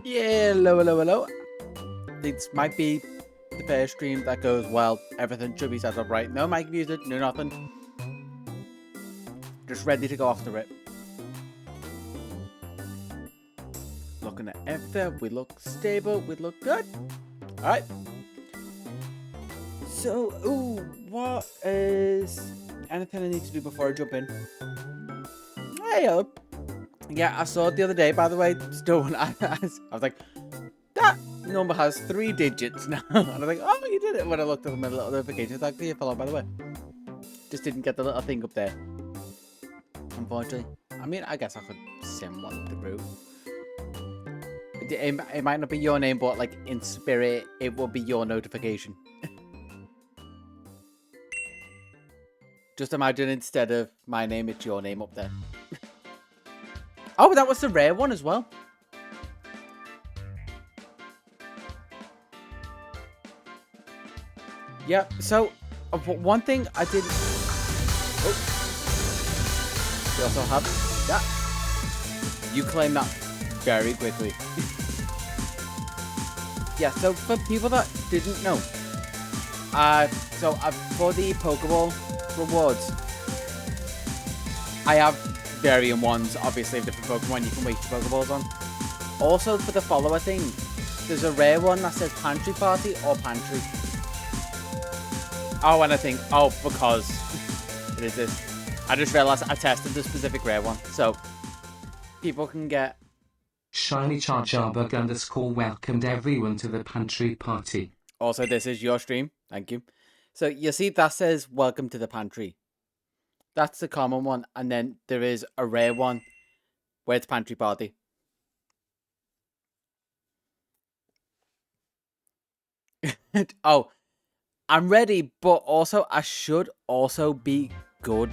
Yeah, hello. This might be the first stream that goes well. Everything should be set up right. No mic music, no nothing. Just ready to go off the rip. Looking at everything, we look stable, we look good. Alright. So, what is anything I need to do before I jump in? Hey, yeah, I saw it the other day, by the way. Still, I was like, that number has 3 digits now. And I was like, oh, you did it. When I looked at my little notification, thank you, follow, by the way. Just didn't get the little thing up there. Unfortunately. I mean, I guess I could send one through. It might not be your name, but like in spirit, it will be your notification. Just imagine instead of my name, it's your name up there. Oh, that was the rare one as well. Yeah, so one thing I did. Oh, we also have that. You claim that very quickly. Yeah, so for people that didn't know, for the Pokeball rewards, I have varying ones, obviously, of different Pokemon you can waste your Pokeballs on. Also, for the follower thing, there's a rare one that says Pantry Party or Pantry. Oh, and I think, because it is this. I just realized I tested the specific rare one, so people can get. Shiny Charjarbug _ welcomed everyone to the pantry party. Also, this is your stream. Thank you. So you see that says welcome to the pantry. That's the common one. And then there is a rare one where it's Pantry Party. Oh, I'm ready, but also I should also be good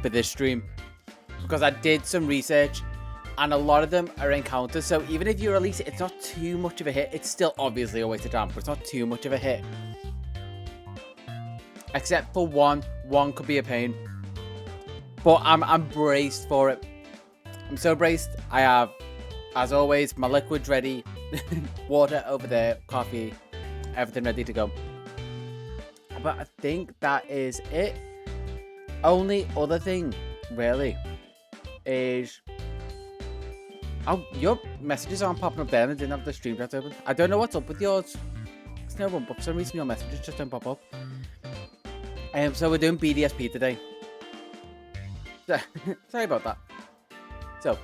for this stream. Because I did some research. And a lot of them are encounters, so even if you release it, it's not too much of a hit. It's still obviously a waste of time, but it's not too much of a hit. Except for one. One could be a pain. But I'm braced for it. I'm so braced. I have, as always, my liquids ready. Water over there, coffee, everything ready to go. But I think that is it. Only other thing, really, is... Oh, your messages aren't popping up there and I didn't have the stream chat open. I don't know what's up with yours. It's no one, but for some reason your messages just don't pop up. So we're doing BDSP today. Sorry about that. So,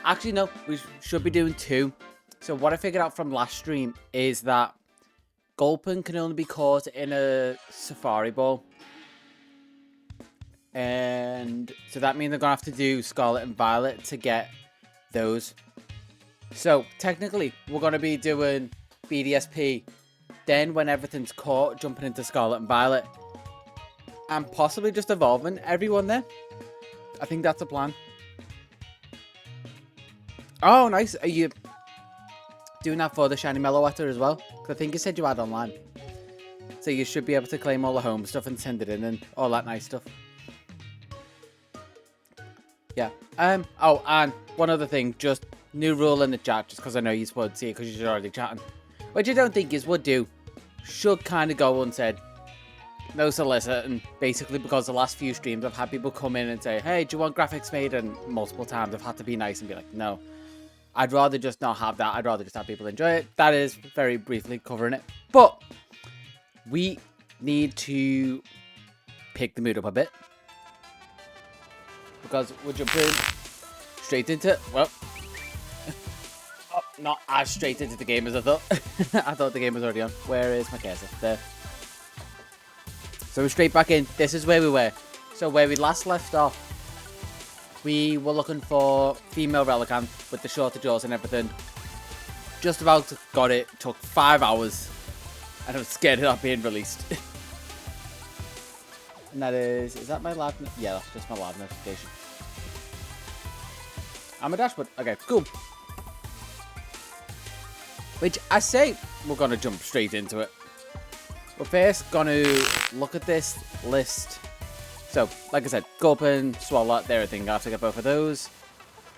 actually no, we should be doing 2. So what I figured out from last stream is that Gulpin can only be caught in a Safari Ball. And so that means I'm going to have to do Scarlet and Violet to get those. So technically we're going to be doing BDSP, then when everything's caught, jumping into Scarlet and Violet, and possibly just evolving everyone there. I think that's the plan. Oh, nice. Are you doing that for the Shiny Meloetta as well? Because I think you said you had online, so you should be able to claim all the home stuff and send it in and all that nice stuff. Yeah. Oh, and one other thing, just new rule in the chat, just because I know you won't see it because you're already chatting. Which I don't think is would do. Should kind of go unsaid. No solicit, and basically because the last few streams I've had people come in and say, hey, do you want graphics made? And multiple times I've had to be nice and be like, no. I'd rather just not have that. I'd rather just have people enjoy it. That is very briefly covering it. But we need to pick the mood up a bit. Because we're jumping straight into it. Well, not as straight into the game as I thought. I thought the game was already on. Where is my cursor? There. So we're straight back in. This is where we were. So where we last left off, we were looking for female Relicanth with the shorter jaws and everything. Just about got it. Took 5 hours. And I'm scared of not being released. And that is that my live? Yeah, that's just my live notification. I'm a dashboard. Okay, cool. Which I say we're gonna jump straight into it. We're first gonna look at this list. So, like I said, Gulpin, Swalot, there, I think I have to get both of those.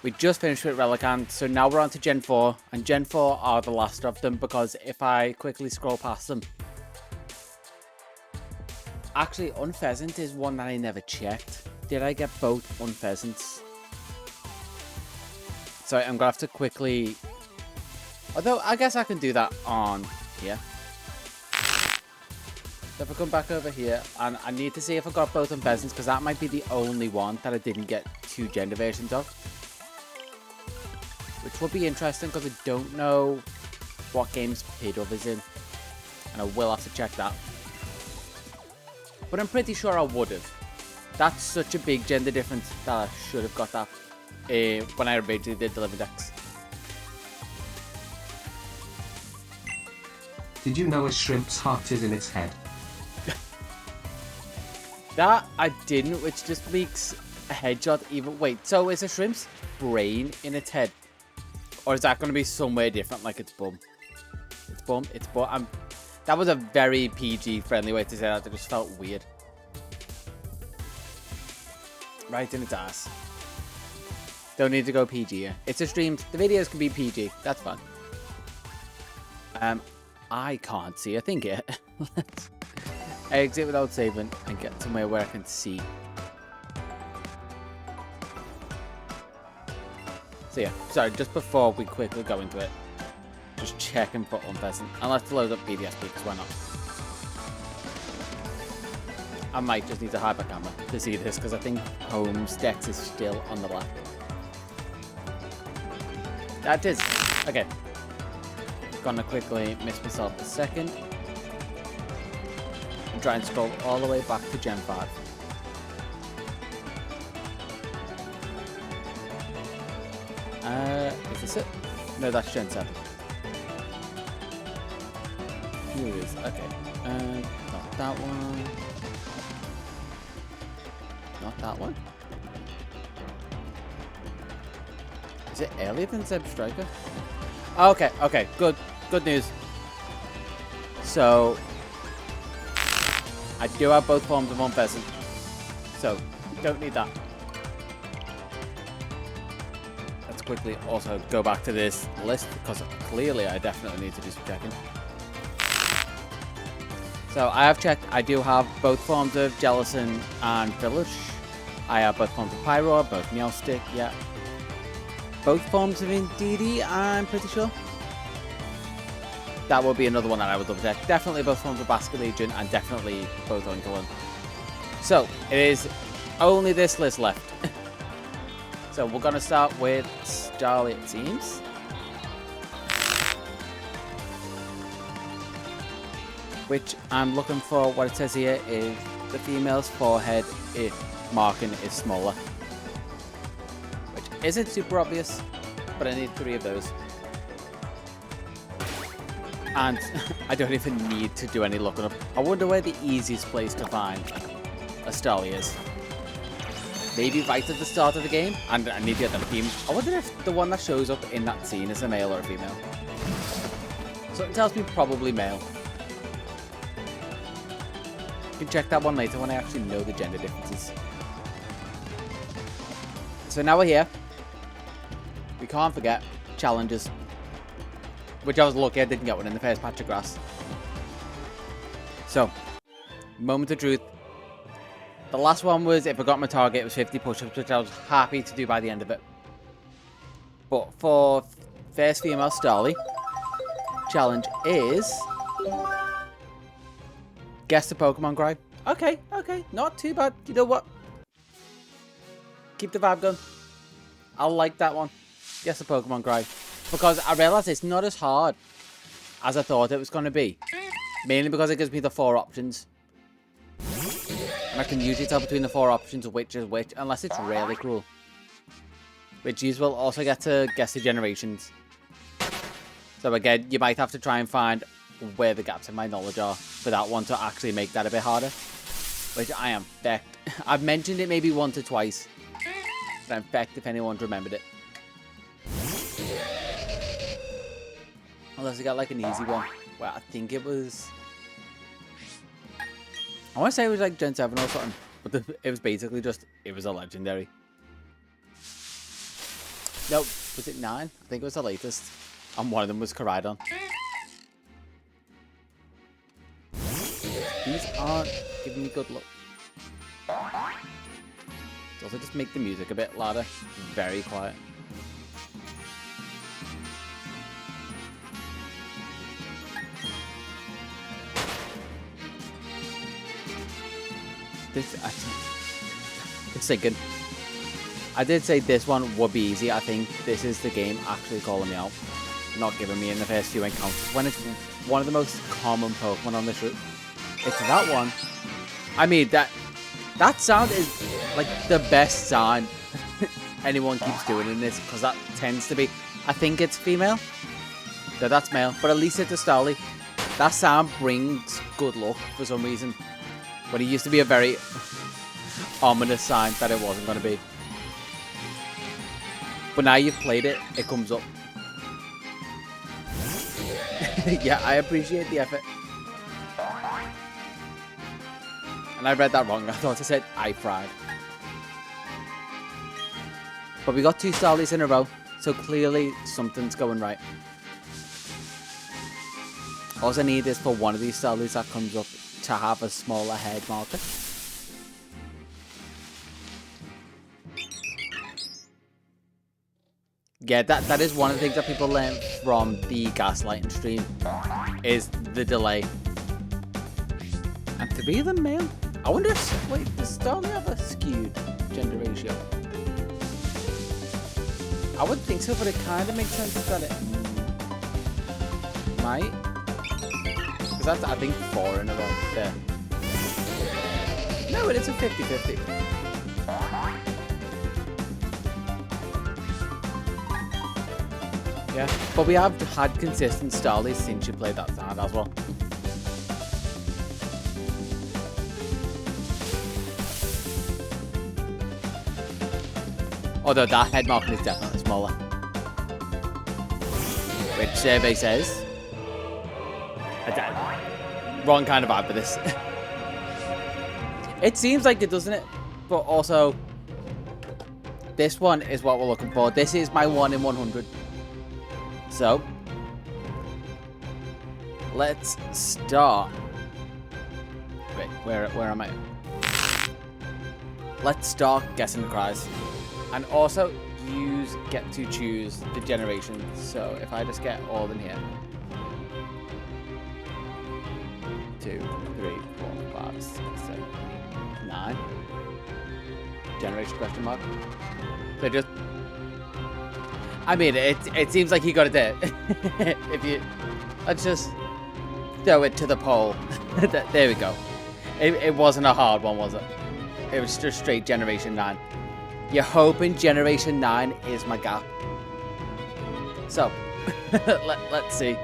We just finished with Relicanth, so now we're on to Gen 4, and Gen 4 are the last of them, because if I quickly scroll past them... Actually, Unpheasant is one that I never checked. Did I get both Unpheasants? So I'm going to have to quickly... Although, I guess I can do that on here. So if I come back over here, and I need to see if I got both Unpheasants, because that might be the only one that I didn't get 2 gender versions of. Which will be interesting, because I don't know what games Pidove is in. And I will have to check that. But I'm pretty sure I would have. That's such a big gender difference that I should have got that when I originally did the Living Dex. Did you know a shrimp's heart is in its head? That I didn't, which just makes a headshot even... Wait, so is a shrimp's brain in its head? Or is that going to be somewhere different, like its bum? Its bum? Its bum? That was a very PG-friendly way to say that. It just felt weird. Right in its ass. Don't need to go PG here. It's a stream. The videos can be PG. That's fun. I can't see a thing yet. Let's exit without saving and get somewhere where I can see. So yeah, sorry, just before we quickly go into it, just checking for Unpheasant. And let's load up BDSP, because why not? I might just need to hide my camera to see this, because I think Home's Dex is still on the left. That is. Okay. Gonna quickly miss myself a second. And try and scroll all the way back to Gen 5. Is this it? No, that's Gen 7. Here it is. Okay. Not that one. Not that one. Is it earlier than Zeb Striker? Okay, okay, good news. So, I do have both forms of Unpheasant. So, don't need that. Let's quickly also go back to this list, because clearly I definitely need to do some checking. So, I have checked. I do have both forms of Jellicent and Village. I have both forms of Pyroar, both Meowstick, yeah. Both forms of Indeedee, I'm pretty sure. That will be another one that I would double check. Definitely both forms of Basculegion, and definitely both Oinkolin. So, it is only this list left. So, we're going to start with Starly, it seems. Which I'm looking for. What it says here is the female's forehead marking is smaller. Which isn't super obvious, but I need 3 of those. And I don't even need to do any looking up. I wonder where the easiest place to find a Starly is. Maybe right at the start of the game, and I need to get them team. I wonder if the one that shows up in that scene is a male or a female. So it tells me probably male. You can check that one later when I actually know the gender differences. So now we're here. We can't forget challenges. Which I was lucky I didn't get one in the first patch of grass. So, moment of truth. The last one was, if I got my target, it was 50 push-ups, which I was happy to do by the end of it. But for first female Starly, challenge is... guess the Pokemon cry. Okay, okay, not too bad. You know what? Keep the vibe going. I like that one. Guess the Pokemon cry. Because I realised it's not as hard as I thought it was going to be. Mainly because it gives me the 4 options. And I can usually tell between the 4 options which is which, unless it's really cruel. Which you will also get to guess the generations. So again, you might have to try and find where the gaps in my knowledge are for that one to actually make that a bit harder. Which I am fecked. I've mentioned it maybe once or twice. But I'm fecked if anyone's remembered it. Unless I got like an easy one. Well, I think it was... I want to say it was like Gen 7 or something. But it was basically just... It was a legendary. No, was it 9? I think it was the latest. And one of them was Koraidon. These aren't giving me good luck. Also, just make the music a bit louder. Very quiet. It's thinking. I did say this one would be easy. I think this is the game actually calling me out. Not giving me in the first few encounters. When it's one of the most common Pokemon on this route. It's that one. I mean, that sound is like the best sound anyone keeps doing in this. Because that tends to be, I think it's female. No, that's male. But at least it's a Starly. That sound brings good luck for some reason. But it used to be a very ominous sign that it wasn't going to be. But now you've played it, it comes up. Yeah, I appreciate the effort. And I read that wrong. I thought I said I fried. But we got 2 Starlies in a row, so clearly something's going right. All I need is for one of these Starlies that comes up to have a smaller head marker. Yeah, that is one of the things that people learn from the gaslighting stream, is the delay. And 3 of them male. I wonder if, wait, does Starly have a skewed gender ratio? I wouldn't think so, but it kind of makes sense that it might. Because that's, I think, 4 in a row there. No, it is a 50-50. Yeah, but we have had consistent Starlies since you played that sound as well. Although that head marking is definitely smaller. Which survey says... Wrong kind of vibe for this. It seems like it, doesn't it? But also... This one is what we're looking for. This is my 1 in 100. So, let's start. Wait, where am I? Let's start guessing the cries. And also, get to choose the generation. So, if I just get all of them here. 2, 3, 4, 5, 6, 7, 8, 9. Generation question mark. So just... I mean, it seems like you got it there. If you... Let's just throw it to the poll. There we go. It wasn't a hard one, was it? It was just straight Generation 9. You're hoping Generation 9 is my gap. So, let's see.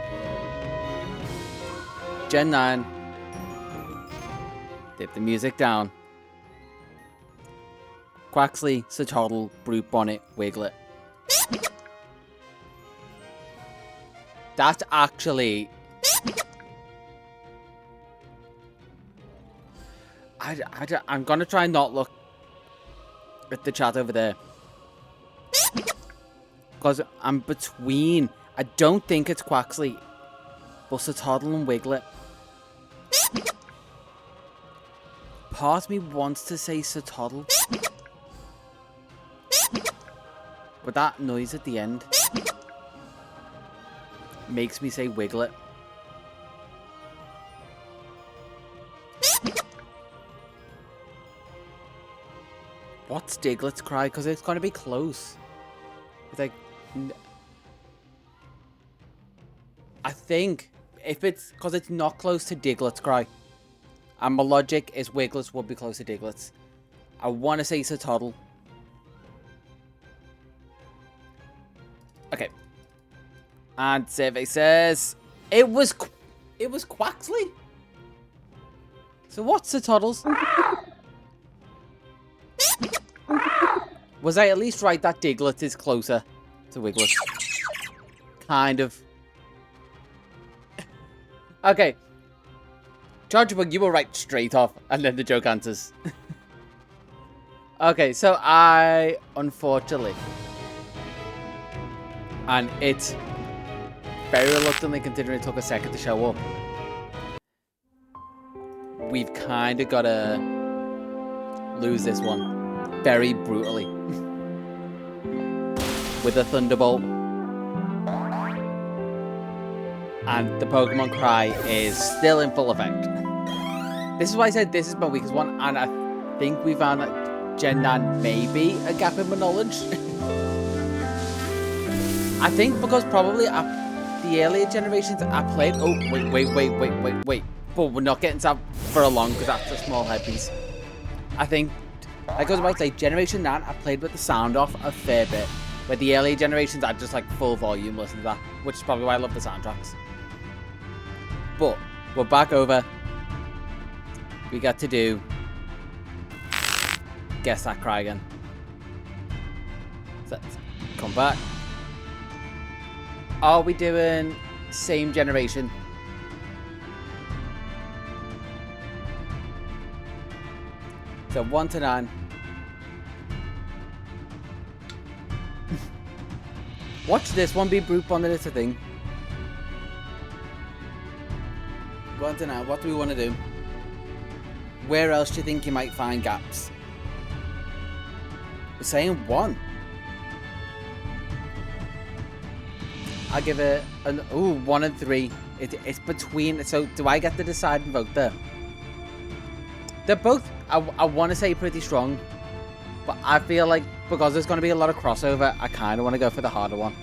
Gen 9. Dip the music down. Quaxley, Satoddle, Brute Bonnet, Wiglet. That's actually... I'm gonna try and not look at the chat over there. Because I'm between... I don't think it's Quaxley, but Satoddle and Wiglet. Part of me wants to say Satoddle. But that noise at the end makes me say Wiglet. What's Diglett's cry? Because it's going to be close. It's like... I think if it's... Because it's not close to Diglett's cry. And my logic is Wiglet's would be close to Diglett's. I want to say Satoddle. Okay. And survey says it was Quaxley. So what's Satoddle's? Was I at least right that Diglett is closer to Wiglet? Kind of. Okay. Chargeable, you were right straight off, and then the joke answers. Okay, so I unfortunately And it's very reluctantly, considering it took a second to show up. We've kind of got to lose this one very brutally with a Thunderbolt. And the Pokemon Cry is still in full effect. This is why I said this is my weakest one, and I think we found that Gen 9 may be a gap in my knowledge. I think because probably the earlier generations I played... Oh, wait. But we're not getting to that for long because that's a small headpiece. I think, like I was about to say, Generation 9 I played with the sound off a fair bit. Where the earlier generations I just like full volume listen to that, which is probably why I love the soundtracks. But we're back over. We got to do Guess That Cry again. So let's come back. Are we doing same generation? So 1 to 9. Watch this one be brute bonded, it's a thing. 1 to 9, what do we want to do? Where else do you think you might find gaps? We're saying 1. I give it an 1 and 3. It's between. So do I get to decide and vote there? They're both. I want to say pretty strong, but I feel like because there's going to be a lot of crossover, I kind of want to go for the harder one.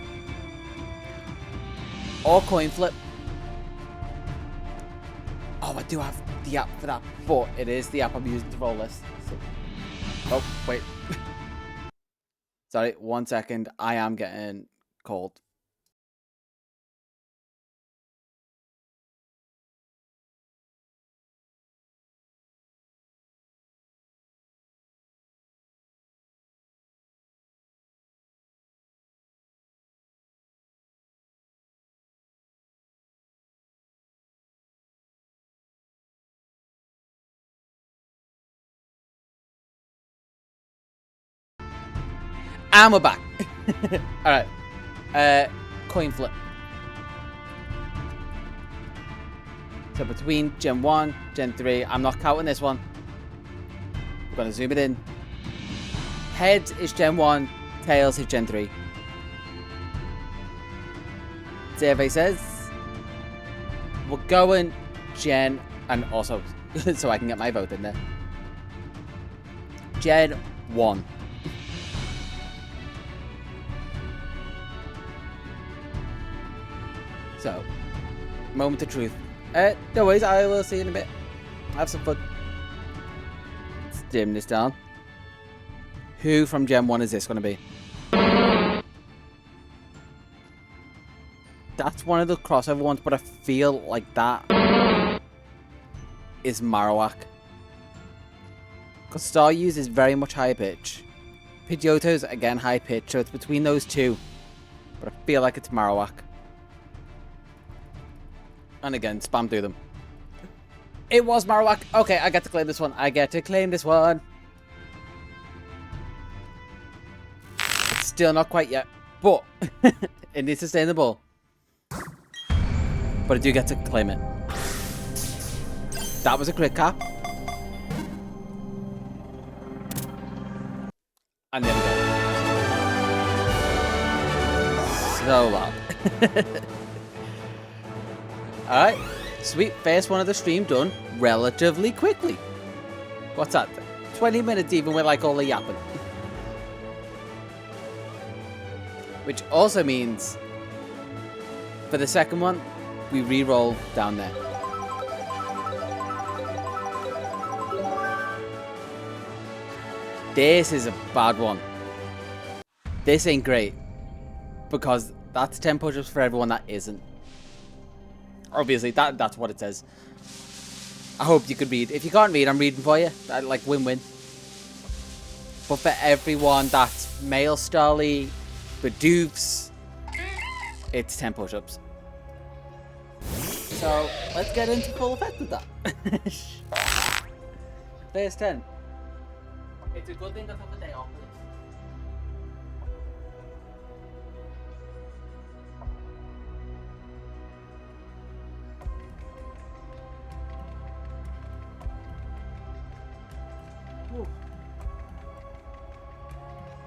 Or coin flip. Oh, I do have the app for that, but it is the app I'm using to roll this. So... Oh, wait. Sorry, 1 second. I am getting cold. And we're back. Alright. Coin flip. So between Gen 1, Gen 3, I'm not counting this one. We're going to zoom it in. Heads is Gen 1, tails is Gen 3. Survey says we're going Gen, and also so I can get my vote in there. Gen 1. So, moment of truth. No worries, I will see you in a bit. Have some fun. Let's dim this down. Who from Gen 1 is this going to be? That's one of the crossover ones, but I feel like that is Marowak. Because Staryu's is very much high pitch. Pidgeotto's again high pitch, so it's between those two. But I feel like it's Marowak. And again, spam through them. It was Marowak. Okay, I get to claim this one. I get to claim this one. It's still not quite yet, but it is sustainable. But I do get to claim it. That was a crit cap. And there we go. So loud. Alright, sweet. First one of the stream done relatively quickly. What's that? 20 minutes even with like all the yapping. Which also means for the second one, we re-roll down there. This is a bad one. This ain't great. Because that's 10 push-ups for everyone that isn't. Obviously, that's what it says. I hope you could read. If you can't read, I'm reading for you. Like, win-win. But for everyone that's male Starly, Bidoofs, it's 10 push-ups. So, let's get into full effect with that. There's 10. It's a good thing I took the day off.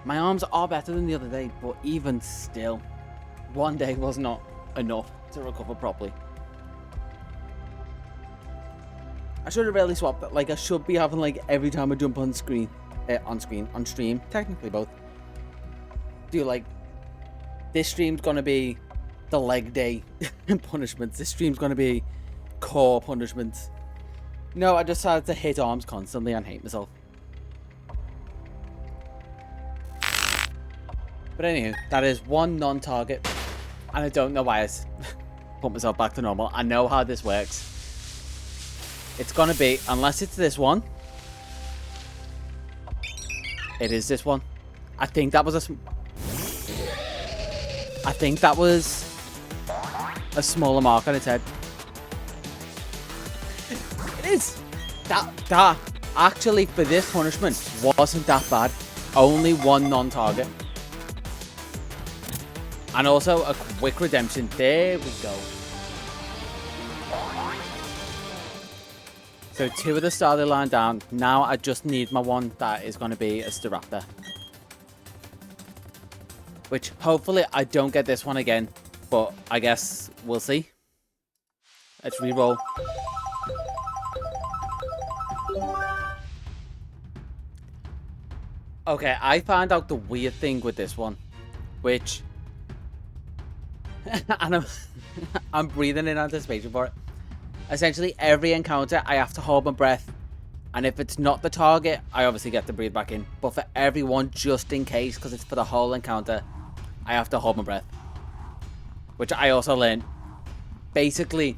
My arms are better than the other day, but even still, one day was not enough to recover properly. I should have really swapped that. Like, I should be having, like, every time I jump on stream, technically both. Do, like, this stream's gonna be the leg day punishments. This stream's gonna be core punishments. No, I decided to hit arms constantly and hate myself. But anywho, that is one non-target. And I don't know why I put myself back to normal. I know how this works. It's gonna be, unless it's this one. It is this one. I think that was a smaller mark on its head. It is. That actually, for this punishment, wasn't that bad. Only one non-target. And also a quick redemption. There we go. So 2 of the starting line down. Now I just need my one that is going to be a Staraptor. Which hopefully I don't get this one again. But I guess we'll see. Let's re-roll. Okay, I found out the weird thing with this one. Which... and I'm breathing in anticipation for it. Essentially, every encounter, I have to hold my breath. And if it's not the target, I obviously get to breathe back in. But for everyone, just in case, because it's for the whole encounter, I have to hold my breath. Which I also learned. Basically,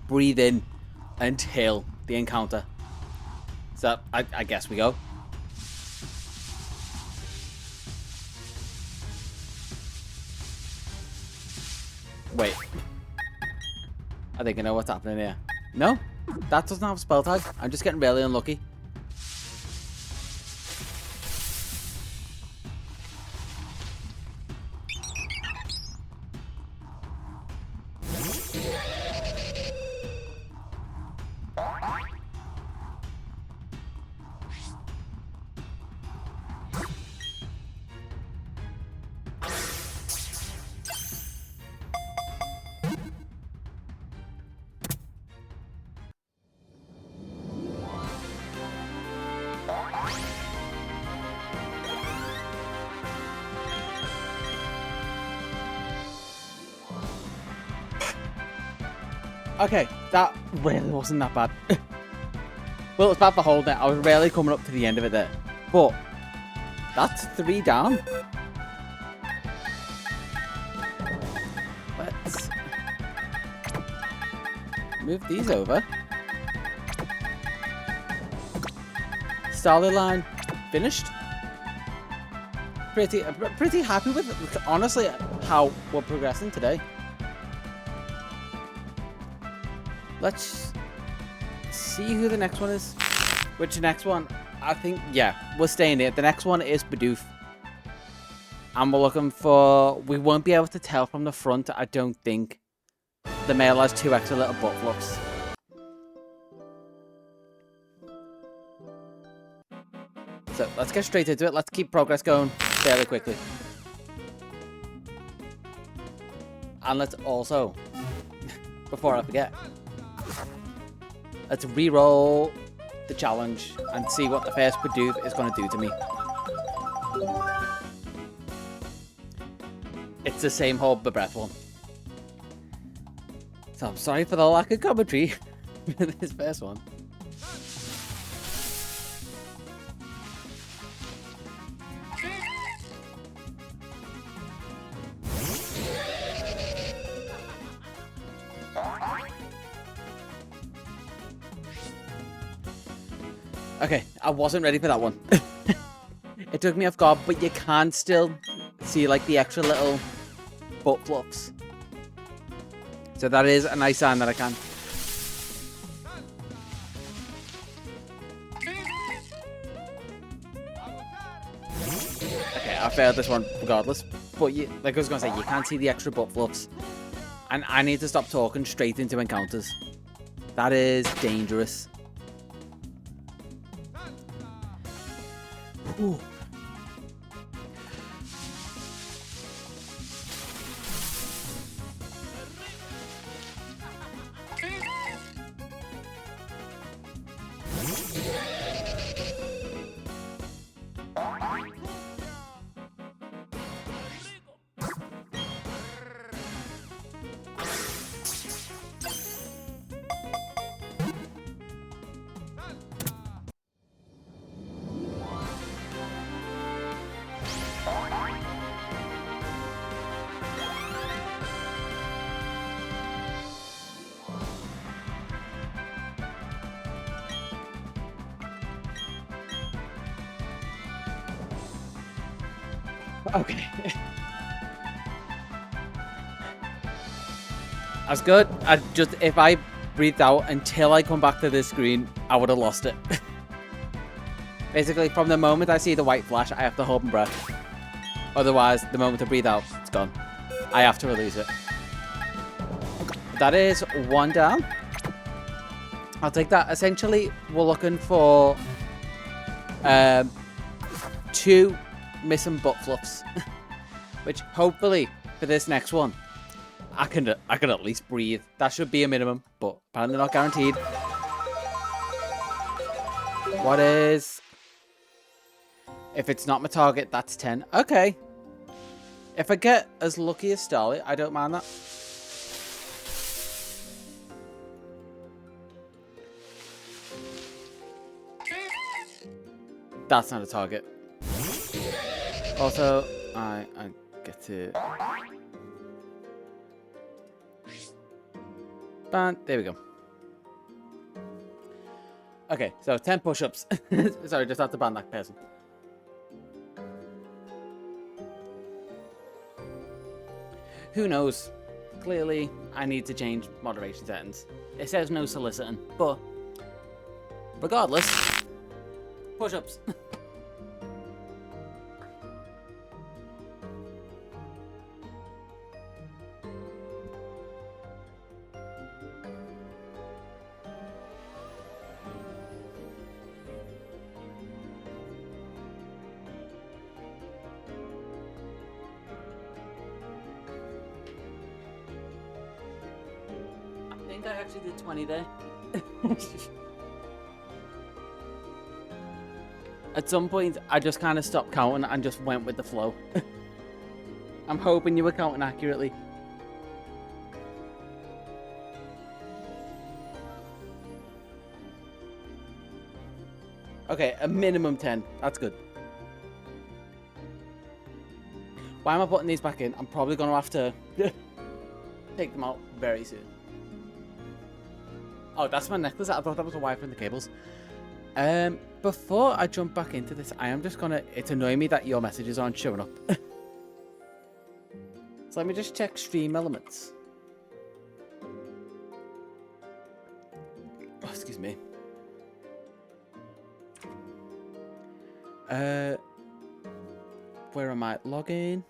breathe in until the encounter. So, I guess we go. Wait. I think I know what's happening here. No, that doesn't have spell tag. I'm just getting really unlucky. Okay, that really wasn't that bad. Well, it was bad for holding it. I was really coming up to the end of it there. But that's 3 down. Let's move these over. Starting line finished. Pretty happy with it. Honestly, how we're progressing today. Let's see who the next one is. Which next one? I think, yeah, we're staying here. The next one is Bidoof. And we're looking for... We won't be able to tell from the front, I don't think. The male has 2 extra little butt fluffs. So, let's get straight into it. Let's keep progress going fairly quickly. And let's also... Before I forget... Let's re-roll the challenge and see what the first Bidoof is going to do to me. It's the same hold the breath one. So I'm sorry for the lack of commentary with this first one. Okay, I wasn't ready for that one. It took me off guard, but you can still see like the extra little butt fluffs. So that is a nice sign that I can. Okay, I failed this one regardless. But you, like I was going to say, you can't see the extra butt fluffs. And I need to stop talking straight into encounters. That is dangerous. Ooh. Okay. That's good. If I breathed out until I come back to this screen, I would have lost it. Basically, from the moment I see the white flash, I have to hold my breath. Otherwise, the moment I breathe out, it's gone. I have to release it. That is one down. I'll take that. Essentially, we're looking for 2 missing butt fluffs. Which, hopefully, for this next one, I can at least breathe. That should be a minimum, but apparently not guaranteed. What is... If it's not my target, that's 10. Okay. If I get as lucky as Starly, I don't mind that. That's not a target. Also, I get to... Ban. There we go. Okay, so 10 push-ups. Sorry, just have to ban that person. Who knows? Clearly, I need to change moderation settings. It says no soliciting, but regardless, push-ups. I think I actually did 20 there. At some point, I just kind of stopped counting and just went with the flow. I'm hoping you were counting accurately. Okay, a minimum 10. That's good. Why am I putting these back in? I'm probably going to have to take them out very soon. Oh, that's my necklace. I thought that was a wire from the cables. Before I jump back into this, I am just gonna... It's annoying me that your messages aren't showing up. So let me just check stream elements. Oh, excuse me. Where am I? Login.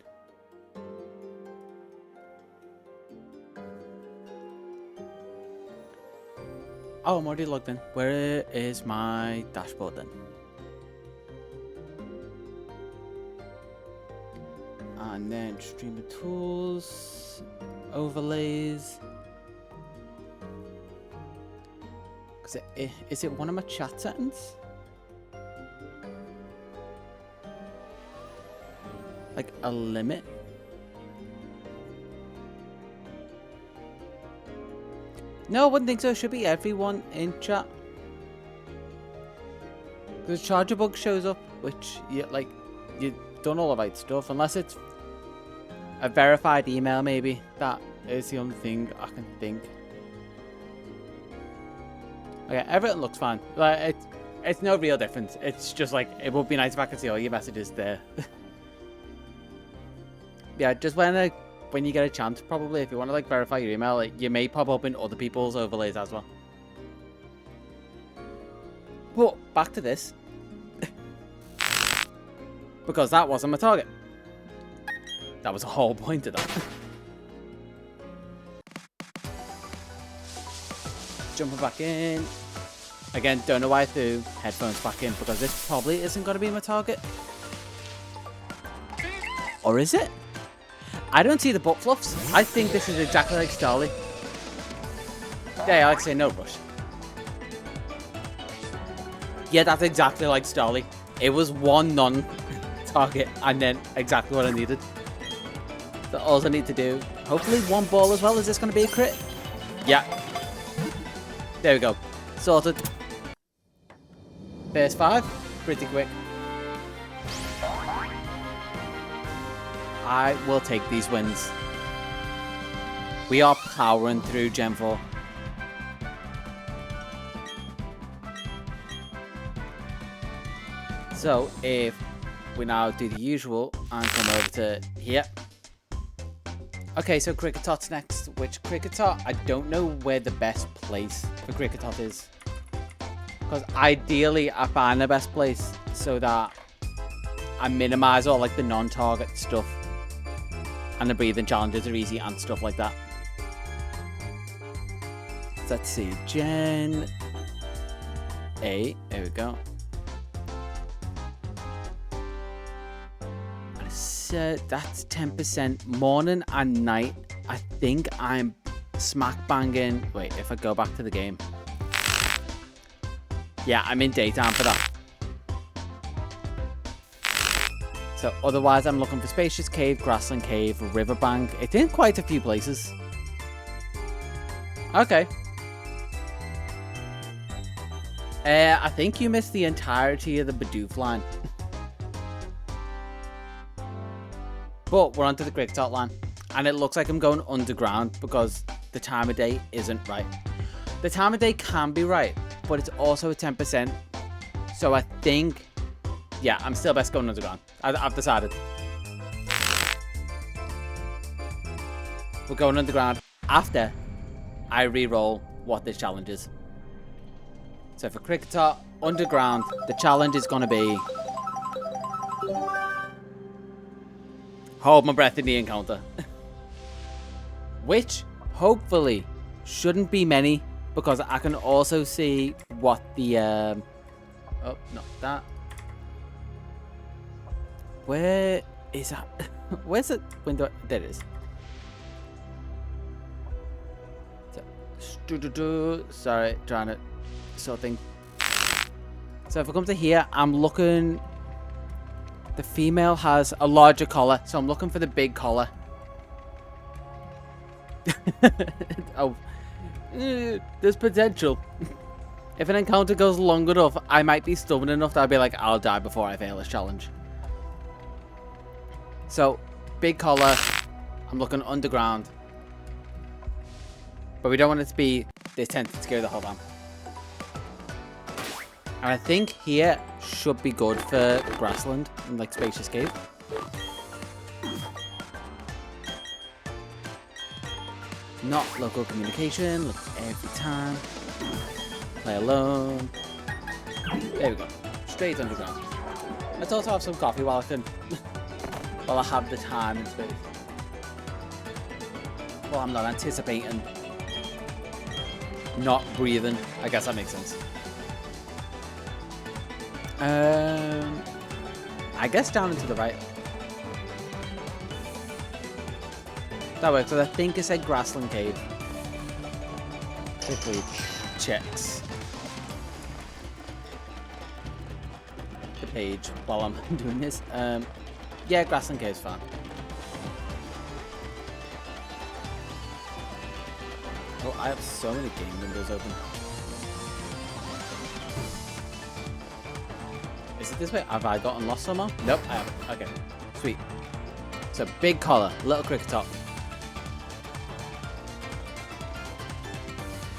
Oh, I'm already logged in. Where is my dashboard then? And then streamer tools, overlays. Is it one of my chat settings? Like a limit? No, I wouldn't think so. It should be everyone in chat. Because charger bug shows up, which you've done all the right stuff, unless it's a verified email. Maybe that is the only thing I can think. Okay, everything looks fine. Like it's no real difference. It's just like it would be nice if I could see all your messages there. Yeah, just when you get a chance, probably, if you want to verify your email, you may pop up in other people's overlays as well. But back to this. Because that wasn't my target. That was the whole point of that. Jumping back in. Again, don't know why I threw headphones back in, because this probably isn't going to be my target. Or is it? I don't see the butt fluffs. I think this is exactly like Starly. Yeah, like I say, no rush. Yeah, that's exactly like Starly. It was one non-target and then exactly what I needed. So all I need to do, hopefully one ball as well. Is this going to be a crit? Yeah. There we go. Sorted. First 5. Pretty quick. I will take these wins. We are powering through Gen 4. So if we now do the usual and come over to here. Okay, so Cricketot's next, which Cricketot, I don't know where the best place for Cricketot is. Because ideally I find the best place so that I minimize all like the non-target stuff. And the breathing challenges are easy and stuff like that. So let's see, Gen A, there we go. That's 10% morning and night. I think I'm smack banging. Wait, if I go back to the game. Yeah, I'm in daytime for that. So otherwise I'm looking for Spacious Cave, Grassland Cave, Riverbank. It's in quite a few places. Okay. I think you missed the entirety of the Bidoof line. But we're onto the Cricketot line, and it looks like I'm going underground because the time of day isn't right. The time of day can be right, but it's also a 10%. So I think, yeah, I'm still best going underground. I've decided. We're going underground after I re-roll what this challenge is. So for Cricketot, underground, the challenge is going to be hold my breath in the encounter. Which, hopefully, shouldn't be many, because I can also see what the, oh, not that. Where is that? Where's the window? There it is. So, sorry, trying to sort thing. So if I come to here, I'm looking. The female has a larger collar, so I'm looking for the big collar. Oh, there's potential. If an encounter goes long enough, I might be stubborn enough that I'll be like, I'll die before I fail this challenge. So, big collar. I'm looking underground. But we don't want it to be this tense to scare the whole time. And I think here should be good for Grassland and like Spacious Cave. Not local communication, look every time. Play alone. There we go. Straight underground. Let's also have some coffee while I can while I have the time and space. Well, I'm not anticipating not breathing. I guess that makes sense. I guess down and to the right. That works. So I think it said Grassland Cave. Quickly checks the page while I'm doing this. Yeah, Grassland Cave's fine. Oh, I have so many game windows open. Is it this way? Have I gotten lost somehow? Nope, I haven't. Okay, sweet. So, big collar, little Cricketot.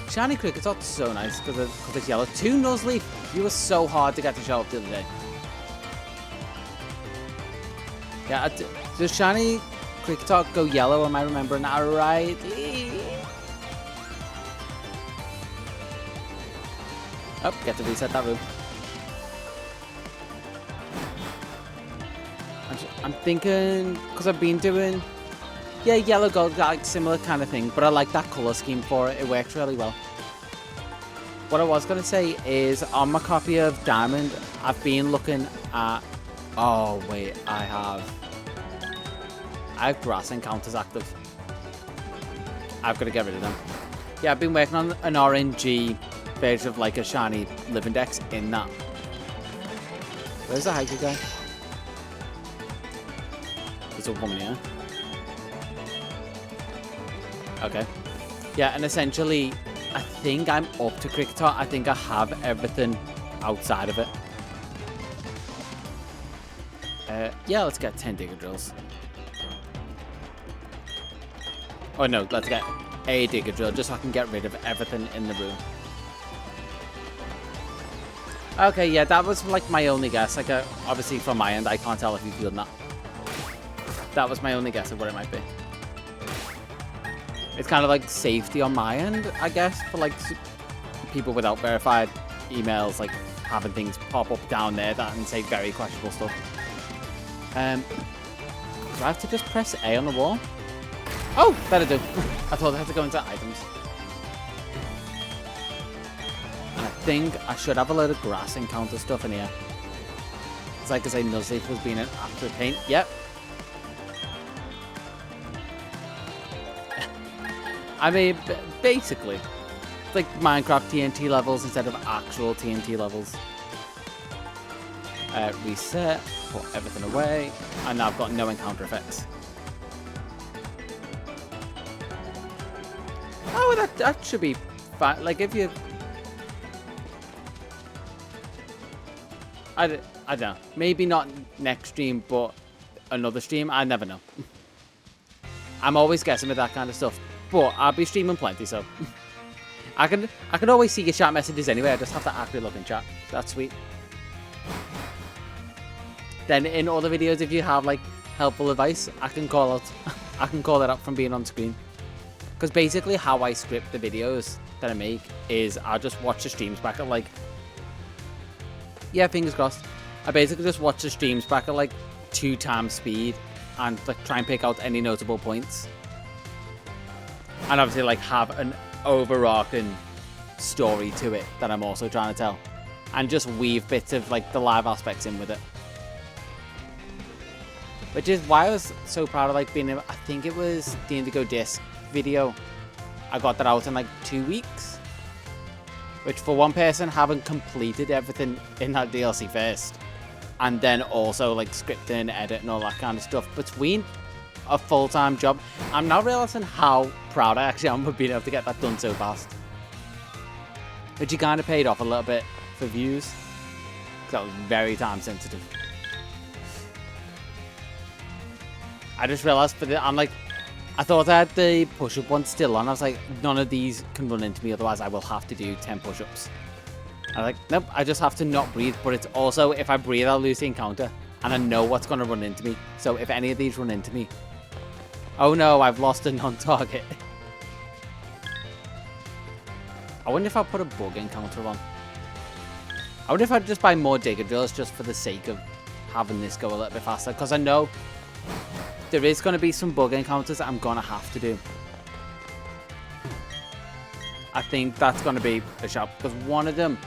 Shiny Cricketot's so nice because it's yellow. 2 Nuzleaf. You were so hard to get to show up the other day. Yeah, does Shiny Cricketot go yellow? Am I remembering that rightly? Oh, get to reset that room. I'm thinking, because I've been doing, yeah, yellow gold, like similar kind of thing, but I like that colour scheme for it. It works really well. What I was going to say is, on my copy of Diamond, I've been looking at, oh wait, I have grass encounters active. I've got to get rid of them. Yeah, I've been working on an RNG version of like a shiny living dex in that. Where's the hiker guy? There's a woman here. Okay. Yeah, and essentially, I think I'm up to Cricketot. I think I have everything outside of it. Yeah, let's get 10 digger drills. Oh no, let's get a digger drill just so I can get rid of everything in the room. Okay, yeah, that was like my only guess. Like, obviously from my end, I can't tell if you've done that. That was my only guess of what it might be. It's kind of like safety on my end, I guess, for like people without verified emails, like having things pop up down there that and say very questionable stuff. Do I have to just press A on the wall? Oh, better do. I thought I had to go into items. And I think I should have a load of grass encounter stuff in here. It's like I say, Nuzleaf was being an absolute pain. Yep. I mean, basically, it's like Minecraft TNT levels instead of actual TNT levels. Reset, put everything away, and now I've got no encounter effects. Oh, that should be fine. Like, if you... I don't know. Maybe not next stream, but another stream. I never know. I'm always guessing with that kind of stuff. But I'll be streaming plenty, so... I can always see your chat messages anyway. I just have to actually look in chat. That's sweet. Then in other videos, if you have, like, helpful advice, I can call out... I can call it up from being on screen. Because basically how I script the videos that I make is I'll just watch the streams back at, like... Yeah, fingers crossed. I basically just watch the streams back at, like, 2 times speed. And, like, try and pick out any notable points. And obviously, like, have an overarching story to it that I'm also trying to tell. And just weave bits of, like, the live aspects in with it. Which is why I was so proud of, like, being able... I think it was the Indigo Disc video. I got that out in, like, 2 weeks. Which, for one person, haven't completed everything in that DLC first. And then also, like, scripting, edit, and all that kind of stuff. Between a full-time job, I'm now realizing how proud I actually am of being able to get that done so fast. Which you kind of paid off a little bit for views. Because that was very time sensitive. I just realized, I'm like, I thought I had the push-up one still on. I was like, none of these can run into me, otherwise I will have to do 10 push-ups. I was like, nope, I just have to not breathe. But it's also, if I breathe, I'll lose the encounter. And I know what's going to run into me. So if any of these run into me... Oh no, I've lost a non-target. I wonder if I'll put a bug encounter on. I wonder if I'd just buy more digger drills just for the sake of having this go a little bit faster. Because I know there is going to be some bug encounters that I'm going to have to do. I think that's going to be a shout. Because one of them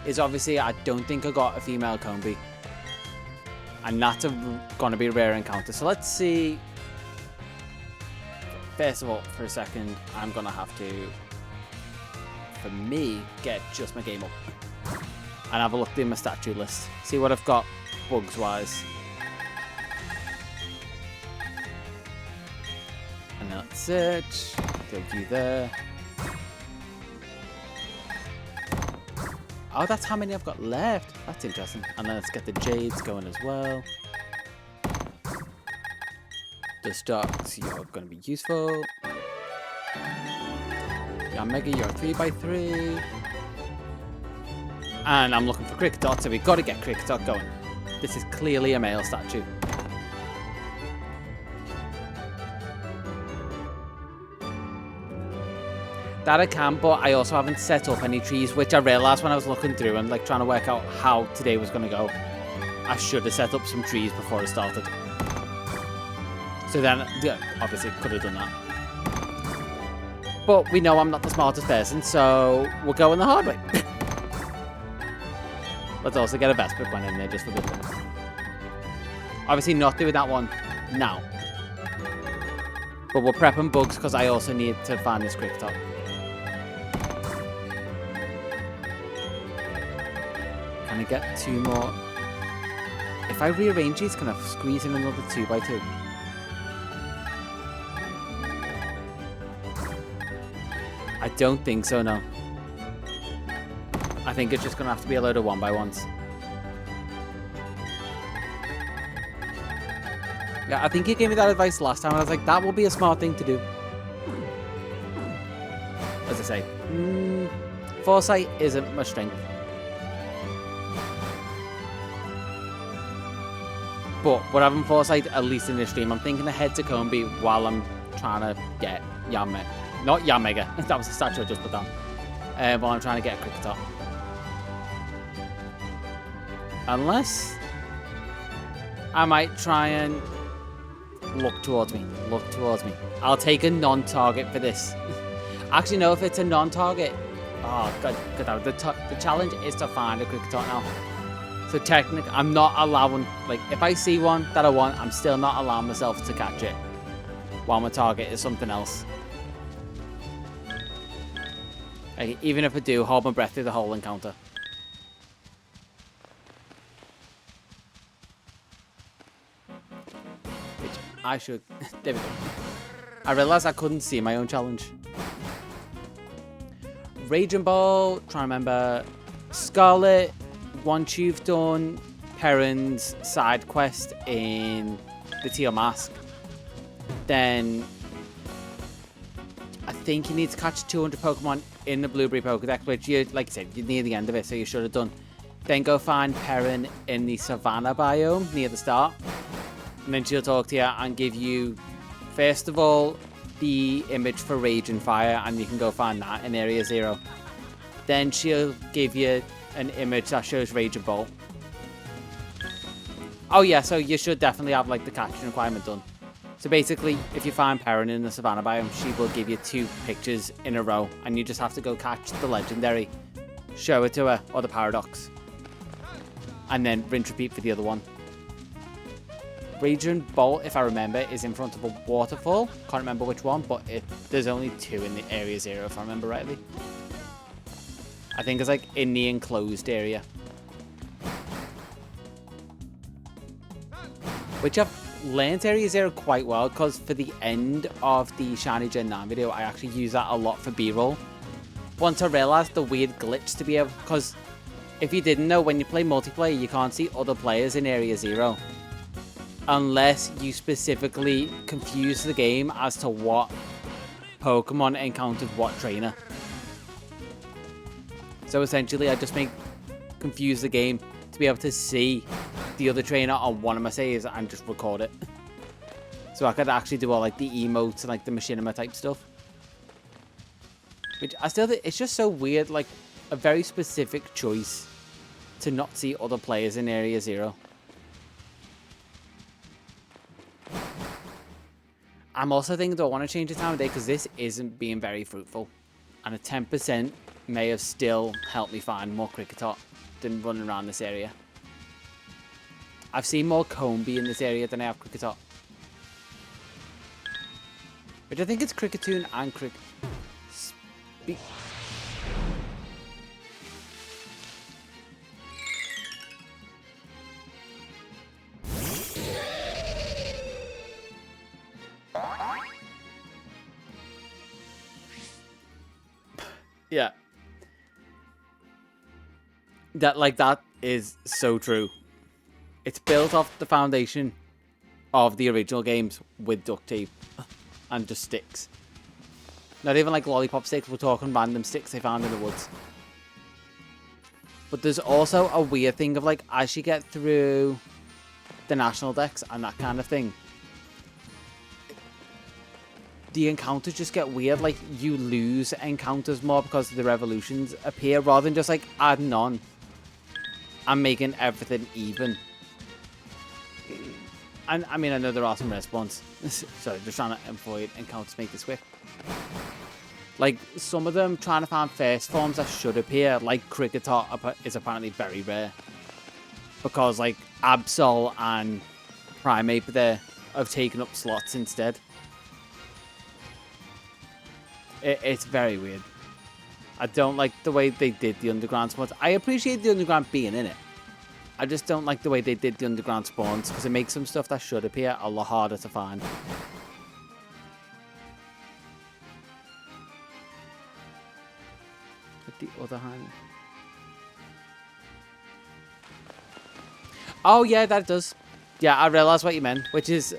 is obviously, I don't think I got a female combi. And that's going to be a rare encounter. So let's see. First of all, for a second, I'm going to have to, for me, get just my game up. And have a look through my statue list. See what I've got bugs-wise. And then let's search. Go to there. Oh, that's how many I've got left. That's interesting. And then let's get the jades going as well. The stocks, you're going to be useful. Yeah, Mega, you're 3x3. And I'm looking for Cricket Dot, so we've got to get Cricket Dot going. This is clearly a male statue. That I can, but I also haven't set up any trees, which I realised when I was looking through and like trying to work out how today was going to go. I should have set up some trees before I started. So then, yeah, obviously could have done that. But we know I'm not the smartest person, so we'll go in the hard way. Let's also get a Vesper one in there just for good fun. Obviously not doing that one now. But we're prepping bugs because I also need to find this quick top. Can I get 2 more? If I rearrange these, can I squeeze in another 2x2? I don't think so, no. I think it's just going to have to be a load of 1x1s. Yeah, I think you gave me that advice last time. I was like, that will be a smart thing to do. as I say, foresight isn't my strength. But we're having foresight at least in this stream. I'm thinking ahead to Combi while I'm trying to get Yamega. Not Yamega. That was the statue I just put down. While I'm trying to get a Kricketot. Unless I might try and look towards me. Look towards me. I'll take a non-target for this. Actually, no, if it's a non-target... Oh, God. The challenge is to find a Kricketot now. So technically, I'm not allowing... Like, if I see one that I want, I'm still not allowing myself to catch it. While my target is something else. Like, even if I do, hold my breath through the whole encounter. Which I should... There we go. I realised I couldn't see my own challenge. Raging Ball, trying to remember. Scarlet, once you've done Perrin's side quest in the Teal Mask, then I think you need to catch 200 Pokemon in the Blueberry Pokedex, which you, like I said, you're near the end of it, so you should have done. Then go find Perrin in the Savannah biome near the start. And then she'll talk to you and give you, first of all, the image for Rage and Fire, and you can go find that in Area 0. Then she'll give you an image that shows Rage and Bolt. Oh yeah, so you should definitely have like the catching requirement done. So basically, if you find Perrin in the Savannah biome, she will give you 2 pictures in a row, and you just have to go catch the legendary, show it to her, or the Paradox. And then rinse repeat for the other one. Rage and Bolt, if I remember, is in front of a waterfall. Can't remember which one, but there's only 2 in the Area 0, if I remember rightly. I think it's like in the enclosed area. Which I've learned Area 0 quite well, because for the end of the Shiny Gen 9 video, I actually use that a lot for B-roll. Once I realised the weird glitch to be able... Because if you didn't know, when you play multiplayer, you can't see other players in Area 0. Unless you specifically confuse the game as to what Pokemon encountered what trainer. So essentially, I just confuse the game to be able to see the other trainer on one of my saves and just record it. So I could actually do all like the emotes and like the machinima type stuff. Which I still think it's just so weird, like a very specific choice to not see other players in Area 0. I'm also thinking, do I want to change the time of day, because this isn't being very fruitful. And a 10% may have still helped me find more Kricketot than running around this area. I've seen more Combi in this area than I have Kricketot. Which I think it's Kricketune and Yeah. That is so true. It's built off the foundation of the original games with duct tape and just sticks. Not even like lollipop sticks, we're talking random sticks they found in the woods. But there's also a weird thing of like, as you get through the national decks and that kind of thing, the encounters just get weird. Like, you lose encounters more because the revolutions appear, rather than just like adding on and making everything even. And I mean, I know there are some respawns. Sorry, just trying to avoid encounters make this quick. Like, some of them trying to find first forms that should appear, like Kricketot, is apparently very rare. Because, like, Absol and Primeape there have taken up slots instead. It's very weird. I don't like the way they did the underground spawns. I appreciate the underground being in it. I just don't like the way they did the underground spawns, because it makes some stuff that should appear a lot harder to find. With the other hand. Oh yeah, that does. Yeah, I realised what you meant, which is,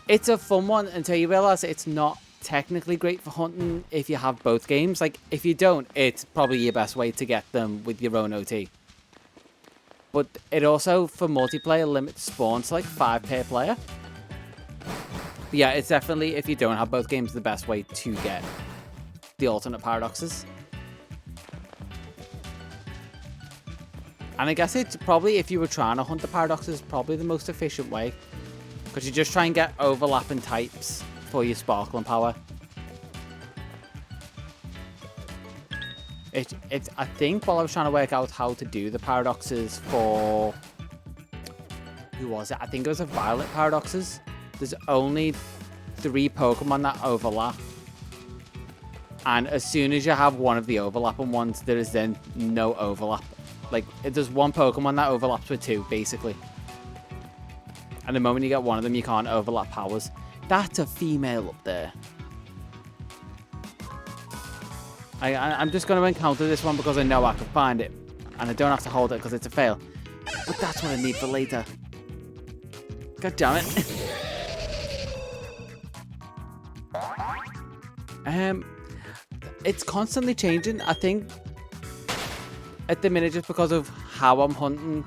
it's a fun one until you realise it's not technically great for hunting if you have both games. Like, if you don't, it's probably your best way to get them with your own OT. But it also, for multiplayer, limits spawn to like 5 per player. But yeah, it's definitely, if you don't have both games, the best way to get the alternate paradoxes. And I guess it's probably, if you were trying to hunt the paradoxes, probably the most efficient way. Because you just try and get overlapping types for your sparkling power. I think while I was trying to work out how to do the paradoxes for... Who was it? I think it was a Violet paradoxes. There's only 3 Pokemon that overlap. And as soon as you have one of the overlapping ones, there is then no overlap. Like, there's 1 Pokemon that overlaps with 2, basically. And the moment you get one of them, you can't overlap powers. That's a female up there. I'm just going to encounter this one because I know I can find it. And I don't have to hold it because it's a fail. But that's what I need for later. God damn it. It's constantly changing. I think at the minute, just because of how I'm hunting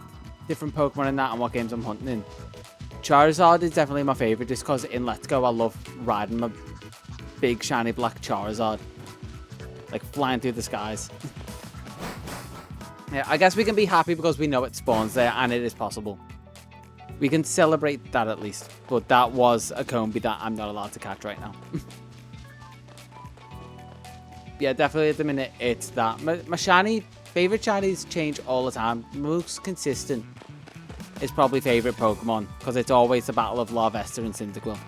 different Pokemon and that and what games I'm hunting in. Charizard is definitely my favourite just because in Let's Go I love riding my big shiny black Charizard. Like flying through the skies. Yeah, I guess we can be happy because we know it spawns there and it is possible. We can celebrate that at least. But that was a Combi that I'm not allowed to catch right now. Yeah, definitely at the minute it's that. My shiny, favourite shinies change all the time. Most consistent is probably favourite Pokemon because it's always the battle of Larvesta and Cyndaquil.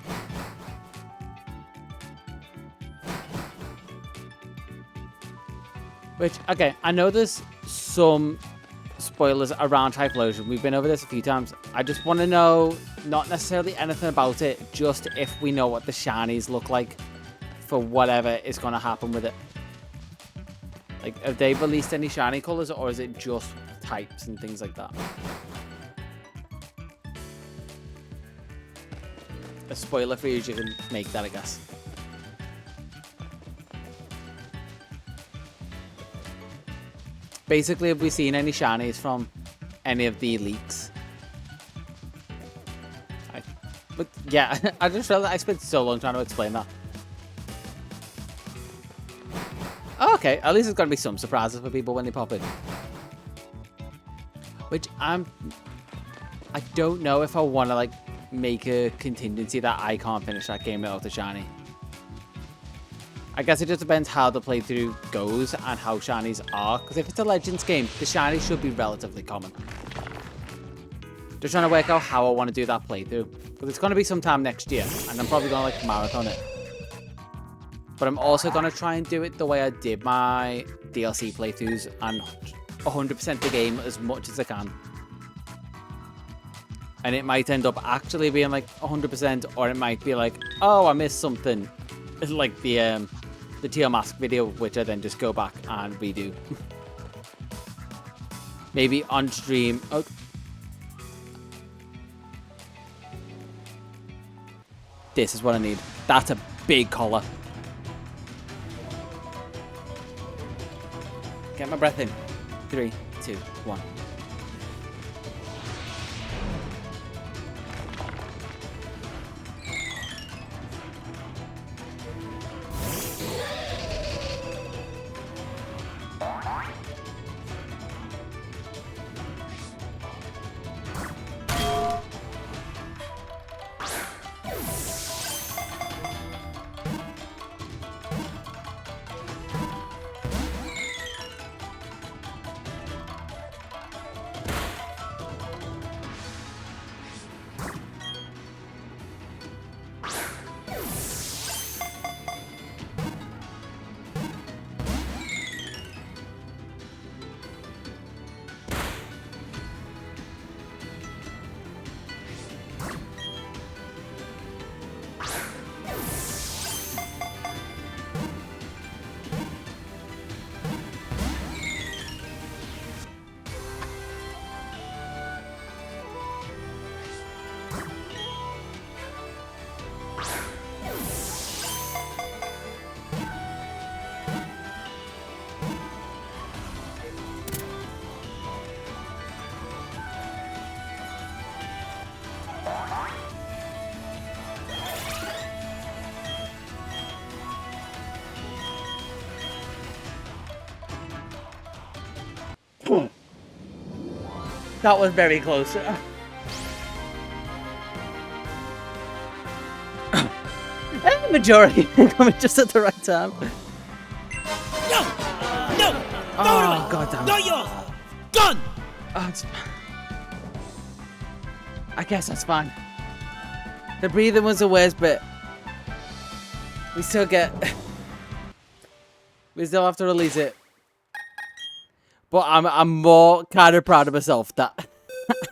Which, okay, I know there's some spoilers around Typhlosion. We've been over this a few times. I just want to know, not necessarily anything about it, just if we know what the shinies look like for whatever is going to happen with it. Like, have they released any shiny colours or is it just types and things like that? A spoiler for you, you can make that, I guess. Basically, have we seen any shinies from any of the leaks? But yeah, I just felt that I spent so long trying to explain that. Oh, okay, at least there's going to be some surprises for people when they pop in. Which I don't know if I want to like make a contingency that I can't finish that game without the shiny. I guess it just depends how the playthrough goes and how shinies are. Because if it's a Legends game, the shinies should be relatively common. Just trying to work out how I want to do that playthrough. Because it's going to be sometime next year. And I'm probably going to like marathon it. But I'm also going to try and do it the way I did my DLC playthroughs. And 100% the game as much as I can. And it might end up actually being like 100%. Or it might be like, oh, I missed something. It's like the Teal Mask video, which I then just go back and redo. Maybe on stream. Oh. This is what I need. That's a big collar. Get my breath in. 3, 2, 1. That was very close. Majority coming just at the right time. No! No! Oh, god damn it. Not yours! Gone! Oh, I guess that's fine. The breathing was the worst bit. We still have to release it. But I'm more kind of proud of myself that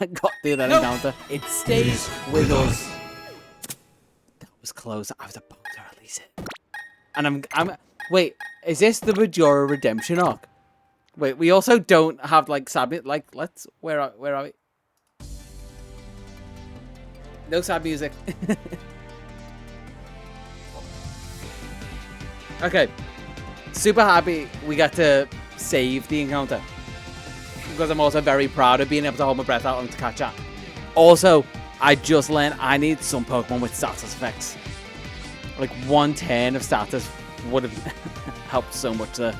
I got through that encounter. It stays with us. That was close. I was about to release it. And wait, is this the Majora redemption arc? Wait, we also don't have like sad like where are we? No sad music. Okay. Super happy we got to save the encounter. Because I'm also very proud of being able to hold my breath out and to catch up. Also, I just learned I need some Pokemon with status effects. Like 1 turn of status would have helped so much there.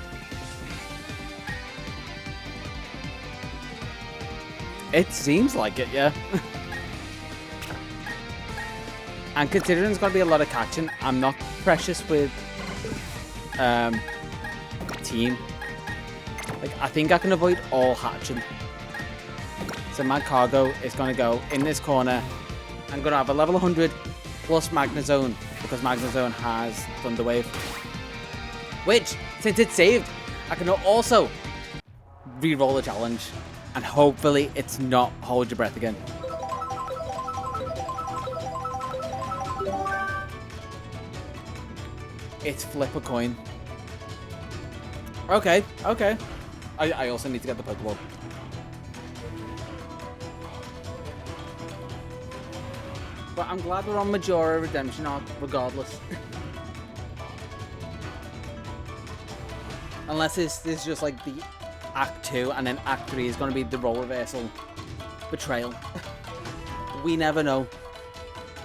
It seems like it, yeah. And considering there's going to be a lot of catching, I'm not precious with team. Like, I think I can avoid all hatching. So my cargo is going to go in this corner. I'm going to have a level 100 plus Magnezone, because Magnezone has Thunder Wave. Which, since it's saved, I can also re-roll the challenge. And hopefully it's not hold your breath again. It's flip a coin. Okay, okay. I also need to get the Pokeball. But I'm glad we're on Majora Redemption arc regardless. Unless this is just like the Act 2 and then Act 3 is going to be the role reversal betrayal. We never know.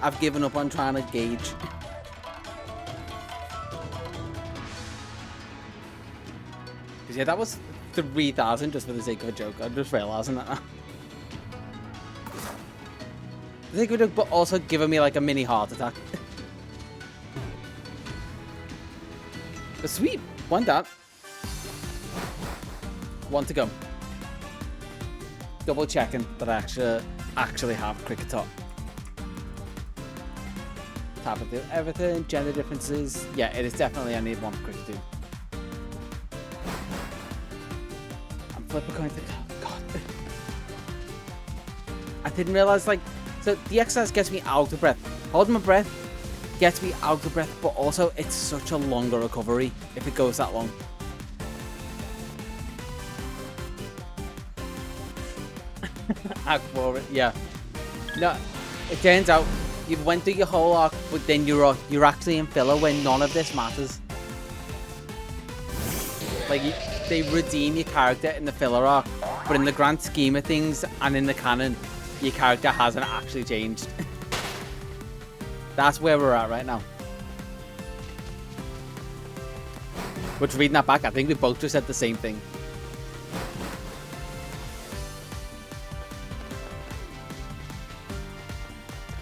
I've given up on trying to gauge. Yeah, that was 3,000 just for the sake of a joke. I'm just realizing that now. For the sake of a joke, but also giving me like a mini heart attack. But sweet, one down. One to go. Double checking that I actually have Cricketot. Tap it through everything, gender differences. Yeah, it is definitely I need one for Cricketot. Flip a coin. God. I didn't realize, like, so the exercise gets me out of breath. Holding my breath gets me out of breath, but also it's such a longer recovery if it goes that long. Act for it, yeah. No, it turns out you went through your whole arc, but then you're actually in filler when none of this matters. Like, they redeem your character in the filler arc, but in the grand scheme of things and in the canon, your character hasn't actually changed. That's where we're at right now. But reading that back, I think we both just said the same thing.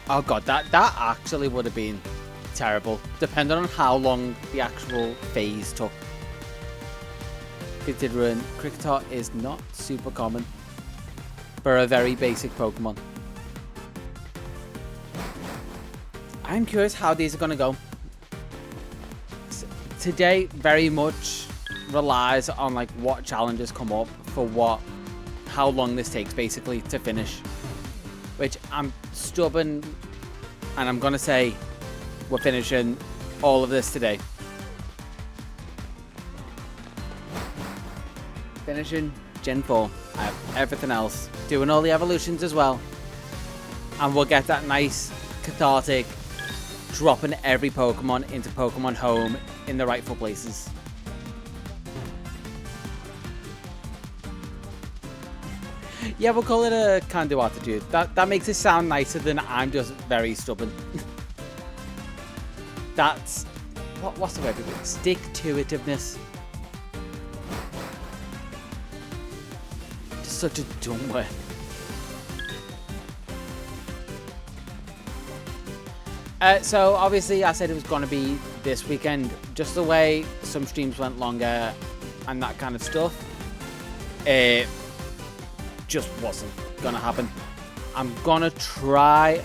Oh god, that actually would have been terrible, depending on how long the actual phase took. Considering Cricketot is not super common for a very basic Pokemon. I'm curious how these are going to go. Today very much relies on like what challenges come up for how long this takes basically to finish. Which I'm stubborn and I'm going to say we're finishing all of this today. Finishing Gen 4. I have everything else. Doing all the evolutions as well. And we'll get that nice, cathartic, dropping every Pokemon into Pokemon Home in the rightful places. Yeah, we'll call it a can-do attitude. That makes it sound nicer than I'm just very stubborn. That's... What's the word? Stick-to-itiveness. such a dumb way. So obviously I said it was going to be this weekend. Just the way some streams went longer and that kind of stuff, it just wasn't going to happen. I'm going to try...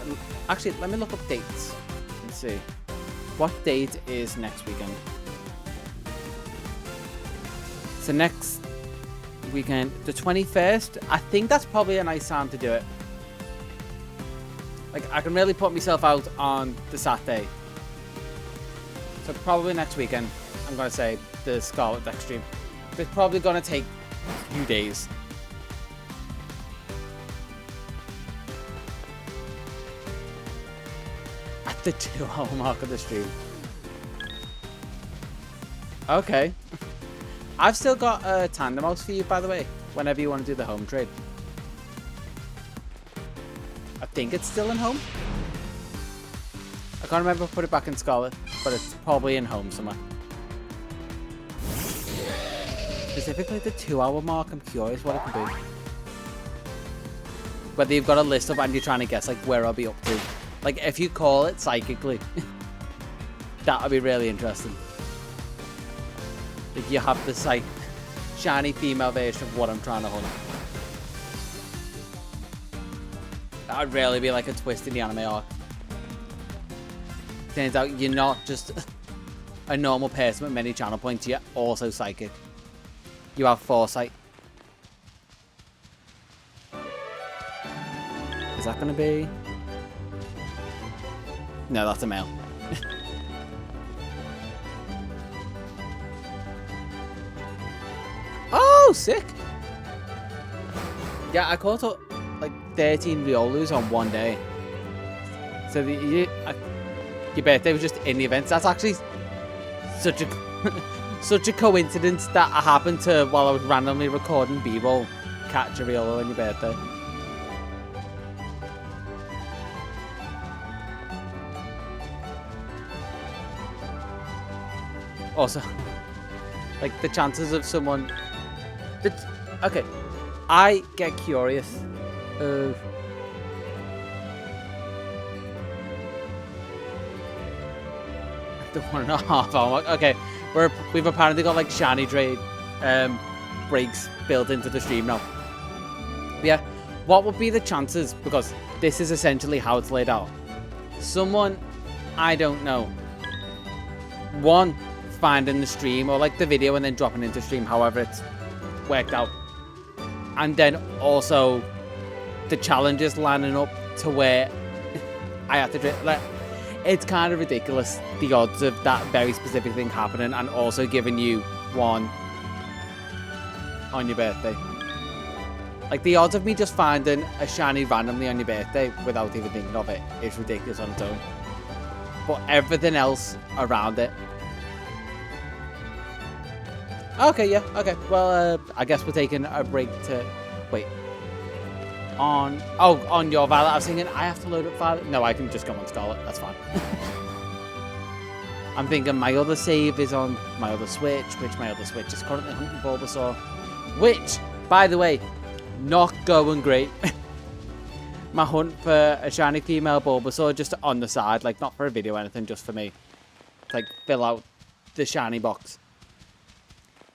Actually, let me look up dates and see. What date is next weekend? So next weekend, the 21st, I think that's probably a nice time to do it. Like, I can really put myself out on the Saturday. So probably next weekend, I'm going to say the Scarlet Deck stream. It's probably going to take a few days. At the 2-hour mark of the stream. Okay. I've still got a tandem mouse for you, by the way, whenever you want to do the home trade. I think it's still in home. I can't remember if I put it back in Scarlet, but it's probably in home somewhere. Specifically the 2-hour mark, I'm curious what it could be. Whether you've got a list up and you're trying to guess like where I'll be up to. Like if you call it psychically, that would be really interesting. If you have this like shiny female version of what I'm trying to hunt. That would really be like a twist in the anime arc. Turns out you're not just a normal person with many channel points, you're also psychic. You have foresight. Is that gonna be? No, that's a male. Oh, sick! Yeah, I caught up like 13 Riolus on one day. So your birthday was just in the event. That's actually such a coincidence that I happened to, while I was randomly recording B-roll, catch a Riolo on your birthday. Also, like the chances of someone... Okay, I get curious of... The 1.5 hour. Okay, we've apparently got like shiny trade breaks built into the stream now. But yeah, what would be the chances? Because this is essentially how it's laid out. Someone I don't know. One, finding the stream or like the video and then dropping into stream, however it's worked out. And then also the challenges lining up to where I have to like. It's kind of ridiculous, the odds of that very specific thing happening and also giving you one on your birthday. Like, the odds of me just finding a shiny randomly on your birthday without even thinking of it is ridiculous on its own. But everything else around it... Okay, yeah, okay. Well, I guess we're taking a break to... Wait. On your Violet, I was thinking I have to load up Violet. No, I can just go on Scarlet. That's fine. I'm thinking my other save is on my other Switch, which my other Switch is currently hunting Bulbasaur. Which, by the way, not going great. My hunt for a shiny female Bulbasaur just on the side, like not for a video or anything, just for me. To, like, fill out the shiny box.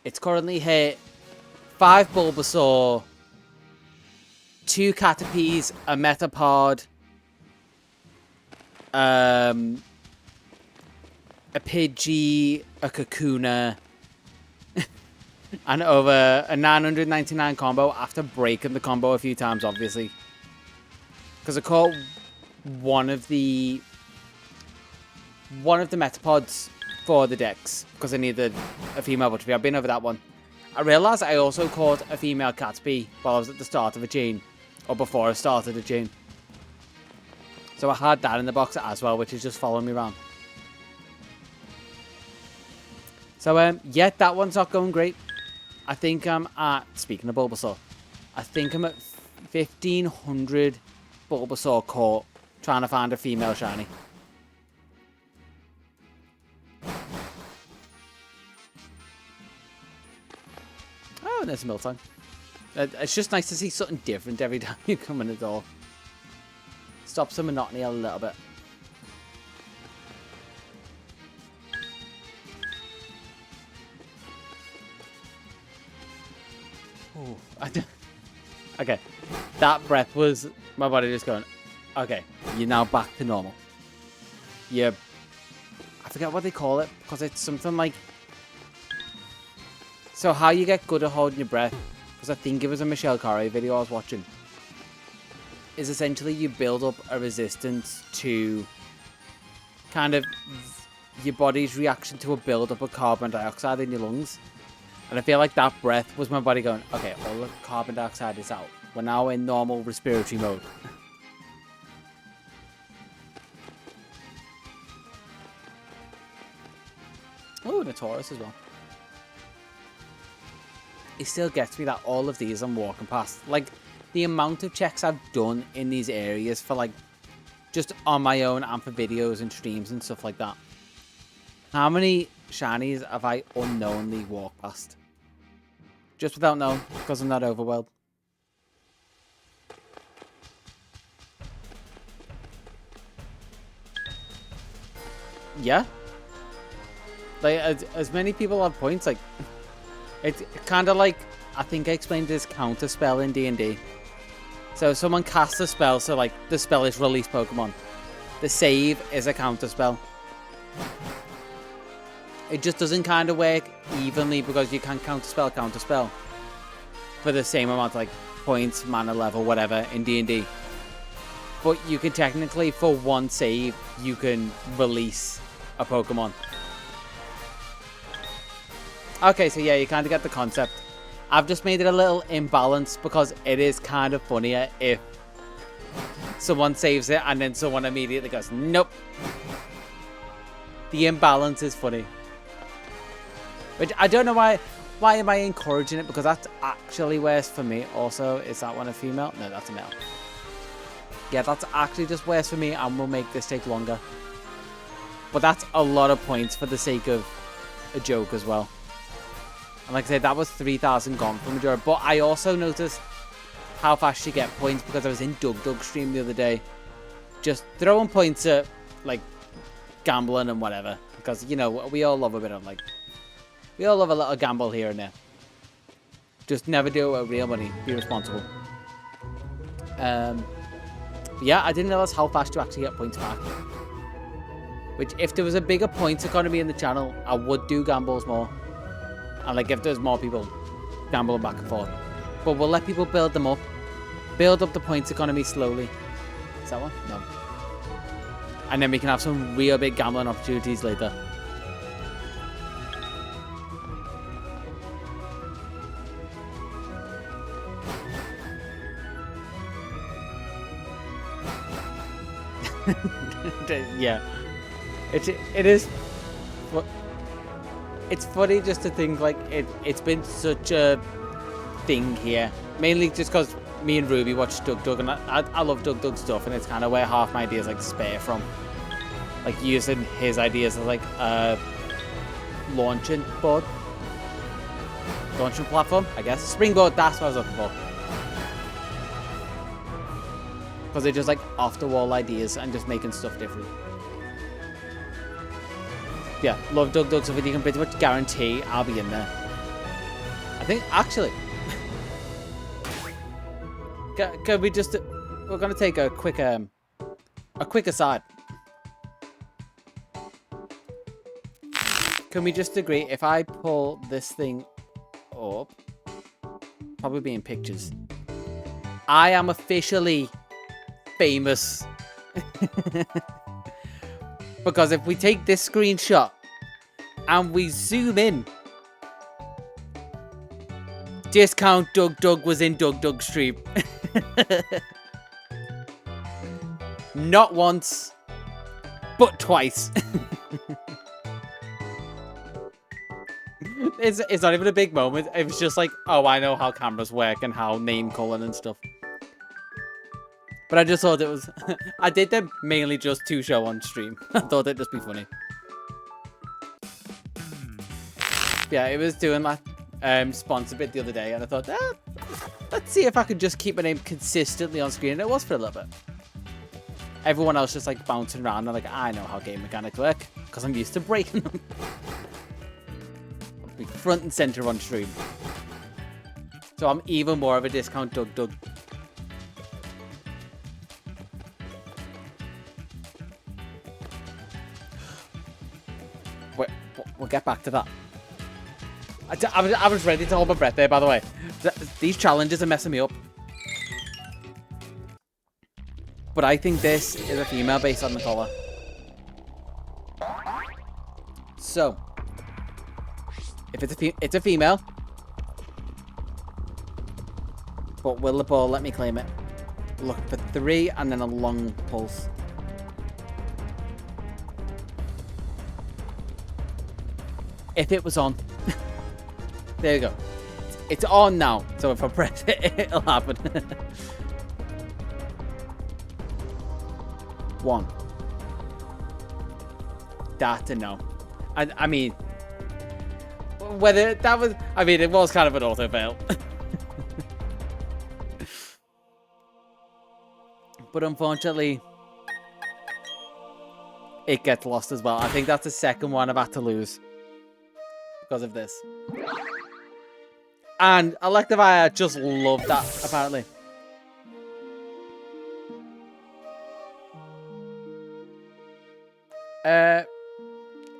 It's currently hit 5 Bulbasaur, 2 Caterpies, a Metapod, a Pidgey, a Kakuna, and over a 999 combo after breaking the combo a few times, obviously. Because I caught one of the Metapods for the decks, because I needed a female Butterfree. I've been over that one. I realised I also caught a female Caterpie while I was at the start of a chain. Or before I started a chain. So I had that in the box as well, which is just following me around. So, yeah, that one's not going great. I think I'm at, speaking of Bulbasaur, I think I'm at 1,500 Bulbasaur caught trying to find a female shiny. Oh, and there's a Miltank. It's just nice to see something different every time you come in the door. Stops the monotony a little bit. Ooh, okay, that breath was my body just going, okay, you're now back to normal. I forget what they call it, because it's something like... So how you get good at holding your breath, because I think it was a Michelle Carey video I was watching, is essentially you build up a resistance to kind of your body's reaction to a build-up of carbon dioxide in your lungs. And I feel like that breath was my body going, okay, all the carbon dioxide is out. We're now in normal respiratory mode. Oh, and a Taurus as well. It still gets me that all of these I'm walking past. Like, the amount of checks I've done in these areas for, like, just on my own and for videos and streams and stuff like that. How many shinies have I unknowingly walked past? Just without knowing, because I'm not overwhelmed. Yeah. Like, as many people have points, like, it's kind of like, I think I explained this counter spell in D&D. So someone casts a spell, so like, the spell is release Pokemon. The save is a counter spell. It just doesn't kind of work evenly because you can counter spell for the same amount of like points, mana level, whatever in D&D. But you can technically, for one save, you can release a Pokemon. Okay, so yeah, you kind of get the concept. I've just made it a little imbalanced because it is kind of funnier if someone saves it and then someone immediately goes, nope. The imbalance is funny. Which I don't know why am I encouraging it, because that's actually worse for me. Also, is that one a female? No, that's a male. Yeah, that's actually just worse for me and will make this take longer. But that's a lot of points for the sake of a joke as well. And like I said, that was 3,000 gone from Majora. But I also noticed how fast you get points because I was in Doug's stream the other day. Just throwing points at, like, gambling and whatever. Because, you know, we all love a bit of, like... We all love a little gamble here and there. Just never do it with real money. Be responsible. Yeah, I didn't realize how fast you actually get points back. Which, if there was a bigger points economy in the channel, I would do gambles more. And, like, if there's more people gambling back and forth. But we'll let people build them up. Build up the points economy slowly. Is that one? No. And then we can have some real big gambling opportunities later. Yeah, it is. It's funny just to think like it's been such a thing here, mainly just because me and Ruby watch Doug, and I love Doug stuff, and it's kind of where half my ideas like spare from, like using his ideas as like a launching platform, I guess. Springboard, that's what I was looking for. Because they're just like off-the-wall ideas and just making stuff different. Yeah, love Doug stuff, and you can pretty much guarantee I'll be in there. I think, actually... can we just... We're going to take a quick aside. Can we just agree, if I pull this thing up... Probably be in pictures. I am officially... famous. Because if we take this screenshot and we zoom in, discount Doug was in Doug's stream. Not once, but twice. It's not even a big moment. It was just like, oh, I know how cameras work and how name calling and stuff. But I just thought it was... I did them mainly just to show on stream. I thought it'd just be funny. Yeah, it was doing that sponsor bit the other day, and I thought, Let's see if I can just keep my name consistently on screen. And it was for a little bit. Everyone else just like bouncing around and like, I know how game mechanics work because I'm used to breaking them. I'll be front and center on stream. So I'm even more of a discount Doug. Wait, we'll get back to that. I was ready to hold my breath there, by the way. These challenges are messing me up. But I think this is a female based on the color. So, if it's a female. But will the ball let me claim it? Look for 3 and then a long pulse. If it was on. There you go. It's on now. So if I press it, it'll happen. 1. That's a no. I mean, whether that was... I mean, it was kind of an auto fail. But unfortunately, it gets lost as well. I think that's the second one I've had to lose because of this. And Electivire just loved that, apparently.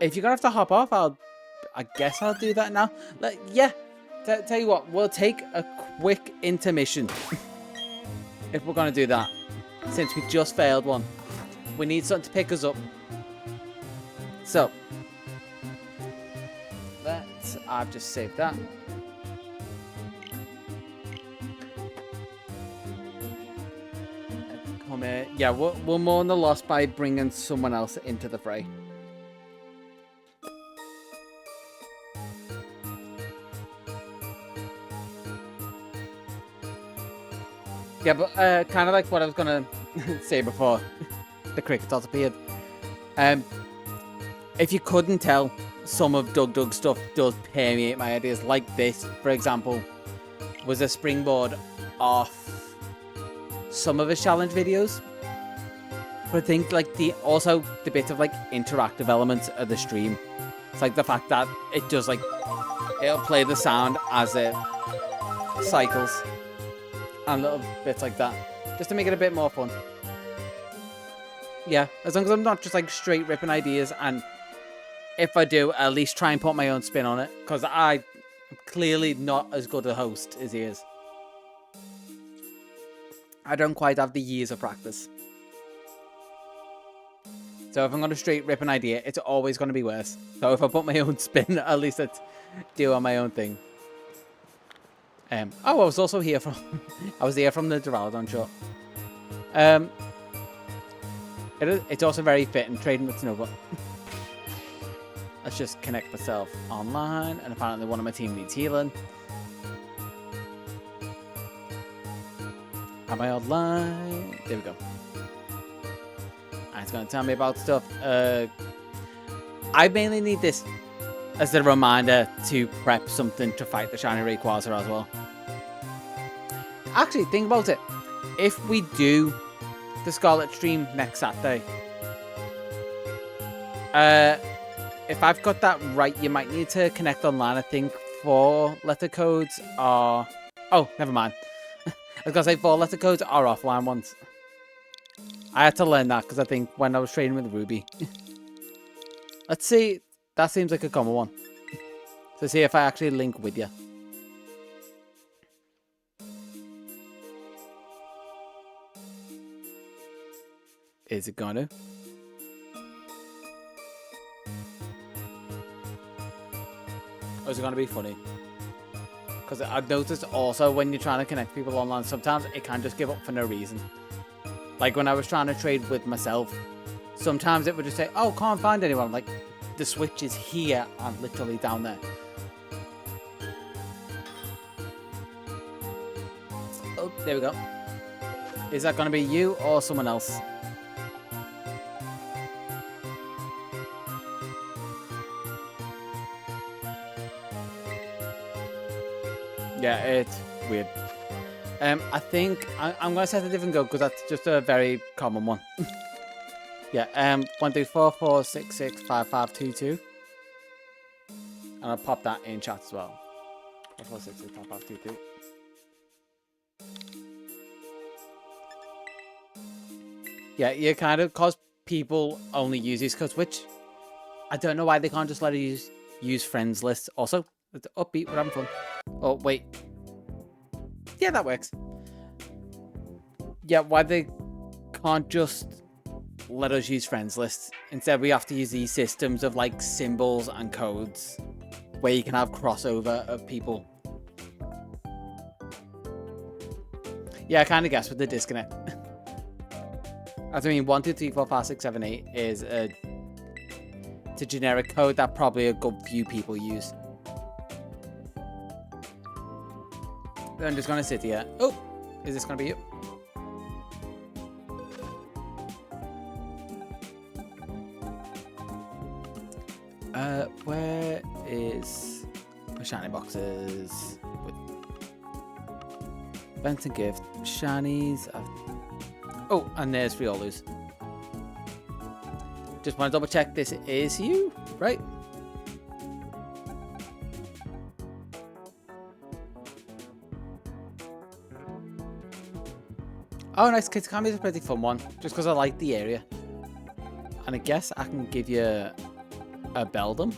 If you're gonna have to hop off, I guess I'll do that now. Yeah, tell you what, we'll take a quick intermission if we're gonna do that. Since we just failed one, we need something to pick us up. So, I've just saved that. Come here. Yeah, we'll mourn the loss by bringing someone else into the fray. Yeah, but kind of like what I was gonna say before the cricket toss appeared. If you couldn't tell, some of Doug's stuff does permeate my ideas. Like this, for example, was a springboard off some of his challenge videos. But I think like also the bit of like interactive elements of the stream. It's like the fact that it does like it'll play the sound as it cycles. And little bits like that. Just to make it a bit more fun. Yeah, as long as I'm not just like straight ripping ideas. And if I do, at least try and put my own spin on it. Because I'm clearly not as good a host as he is. I don't quite have the years of practice. So if I'm going to straight rip an idea, it's always going to be worse. So if I put my own spin, at least it's doing my own thing. I was also here from... I was here from the Duraludon shot. It's also very fit and trading with Snowball. Let's just connect myself online. And apparently one of my team needs healing. Am I online? There we go. And it's going to tell me about stuff. I mainly need this as a reminder to prep something to fight the Shiny Rayquaza as well. Actually, think about it. If we do the Scarlet stream next Saturday, if I've got that right, you might need to connect online. I think 4 letter codes are... Oh, never mind. I was going to say 4 letter codes are offline ones. I had to learn that because I think when I was training with Ruby. Let's see. That seems like a common one. So see if I actually link with you. Is it going to? Or is it going to be funny? Because I've noticed also when you're trying to connect people online, sometimes it can just give up for no reason. Like when I was trying to trade with myself, sometimes it would just say, oh, can't find anyone. I'm like, the switch is here and literally down there. Oh, there we go. Is that going to be you or someone else? Yeah, it's weird. I think I'm going to set a different code because that's just a very common one. Yeah, 1, 2, 4, 4, 6, 6, 5, 5, 2, 2. And I'll pop that in chat as well. 4, 4, 6, 6, 5, 5, 2, 2. Yeah, you kind of, cause people only use these codes, which I don't know why they can't just let us use friends lists. Also, it's upbeat, we're having fun. Oh, wait. Yeah, that works. Yeah, why they can't just let us use friends lists. Instead, we have to use these systems of like symbols and codes where you can have crossover of people. Yeah, I kind of guess with the disconnect. I mean, 1, 2, 3, 4, 5, 6, 7, 8 is it's a generic code that probably a good few people use. I'm just gonna sit here. Oh, is this gonna be you? Where is my shiny boxes? Events and gift, shinies. Oh, and there's Friolos. Just want to double check this is you, right? Oh, nice. Kids Camp is a pretty fun one, just because I like the area. And I guess I can give you a Beldum.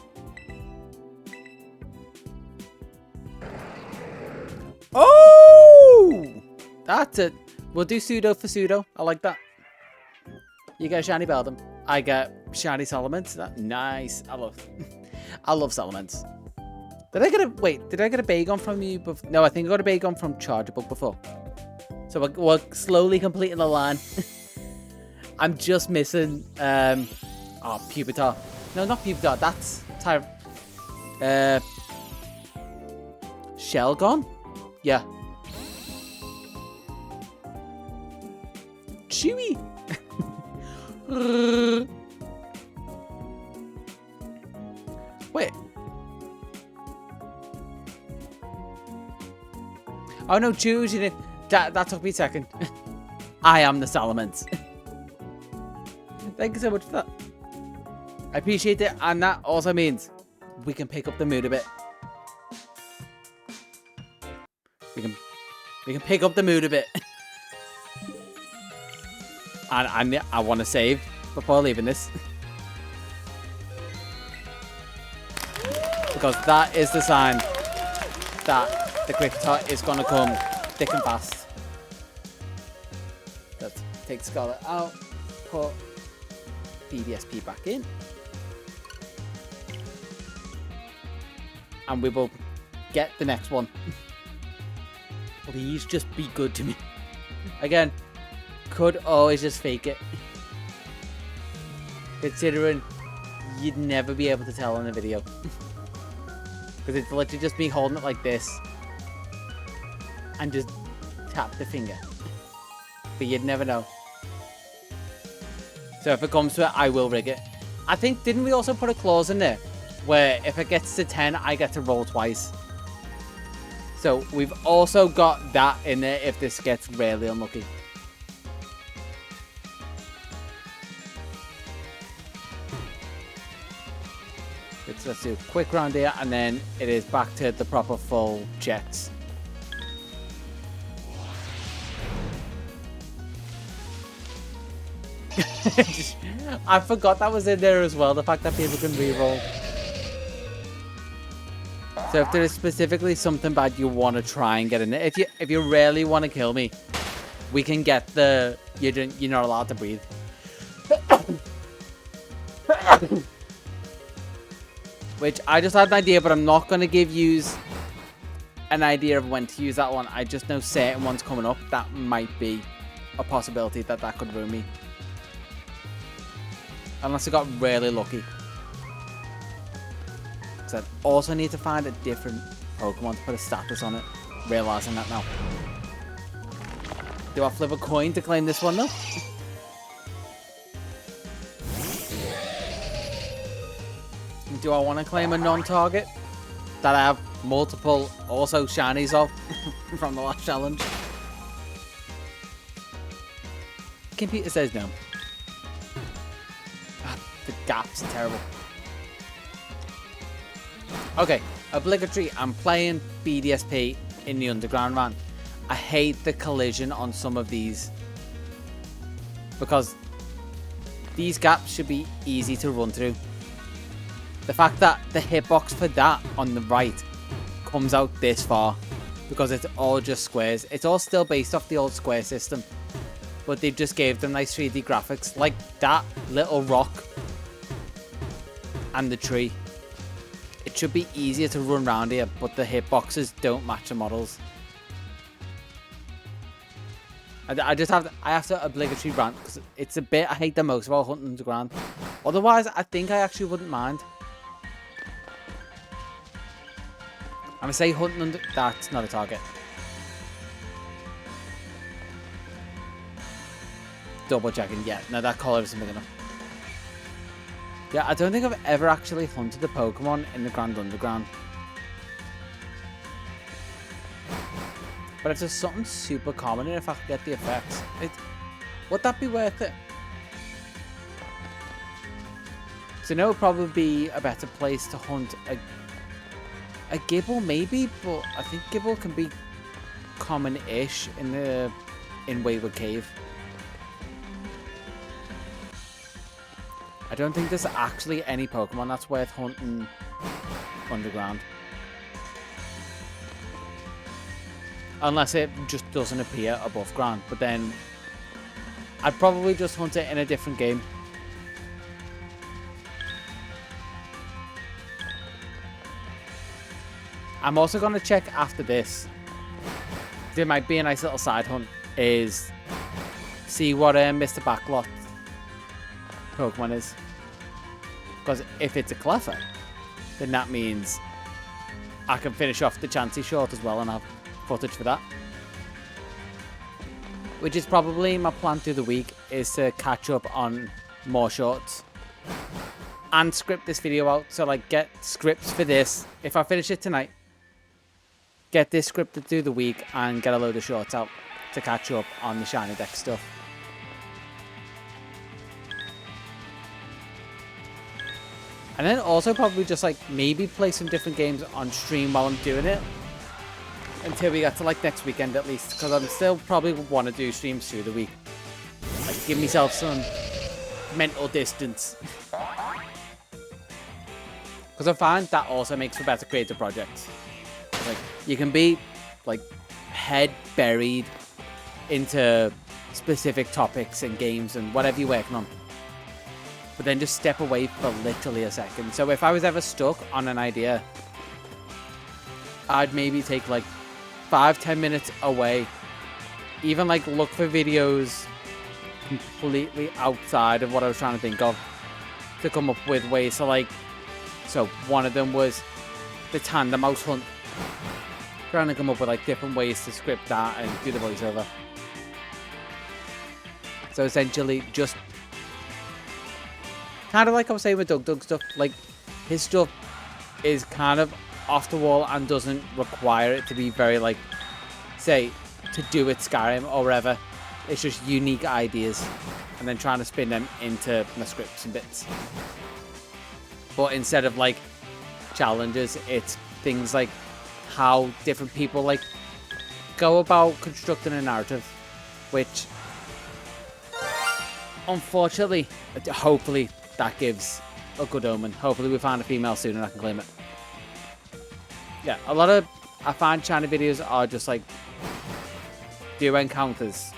Oh! That's it. We'll do pseudo for pseudo. I like that. You get a shiny Beldum. I get shiny Salamence. That nice. I love Salamence. Did I get a Bagon from you before? No, I think I got a Bagon from Chargeable before. So we're slowly completing the line. I'm just missing Pupitar. No, not Pupitar. That's Shelgon? Yeah. Chewy. Wait. Oh no, choose you didn't. That took me a second. I am the Salamence. Thank you so much for that. I appreciate it, and that also means we can pick up the mood a bit. We can pick up the mood a bit. And I want to save before leaving this. Because that is the sign that the Cricketer is going to come thick and fast. Let's take Scarlet out, put BDSP back in. And we will get the next one. Please just be good to me. Again, could always just fake it. Considering you'd never be able to tell in a video. Because it's literally just me holding it like this. And just tap the finger. But you'd never know. So if it comes to it, I will rig it. I think, didn't we also put a clause in there? Where if it gets to 10, I get to roll twice. So we've also got that in there if this gets really unlucky. Let's do a quick round here, and then it is back to the proper full checks. I forgot that was in there as well, the fact that people can reroll. So if there is specifically something bad you want to try and get in there, if you really want to kill me, we can get the you're not allowed to breathe. Which I just had an idea, but I'm not going to give you an idea of when to use that one. I just know certain ones coming up that might be a possibility that could ruin me. Unless I got really lucky. Because I also need to find a different Pokemon to put a status on it. Realising that now. Do I flip a coin to claim this one though? Do I want to claim a non-target that I have multiple also shinies of from the last challenge? computer says no. Ah, the gaps are terrible. Okay, obligatory. I'm playing BDSP in the underground run. I hate the collision on some of these because these gaps should be easy to run through. The fact that the hitbox for that on the right comes out this far because it's all just squares. It's all still based off the old square system, but they just gave them nice 3D graphics like that little rock and the tree. It should be easier to run around here, but the hitboxes don't match the models. I have to obligatory rant because it's a bit I hate the most about hunting underground. Otherwise, I think I actually wouldn't mind. I'm gonna say hunting under. That's not a target. Double checking. Yeah, no, that collar isn't big enough. Yeah, I don't think I've ever actually hunted a Pokemon in the Grand Underground. But if there's something super common and if I could get the effects, would that be worth it? So I know it would probably be a better place to hunt a Gibble maybe, but I think Gibble can be common-ish in Wayward Cave. I don't think there's actually any Pokemon that's worth hunting underground. Unless it just doesn't appear above ground. But then I'd probably just hunt it in a different game. I'm also going to check after this. There might be a nice little side hunt. Is see what Mr. Backlot Pokemon is. Because if it's a Cleffa, then that means I can finish off the Chansey short as well and have footage for that. Which is probably my plan through the week, is to catch up on more shorts. And script this video out, so like get scripts for this. If I finish it tonight, get this scripted through the week and get a load of shorts out to catch up on the Shiny Deck stuff. And then also probably just like maybe play some different games on stream while I'm doing it. Until we get to like next weekend at least. Because I'm still probably want to do streams through the week. Like give myself some mental distance. Because I find that also makes for better creative projects. Like you can be like head buried into specific topics and games and whatever you're working on. But then just step away for literally a second. So if I was ever stuck on an idea, I'd maybe take like 5-10 minutes away. Even like look for videos completely outside of what I was trying to think of to come up with ways to like. So one of them was the tandem mouse hunt. Trying to come up with like different ways to script that and do the voiceover. So essentially just kind of like I was saying with Doug stuff, like his stuff is kind of off the wall and doesn't require it to be very like, say, to do with Skyrim or whatever. It's just unique ideas and then trying to spin them into my scripts and bits. But instead of like challenges, it's things like how different people like go about constructing a narrative, which unfortunately, hopefully that gives a good omen. Hopefully we find a female soon and I can claim it. Yeah, a lot of I find China videos are just like do encounters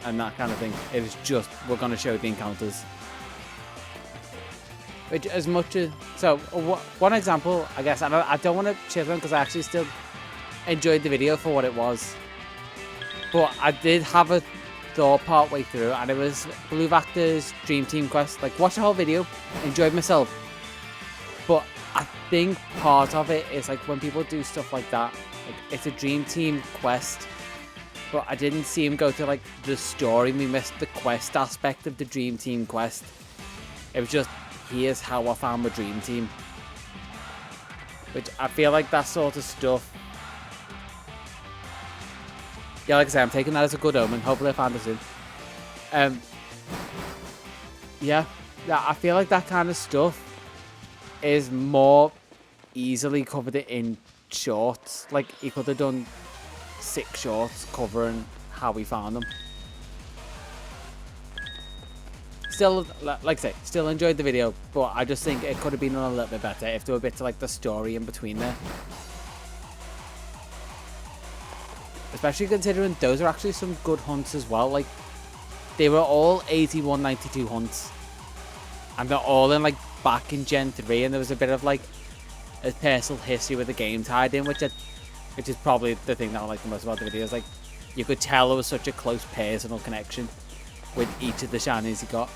and that kind of thing. It is just we're going to show the encounters. Which as much as so one example, I guess I don't want to shit on because I actually still enjoyed the video for what it was, but I did have a thought part way through, and it was Blue Vactor's Dream Team Quest. Like watched the whole video, enjoyed myself, but I think part of it is like when people do stuff like that, like it's a Dream Team Quest, but I didn't see him go to like the story. We missed the quest aspect of the Dream Team Quest. It was just, here's how I found my dream team. Which I feel like that sort of stuff. Yeah, like I say, I'm taking that as a good omen. Hopefully I find it soon. Yeah, I feel like that kind of stuff is more easily covered in shorts. Like, he could have done 6 shorts covering how we found them. Still, like I say, still enjoyed the video, but I just think it could have been done a little bit better if there were bits of like the story in between there. Especially considering those are actually some good hunts as well. Like, they were all 8192 hunts. And they're all in like back in Gen 3, and there was a bit of like a personal history with the game tied in, which is probably the thing that I like the most about the videos. Like, you could tell there was such a close personal connection with each of the shinies you got.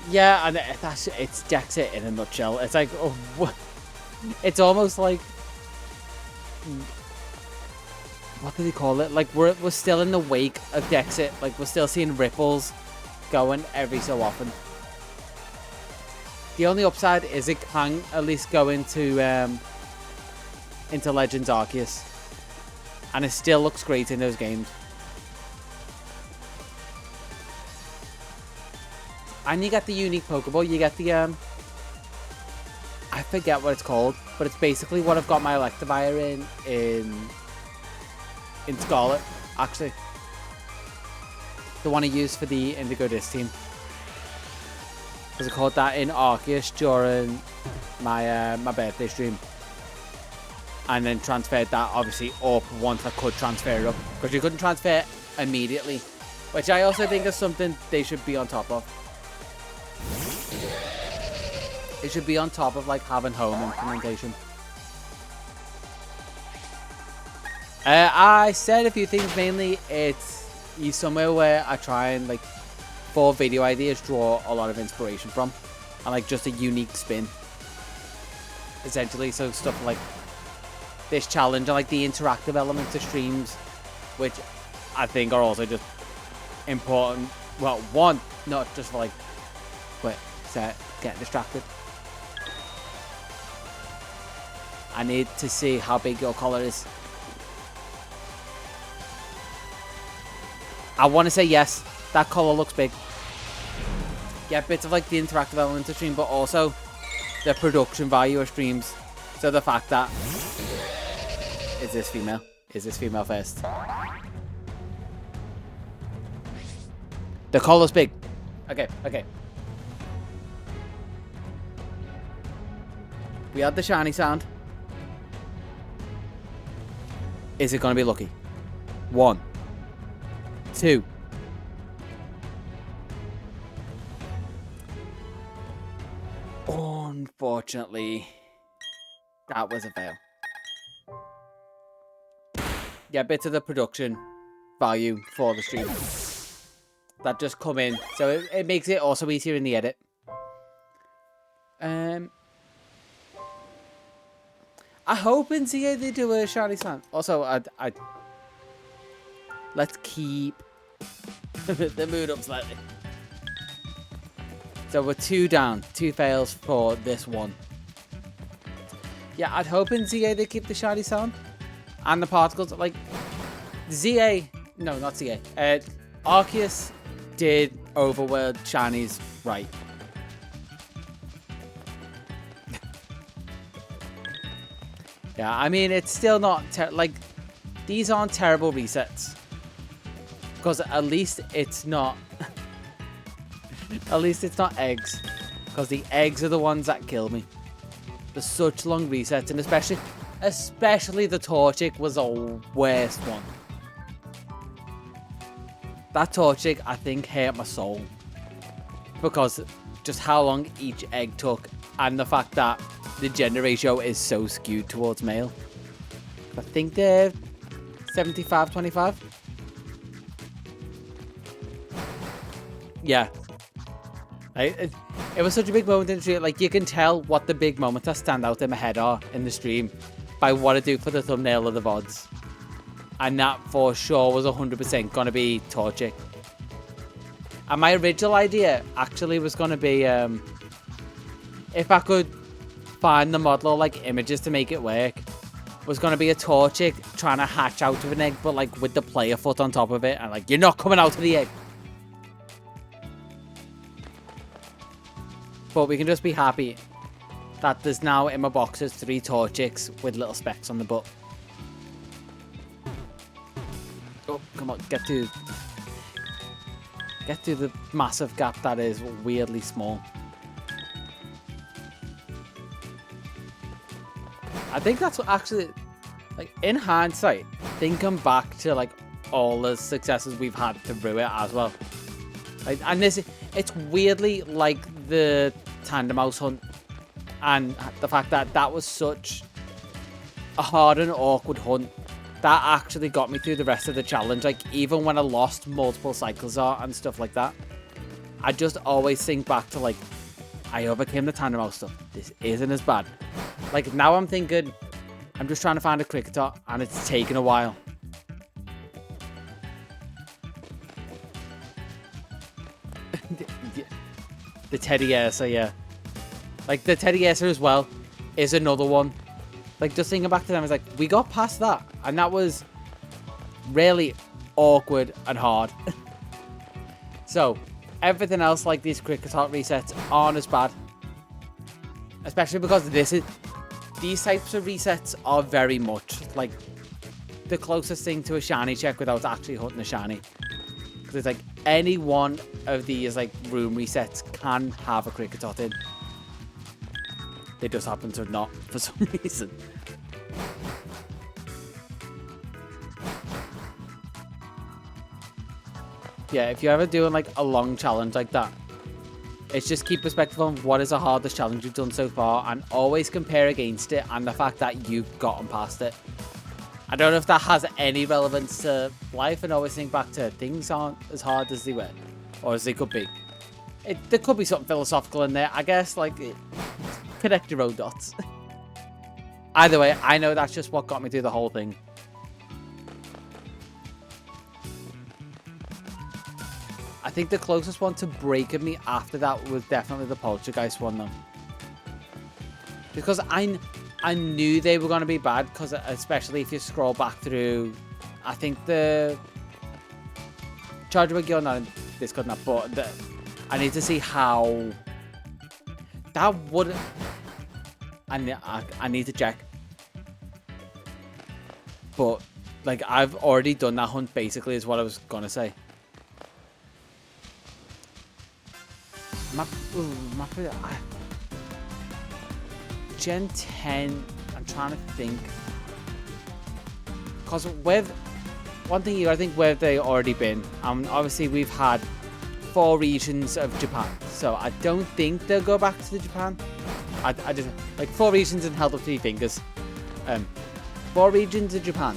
Yeah, and it's Dexit in a nutshell. It's like, oh, it's almost like, what do they call it? Like, we're still in the wake of Dexit. Like, we're still seeing ripples going every so often. The only upside is it can at least go into Legends Arceus, and it still looks great in those games. And you get the unique Pokeball. You get the I forget what it's called, but it's basically what I've got my Electivire in Scarlet, actually. The one I used for the Indigo Disc team. Because I caught that in Arceus during my my birthday stream. And then transferred that obviously up once I could transfer it up. Because you couldn't transfer immediately. Which I also think is something they should be on top of. It should be on top of like having home implementation. I said a few things, mainly it's somewhere where I try and like for video ideas draw a lot of inspiration from, and like just a unique spin essentially. So stuff like this challenge and like the interactive elements of streams, which I think are also just important. Well, one, not just for like quit, set, get distracted. I need to see how big your collar is. I want to say yes, that collar looks big. Get bits of like the interactive element of stream, but also the production value of streams. So the fact that, is this female? Is this female first? The collar's big. Okay, okay. We had the shiny sound. Is it going to be lucky? 1, 2. Unfortunately, that was a fail. Yeah, bits of the production value for the stream that just come in, so it makes it also easier in the edit. I hope in CA they do a shiny sound. Also, let's keep the mood up slightly. So we're 2 down, 2 fails for this one. Yeah, I'd hope in ZA they keep the shiny sound and the particles. Like ZA, no, not ZA. Arceus did overworld shinies right. Yeah, I mean, it's still not like these aren't terrible resets, because at least it's not at least it's not eggs, because the eggs are the ones that kill me. There's such long resets, and especially the Torchic was the worst one. That Torchic, I think, hurt my soul, because just how long each egg took, and the fact that the gender ratio is so skewed towards male. I think they're 75-25. Yeah. It was such a big moment in the stream. Like, you can tell what the big moments that stand out in my head are in the stream by what I do for the thumbnail of the VODs. And that for sure was 100% going to be Torchic. And my original idea actually was going to be, if I could find the model like images to make it work was going to be a Torchic trying to hatch out of an egg, but like with the player foot on top of it, and like, you're not coming out of the egg. But we can just be happy that there's now in my boxes 3 Torchics with little specks on the butt. Oh, come on, get to the massive gap that is weirdly small. I think that's what actually, like, in hindsight, thinking back to like all the successes we've had through it as well. Like, and it's weirdly like the tandem mouse hunt, and the fact that that was such a hard and awkward hunt that actually got me through the rest of the challenge. Like, even when I lost multiple cycles and stuff like that, I just always think back to like, I overcame the tandem mouse stuff. This isn't as bad. Like, now I'm thinking, I'm just trying to find a cricketer, and it's taken a while. The Teddy Ursa, yeah. Like, the Teddy Ursa as well is another one. Like, just thinking back to them, it's like, we got past that, and that was really awkward and hard. So, everything else, like these cricketer resets, aren't as bad. Especially because these types of resets are very much like the closest thing to a shiny check without actually hunting a shiny. Because it's like any one of these like room resets can have a cricketer in. They just happen to not for some reason. Yeah, if you're ever doing like a long challenge like that, it's just keep perspective on what is the hardest challenge you've done so far, and always compare against it and the fact that you've gotten past it. I don't know if that has any relevance to life, and always think back to things aren't as hard as they were, or as they could be. There could be something philosophical in there, I guess, like connect your own dots. Either way, I know that's just what got me through the whole thing. I think the closest one to breaking me after that was definitely the Poltergeist one, though. Because I knew they were going to be bad, because especially if you scroll back through, I think the Charger with Gil, not in Discord, not, but I need to see how that would. I need to check. But like, I've already done that hunt basically, is what I was gonna say. Gen 10, I'm trying to think. Because with one thing you gotta think where they already been. Obviously we've had 4 regions of Japan, so I don't think they'll go back to the Japan. I just like 4 regions and held up 3 fingers. 4 regions of Japan.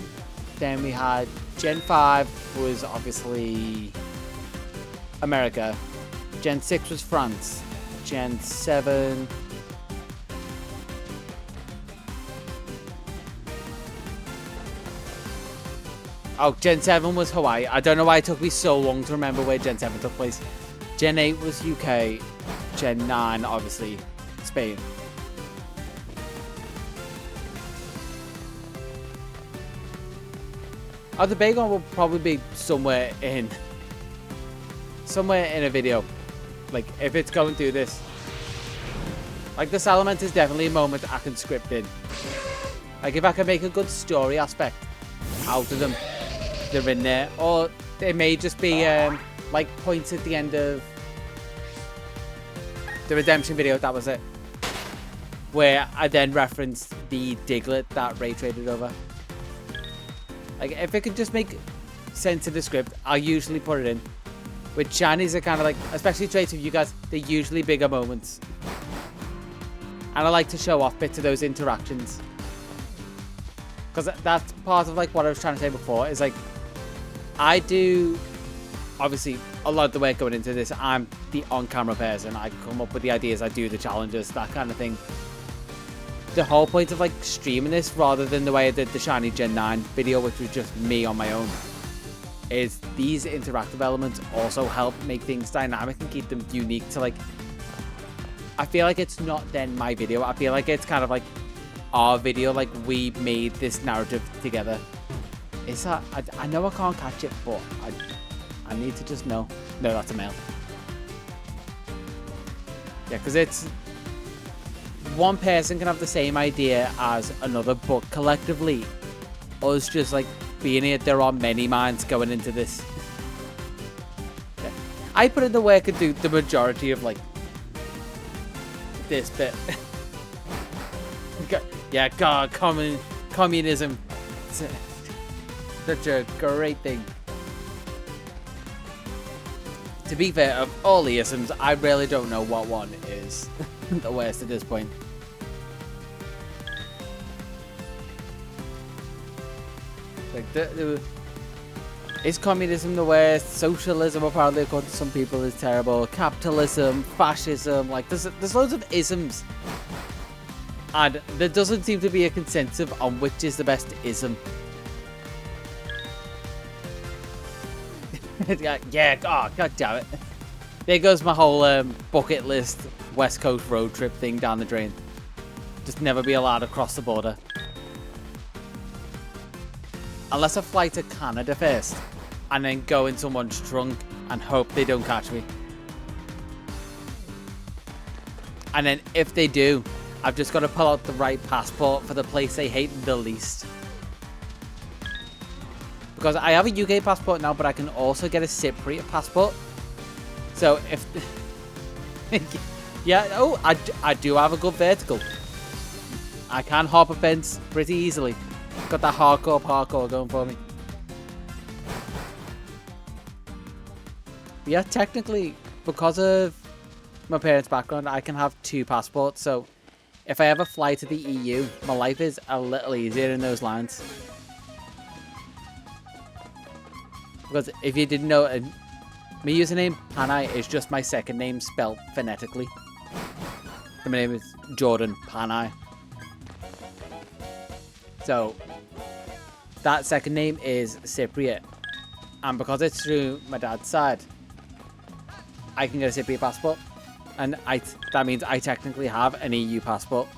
Then we had Gen 5 was obviously America. Gen 6 was France. Gen 7... Oh, Gen 7 was Hawaii. I don't know why it took me so long to remember where Gen 7 took place. Gen 8 was UK. Gen 9, obviously, Spain. Oh, the big one will probably be somewhere in a video. Like, if it's going through this. Like, the Salamence is definitely a moment I can script in. Like, if I can make a good story aspect out of them, they're in there. Or they may just be, like, points at the end of the Redemption video, that was it. Where I then referenced the Diglett that Ray traded over. Like, if it could just make sense of the script, I'll usually put it in. With shinies are kind of like, especially traits of you guys, they're usually bigger moments. And I like to show off bits of those interactions. Because that's part of like what I was trying to say before, is like, I do, obviously, a lot of the work going into this, I'm the on-camera person. I come up with the ideas, I do the challenges, that kind of thing. The whole point of like streaming this, rather than the way I did the Shiny Gen 9 video, which was just me on my own, is these interactive elements also help make things dynamic and keep them unique to like I feel like it's not then my video. I feel like it's kind of like our video, like we made this narrative together. Is that, I know I can't catch it, but I need to just know. No, that's a male. Yeah, because it's, one person can have the same idea as another, but collectively, us just like being here, there are many minds going into this. Yeah. I put in the work and do the majority of like this bit. Yeah, God, communism. It's such a great thing. To be fair, of all the isms, I really don't know what one is the worst at this point. Like, is communism the worst? Socialism, apparently, according to some people, is terrible. Capitalism, fascism, like, there's loads of isms. And there doesn't seem to be a consensus on which is the best ism. Yeah, oh, God damn it. There goes my whole bucket list West Coast road trip thing down the drain. Just never be allowed to cross the border. Unless I fly to Canada first, and then go in someone's trunk and hope they don't catch me. And then if they do, I've just got to pull out the right passport for the place they hate the least. Because I have a UK passport now, but I can also get a Cypriot passport. So if... yeah, oh, I do have a good vertical. I can hop a fence pretty easily. Got that hardcore parkour going for me. But yeah, technically, because of my parents' background, I can have 2 passports. So if I ever fly to the EU, my life is a little easier in those lines. Because if you didn't know, my username, Paneye, is just my second name spelled phonetically. So my name is Jordan Paneye. So that second name is Cypriot. And because it's through my dad's side, I can get a Cypriot passport. And that means I technically have an EU passport.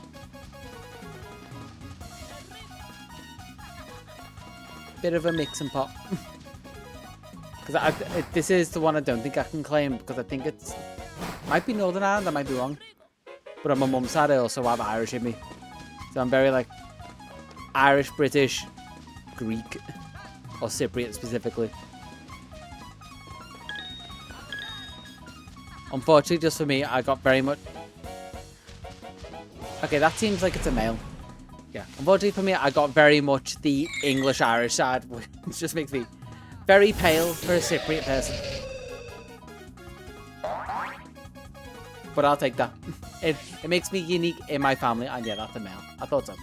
Bit of a mix and pop. Because this is the one I don't think I can claim, because I think it's... might be Northern Ireland, I might be wrong. But on my mum's side, I also have Irish in me. So I'm very, like, Irish, British, Greek, or Cypriot specifically. Unfortunately, just for me, I got very much... Okay, that seems like it's a male. Yeah, unfortunately for me, I got very much the English-Irish side, which just makes me very pale for a Cypriot person. But I'll take that. It makes me unique in my family, and yeah, that's a male. I thought so.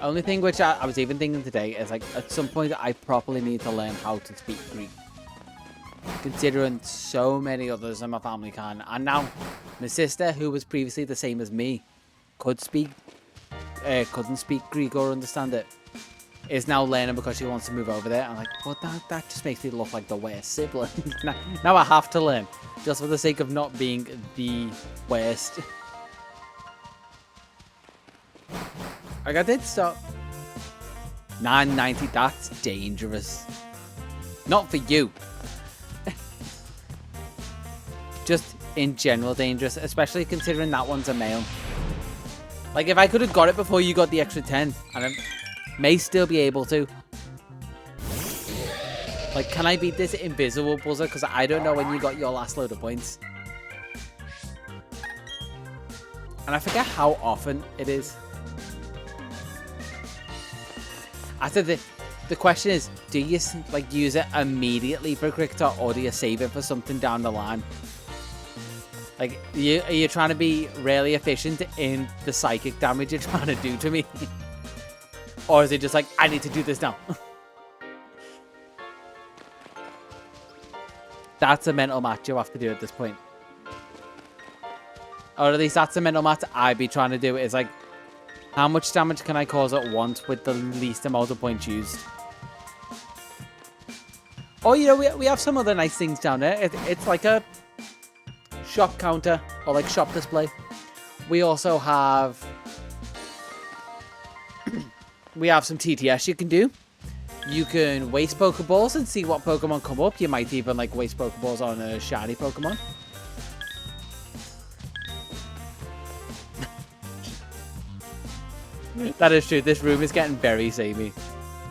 Only thing which I was even thinking today is, like, at some point I properly need to learn how to speak Greek. Considering so many others in my family can. And now, my sister, who was previously the same as me, couldn't speak Greek or understand it, is now learning because she wants to move over there. I'm like, but that just makes me look like the worst sibling. Now I have to learn, just for the sake of not being the worst. Like, I did stop. 990, that's dangerous. Not for you. Just in general dangerous, especially considering that one's a male. Like, if I could have got it before you got the extra 10, and I may still be able to. Like, can I beat this invisible buzzer? Because I don't know when you got your last load of points. And I forget how often it is. I said the question is, do you like use it immediately for Cricket, or do you save it for something down the line? Like, are you trying to be really efficient in the psychic damage you're trying to do to me? Or is it just like, I need to do this now? That's a mental match you have to do at this point. Or at least that's a mental match I'd be trying to do. Is like, how much damage can I cause at once with the least amount of points used? Oh, you know, we have some other nice things down there. It's like a shop counter or like shop display. We also have we have some TTS you can do. You can waste Pokeballs and see what Pokemon come up. You might even like waste Pokeballs on a shiny Pokemon. That is true. This room is getting very samey.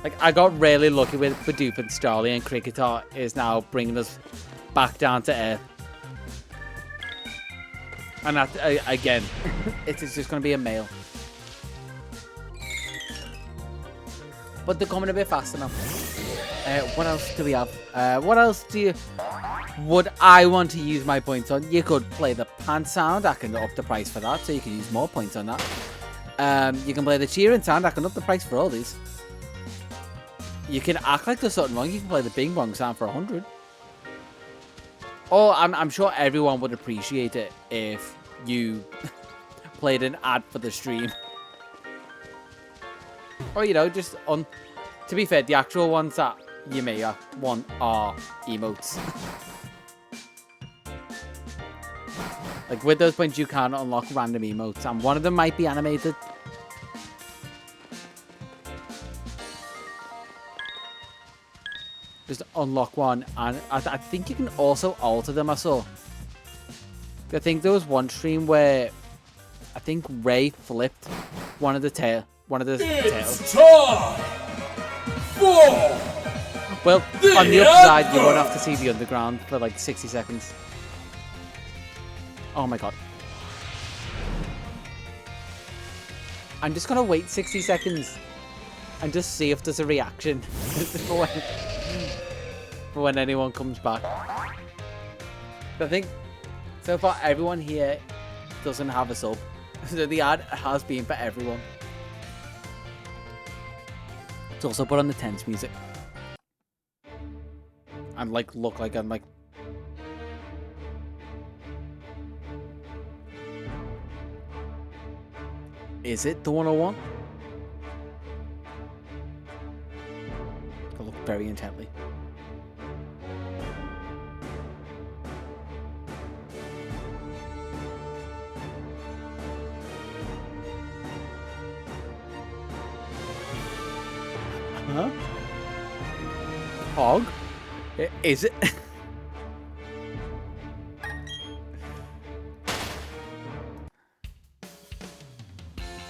Like, I got really lucky with Bidoof and Starly, and Cricketer is now bringing us back down to earth. And that, again, it is just going to be a male. But they're coming a bit faster now. What else do we have? What else would I want to use my points on? You could play the pant sound. I can up the price for that, so you can use more points on that. You can play the cheering sound. I can up the price for all these. You can act like there's something wrong. You can play the bing bong sound for 100. Oh, I'm sure everyone would appreciate it if you played an ad for the stream. Or, you know, just on... To be fair, the actual ones that you may want are emotes. Like, with those points, you can unlock random emotes. And one of them might be animated. Just unlock one. And I think you can also alter them, I saw. I think there was one stream where... I think Ray flipped one of the tails. It's time for well, on the upside, you won't have to see the underground for like 60 seconds. Oh my god. I'm just gonna wait 60 seconds and just see if there's a reaction for when anyone comes back. I think so far everyone here doesn't have a sub. So the ad has been for everyone. It's also put on the tense music. And like look like I'm like... Is it the 101? I look very intently. Huh? Hog? Is it?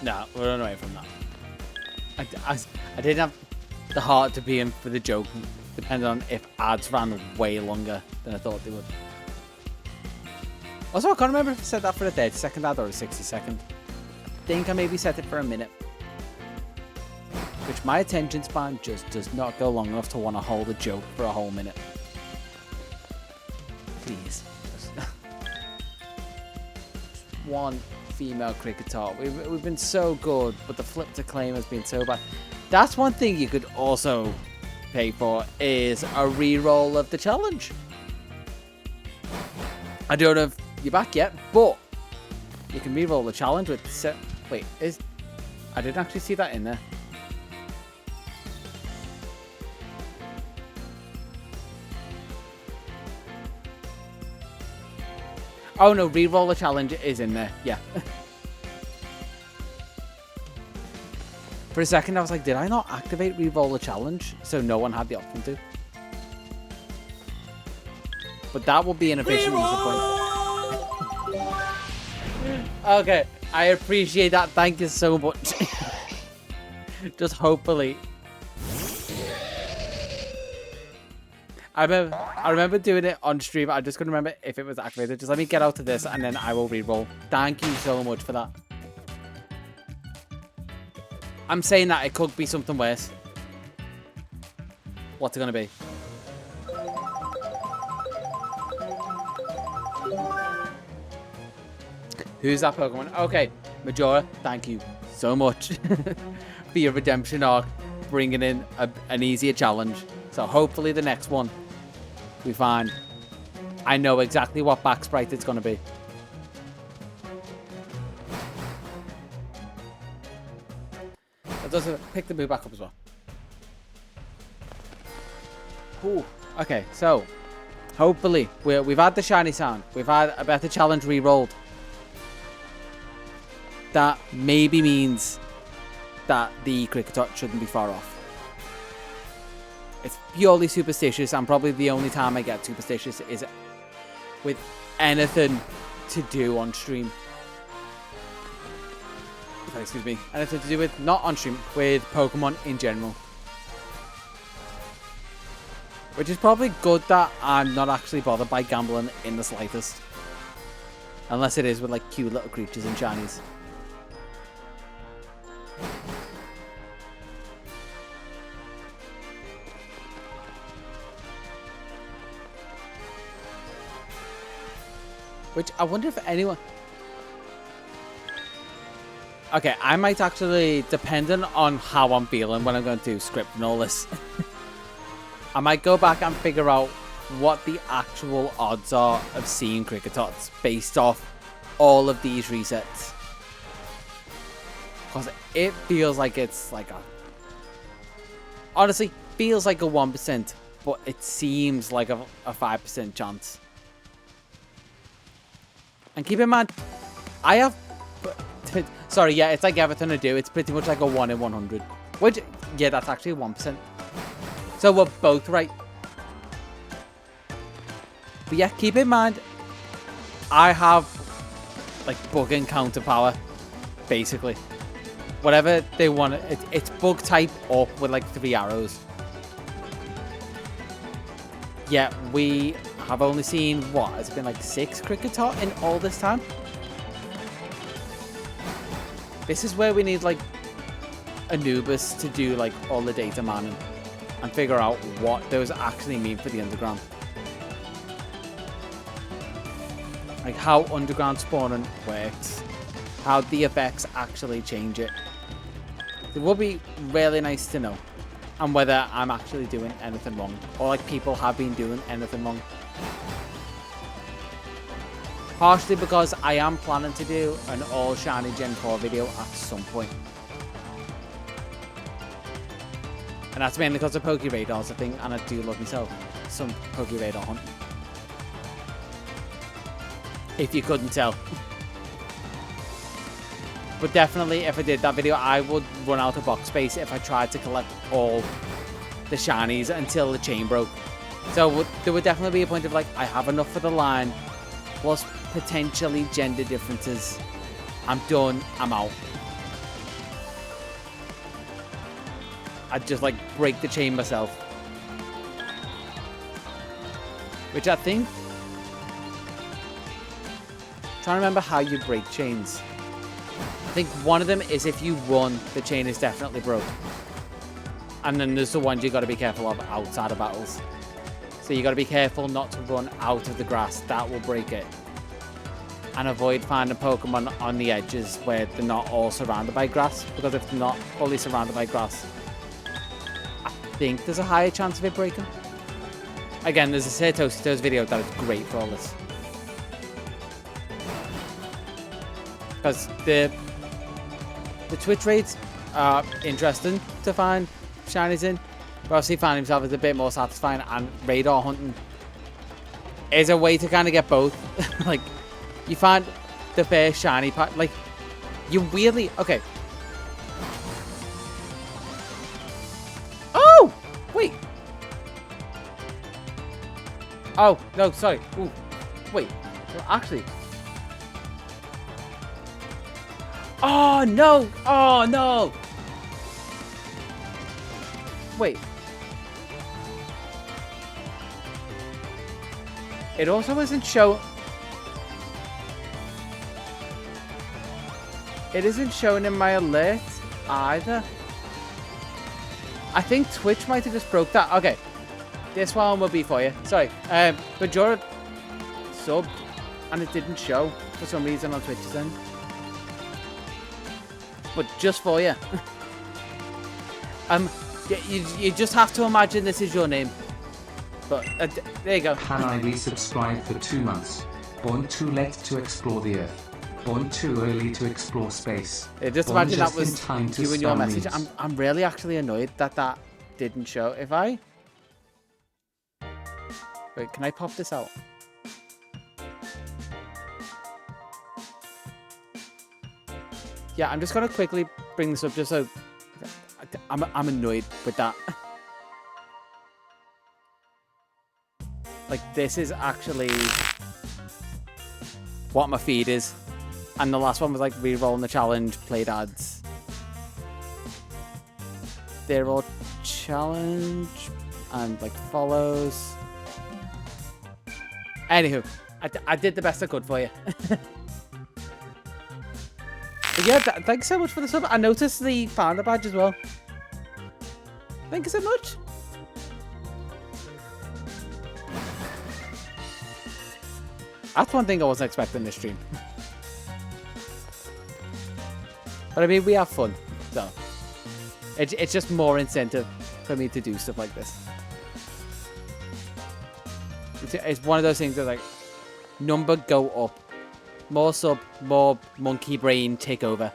No, we're running away from that. I didn't have the heart to be in for the joke, depending on if ads ran way longer than I thought they would. Also, I can't remember if I said that for a 30-second ad or a 60-second. I think I maybe set it for a minute. Which my attention span just does not go long enough to want to hold a joke for a whole minute. Please. Just one female cricketer. We've been so good, but the flip to claim has been so bad. That's one thing you could also pay for, is a re-roll of the challenge. I don't know if you're back yet, but you can re-roll the challenge with... Wait, I didn't actually see that in there. Oh no, re-roll the challenge is in there, yeah. For a second I was like, did I not activate re-roll the challenge? So no one had the option to. But that will be an efficient use of points. Okay, I appreciate that, thank you so much. Just hopefully. I remember doing it on stream. I just couldn't remember if it was activated. Just let me get out of this and then I will re-roll. Thank you so much for that. I'm saying that it could be something worse. What's it going to be? Who's that Pokemon? Okay, Majora, thank you so much for your redemption arc, bringing in an easier challenge. So hopefully the next one we find, I know exactly what back sprite it's going to be. That does pick the move back up as well. Ooh. Okay, so hopefully we've had the shiny sound. We've had a better challenge re-rolled. That maybe means that the Cricketot shouldn't be far off. It's purely superstitious, and probably the only time I get superstitious is with anything to do on stream. Excuse me. Anything to do with, not on stream, with Pokemon in general. Which is probably good that I'm not actually bothered by gambling in the slightest. Unless it is with like cute little creatures and shinies. Which I wonder if anyone... Okay, I might actually, depending on how I'm feeling when I'm going to script and all this, I might go back and figure out what the actual odds are of seeing Cricketots based off all of these resets. Because it feels like it's like a... Honestly, feels like a 1%, but it seems like a 5% chance. And keep in mind, I have... Sorry, yeah, it's like everything I do. It's pretty much like a 1 in 100. Which, yeah, that's actually 1%. So we're both right. But yeah, keep in mind, I have like bug encounter power, basically. Whatever they want, it's bug type up with like 3 arrows. Yeah, we have only seen, what, has it been like 6 Cricketot in all this time? This is where we need like Anubis to do like all the data mining and figure out what those actually mean for the underground. Like how underground spawning works, how the effects actually change it. It would be really nice to know. And whether I'm actually doing anything wrong, or like people have been doing anything wrong. Partially because I am planning to do an all shiny Gen 4 video at some point. And that's mainly because of Pokeradars, I think, and I do love myself some Pokeradar hunting. If you couldn't tell. But definitely, if I did that video, I would run out of box space if I tried to collect all the shinies until the chain broke. So there would definitely be a point of like, I have enough for the line, plus potentially gender differences. I'm done, I'm out. I'd just like break the chain myself. Which I think... I'm trying to remember how you break chains. I think one of them is if you run, the chain is definitely broke. And then there's the ones you got to be careful of outside of battles. So you got to be careful not to run out of the grass. That will break it. And avoid finding Pokemon on the edges where they're not all surrounded by grass. Because if they're not fully surrounded by grass, I think there's a higher chance of it breaking. Again, there's a Sir Toasty video that is great for all this. Because the Twitch raids are interesting to find shinies in. But obviously find himself is a bit more satisfying, and radar hunting is a way to kind of get both. Like, you find the first shiny pack, like, you weirdly... Okay. Oh! Wait. Oh, no, sorry. Ooh. Wait. Well, actually... Oh, no! Oh, no! Wait. It also isn't show... It isn't shown in my alert either. I think Twitch might have just broke that. Okay. This one will be for you. Sorry. Majora subbed and it didn't show for some reason on Twitch's end. But just for you. You just have to imagine this is your name. But there you go. Paneye resubscribed for 2 months. Born too late to explore the Earth. Born too early to explore space. Just Born imagine just that was in time to you and your spam message. memes. I'm really actually annoyed that that didn't show. If I... Wait, can I pop this out? Yeah, I'm just gonna quickly bring this up just so I'm annoyed with that. Like, this is actually what my feed is. And the last one was like re-rolling the challenge, played ads. They're all challenge and like follows. Anywho, I did the best I could for you. But yeah, thanks so much for the sub. I noticed the founder badge as well. Thank you so much. That's one thing I wasn't expecting this stream. But I mean, we have fun, so it's just more incentive for me to do stuff like this. It's one of those things that like number go up. More sub, more monkey brain take over.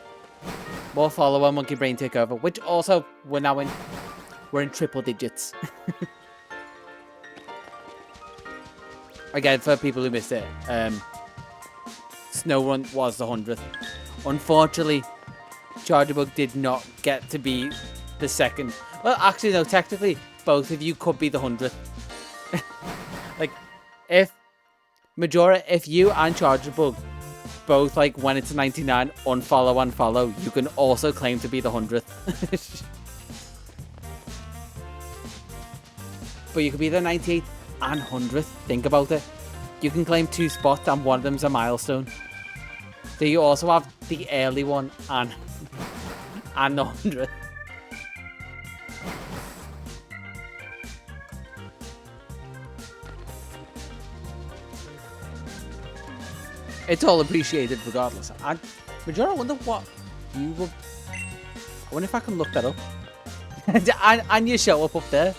More follower, monkey brain take over. Which also, we're in triple digits. Again, for people who missed it, SnowRun was the 100th. Unfortunately, Chargerbug did not get to be the second. Well, actually, no, technically, both of you could be the 100th. Like, if Majora, if you and Chargerbug both like when it's 99 unfollow, you can also claim to be the 100th. But you could be the 98th and 100th. Think about it. You can claim 2 spots and one of them's a milestone. So you also have the early one and the 100th. It's all appreciated regardless. And Majora, I wonder what you will... I wonder if I can look that up. and you show up there.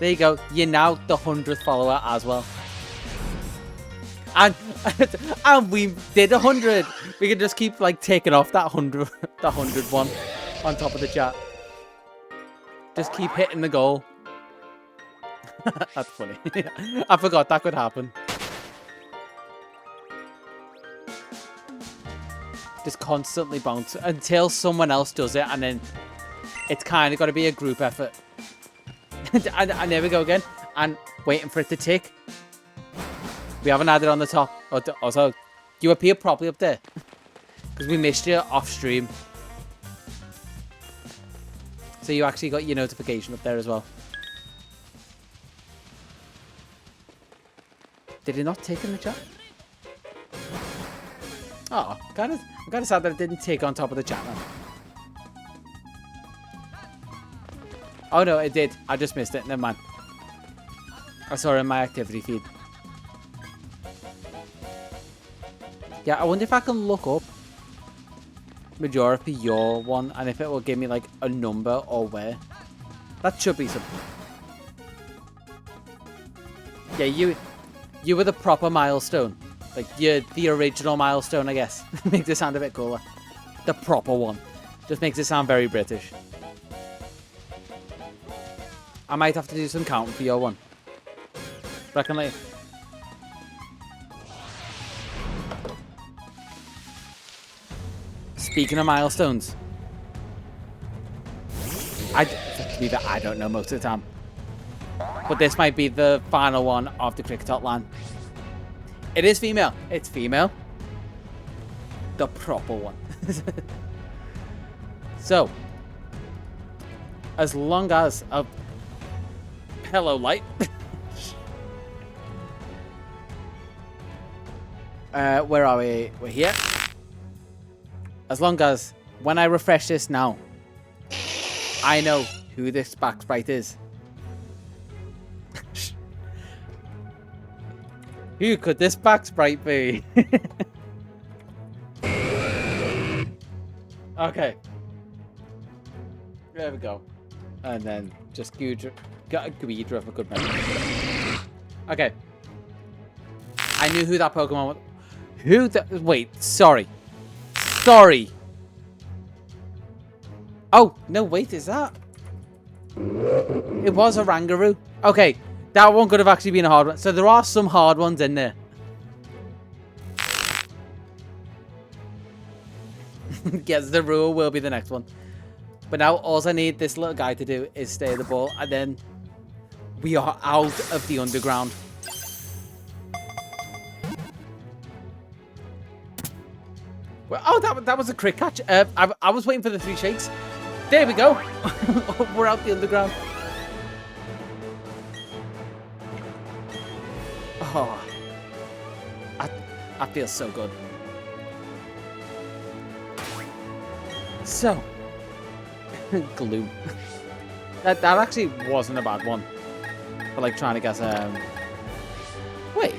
There you go. You're now the 100th follower as well. And we did 100. We can just keep like taking off that 100 one on top of the chat. Just keep hitting the goal. That's funny. I forgot that could happen. Just constantly bounce until someone else does it, and then it's kind of got to be a group effort. And there we go again, and waiting for it to tick. We haven't had it on the top. Also, you appear properly up there because we missed you off stream, so you actually got your notification up there as well. Did it not tick in the chat? Oh, I'm kind of sad that it didn't take on top of the chat now. Oh no, it did. I just missed it. Never mind. I saw it in my activity feed. Yeah, I wonder if I can look up Majora for your one and if it will give me like a number or where. That should be something. Yeah, you were the proper milestone. Like, you're the original milestone, I guess. Makes it sound a bit cooler. The proper one. Just makes it sound very British. I might have to do some counting for your one. But I can let you... Speaking of milestones. I don't know most of the time. But this might be the final one of the Cricket Hotline. It is female. It's female. The proper one. So, as long as a hello light. Where are we? We're here. As long as when I refresh this now, I know who this back sprite is. Who could this back sprite be? Okay. There we go. And then just Gudra of a good memory. Okay. I knew who that Pokemon was. Who the... Wait, sorry. Sorry. Oh, no, wait, is that... It was a Rangaroo. Okay. That one could have actually been a hard one. So there are some hard ones in there. Yes, the rule will be the next one. But now all I need this little guy to do is stay the ball, and then we are out of the underground. Well, oh, that was a crit catch. I was waiting for the 3 shakes. There we go. We're out the underground. Oh, I feel so good. So, glue. That actually wasn't a bad one. For like trying to guess. Wait.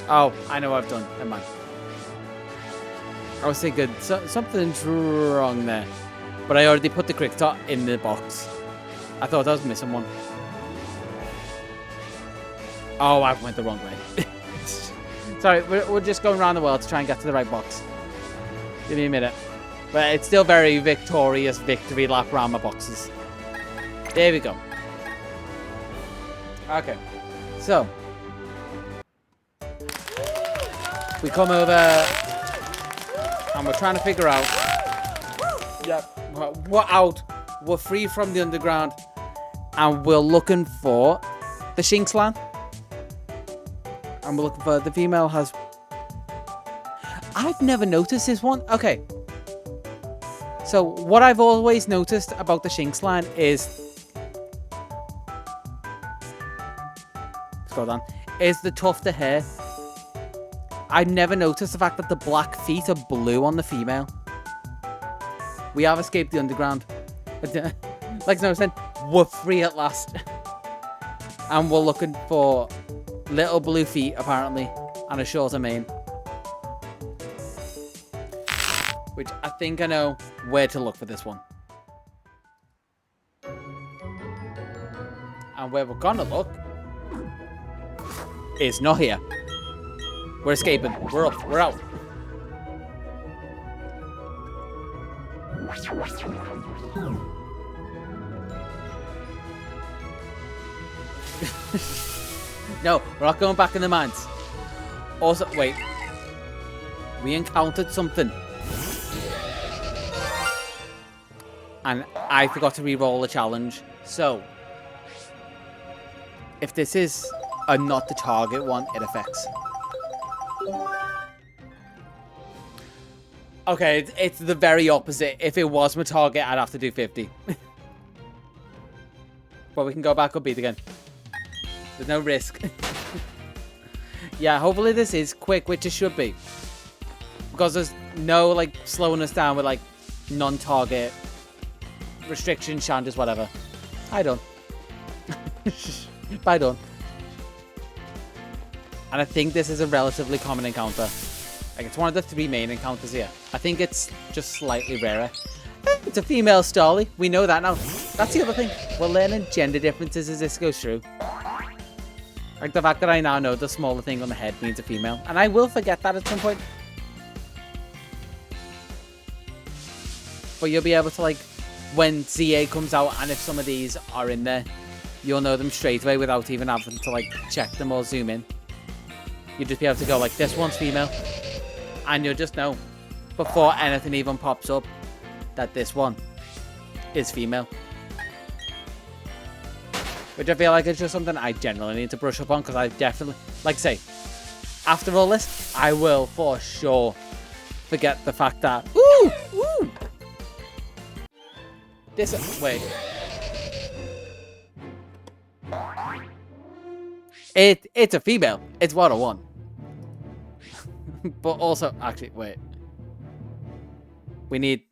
Oh, I know what I've done. Never mind. I was thinking something's wrong there, but I already put the cricket in the box. I thought I was missing one. Oh, I went the wrong way. Sorry, we're just going around the world to try and get to the right box. Give me a minute. But it's still very victorious victory lap around my boxes. There we go. Okay, so we come over and we're trying to figure out. Yep, we're out. We're free from the underground, and we're looking for the Shinxlan. And we're looking for the female has. I've never noticed this one. Okay. So what I've always noticed about the Shinxlan is, scroll down, is the tufted hair. I've never noticed the fact that the black feet are blue on the female. We have escaped the underground. Like Snow said, we're free at last. And we're looking for little blue feet, apparently, and a shorter mane. Which I think I know where to look for this one. And where we're gonna look is not here. We're escaping. We're up. We're out. No, we're not going back in the mines. Also, wait. We encountered something. And I forgot to re-roll the challenge. So, if this is a not the target one, it affects. Okay, it's the very opposite. If it was my target, I'd have to do 50. But we can go back up beat again. There's no risk. Yeah, hopefully this is quick, which it should be. Because there's no, like, slowing us down with, like, non-target restrictions, challenges, whatever. I don't. Bye, done. And I think this is a relatively common encounter. Like, it's one of the 3 main encounters here. I think it's just slightly rarer. It's a female Starly. We know that now. That's the other thing. We're learning gender differences as this goes through. Like, the fact that I now know the smaller thing on the head means a female. And I will forget that at some point. But you'll be able to, like, when ZA comes out, and if some of these are in there, you'll know them straight away without even having to, like, check them or zoom in. You'll just be able to go, like, this one's female. And you'll just know, before anything even pops up, that this one is female. Which I feel like it's just something I generally need to brush up on, because I definitely, like I say, after all this, I will for sure forget the fact that, this, wait. It's a female. It's what I want. But also, actually, wait. We need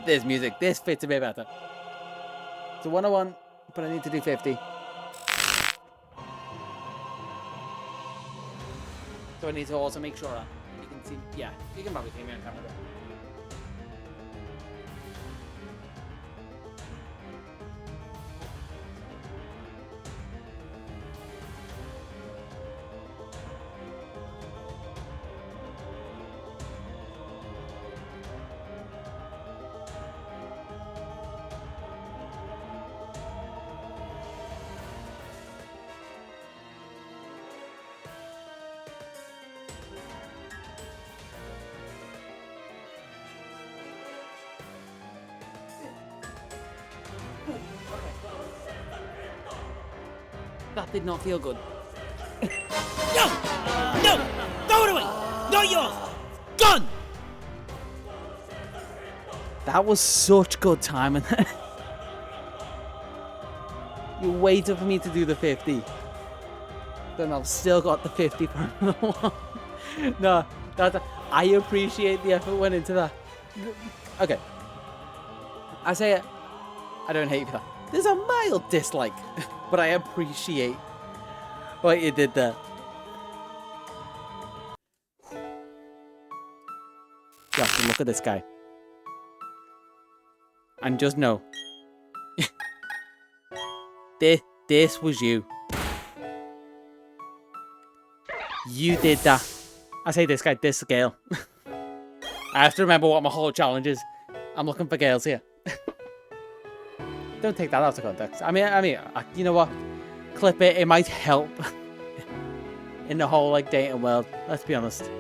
this music. This fits a bit better. It's a 101, but I need to do 50. So I need to also make sure that you can see. Yeah, you can probably see me on camera there. That did not feel good. No! No! Throw it away! Not yours! Gone! That was such good timing. You waited for me to do the 50. Then I've still got the 50 for another one. No, I appreciate the effort went into that. Okay. I say it. I don't hate you for that. There's a mild dislike, but I appreciate what you did there. You have to look at this guy. And just know. This was you. You did that. I say this guy, this girl. I have to remember what my whole challenge is. I'm looking for girls here. Don't take that out of context. I mean, you know what? Clip it. It might help in the whole like dating world. Let's be honest.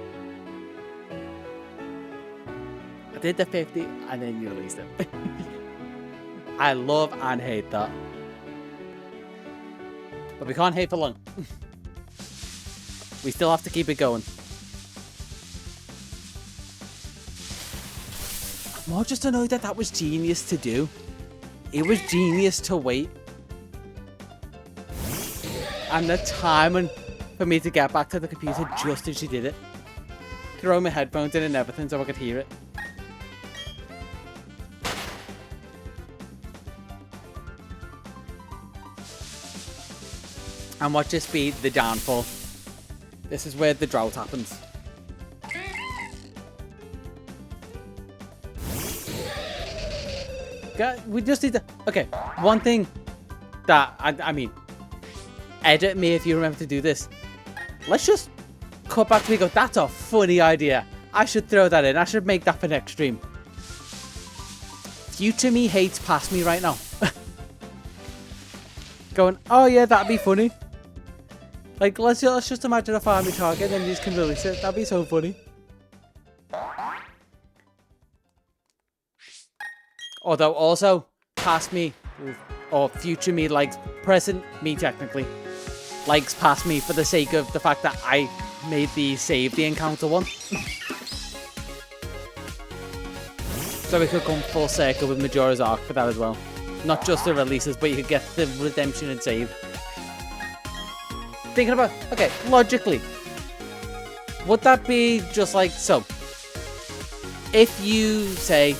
I did the 50 and then you released it. I love and hate that. But we can't hate for long. We still have to keep it going. I'm more just annoyed that was genius to do. It was genius to wait. And the timing for me to get back to the computer just as she did it. Throw my headphones in and everything so I could hear it. And watch this be the downfall. This is where the drought happens. We just need to... Okay, one thing that... I mean, edit me if you remember to do this. Let's just cut back to me and go, that's a funny idea. I should throw that in. I should make that for next stream. Future me hates past me right now. Going, oh yeah, that'd be funny. Like, let's just imagine a farming target and then you just can release it. That'd be so funny. Although also, past me, or future me likes, present me technically, likes past me for the sake of the fact that I made the save the encounter one. So we could come full circle with Majora's Ark for that as well. Not just the releases, but you could get the redemption and save. Thinking about, okay, logically, would that be just like so? If you say,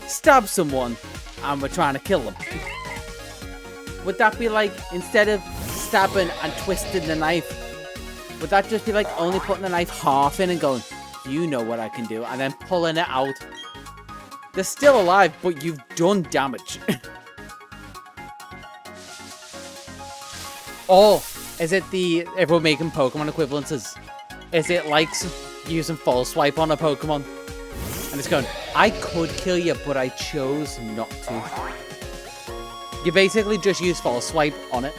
stab someone and we're trying to kill them, would that be like, instead of stabbing and twisting the knife, would that just be like only putting the knife half in and going, you know what I can do, and then pulling it out? They're still alive, but you've done damage. Or is it the, if we're making Pokemon equivalences, is it like using False Swipe on a Pokemon? And it's going, I could kill you, but I chose not to. You basically just use False Swipe on it.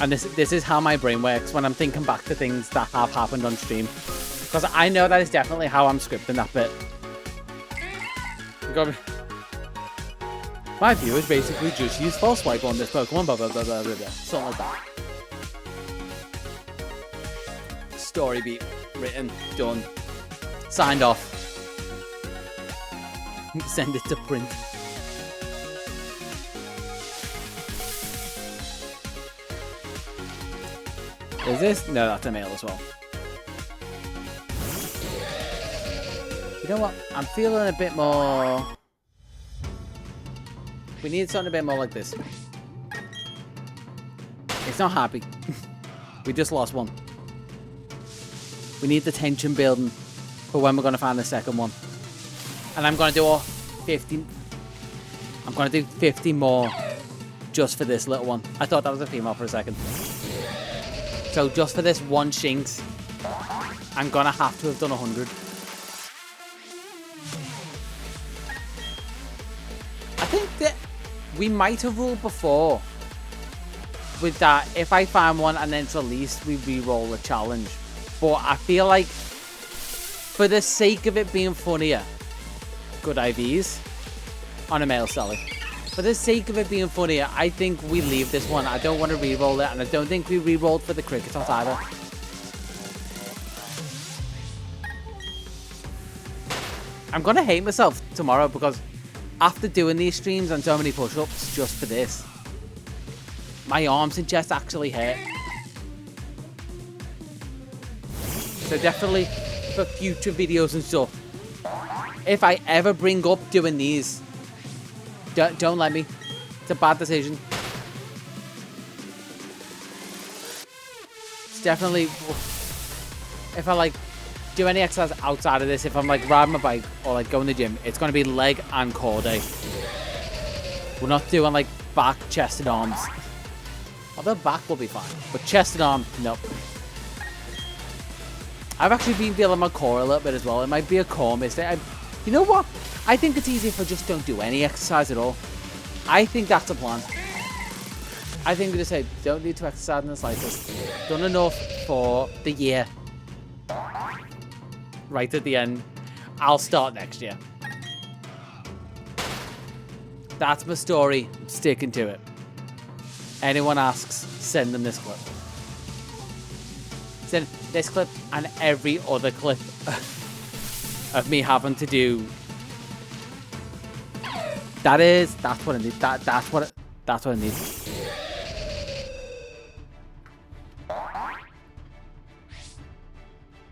And this is how my brain works when I'm thinking back to things that have happened on stream. Because I know that is definitely how I'm scripting that bit. My viewers basically just use False Swipe on this Pokemon, blah, blah, blah, blah, blah, blah. Something like that. Story beat, written, done, signed off. Send it to print. Is this? No, that's a male as well. You know what? I'm feeling a bit more... We need something a bit more like this. It's not happy. We just lost one. We need the tension building for when we're going to find the second one. And I'm going to do all 50... I'm going to do 50 more just for this little one. I thought that was a female for a second. So just for this one Shinx, I'm going to have to have done 100. I think that we might have ruled before with that if I find one and then it's released, we re-roll the challenge. But I feel like for the sake of it being funnier, good IVs, on a male Sally. For the sake of it being funny, I think we leave this one. I don't want to re-roll it, and I don't think we re-rolled for the cricket tot either. I'm gonna hate myself tomorrow because after doing these streams and so many push-ups just for this, my arms and chest actually hurt. So definitely for future videos and stuff, if I ever bring up doing these, don't let me. It's a bad decision. It's definitely, if I like do any exercise outside of this, if I'm like riding my bike or like going to the gym, it's going to be leg and core day. We're not doing like back, chest and arms. Although back will be fine, but chest and arm, nope. I've actually been feeling my core a little bit as well. It might be a core mistake. You know what? I think it's easy if I just don't do any exercise at all. I think that's a plan. I think we just say, don't need to exercise in the slightest. Done enough for the year. Right at the end. I'll start next year. That's my story. I'm sticking to it. Anyone asks, send them this clip. Send this clip and every other clip of me having to do. That's what I need. That's what I need.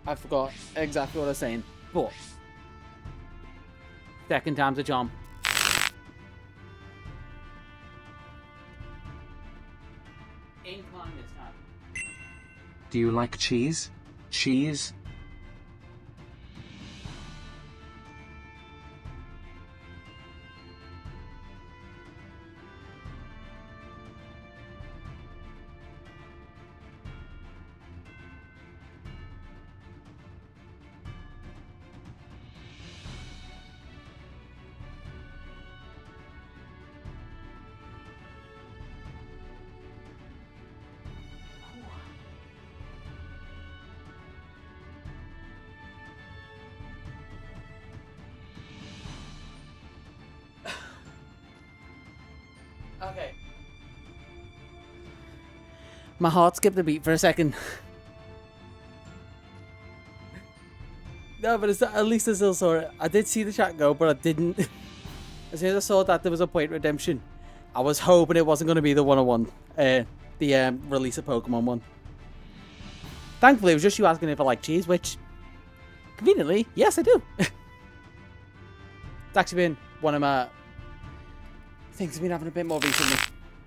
I forgot exactly what I was saying, but second time's a charm. Incline this time. Do you like cheese? Cheese? Okay. My heart skipped a beat for a second. No, but at least I still saw it. I did see the chat go, but I didn't. As soon as I saw that there was a point redemption, I was hoping it wasn't going to be the 101. The release of Pokemon one. Thankfully, it was just you asking if I like cheese, which, conveniently, yes, I do. It's actually been one of my things I've been having a bit more recently.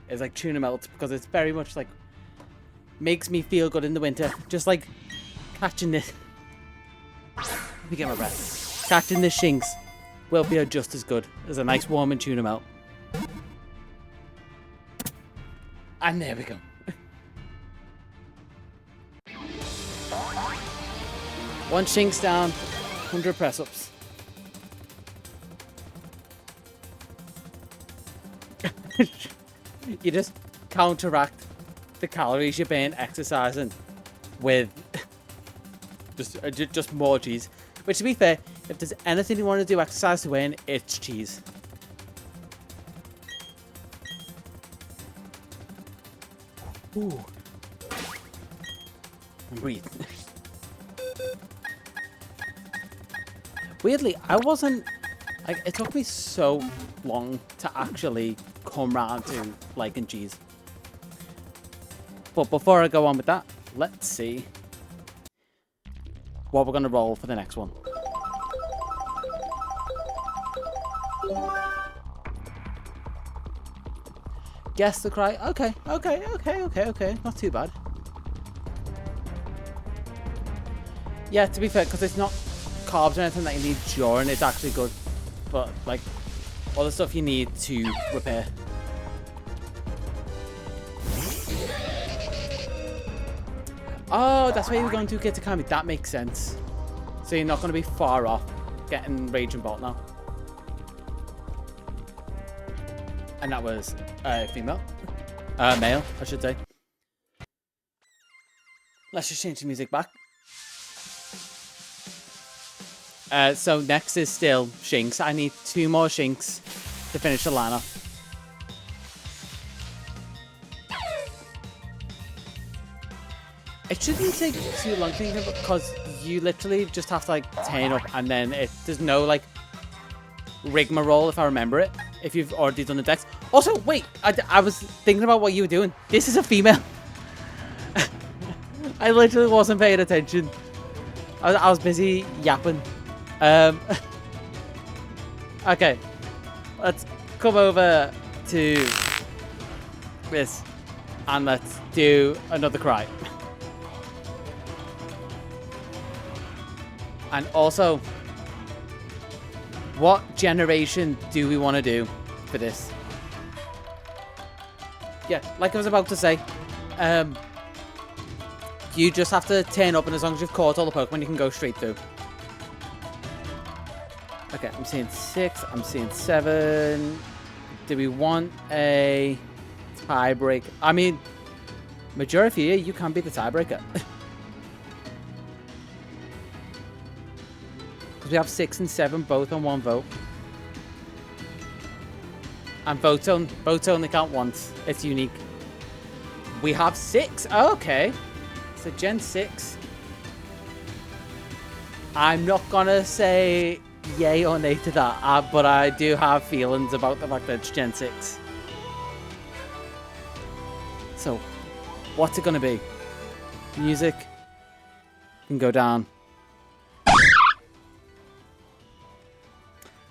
It's like tuna melt, because it's very much like makes me feel good in the winter. Just like catching this. Let me get my breath. Catching the shinks will feel just as good as a nice warm and tuna melt. And there we go. One shinks down, 100 press ups. You just counteract the calories you burn exercising with just more cheese. Which, to be fair, if there's anything you want to do exercise to win, it's cheese. Ooh. Breathe. Weirdly, I wasn't like, it took me so long to actually come round to liking cheese. But before I go on with that, let's see what we're going to roll for the next one. Guess the cry. Okay. Not too bad. Yeah, to be fair, because it's not carbs or anything that you need during, it's actually good. But, like, all the stuff you need to repair. Oh, that's why you were going to get to Kami. That makes sense. So you're not going to be far off getting Raging Bolt now. And that was female. Male, I should say. Let's just change the music back. So next is still Shinx. I need 2 more Shinx to finish the line off. It shouldn't take too long thinking because you literally just have to like turn up and then there's no like rigmarole if I remember it. If you've already done the decks. Also, wait, I was thinking about what you were doing. This is a female. I literally wasn't paying attention. I was busy yapping. Okay, let's come over to this and let's do another cry. And also, what generation do we want to do for this? Yeah, like I was about to say, you just have to turn up, and as long as you've caught all the Pokemon, you can go straight through. Okay, I'm seeing 6, I'm seeing 7. Do we want a tiebreak? I mean, majority here, you can be the tiebreaker. We have 6 and 7 both on one vote. And votes only count once. It's unique. We have 6. Oh, okay. So Gen 6. I'm not gonna say yay or nay to that, but I do have feelings about the fact that it's Gen 6. So, what's it gonna be? Music can go down.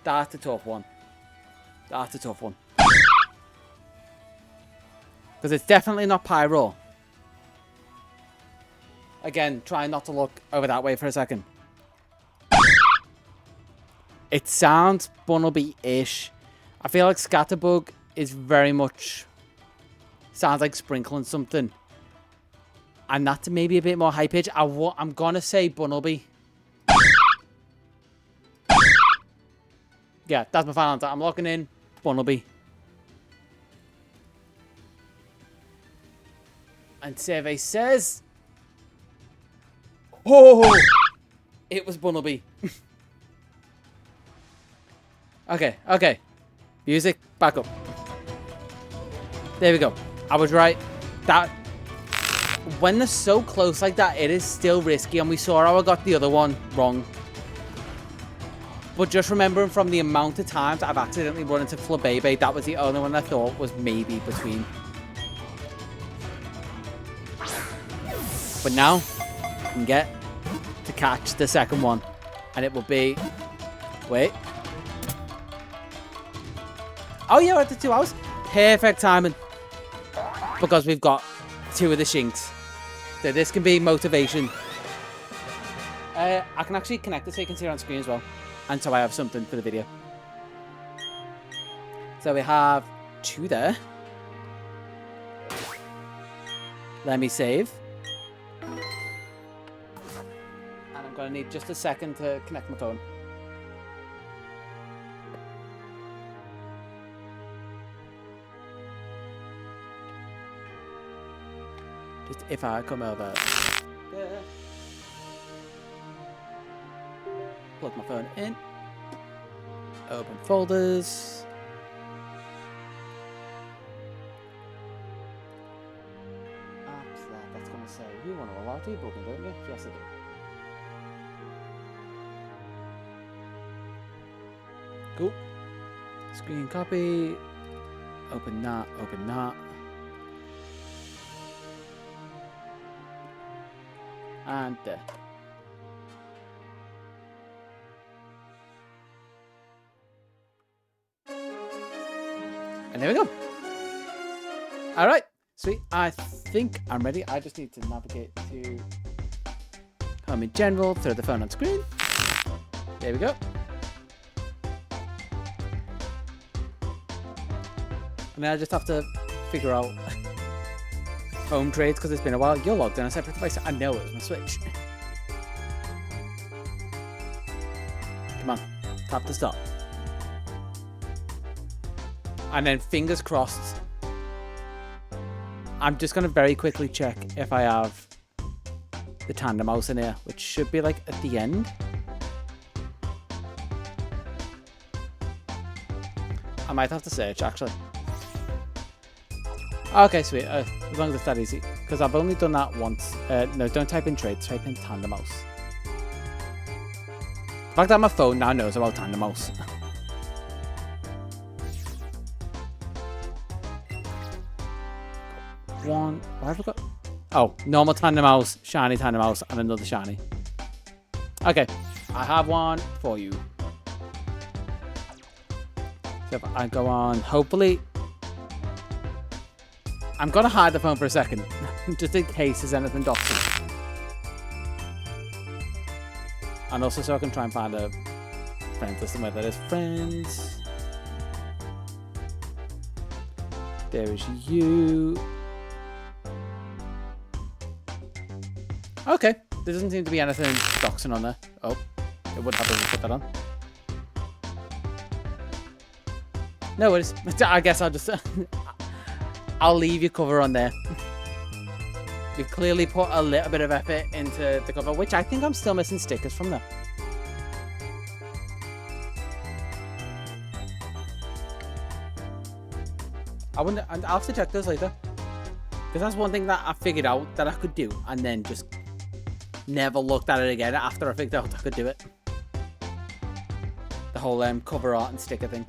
That's a tough one. That's a tough one. Because it's definitely not Pyro. Again, try not to look over that way for a second. It sounds Bunnelby-ish. I feel like Scatterbug is very much... sounds like sprinkling something. And that's maybe a bit more high pitch. I'm going to say Bunnelby. Yeah, that's my final answer. I'm locking in Bunnelby. And survey says... oh! It was Bunnelby. Okay. Music, back up. There we go. I was right. That... when they're so close like that, it is still risky. And we saw how I got the other one wrong. But just remembering from the amount of times I've accidentally run into Flabébé, that was the only one I thought was maybe between. But now, I can get to catch the second one. And it will be... wait. Oh yeah, we're at the 2 hours. Perfect timing. Because we've got 2 of the Shinx. So this can be motivation. I can actually connect it so you can see it on screen as well. And so I have something for the video. So we have 2 there. Let me save. And I'm going to need just a second to connect my phone. Just if I come over there. Plug my phone in. Open folders. Apps that's going to say, you want to allow debugging, don't you? Yes, I do. Cool. Screen copy. Open that, open that. And there. And there we go. All right, sweet. I think I'm ready. I just need to navigate to home in general, throw the phone on screen. There we go. And then I just have to figure out home trades because it's been a while. You're logged in a separate device. I know it was my Switch. Come on, tap to start. And then fingers crossed. I'm just going to very quickly check if I have the tandem mouse in here, which should be like at the end. I might have to search, actually. Okay, sweet. As long as it's that easy. Because I've only done that once. No, don't type in trade. Type in Tandem Mouse. The fact that my phone now knows about Tandem Mouse. One. What have I got? Oh, normal Tandem Mouse, shiny Tandem Mouse, and another shiny. Okay, I have one for you. So if I go on, hopefully... I'm going to hide the phone for a second, just in case there's anything doxing. And also so I can try and find a friend list where there is friends. There is you. Okay, there doesn't seem to be anything doxing on there. Oh, it would have to put that on. No worries. I guess I'll just... I'll leave your cover on there. You've clearly put a little bit of effort into the cover, which I think I'm still missing stickers from there. I wonder, and I'll have to check those later. Because that's one thing that I figured out that I could do, and then just never looked at it again after I figured out I could do it. The whole cover art and sticker thing.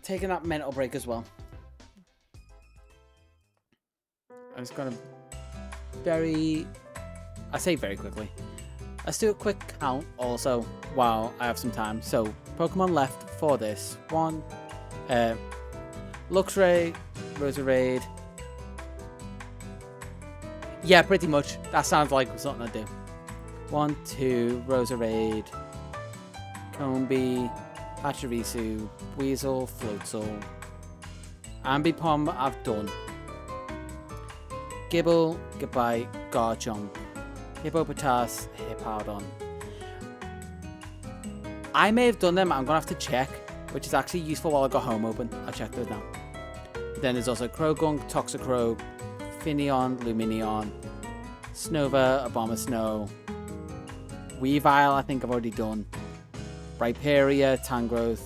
Taking that mental break as well. I'm just gonna I say very quickly. Let's do a quick count also while I have some time. So Pokemon left for this one. Luxray, Roserade. Yeah, pretty much. That sounds like something I do. 1, 2, Roserade, Combi, Pachirisu, Weasel, Floatzel, Ambipom I've done. Gibble, Goodbye, Garchomp, Hippopotas, Hippowdon. I may have done them, I'm going to have to check, which is actually useful while I got home open. I'll check those now. Then there's also Krogunk, Toxicroak, Finneon, Lumineon, Snova, Abomasnow, Weavile I think I've already done. Rhyperior, Tangrowth.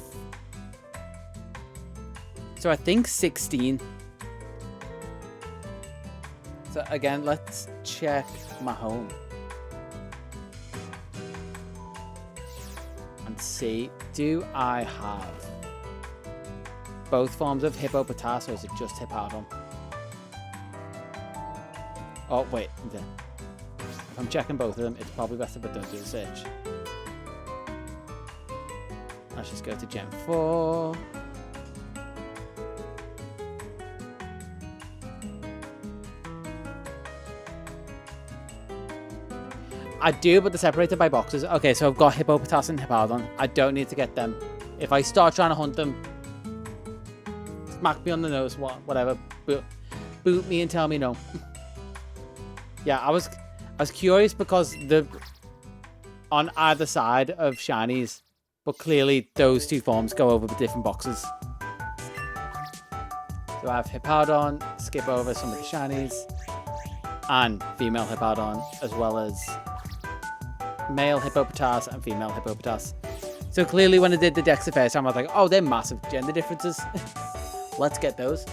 So I think 16. So again, let's check my home. And see, do I have both forms of Hippopotas or is it just Hippowdon? Oh, wait. If I'm checking both of them, it's probably best if I don't do a search. Let's just go to Gen 4. I do, but they're separated by boxes. Okay, so I've got Hippopotas and Hippowdon. I don't need to get them. If I start trying to hunt them, smack me on the nose, whatever. Boot me and tell me no. Yeah, I was curious because the on either side of shinies, but clearly those two forms go over the different boxes. So I have Hippowdon, skip over some of the shinies, and female Hippowdon, as well as male Hippopotas and female Hippopotas. So clearly when I did the decks the first time, I was like, oh, they're massive gender differences. Let's get those.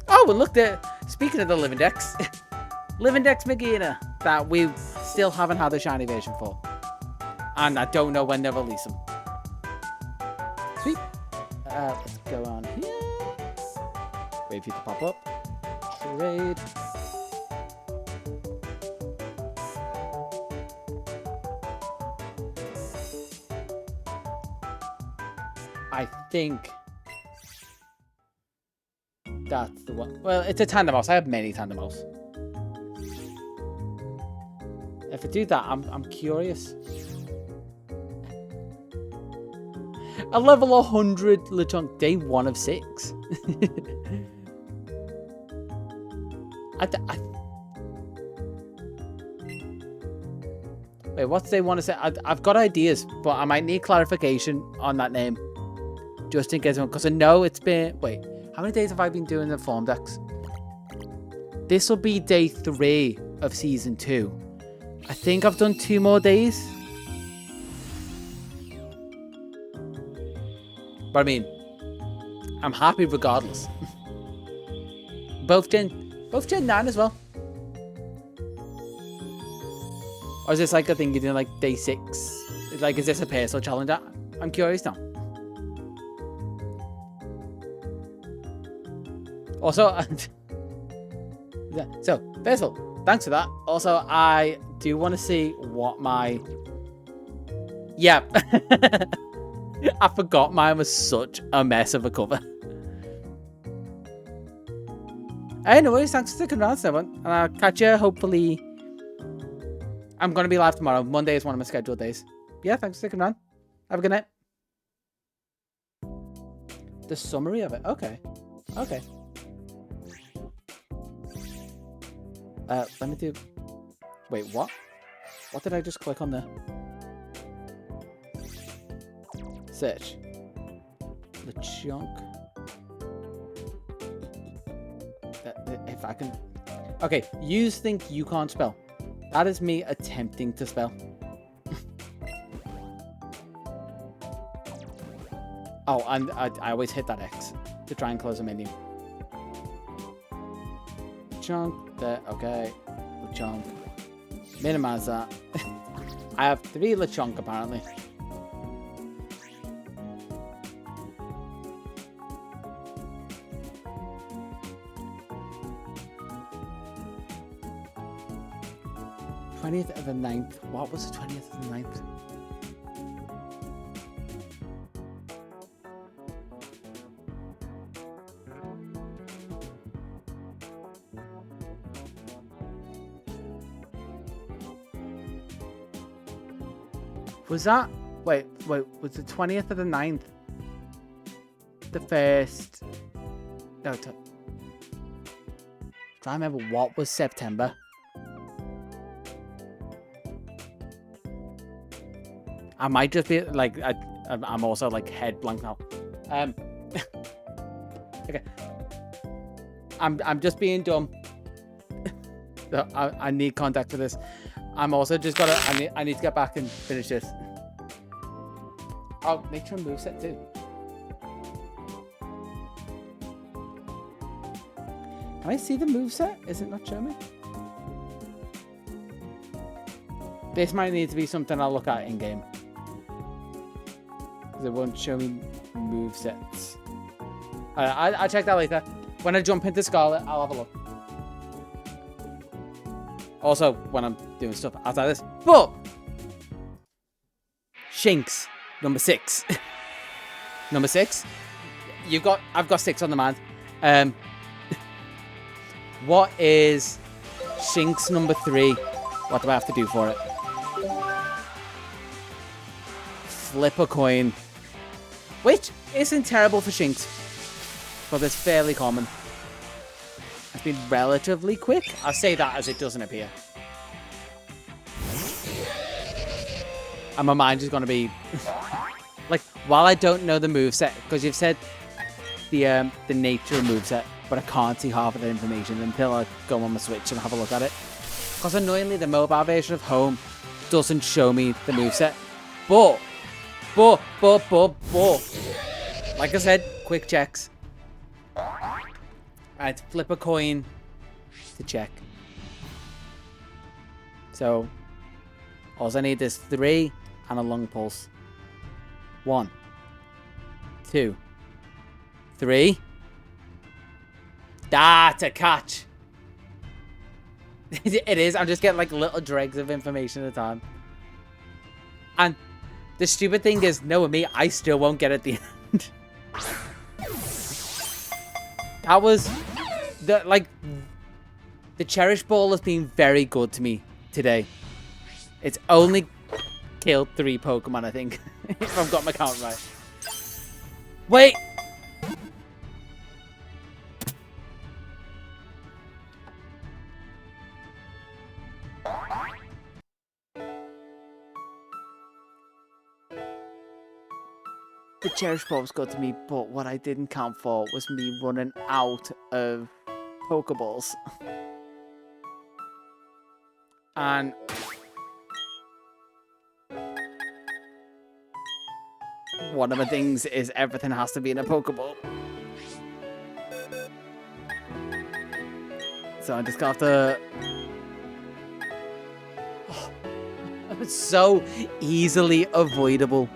Oh, and look there. Speaking of the Living Dex, Living Dex Megina that we still haven't had the shiny version for. And I don't know when they'll release them. Sweet. Let's go on here. Wait for you to pop up. Trade. I think that's the one. Well, it's a Tandem Mouse. I have many Tandem Mouse. If I do that, I'm curious. A level 100 Lechonk, day 1 of 6. Wait, what's they want to say? I've got ideas, but I might need clarification on that name. Just in case, because I know it's been... Wait, how many days have I been doing the form decks? This will be day 3 of season 2. I think I've done 2 more days. But I mean, I'm happy regardless. both Gen 9 as well. Or is this like a thing you do like day 6? Like, is this a personal challenge? I'm curious now. Also, so first of all, thanks for that. Also, I do want to see what my... Yeah. I forgot mine was such a mess of a cover. Anyways, thanks for sticking around, everyone. And I'll catch you, hopefully... I'm going to be live tomorrow. Monday is one of my scheduled days. Yeah, thanks for sticking around. Have a good night. The summary of it. Okay. Okay. Let me do... Wait, what? What did I just click on there? Search. LeChonk. If I can... Okay, use think you can't spell. That is me attempting to spell. Oh, and I always hit that X to try and close a menu. Chunk there, okay. LeChonk. Minimize that. I have 3 LeChonk apparently. th of the 9th. What was the 20th of the 9th? Was that... Wait, was the 20th of the 9th? The first... No, try to remember what was September. I might just be like I'm also like head blank now. Okay. I'm just being dumb. I need contact for this. I'm also just gotta I need to get back and finish this. Oh, nature and moveset too. Can I see the moveset? Is it not showing me? This might need to be something I'll look at in game. It won't show me movesets. I'll check that later. When I jump into Scarlet, I'll have a look. Also, when I'm doing stuff outside this. But Shinx, number 6. Number 6. I've got 6 on the mind. What is Shinx number 3? What do I have to do for it? Flip a coin. Which isn't terrible for Shinx, but it's fairly common. It's been relatively quick. I'll say that as it doesn't appear. And my mind is going to be... like, while I don't know the moveset, because you've said the nature of moveset, but I can't see half of the information until I go on my Switch and have a look at it. Because annoyingly, the mobile version of Home doesn't show me the moveset. But... Like I said, quick checks. Alright, flip a coin to check. So, all I need is 3 and a long pulse. 1, 2, 3. That's a catch. It is. I'm just getting like little dregs of information at a time. And the stupid thing is, knowing me, I still won't get at the end. That was the Cherish Ball has been very good to me today. It's only killed 3 Pokemon, I think, if I've got my count right. Wait. The Cherish Ball was good to me, but what I didn't count for was me running out of Pokeballs. And one of the things is everything has to be in a Pokeball. So I just got to... Oh, it's so easily avoidable.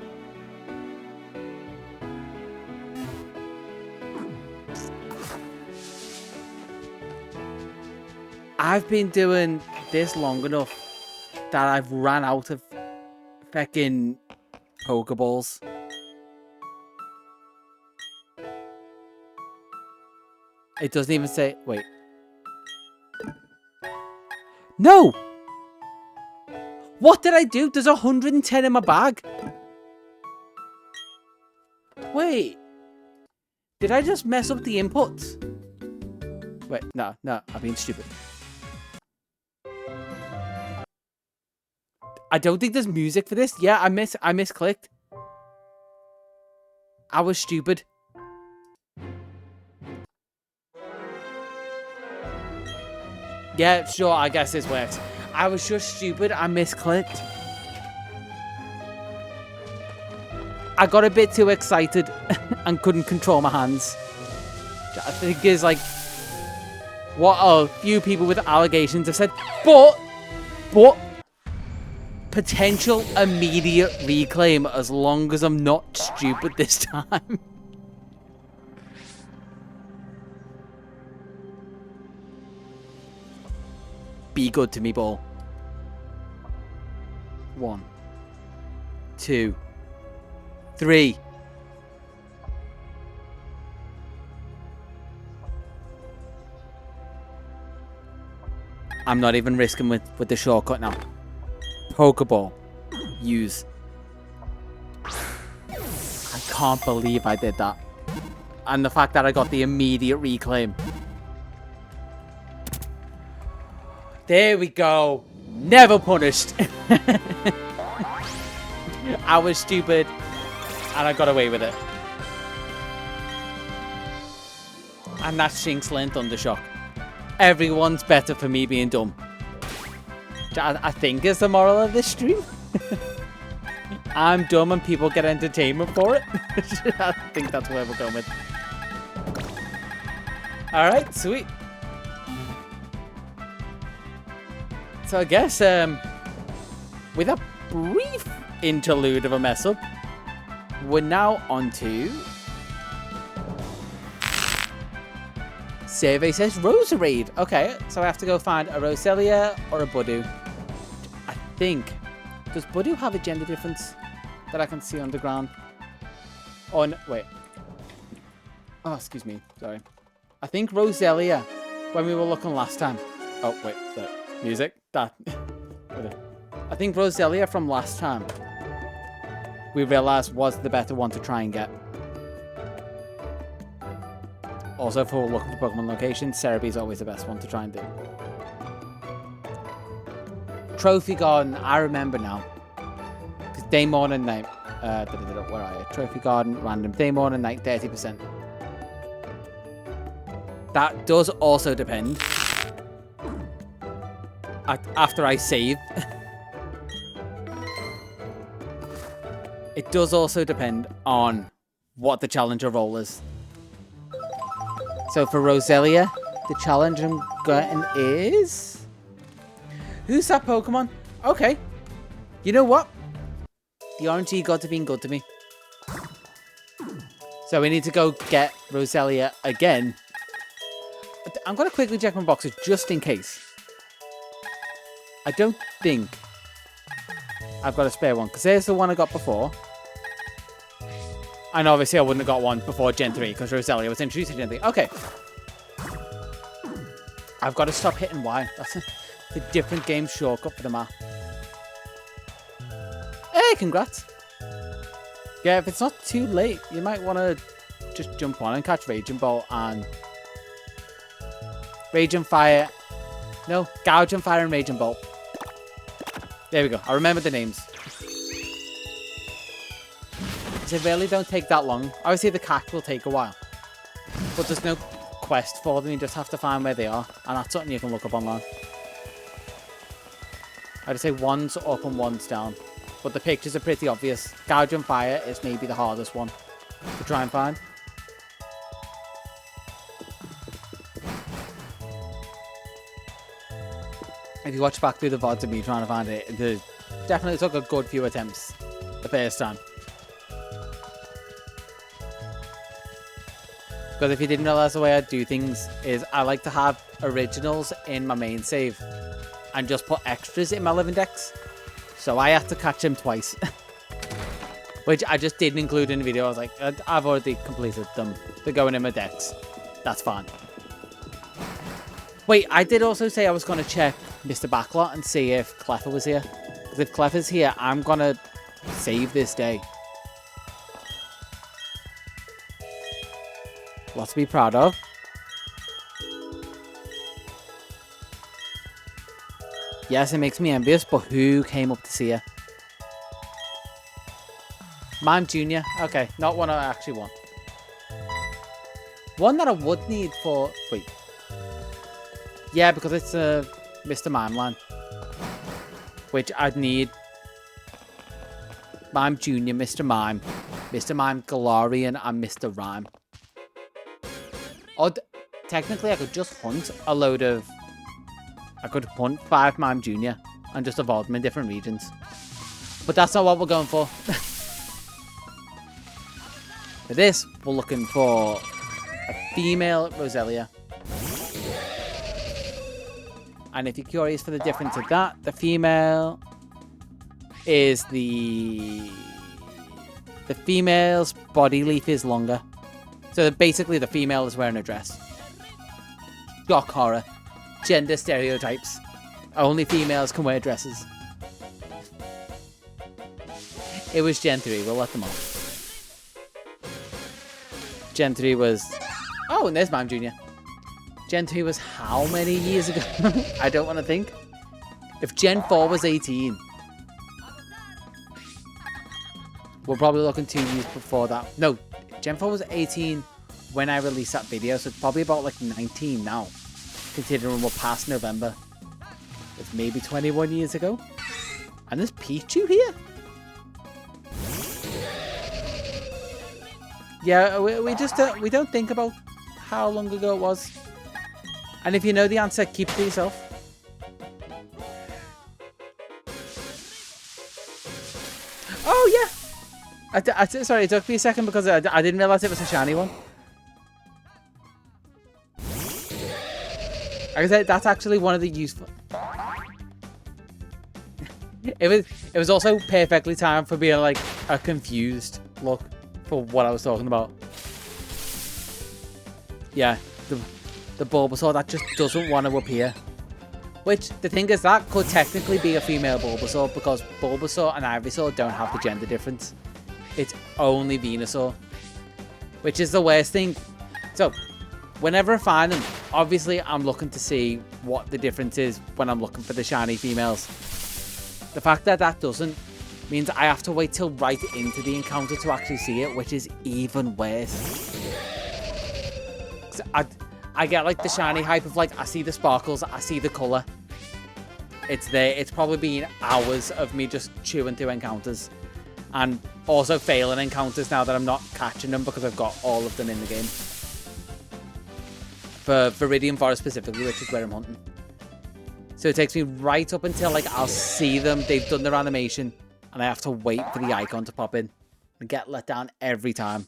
I've been doing this long enough that I've ran out of feckin' Pokeballs. It doesn't even say... Wait. No! What did I do? There's 110 in my bag. Wait. Did I just mess up the inputs? Wait, no, I'm being stupid. I don't think there's music for this. Yeah, I misclicked. I was stupid. Yeah, sure, I guess this works. I was just stupid. I misclicked. I got a bit too excited and couldn't control my hands. I think is like what a few people with allegations have said. But potential immediate reclaim as long as I'm not stupid this time. Be good to me, ball. 1, 2, 3. I'm not even risking with the shortcut now. Pokeball. Use. I can't believe I did that. And the fact that I got the immediate reclaim. There we go. Never punished. I was stupid. And I got away with it. And that's Shinx Thundershock. Everyone's better for me being dumb. I think is the moral of this stream. I'm dumb and people get entertainment for it. I think that's where we're going with. Alright, sweet. So I guess with a brief interlude of a mess up, we're now on to... Survey says Roserade. Okay, so I have to go find a Roselia or a Budu. I think... Does Budu have a gender difference that I can see underground? Oh, no, wait. Oh, excuse me. Sorry. I think Roselia, when we were looking last time... Oh, wait. Sorry. Music? That. I think Roselia from last time, we realized was the better one to try and get. Also, if we're looking for Pokemon locations, Cerebi is always the best one to try and do. Trophy Garden, I remember now. Because day, morning, night. Where are you? Trophy Garden, random. Day, morning, night, 30%. That does also depend. After I save. It does also depend on what the challenger role is. So for Roselia, the challenge I'm getting is... Who's that Pokemon? Okay. You know what? The RNG gods have been good to me. So we need to go get Roselia again. I'm going to quickly check my boxes just in case. I don't think I've got a spare one, because there's the one I got before. And obviously I wouldn't have got one before Gen 3, because Roselia was introduced to Gen 3. Okay. I've got to stop hitting Y. That's a different game shortcut for the map. Hey, congrats. Yeah, if it's not too late, you might want to just jump on and catch Raging Bolt and... Raging Fire. No, Gouging Fire and Raging Bolt. There we go. I remember the names. They really don't take that long. Obviously, the catch will take a while. But there's no quest for them. You just have to find where they are. And that's something you can look up online. I'd say one's up and one's down. but the pictures are pretty obvious. Gouge and Fire is maybe the hardest one to try and find. If you watch back through the VODs of me trying to find it, it definitely took a good few attempts the first time. Because if you didn't realize, the way I do things is I like to have originals in my main save and just put extras in my living decks. So I had to catch them twice. Which I just didn't include in the video. I was like, I've already completed them. They're going in my decks. That's fine. Wait, I did also say I was going to check Mr. Backlot and see if Cleffer was here. Because if Cleffer's here, I'm going to save this day. Lots to be proud of. Yes, it makes me envious, but who came up to see her? Mime Jr. Okay, not one I actually want. One that I would need for... Wait. Yeah, because it's a Mr. Mime line. Which I'd need... Mime Jr., Mr. Mime Galarian, and Mr. Rhyme. Or technically, I could just hunt a load of... I could hunt 5 Mime Jr. and just evolve them in different regions. But that's not what we're going for. For this, we're looking for a female Roselia. And if you're curious for the difference of that, the female is the female's body leaf is longer. So basically the female is wearing a dress. Shock horror. Gender stereotypes. Only females can wear dresses. It was Gen 3, we'll let them off. Gen 3 was... Oh, and there's Mime Jr. Gen 3 was how many years ago? I don't want to think. If Gen 4 was 18... We're probably looking 2 years before that. No, Gen 4 was 18 when I released that video, so it's probably about like 19 now. Considering we're past November. It's maybe 21 years ago. And there's Pichu here? Yeah, we just we don't think about how long ago it was. And if you know the answer, keep it to yourself. Oh yeah! Sorry, it took me a second because I didn't realize it was a shiny one. Like I said, that's actually one of the useful... It was also perfectly timed for being like a confused look for what I was talking about. Yeah, the Bulbasaur that just doesn't want to appear. Which, the thing is, that could technically be a female Bulbasaur because Bulbasaur and Ivysaur don't have the gender difference. It's only Venusaur. Which is the worst thing. So, whenever I find them, obviously I'm looking to see what the difference is when I'm looking for the shiny females. The fact that that doesn't means I have to wait till right into the encounter to actually see it, which is even worse. I get like the shiny hype of like, I see the sparkles, I see the colour. It's there. It's probably been hours of me just chewing through encounters. And also failing encounters now that I'm not catching them because I've got all of them in the game. For Viridian Forest specifically, which is where I'm hunting. So it takes me right up until like I'll see them, they've done their animation, and I have to wait for the icon to pop in. And get let down every time.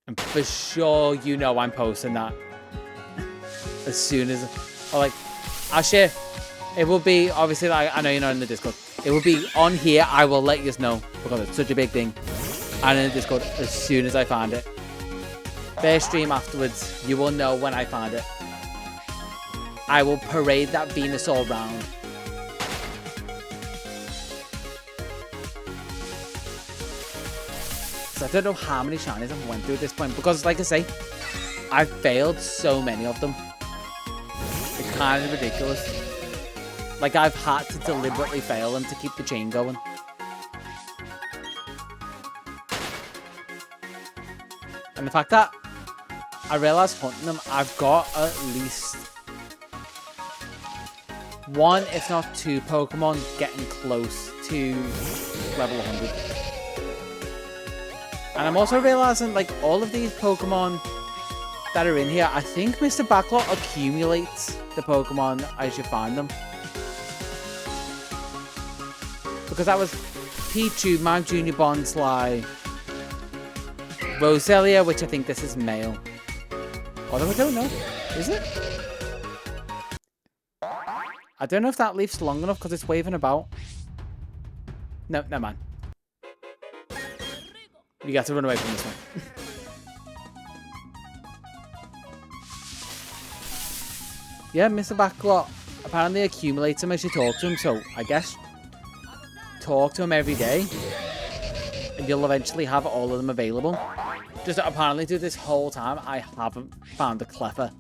And for sure, you know I'm posting that. As soon as... Or like, I'll share... It will be, obviously, like, I know you're not in the Discord. It will be on here, I will let you know, because it's such a big thing. And in the Discord, as soon as I find it. Fair stream afterwards, you will know when I find it. I will parade that Venusaur round. So I don't know how many shinies I've went through at this point, because like I say, I've failed so many of them. It's kind of ridiculous. Like I've had to deliberately fail them to keep the chain going. And the fact that I realised hunting them, I've got at least one, if not two, Pokemon getting close to level 100. And I'm also realizing, like, all of these Pokemon that are in here, I think Mr. Backlot accumulates the Pokemon as you find them. Because that was Pichu, Mount Junior Bonsly, Roselia, which I think this is male. Although I don't know. Is it? I don't know if that leaf's long enough because it's waving about. No, never mind. You got to run away from this one. Yeah, Mr. Backlot apparently accumulates them as you talk to him, so I guess talk to him every day and you'll eventually have all of them available. Just apparently through this whole time, I haven't found a Cleffa.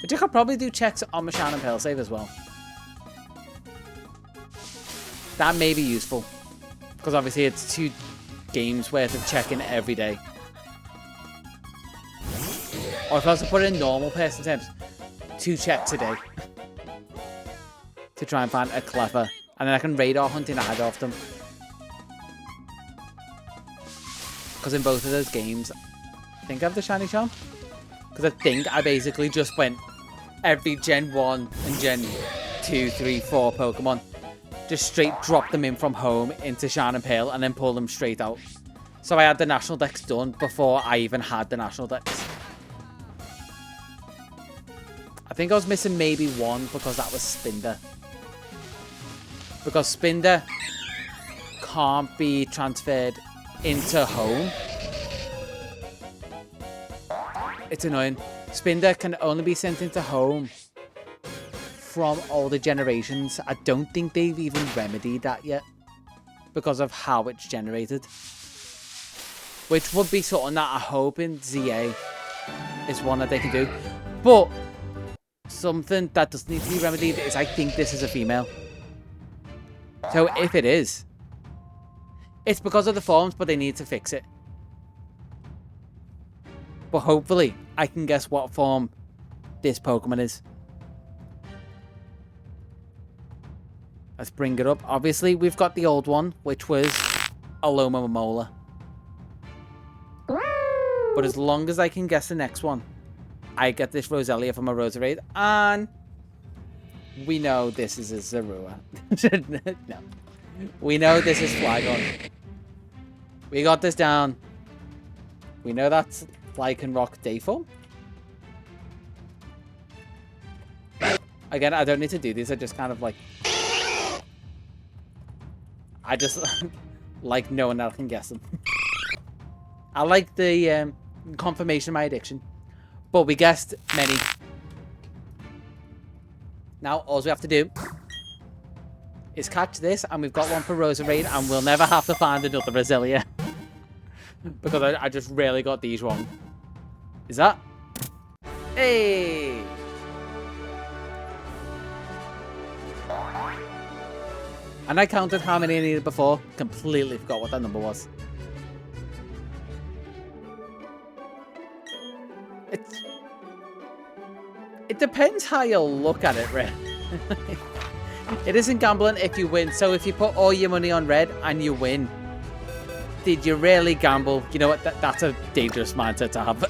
Which I could probably do checks on my Shannon Pearl save as well. That may be useful. Because obviously it's 2 games worth of checking every day. Or if I was to put it in normal person terms, 2 checks a day. To try and find a Cleffa. And then I can radar hunt in either of them. Because in both of those games, I think I have the Shiny Charm. Because I think I basically just went every Gen 1 and Gen 2, 3, 4 Pokemon. Just straight drop them in from home into Shannon Pearl and then pull them straight out. So I had the National Dex done before I even had the National Dex. I think I was missing maybe 1 because that was Spinder. Because Spinder can't be transferred into home. It's annoying. Spinder can only be sent into home from older generations. I don't think they've even remedied that yet because of how it's generated. Which would be something that I hope in ZA is one that they can do. But something that does need to be remedied is I think this is a female. So if it is, it's because of the forms, but they need to fix it. But hopefully, I can guess what form this Pokemon is. Let's bring it up. Obviously, we've got the old one, which was Aloma Mamola. But as long as I can guess the next one, I get this Roselia from a Roserade, and we know this is a Zorua. No. We know this is Flygon. We got this down. We know that's Lycanroc Dayform. Again, I don't need to do these. I just kind of like... I just like knowing that I can guess them. I like the confirmation of my addiction. But we guessed many. Now, all we have to do is catch this, and we've got one for Roserade, and we'll never have to find another Roselia. Because I just really got these wrong. Is that? Hey! And I counted how many I needed before. Completely forgot what that number was. It depends how you look at it, Red. It isn't gambling if you win. So if you put all your money on Red and you win, did you really gamble? You know what? That's a dangerous mindset to have.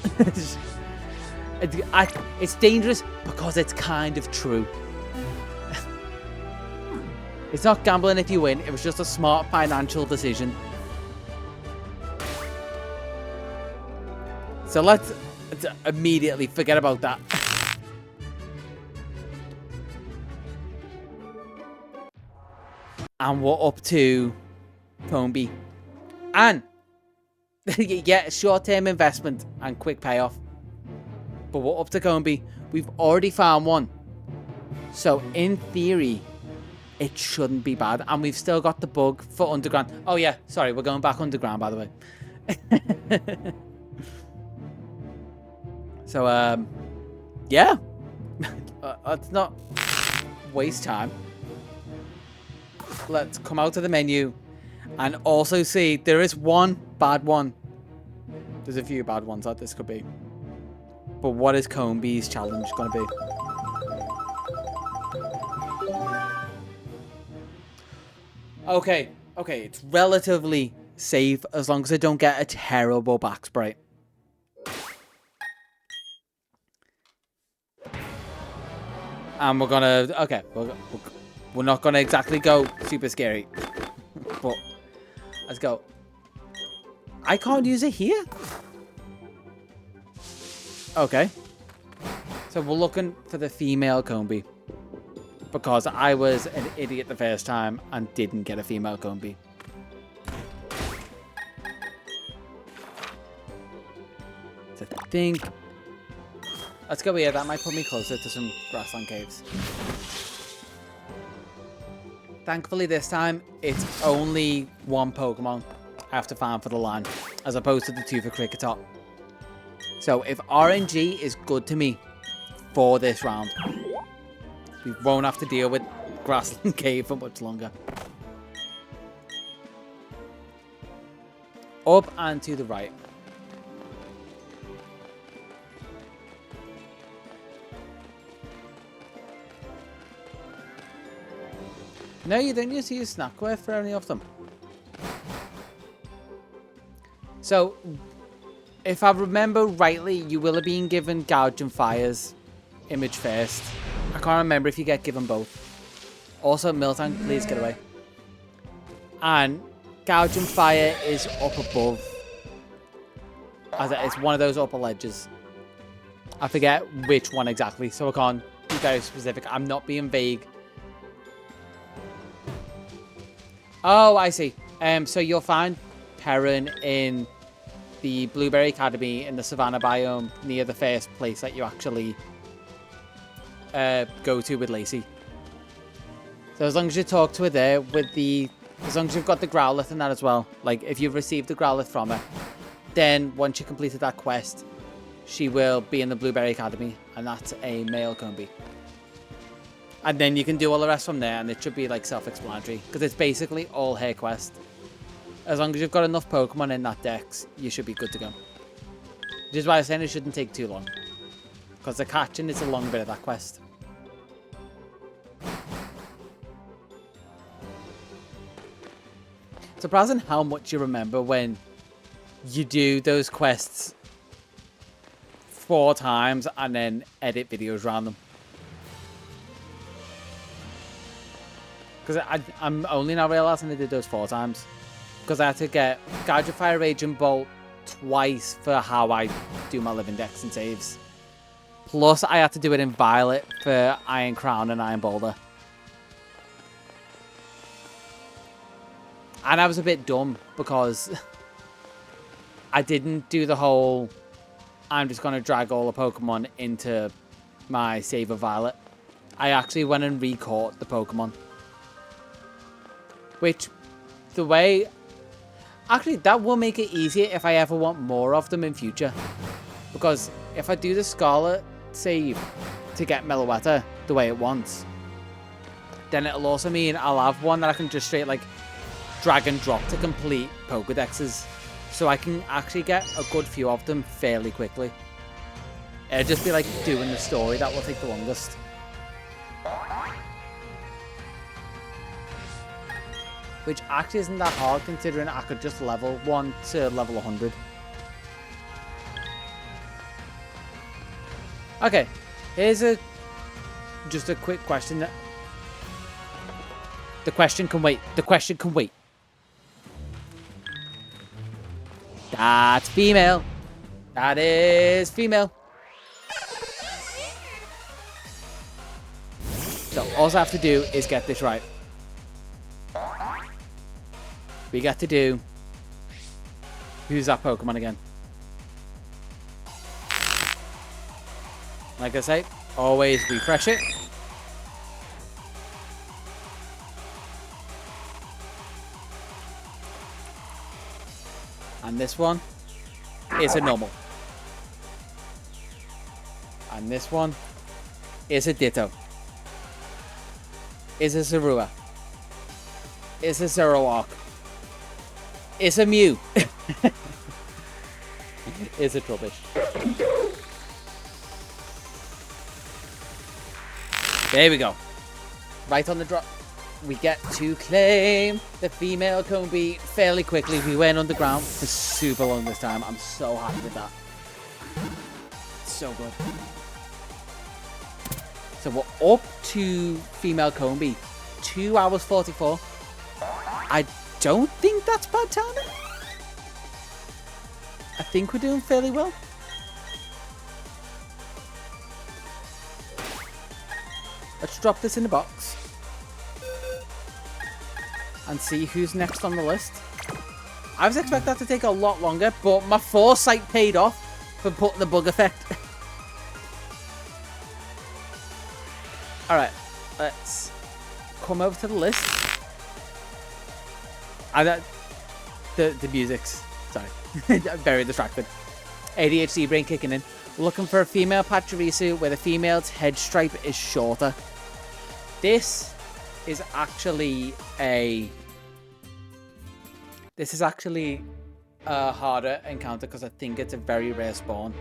It's dangerous because it's kind of true. It's not gambling if you win. It was just a smart financial decision. So let's immediately forget about that. And we're up to Combi. And you get a short-term investment and quick payoff. But we're up to Combi. We've already found one. So in theory, it shouldn't be bad. And we've still got the bug for underground. Oh yeah, sorry, we're going back underground, by the way. So, yeah. Let's not waste time. Let's come out of the menu and also see there is one bad one. There's a few bad ones that this could be. But what is Combi's challenge going to be? Okay, okay, it's relatively safe as long as I don't get a terrible back spray. And we're gonna, okay, we're not gonna exactly go super scary, but let's go. I can't use it here. Okay. So we're looking for the female Combi. Because I was an idiot the first time and didn't get a female Combi. So I think... Let's go here. That might put me closer to some grassland caves. Thankfully this time, it's only one Pokemon I have to farm for the land, as opposed to the 2 for Cricketop. So if RNG is good to me for this round, we won't have to deal with Grassland Cave for much longer. Up and to the right. No, you don't use to use Snapquest for any of them. So, if I remember rightly, you will have been given Gouge and Fire's image first. I can't remember if you get given both. Also, Miltank, please get away. And Gouge and Fire is up above. It's one of those upper ledges. I forget which one exactly, so I can't be very specific. I'm not being vague. Oh, I see. So you'll find Perrin in the Blueberry Academy in the Savannah biome near the first place that you actually go to with Lacey. So as long as you talk to her there as long as you've got the Growlithe and that as well, like if you've received the Growlithe from her, then once you completed that quest, she will be in the Blueberry Academy, and that's a male Combi. And then you can do all the rest from there, and it should be like self-explanatory, because it's basically all her quest. As long as you've got enough Pokemon in that dex, you should be good to go. Which is why I'm saying it shouldn't take too long, because the catching is a long bit of that quest. Surprising how much you remember when you do those quests 4 times and then edit videos around them. Because I'm only now realizing I did those 4 times. Because I had to get Gouge of Fire, Raging Bolt twice for how I do my living decks and saves. Plus I had to do it in Violet for Iron Crown and Iron Boulder. And I was a bit dumb because I didn't do the whole I'm just going to drag all the Pokemon into my save of Violet. I actually went and re-caught the Pokemon. Which, the way... Actually, that will make it easier if I ever want more of them in future. Because if I do the Scarlet save to get Meloetta the way it wants, then it'll also mean I'll have one that I can just straight, like, drag and drop to complete Pokedexes. So I can actually get a good few of them fairly quickly. It'll just be like doing the story that will take the longest. Which actually isn't that hard considering I could just level 1 to level 100. Okay, here's just a quick question. The question can wait. The question can wait. That's female. That is female. So all I have to do is get this right. We got to do... Who's that Pokemon again? Like I say, always refresh it. And this one is a normal. And this one is a Ditto. Is a Zorua. Is a Zoroark. Is a Mew. Is a Trubbish. There we go. Right on the drop. we get to claim the female Combi fairly quickly. We went underground for super long this time. I'm so happy with that. So good. So we're up to female Combi. 2 hours 44. I don't think that's bad timing. I think we're doing fairly well. Let's drop this in the box. And see who's next on the list. I was expecting that to take a lot longer, but my foresight paid off for putting the bug effect. Alright, let's come over to the list. And the music's, sorry, I'm very distracted. ADHD brain kicking in. Looking for a female Pachirisu where the female's head stripe is shorter. This is actually a harder encounter because I think it's a very rare spawn.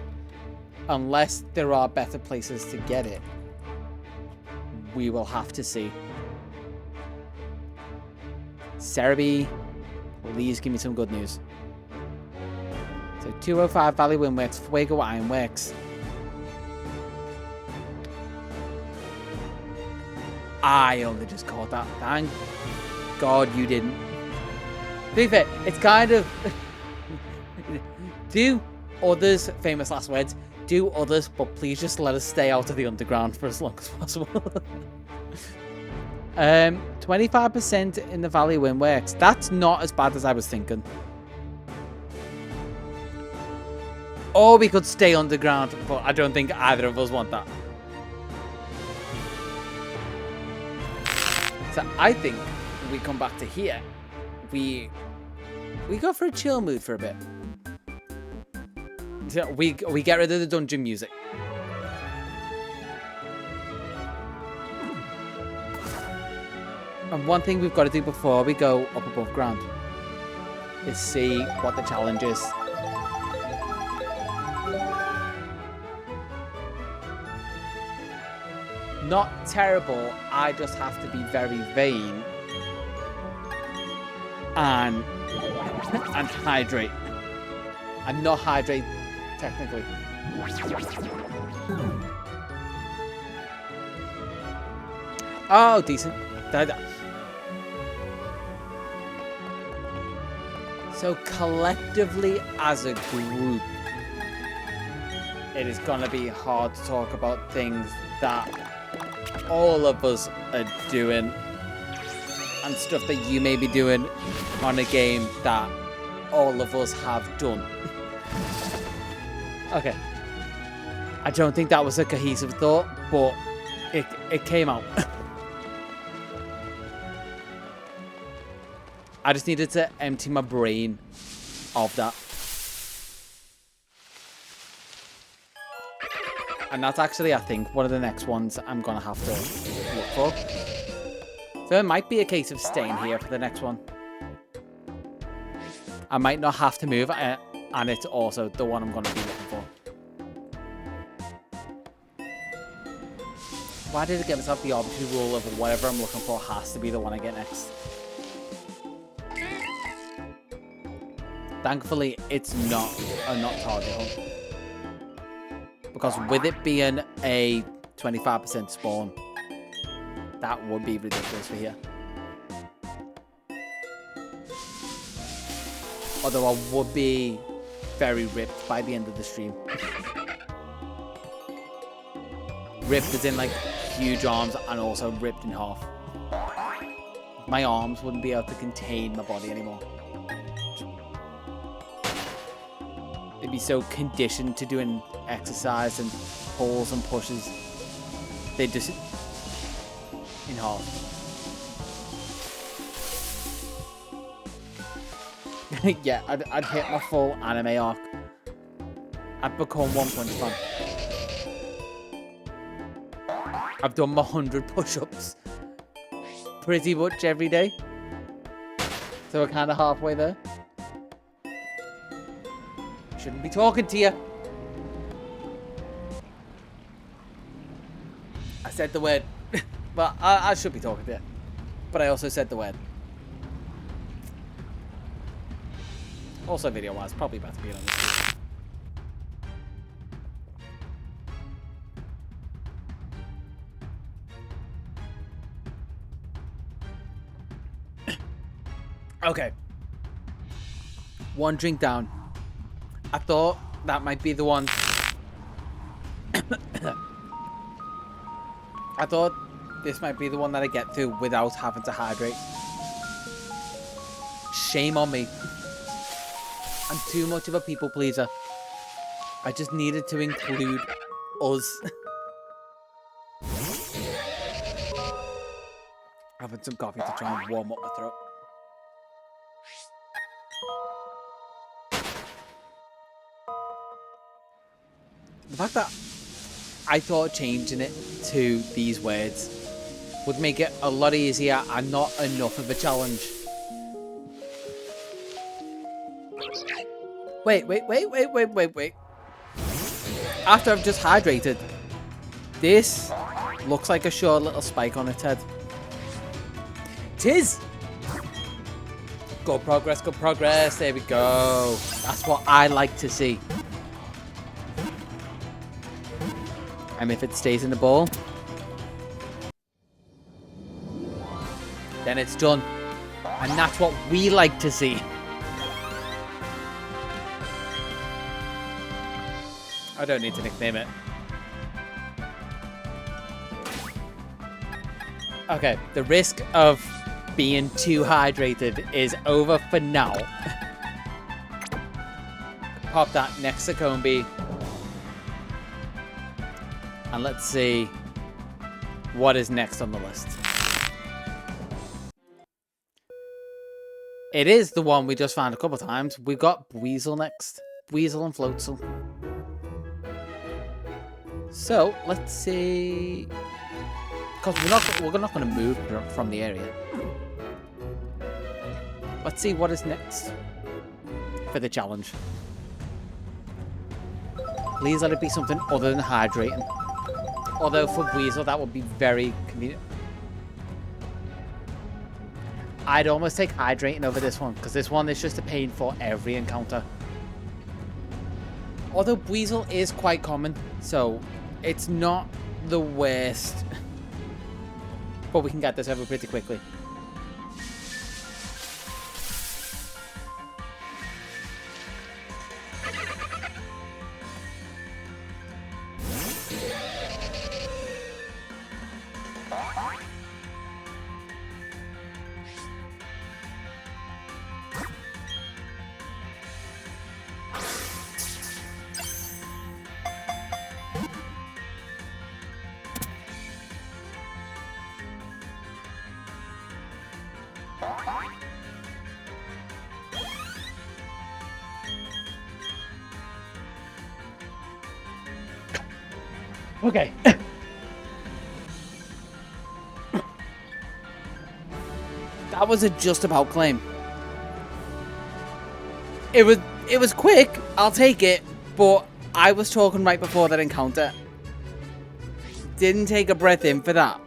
Unless there are better places to get it. We will have to see. Cerebi, please give me some good news. So 205 Valley Windworks, Fuego Ironworks. I only just caught that. Thank God you didn't. To be fair, it's kind of... do others, famous last words, do others, but please just let us stay out of the underground for as long as possible. 25% in the Valley Windworks. That's not as bad as I was thinking. Or we could stay underground, but I don't think either of us want that. So I think when we come back to here, we go for a chill mood for a bit. So we get rid of the dungeon music. And one thing we've got to do before we go up above ground is see what the challenge is. Not terrible, I just have to be very vain and hydrate. I'm not hydrate technically. Oh, decent. So collectively as a group, it is gonna be hard to talk about things that all of us are doing and stuff that you may be doing on a game that all of us have done. Okay. I don't think that was a cohesive thought, but it came out. I just needed to empty my brain of that. And that's actually, I think, one of the next ones I'm going to have to look for. So it might be a case of staying here for the next one. I might not have to move, and it's also the one I'm going to be looking for. Why did it give myself the arbitrary rule of whatever I'm looking for has to be the one I get next? Thankfully, it's not target hunt. Because with it being a 25% spawn, that would be ridiculous for here. Although I would be very ripped by the end of the stream. Ripped as in like huge arms and also ripped in half. My arms wouldn't be able to contain my body anymore. They'd be so conditioned to doing exercise and pulls and pushes. They'd just in half. Yeah, I'd hit my full anime arc. I'd become One Punch Man. I've done my 100 push-ups pretty much every day. So we're kind of halfway there. Shouldn't be talking to you. I said the word, but I should be talking to you. But I also said the word. Also, video-wise, probably better being on the screen. Okay. One drink down. I thought that might be the one. I thought this might be the one that I get through without having to hydrate. Shame on me. I'm too much of a people pleaser. I just needed to include us. Having some coffee to try and warm up my throat. The fact that I thought changing it to these words would make it a lot easier and not enough of a challenge. Wait. After I've just hydrated, this looks like a short little spike on its head. Tis! Good progress, good progress. There we go. That's what I like to see. And if it stays in the bowl, then it's done. And that's what we like to see. I don't need to nickname it. Okay, the risk of being too hydrated is over for now. Pop that next to Combi. And let's see what is next on the list. It is the one we just found a couple times. We've got Weasel next. Weasel and Floatzel. So, let's see. Because we're not going to move from the area. Let's see what is next for the challenge. Please let it be something other than hydrating. Although for Weasel, that would be very convenient. I'd almost take hydrating over this one, because this one is just a pain for every encounter. Although Weasel is quite common, so it's not the worst. But we can get this over pretty quickly. Okay. That was a just about claim. It was quick, I'll take it, but I was talking right before that encounter. Didn't take a breath in for that.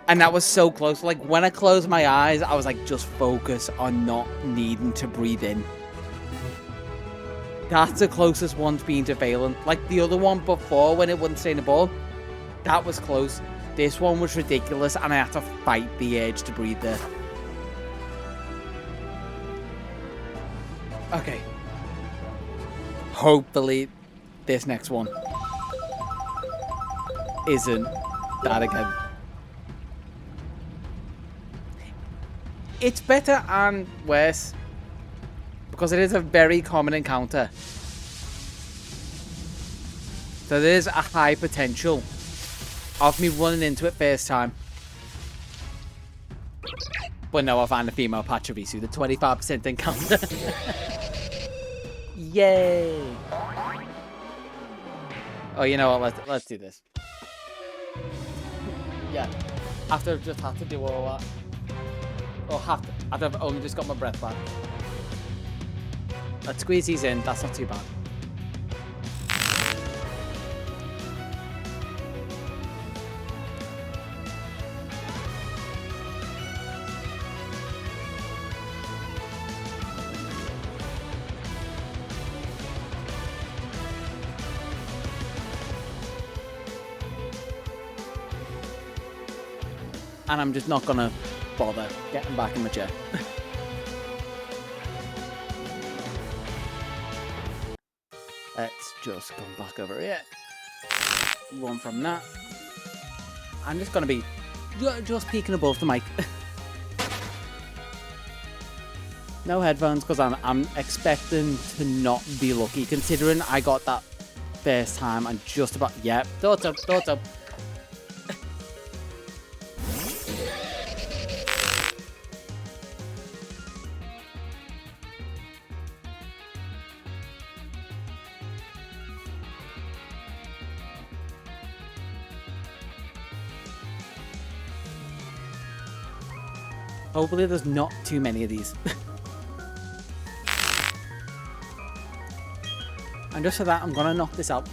And that was so close. Like, when I closed my eyes, I was like, just focus on not needing to breathe in. That's the closest one to being to failing. Like the other one before when it wouldn't stay in the ball. That was close. This one was ridiculous and I had to fight the urge to breathe there. Okay. Hopefully this next one isn't that again. It's better and worse. Because it is a very common encounter. So there's a high potential of me running into it first time. But no, I found a female Pachirisu, the 25% encounter. Yay! Oh, you know what? Let's do this. Yeah. After I've just had to do all that. Or after I've only just got my breath back. Let's squeeze these in. That's not too bad. and I'm just not gonna bother getting back in my chair. Let's just come back over here. Run from that. I'm just gonna be just peeking above the mic. No headphones because I'm expecting to not be lucky, considering I got that first time and just about, yep, thoughts up. Hopefully there's not too many of these. And just for that, I'm gonna knock this out.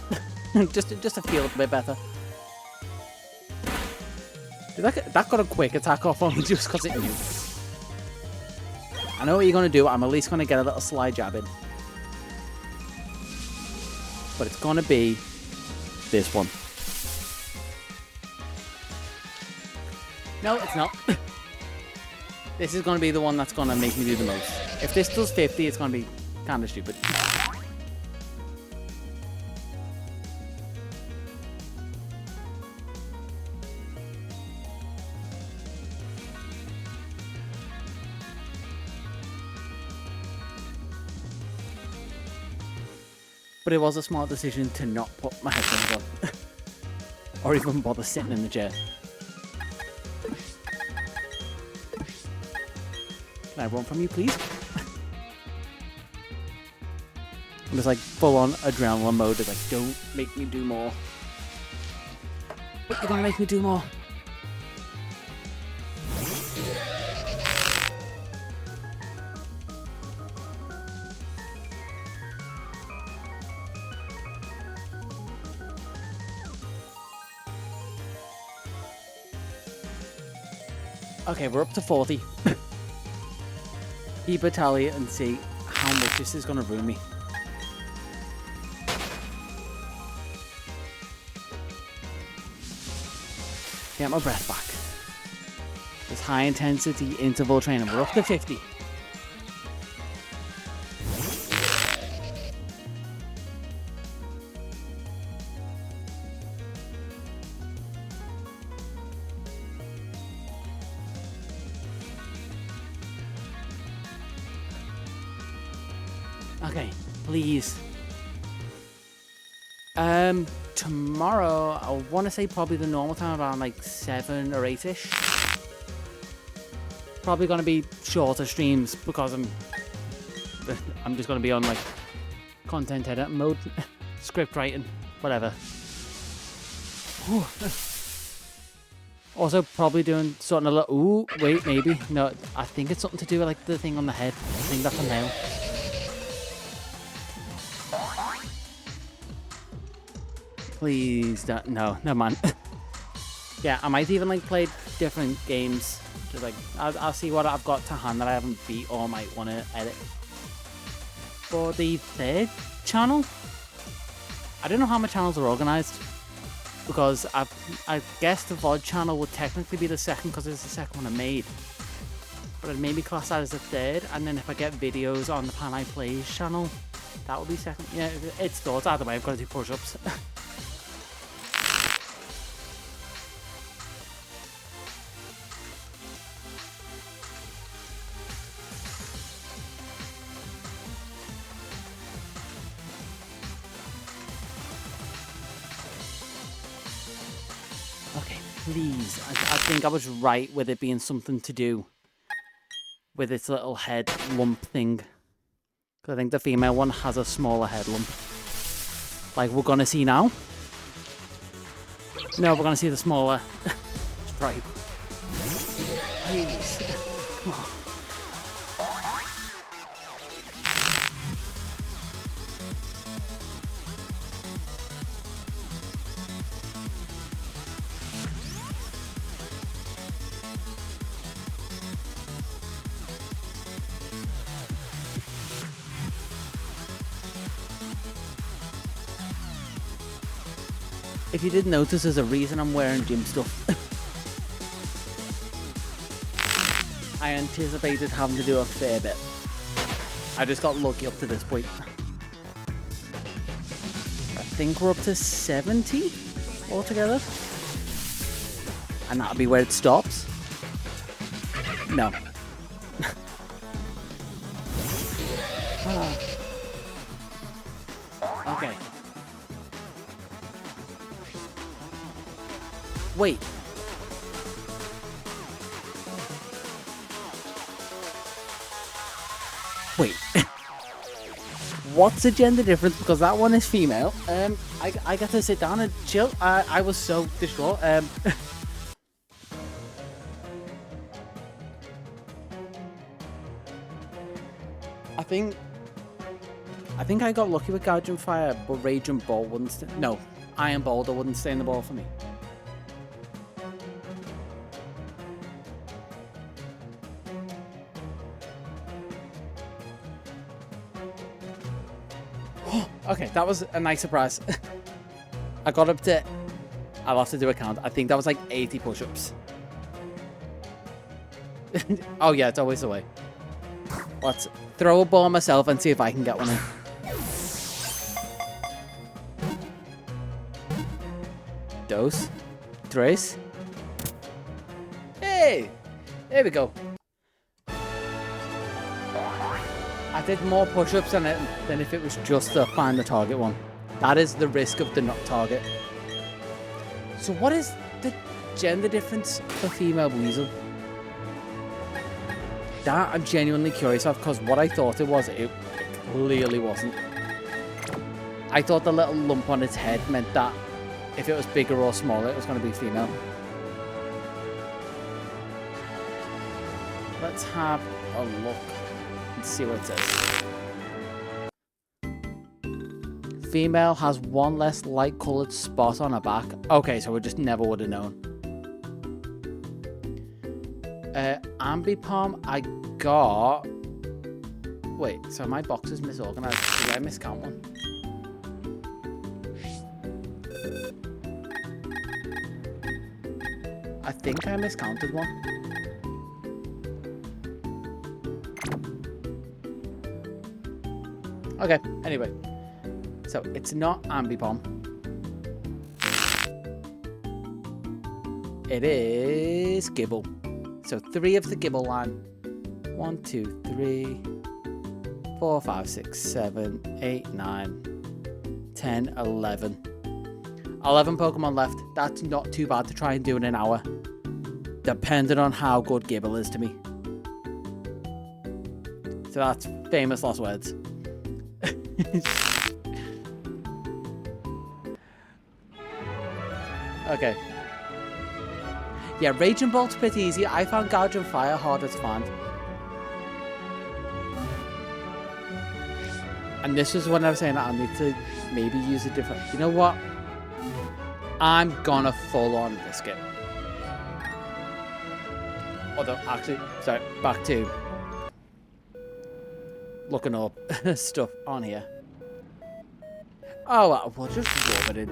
just to feel a bit better. That got a quick attack off on me just because it knew. I know what you're gonna do. I'm at least gonna get a little slide jab in. But it's gonna be this one. No, it's not. This is gonna be the one that's gonna make me do the most. If this does 50, it's gonna be kind of stupid. But it was a smart decision to not put my headphones on. Or even bother sitting in the chair. Can I run from you, please? I'm just like full on adrenaline mode. It's like, don't make me do more. But you're gonna make me do more. Okay, we're up to 40. Keep a tally and see how much this is going to ruin me. Get my breath back. This high intensity interval training. We're up to 50. Okay, please. Tomorrow, I want to say probably the normal time, around like 7 or 8-ish. Probably going to be shorter streams because I'm just going to be on like content edit mode, script writing, whatever. Also, probably doing something a little. Ooh, wait, maybe. No, I think it's something to do with like the thing on the head. I think that's a nail. Please don't. No, never mind. Yeah, I might even like play different games. Just like I'll see what I've got to hand that I haven't beat or might want to edit. For the third channel, I don't know how my channels are organized because I guess the VOD channel would technically be the second because it's the second one I made. But I'd maybe class that as the third, and then if I get videos on the Paneye Plays channel, that would be second. Yeah, it's thoughts. Either way, I've got to do push-ups. Okay, please. I think I was right with it being something to do with its little head lump thing. Because I think the female one has a smaller head lump. Like we're going to see now. No, we're going to see the smaller stripe. Please. Come on. If you didn't notice, there's a reason I'm wearing gym stuff. I anticipated having to do a fair bit. I just got lucky up to this point. I think we're up to 70 altogether. And that'll be where it stops. No. Okay. Wait. Wait. What's the gender difference? Because that one is female. I got to sit down and chill. I was so distraught. I think I got lucky with Gouging Fire, but Raging Ball wouldn't no, Iron Boulder wouldn't stay in the ball for me. Okay, that was a nice surprise. I got up to, I'll have to do a count. I think that was like 80 push-ups. Oh yeah, it's always the way. Let's throw a ball myself and see if I can get one in. Dos. Tres. Hey! There we go. I did more push-ups than if it was just the find the target one. That is the risk of the not target. So what is the gender difference for female weasel? That I'm genuinely curious of, because what I thought it was, it clearly wasn't. I thought the little lump on its head meant that if it was bigger or smaller, it was going to be female. Let's have a look and see what it says. Female has one less light coloured spot on her back. Okay, so we just never would have known. Ambipom, I got... Wait, so my box is misorganized. Did I miscount one? I think I miscounted one. Okay, anyway. So, it's not Ambipom. It is Gibble. So 3 of the Gibble line. 1, 2, 3, 4, 5, 6, 7, 8, 9, 10, 11. 11 Pokemon left. That's not too bad to try and do in an hour. Depending on how good Gibble is to me. So that's famous last words. Okay. Yeah, Raging Bolt's pretty easy. I found Gouging Fire harder to find. And this is when I was saying that I need to maybe use a different... You know what? I'm gonna full on risk it. Although, actually, sorry, back to looking up stuff on here. Oh, well, we'll just rub it in.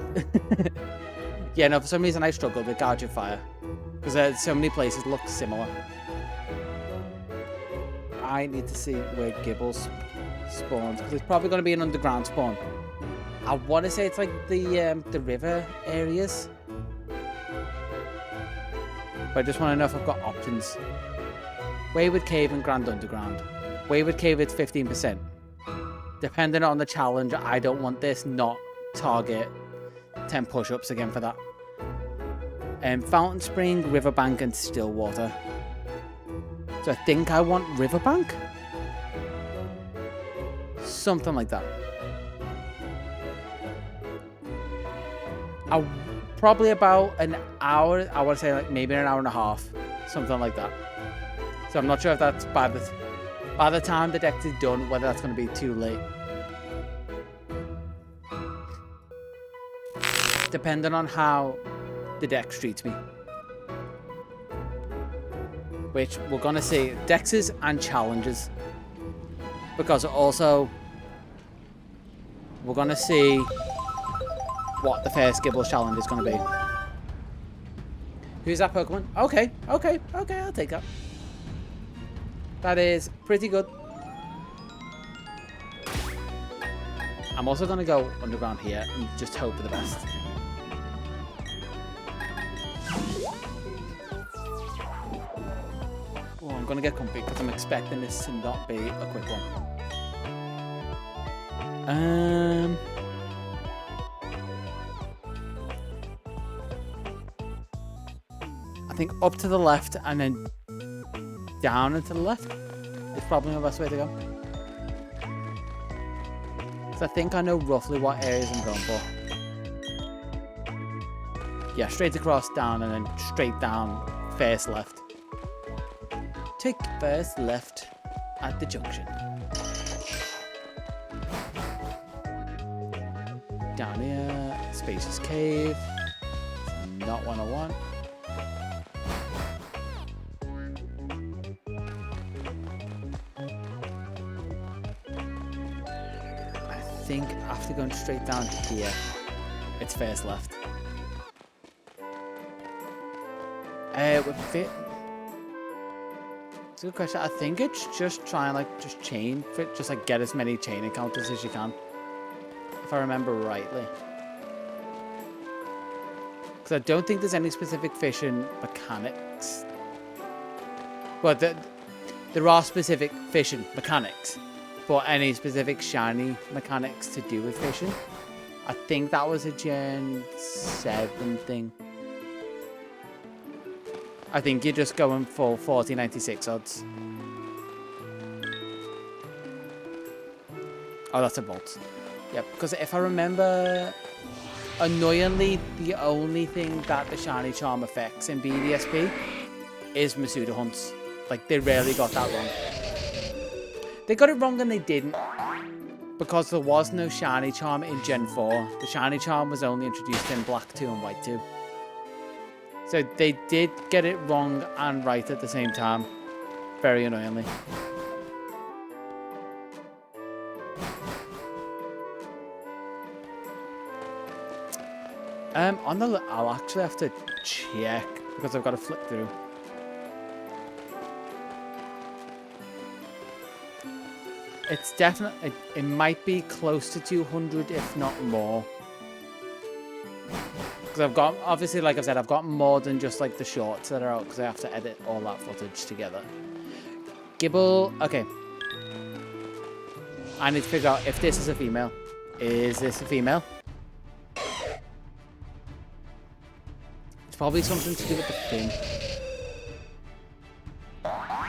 Yeah, no, for some reason I struggled with Gouging Fire. Because so many places look similar. I need to see where Gibble's spawns. Because it's probably going to be an underground spawn. I want to say it's like the river areas. But I just want to know if I've got options. Wayward Cave and Grand Underground. Wayward Cave, it's 15%. Depending on the challenge, I don't want this not target 10 push-ups again for that. Fountain Spring, Riverbank, and Stillwater. So I think I want Riverbank? Something like that. Probably about an hour. I want to say like maybe an hour and a half. Something like that. So I'm not sure if that's by the time the deck is done, whether that's going to be too late. Depending on how the deck treats me. Which we're going to see dexes and challenges. Because also we're going to see what the first Gibble challenge is going to be. Who's that Pokemon? Okay, I'll take that. That is pretty good. I'm also going to go underground here and just hope for the best. Oh, I'm going to get comfy because I'm expecting this to not be a quick one. I think up to the left and then down and to the left is probably my best way to go. Because I think I know roughly what areas I'm going for. Yeah, straight across, down, and then straight down, first left. Take first left at the junction. Down here, spacious cave. Not one I want. I think after going straight down here, it's first left. Would fit. It's a good question. I think it's just try and like just chain fit, just like get as many chain encounters as you can, if I remember rightly. Because I don't think there's any specific fishing mechanics. Well, there are specific fishing mechanics, but any specific shiny mechanics to do with fishing, I think that was a Gen 7 thing. I think you're just going for 4096 odds. Oh, that's a bolt. Yep, because if I remember, annoyingly, the only thing that the shiny charm affects in BDSP is Masuda hunts. Like, they rarely got that wrong. They got it wrong and they didn't, because there was no shiny charm in Gen 4. The shiny charm was only introduced in Black 2 and White 2. So they did get it wrong and right at the same time. Very annoyingly. I'll actually have to check because I've got to flip through. It's definitely, it might be close to 200 if not more. Because I've got, obviously, like I've said, I've got more than just like the shorts that are out because I have to edit all that footage together. Gibble, okay. I need to figure out if this is a female. Is this a female? It's probably something to do with the fin.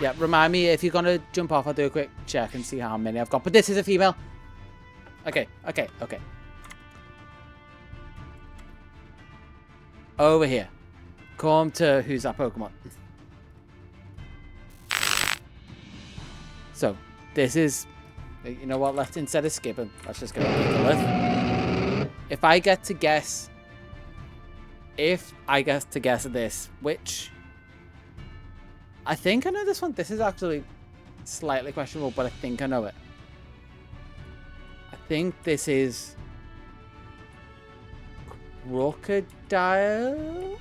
Yeah, remind me if you're going to jump off, I'll do a quick check and see how many I've got. But this is a female. Okay, okay, okay. Over here. Come to who's that Pokemon. So, this is... You know what? Let's, instead of skipping, let's just go to the left. If I get to guess... If I get to guess this, which... I think I know this one. This is actually slightly questionable, but I think I know it. I think this is... Crocodile?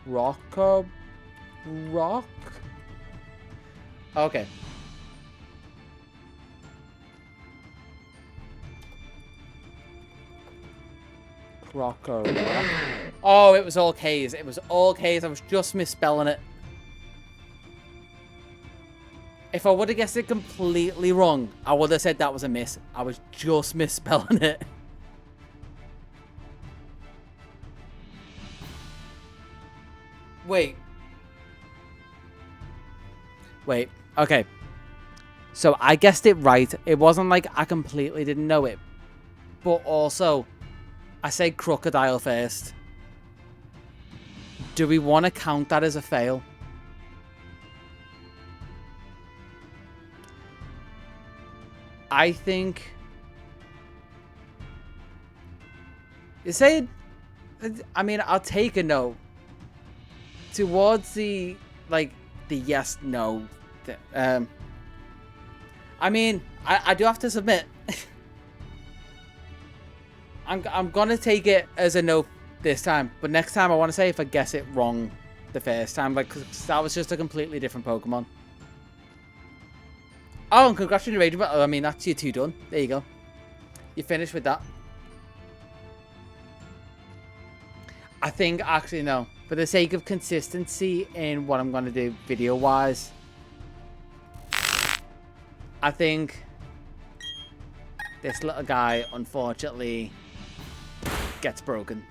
Rock? Okay. Crocodile. Oh, it was all K's. It was all K's. I was just misspelling it. If I would have guessed it completely wrong, I would have said that was a miss. I was just misspelling it. Wait. Okay. So I guessed it right. It wasn't like I completely didn't know it. But also, I said crocodile first. Do we want to count that as a fail? I think... You say... I mean, I'll take a no. Towards the, like, the yes, no. I mean, I do have to submit. I'm gonna take it as a no this time. But next time, I want to say if I guess it wrong, the first time, like, 'cause that was just a completely different Pokemon. Oh, and congratulations, I mean, that's you two done. There you go. You finished with that. I think, actually, no. For the sake of consistency in what I'm going to do video-wise, I think this little guy, unfortunately, gets broken.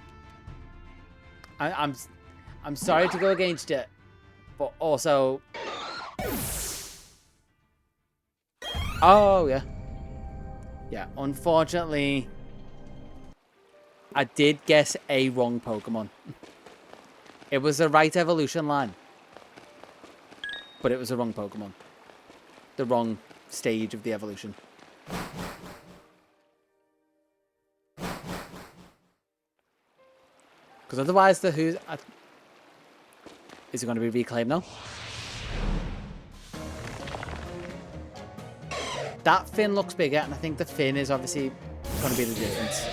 I'm sorry to go against it, but also... Oh, yeah. Yeah, unfortunately, I did guess a wrong Pokemon. It was the right evolution line, but it was the wrong Pokemon. The wrong stage of the evolution. Because otherwise, the who's... Is it going to be reclaimed now? That fin looks bigger, and I think the fin is obviously going to be the difference.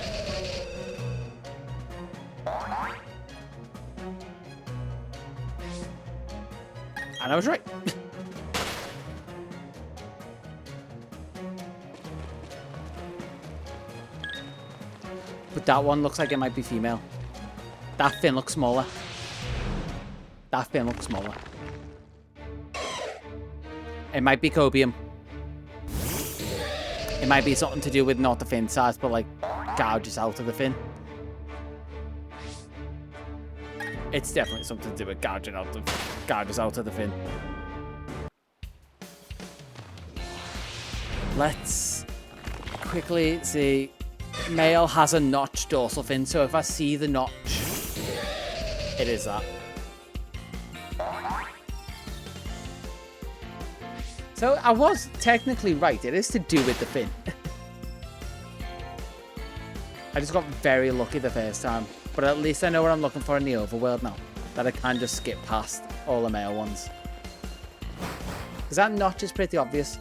And I was right. But that one looks like it might be female. That fin looks smaller. That fin looks smaller. It might be cobium. It might be something to do with not the fin size, but like gouges out of the fin. It's definitely something to do with gouges out of the fin. Let's quickly see. Male has a notched dorsal fin, so if I see the notch, it is that. So I was technically right. It is to do with the fin. I just got very lucky the first time. But at least I know what I'm looking for in the overworld now. That I can just skip past all the male ones. Because that notch is pretty obvious.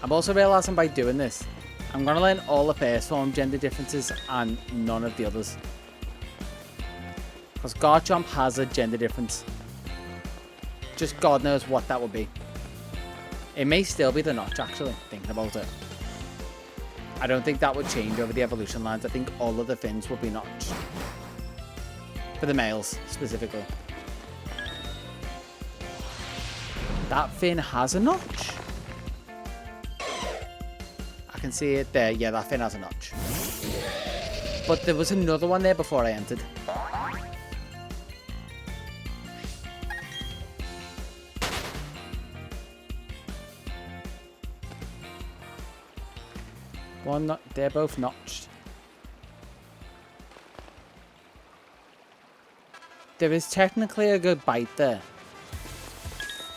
I'm also realising by doing this, I'm going to learn all the first form gender differences and none of the others. Because Garchomp has a gender difference. Just God knows what that would be. It may still be the notch, actually, thinking about it. I don't think that would change over the evolution lines. I think all of the fins would be notched. For the males, specifically. That fin has a notch. I can see it there. Yeah, that fin has a notch. But there was another one there before I entered. One, they're both notched. There is technically a good bite there.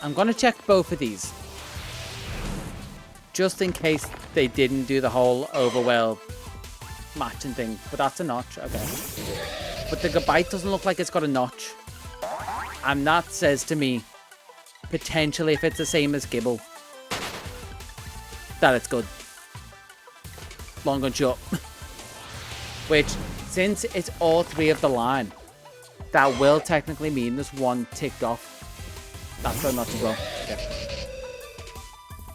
I'm going to check both of these. Just in case they didn't do the whole overwhelm matching thing. But that's a notch, okay. But the bite doesn't look like it's got a notch. And that says to me, potentially if it's the same as Gibble, that it's good. Long and short. Which, since it's all three of the line, that will technically mean there's one ticked off. That's a notch as well. Okay.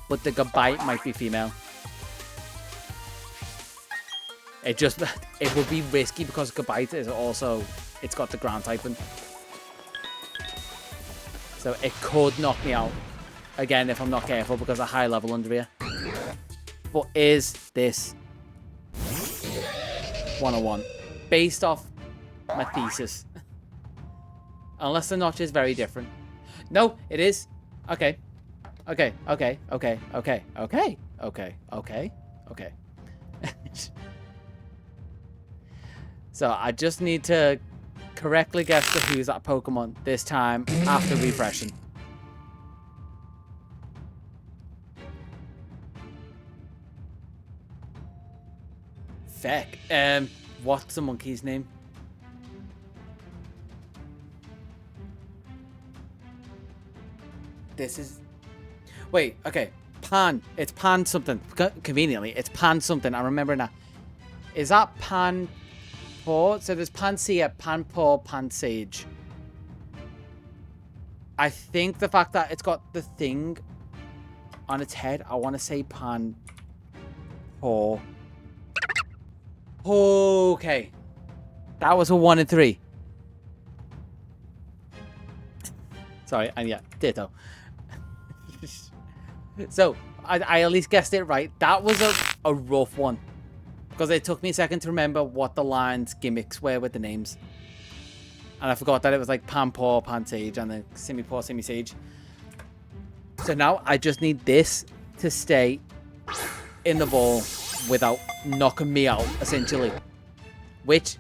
But the Gabite might be female. It would be risky because Gabite is also, it's got the ground typing. So it could knock me out. Again, if I'm not careful because of high level under here. But is this 101 based off my thesis? Unless the notch is very different. No, it is. Okay. Okay. Okay. Okay. Okay. Okay. Okay. Okay. Okay. So I just need to correctly guess the who's that Pokemon this time after refreshing. Feck. What's the monkey's name? This is... Wait, okay. Pan. It's Pan something. Conveniently, it's Pan something. I remember now. Is that Pan Paw. So there's Pansear, Panpaw, Pansage. I think the fact that it's got the thing on its head, I want to say Panpaw. Okay. That was a 1 in 3. Sorry, and yeah, ditto. So, I at least guessed it right. That was a rough one. Because it took me a second to remember what the lion's gimmicks were with the names. And I forgot that it was like Panpaw, Pansage, and then Simipaw, Simisage. So now I just need this to stay in the ball without knocking me out, essentially. Which,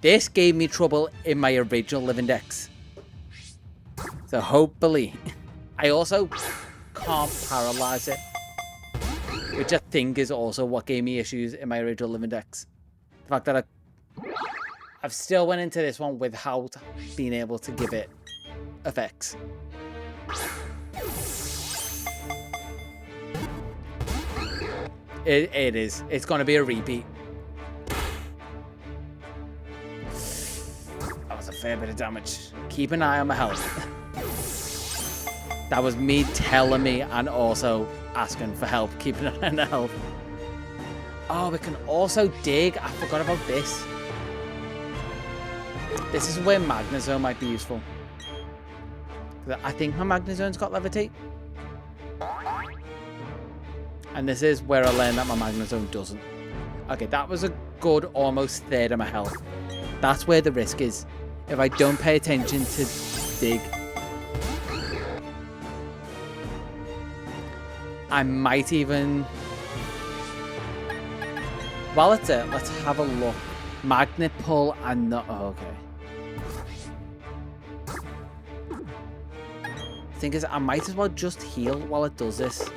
this gave me trouble in my original living decks. So hopefully, I also can't paralyze it. Which I think is also what gave me issues in my original living decks. The fact that I've still went into this one without being able to give it effects. It is. It's going to be a repeat. That was a fair bit of damage. Keep an eye on my health. That was me telling me and also asking for help, keeping an eye on the health. Oh, we can also dig. I forgot about this. This is where Magnezone might be useful. I think my Magnezone's got Levitate. And this is where I learned that my Magnezone doesn't. Okay, that was a good almost third of my health. That's where the risk is. If I don't pay attention to dig, I might even... While it's there, let's have a look. Magnet pull and not... Oh, okay. Thing is, I might as well just heal while it does this.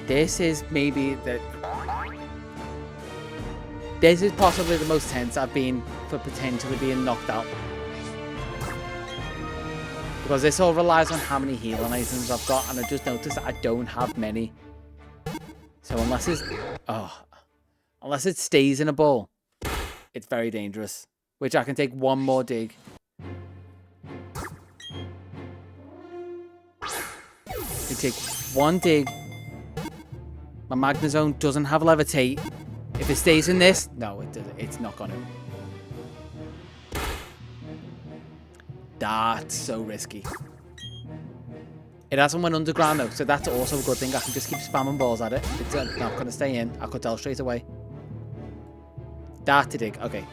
This is maybe the... This is possibly the most tense I've been for potentially being knocked out. Because this all relies on how many healing items I've got, and I just noticed that I don't have many. So unless it's... Oh. Unless it stays in a ball, it's very dangerous. Which I can take one more dig. You take one dig. My Magnezone doesn't have Levitate. If it stays in this, no, it's not gonna. That's so risky. It hasn't went underground though, so that's also a good thing. I can just keep spamming balls at it. It's not gonna stay in. I could tell straight away. That to dig. Okay.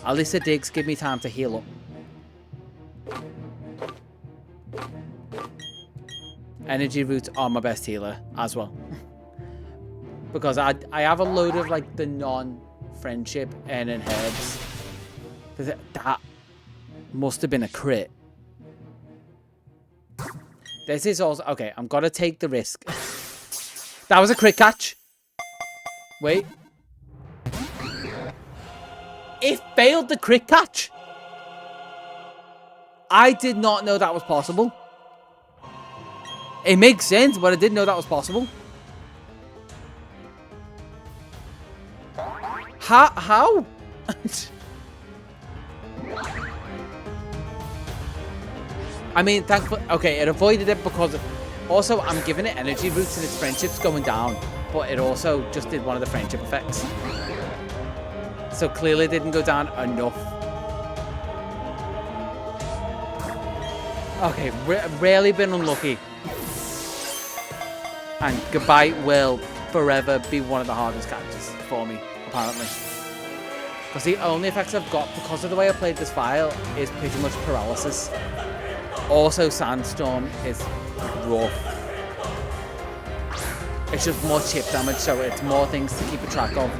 At least the digs give me time to heal up. Energy roots are my best healer as well. Because I have a load of like the non-friendship and herbs. That must have been a crit. This is also... Okay, I'm gonna take the risk. That was a crit catch. Wait. It failed the crit catch. I did not know that was possible. It makes sense, but I didn't know that was possible. How? I mean, thankfully, okay, it avoided it because also I'm giving it energy roots and its friendship's going down, but it also just did one of the friendship effects. So clearly it didn't go down enough. Okay, rarely been unlucky. And goodbye will forever be one of the hardest catches for me, apparently. Because the only effects I've got because of the way I played this file is pretty much paralysis. Also, Sandstorm is rough. It's just more chip damage, so it's more things to keep a track of.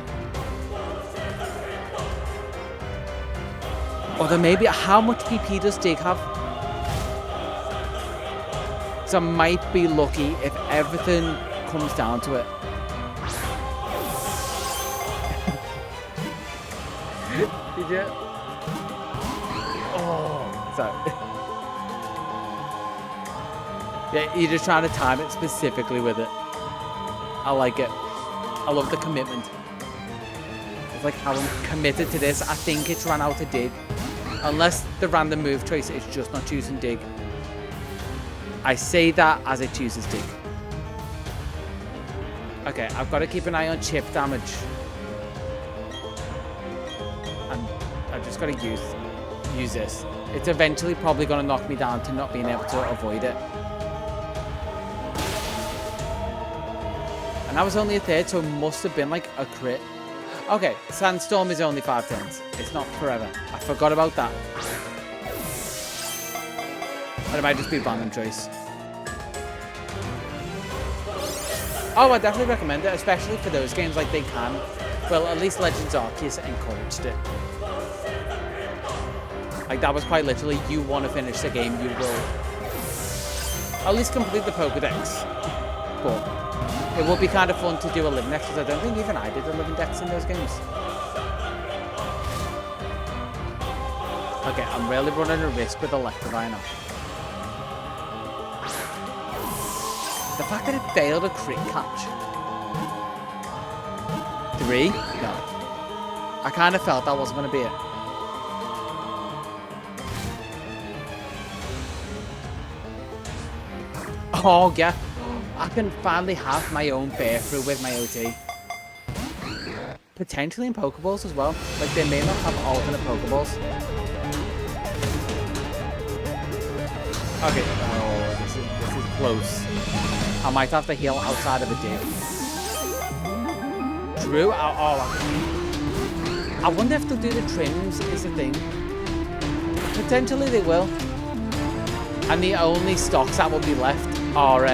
Although maybe, how much PP does Dig have? So I might be lucky if everything comes down to it. Did you? Oh, sorry. Yeah, you're just trying to time it specifically with it. I like it. I love the commitment. It's like how I'm committed to this. I think it's ran out of dig. Unless the random move choice is just not choosing dig. I say that as it chooses dig. Okay, I've got to keep an eye on chip damage. And I've just got to use this. It's eventually probably going to knock me down to not being able to avoid it. And that was only a third, so it must have been like a crit. Okay, Sandstorm is only 5 turns. It's not forever. I forgot about that. But it might just be a random choice. Oh, I definitely recommend it, especially for those games like they can. Well, at least Legends Arceus encouraged it. Like, that was quite literally, you want to finish the game, you will at least complete the Pokedex. But it would be kind of fun to do a Living Dex, because I don't think even I did a Living Dex in those games. Okay, I'm really running a risk with Electivire now. The fact that it failed a crit catch. 3? No. I kind of felt that wasn't going to be it. Oh, yeah. I can finally have my own bear through with my OT. Potentially in Pokeballs as well. Like, they may not have alternate Pokeballs. Okay. Oh, this is close. I might have to heal outside of a dig. Drew? I wonder if they'll do the trims is the thing. Potentially they will. And the only stocks that will be left are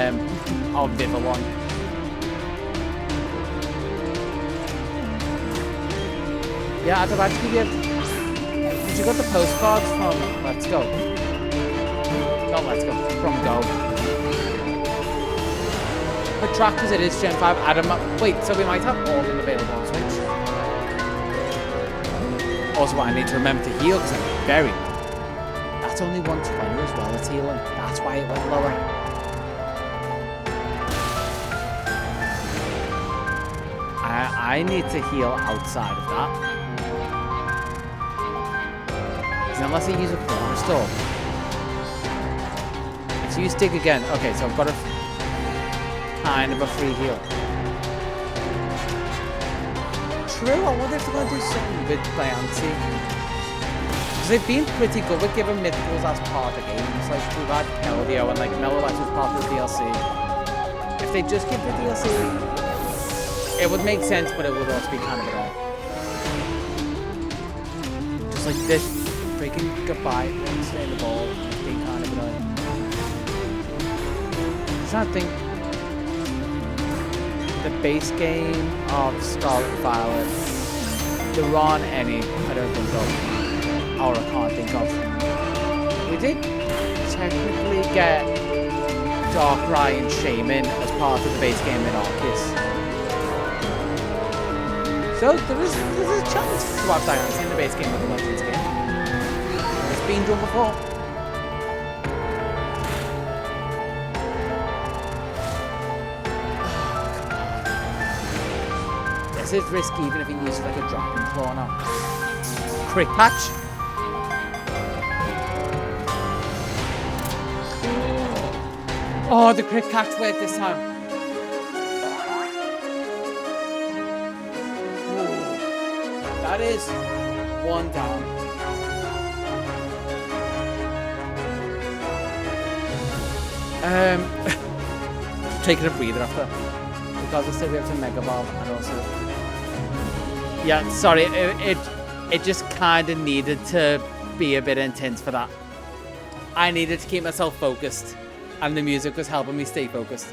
Vivillon. Yeah, I'd like to give you... Did you got the postcards from Let's Go? Not Let's Go, from Go. The track, because it is Gen 5, Adam... Wait, so we might have all of them available on Switch. Also, I need to remember to heal, because I'm buried. That's only 120 as well, it's healing. That's why it went lower. I need to heal outside of that. Because unless I use a corner store. Let's use dig again. Okay, so I've got a kind of a free heal. True, I wonder if they're going to do something with Diancie. Because they've been pretty good with giving mythicals as part of games. Like, we've had Melodio and like Melolight was part of the DLC. If they just give the DLC... It would make sense, but it would also be kind of annoying. Just like this freaking goodbye, stay in the ball, being kind of annoying. I'm trying to think. The base game of Scarlet Violet, there aren't any, I don't think of, or I can't think of. We did technically get Darkrai and Shaman as part of the base game in Arceus. So there's a chance to have Diancie in the base game of the Legends game. It's been done before. This is risky even if he uses like a dropping claw now. Crit patch. Oh, the crit catch worked this time. That is 1 down. Taking a breather after. Because I said we have to Mega Ball and also... Yeah, sorry, it just kind of needed to be a bit intense for that. I needed to keep myself focused. And the music was helping me stay focused.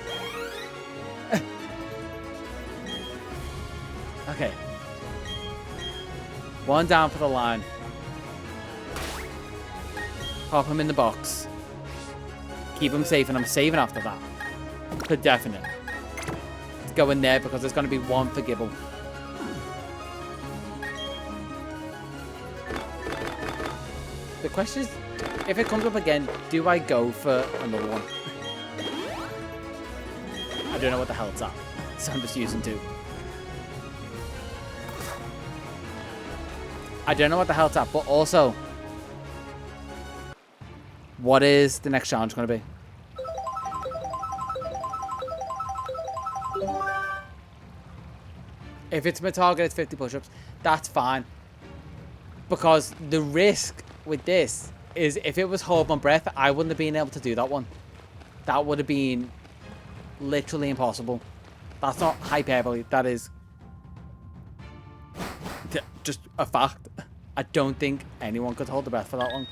Okay. 1 down for the line. Pop him in the box. Keep him safe, and I'm saving after that. For definite. Let's go in there because there's going to be 1 for Gibble. The question is, if it comes up again, do I go for another one? I don't know what the hell it's at. so I'm just using 2. I don't know what the hell it's at, but also, what is the next challenge going to be? If it's my target, it's 50 push-ups. That's fine. Because the risk with this is if it was hold my breath, I wouldn't have been able to do that one. That would have been literally impossible. That's not hyperbole. That is just a fact. I don't think anyone could hold the breath for that long.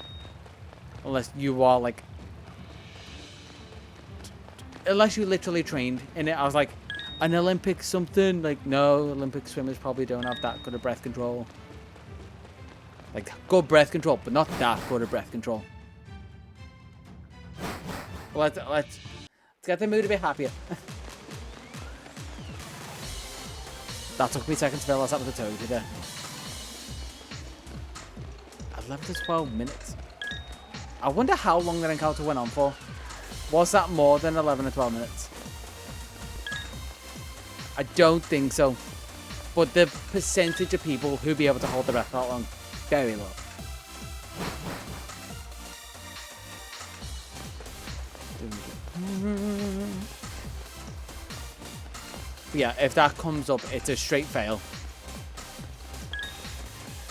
Unless you are like... Unless you literally trained in it. I was like, an Olympic something? Like, no, Olympic swimmers probably don't have that good of breath control. Like, good breath control, but not that good of breath control. Well, let's get the mood a bit happier. That took me seconds to realize that was a toad there. 11 to 12 minutes. I wonder how long that encounter went on for. Was that more than 11 to 12 minutes? I don't think so. But the percentage of people who be able to hold their breath that long, very low. Yeah, if that comes up, it's a straight fail.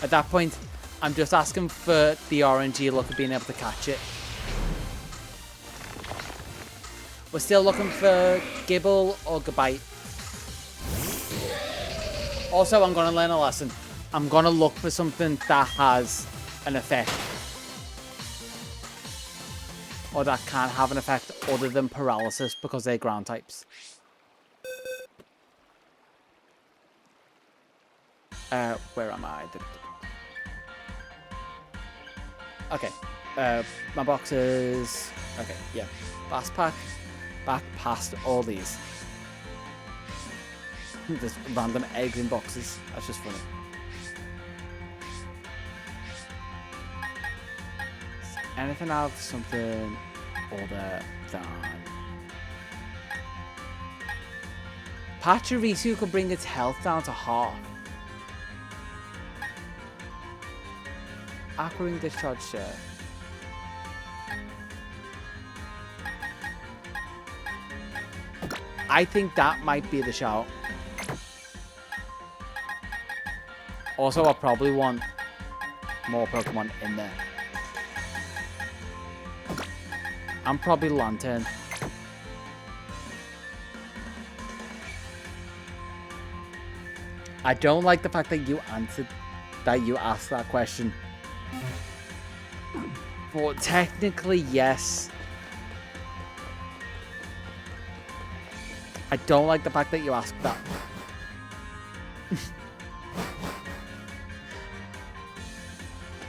At that point, I'm just asking for the RNG luck of being able to catch it. We're still looking for Gibble or Gabite. Also, I'm going to learn a lesson. I'm going to look for something that has an effect. Or that can have an effect other than paralysis because they're ground types. Where am I? Okay. My boxes. Okay, yeah. Fast pack. Back past all these. There's random eggs in boxes. That's just funny. Anything out of something other than Pachirisu could bring its health down to half. Aquaring discharge share. I think that might be the shout. Also, I probably want more Pokemon in there. I'm probably Lantern. I don't like the fact that you asked that question. But technically, yes. I don't like the fact that you asked that.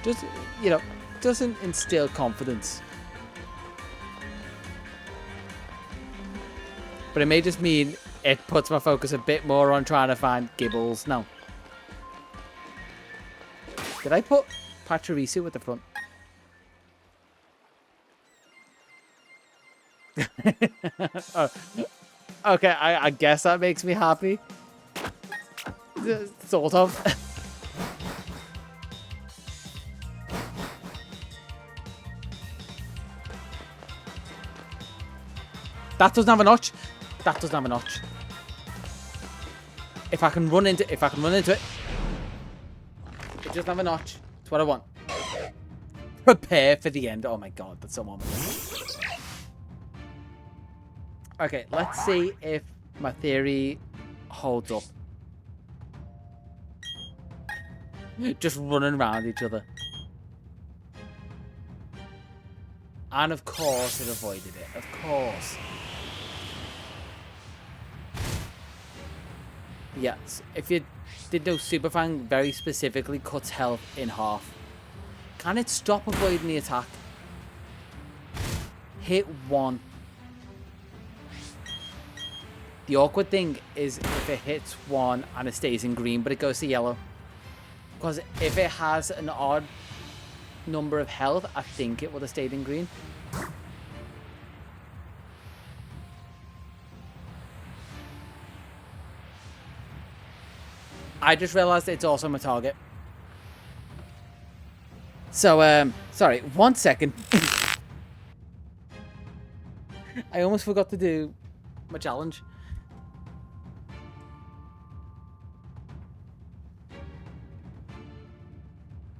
Just, you know, doesn't instill confidence. But it may just mean it puts my focus a bit more on trying to find Gibbles. No. Did I put Pachirisu at the front? Oh. Okay, I guess that makes me happy. Sort of. That doesn't have a notch. That doesn't have a notch. If I can run into it. It doesn't have a notch. That's what I want. Prepare for the end. Oh my god, that's so ominous. Okay, let's see if my theory holds up. Just running around each other. And of course it avoided it. Of course. Yes, if you did know, Super Fang very specifically cuts health in half. Can it stop avoiding the attack? Hit one. The awkward thing is if it hits one and it stays in green, but it goes to yellow. Because if it has an odd number of health, I think it would have stayed in green. I just realized it's also my target. So, sorry, 1 second. I almost forgot to do my challenge.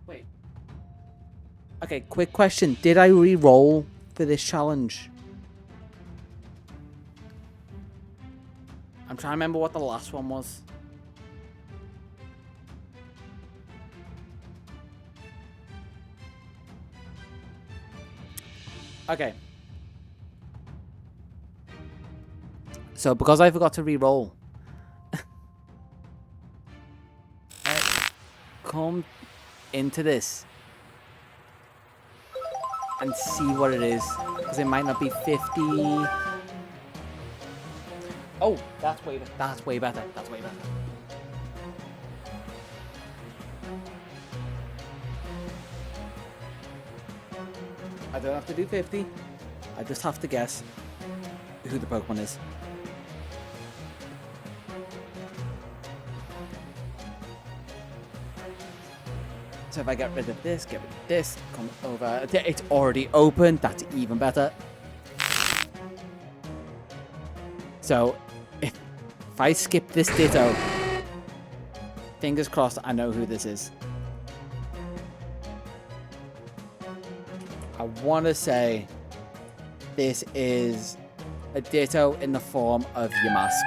Wait. Okay, quick question. Did I re-roll for this challenge? I'm trying to remember what the last one was. Okay. So, because I forgot to re-roll, come into this and see what it is, because it might not be 50. Oh, that's way better. That's way better. That's way better. I don't have to do 50. I just have to guess who the Pokemon is. So if I get rid of this, come over. It's already open. That's even better. So if I skip this Ditto, fingers crossed I know who this is. I want to say this is a Ditto in the form of Yamask.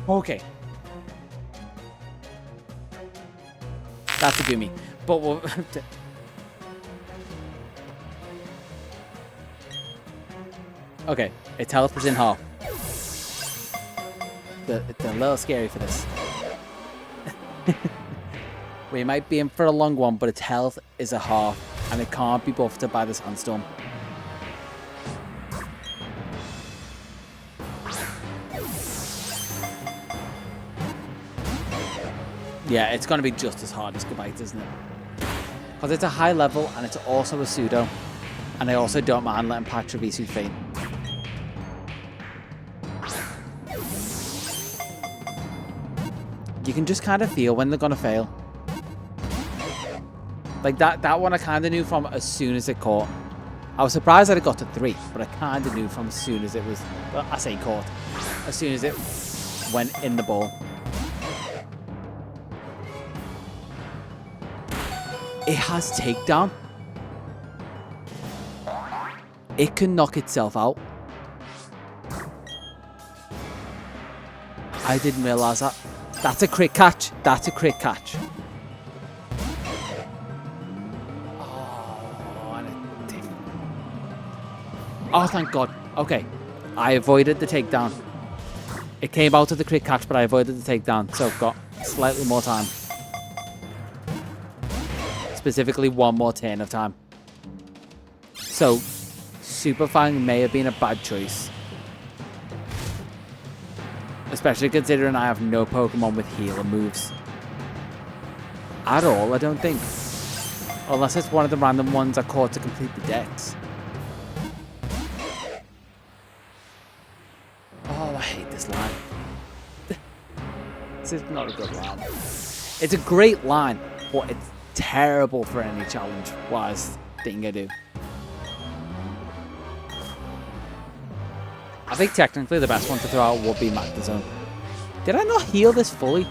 Okay. That's a Gumi. But we'll... Okay, its health is in half. It's a little scary for this. We might be in for a long one, but its health is a half, and it can't be buffed by the Sandstorm. Yeah, it's going to be just as hard as Gabite, isn't it? Because it's a high level, and it's also a pseudo. And I also don't mind letting Patravisu faint. You can just kind of feel when they're going to fail. Like that one I kind of knew from as soon as it caught. I was surprised that it got to 3, but I kind of knew from as soon as it was... Well, I say caught. As soon as it went in the ball. It has takedown. It can knock itself out. I didn't realize that. That's a crit catch. That's a crit catch. Oh, and it did. Oh, thank God. Okay. I avoided the takedown. It came out of the crit catch, but I avoided the takedown, so I've got slightly more time. Specifically, one more turn of time. So, Super Fang may have been a bad choice. Especially considering I have no Pokemon with healer moves. At all, I don't think. Unless it's one of the random ones I caught to complete the dex. Oh, I hate this line. This is not a good line. It's a great line, but it's terrible for any challenge-wise thing I do. I think technically the best one to throw out would be Magdazone. Did I not heal this fully?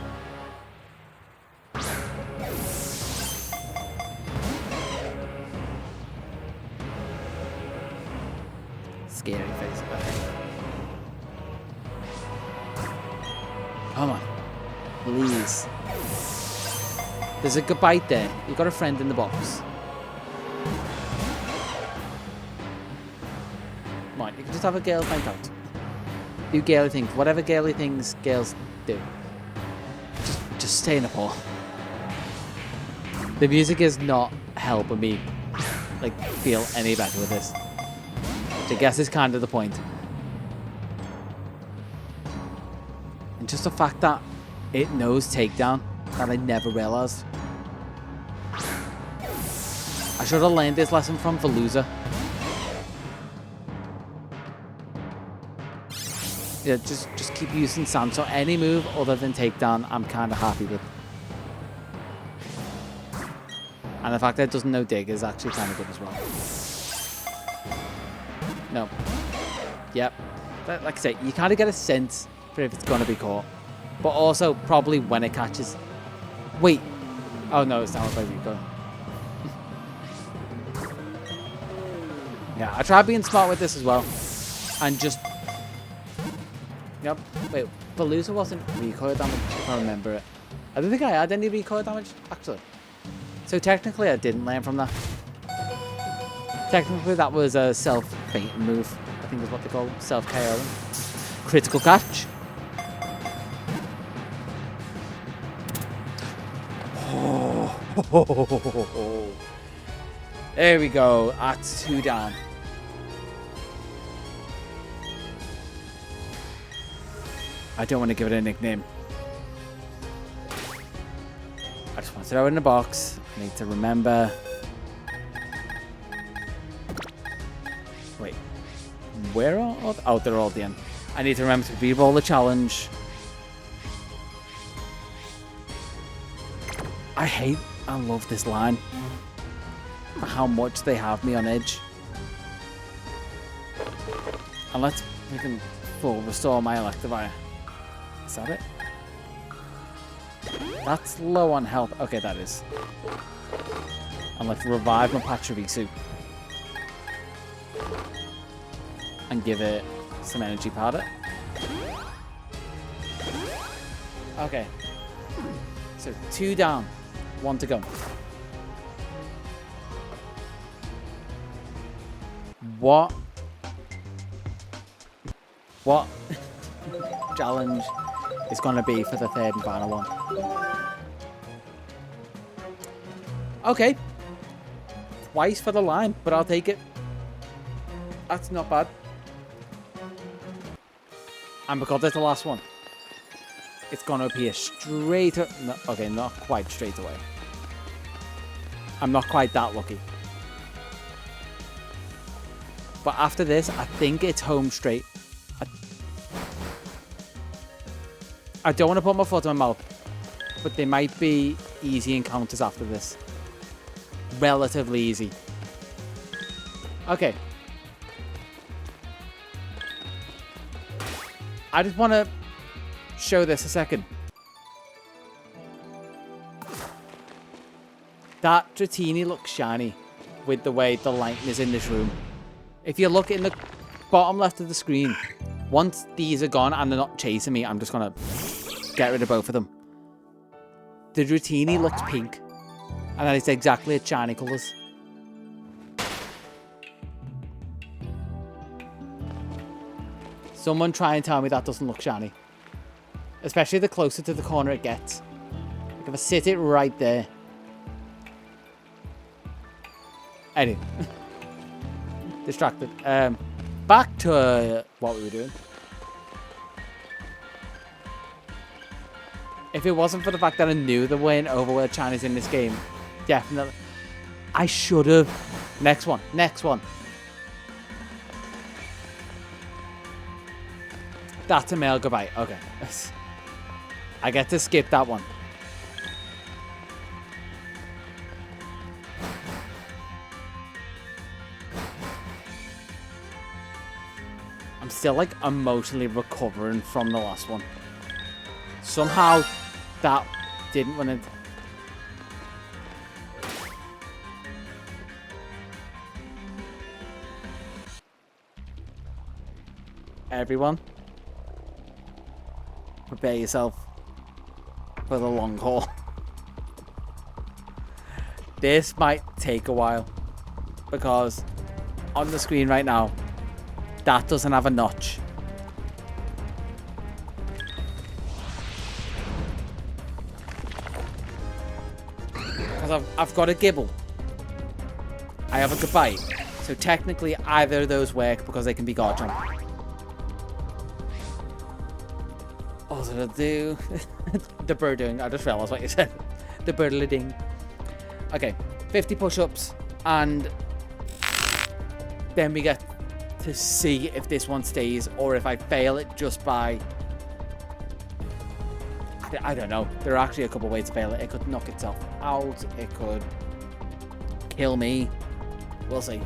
Scary face. Okay. Come on. Please. There's a Gabite there. You got a friend in the box. Come on, you can just have a Gale fight out. Do Gaily things. Whatever Gaily things Gales do. Just stay in the ball. The music is not helping me like feel any better with this. Which I guess is kind of the point. And just the fact that it knows takedown that I never realized. I should have learned this lesson from Veluza. Yeah, just keep using sand. So any move other than takedown, I'm kind of happy with. And the fact that it doesn't know dig is actually kind of good as well. No. Yep. But like I say, you kind of get a sense for if it's going to be caught. But also probably when it catches. Wait. Oh no, it's down by Rico. Yeah, I tried being smart with this as well. And just... Yep. Wait, Palooza wasn't recoil damage, if I remember it. I don't think I had any recoil damage, actually. So technically I didn't learn from that. Technically that was a self-fainting move. I think is what they call it. Self-KO. Critical catch. Oh. There we go. That's 2 down. I don't want to give it a nickname. I just want to throw it in a box. I need to remember. Wait. Where are all... Oh, they're all at the end. I need to remember to re-roll the challenge. I love this line. How much they have me on edge. And let's freaking full restore my Electivire. Is that it? That's low on health. Okay, that is. And let's revive my Pachirisu. And give it some energy powder. Okay. So 2 down. 1 to go. What challenge is going to be for the 3rd and final one? Okay. Twice for the line, but I'll take it. That's not bad. And because it's the last one, it's going to appear straight... No, okay, not quite straight away. I'm not quite that lucky. But after this, I think it's home straight. I don't want to put my foot in my mouth, but they might be easy encounters after this. Relatively easy. Okay. I just want to show this a second. That Dratini looks shiny with the way the lighting is in this room. If you look in the bottom left of the screen, once these are gone and they're not chasing me, I'm just going to get rid of both of them. The Dratini looks pink. And that is exactly its shiny colours. Someone try and tell me that doesn't look shiny. Especially the closer to the corner it gets. Like if I sit it right there. Anyway. Distracted. Back to what we were doing. If it wasn't for the fact that I knew there weren't overworld Chinese in this game, definitely. I should have. Next one. Next one. That's a male goodbye. Okay. I get to skip that one. I'm still like emotionally recovering from the last one. Somehow that didn't win it. Everyone, prepare yourself for the long haul. This might take a while because on the screen right now, that doesn't have a notch. Because I've got a Gibble. I have a Goodbye. So technically either of those work because they can be Garchomp. What did I do? The birding. I just realised what you said. The birdling. Okay, 50 push-ups and then we get to see if this one stays or if I fail it just by... I don't know. There are actually a couple ways to fail it. It could knock itself out. It could kill me. We'll see.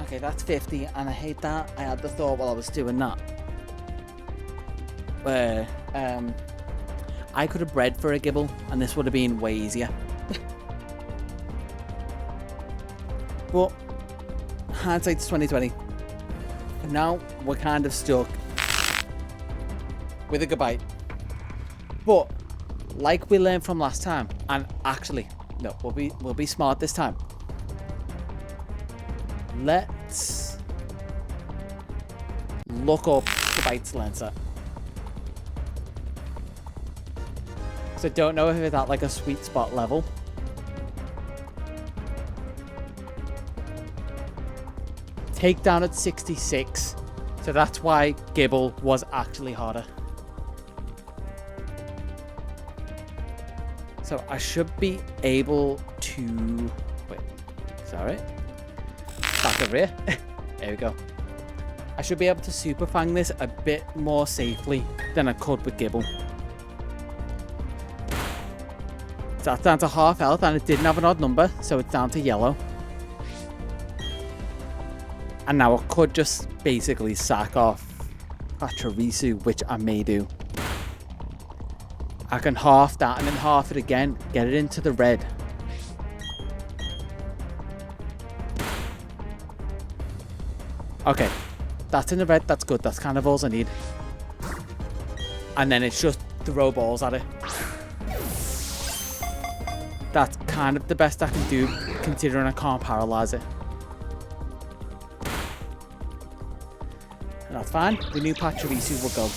Okay, that's 50, and I hate that. I had the thought while I was doing that, where I could have bred for a Gibble, and this would have been way easier. But hindsight's 2020. And now we're kind of stuck with a Gabite. But like we learned from last time, and actually, no, we'll be smart this time. Let's look up Gabite's Lancer. So I don't know if it's at like a sweet spot level. Takedown at 66. So that's why Gibble was actually harder. So I should be able to... Wait, sorry. Back over here. There we go. I should be able to super fang this a bit more safely than I could with Gibble. So that's down to half health, and it didn't have an odd number, so it's down to yellow. And now I could just basically sack off PaneyeRewind, which I may do. I can half that and then half it again, get it into the red. Okay, that's in the red, that's good, that's kind of all I need. And then it's just throw balls at it. That's kind of the best I can do, considering I can't paralyze it. And that's fine, the new PaneyeRewind will go.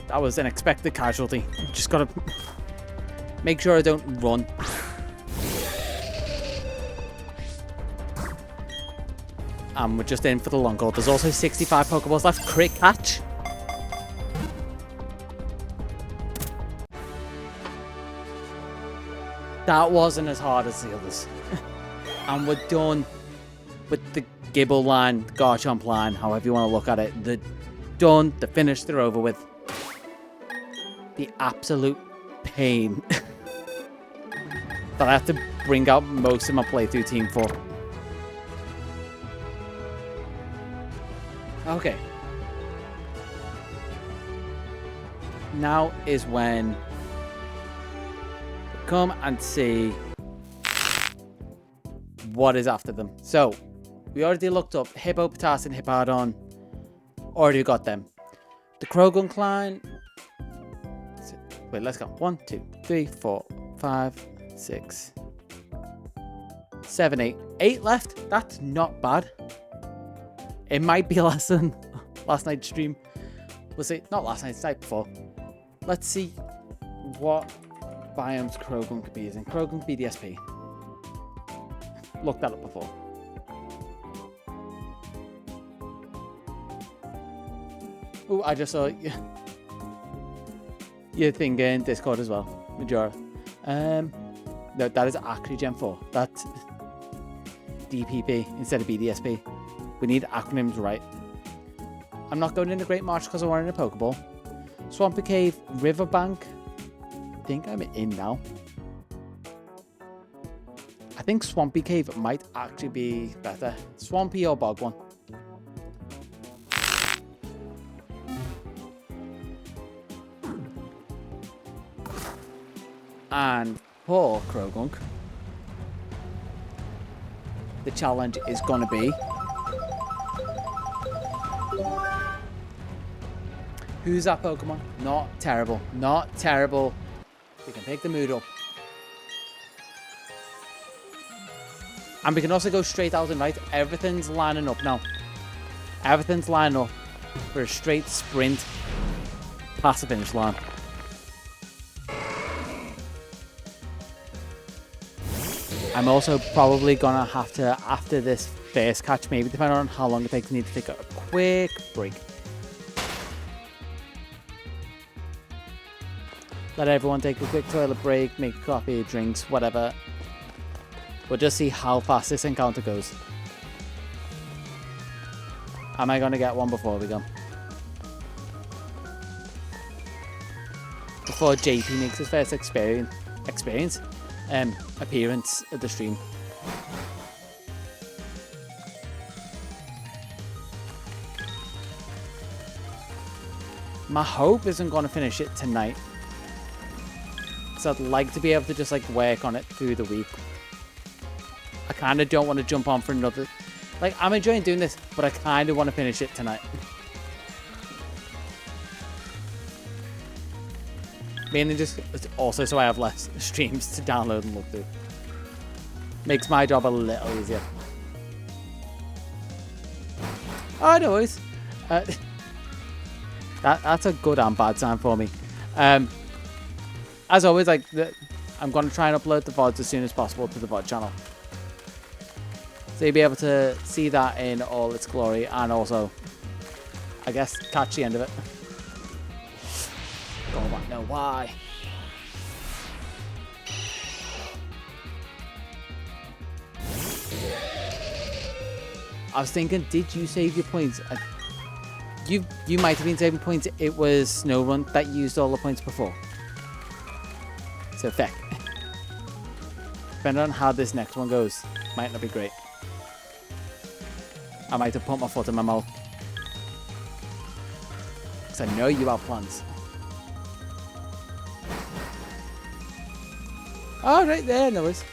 That was an expected casualty. Just gotta make sure I don't run. And we're just in for the long haul. There's also 65 Pokeballs left. Crit catch. That wasn't as hard as the others. And we're done with the Gibble line, Garchomp line, however you want to look at it. They're done. They're finished. They're over with. The absolute pain that I have to bring out most of my playthrough team for. Okay. Now is when we come and see what is after them. So, we already looked up Hippopotas and Hippowdon. Already got them. The Krogunk line. Wait, let's go. 1, 2, 3, 4, 5, 6, 7, 8. 8 left. That's not bad. It might be less than last night's stream. We'll see. Not last night's, night before. Let's see what biomes Krogunk could be using. Krogunk BDSP. Looked that up before. Oh, I just saw your thing in Discord as well, Majora. No, that is actually Gen 4. That's DPP instead of BDSP. We need acronyms right. I'm not going into Great March because I'm wearing a Pokeball. Swampy Cave, Riverbank. I think I'm in now. I think Swampy Cave might actually be better. Swampy or Bog one. And for Krogunk, the challenge is going to be Who's that Pokemon? Not terrible. Not terrible. We can pick the mood up. And we can also go straight out and right. Everything's lining up now. Everything's lining up for a straight sprint past the finish line. I'm also probably gonna have to, after this first catch, maybe depending on how long it takes, need to take a quick break. Let everyone take a quick toilet break, make coffee, drinks, whatever. We'll just see how fast this encounter goes. Am I gonna get one before we go? Before JP makes his first appearance at the stream. My hope isn't going to finish it tonight, so I'd like to be able to just like work on it through the week. I kind of don't want to jump on for another, like, I'm enjoying doing this, but I kind of want to finish it tonight. Mainly just also so I have less streams to download and look through. Makes my job a little easier. Oh, no worries. That's a good and bad sign for me. As always, like, I'm going to try and upload the VODs as soon as possible to the VOD channel. So you'll be able to see that in all its glory and also, I guess, catch the end of it. Don't want to know why. I was thinking, did you save your points? You might have been saving points. It was SnowRun that used all the points before. So feck. Depending on how this next one goes, might not be great. I might have put my foot in my mouth. Because I know you have plans. Alright, there, no worries.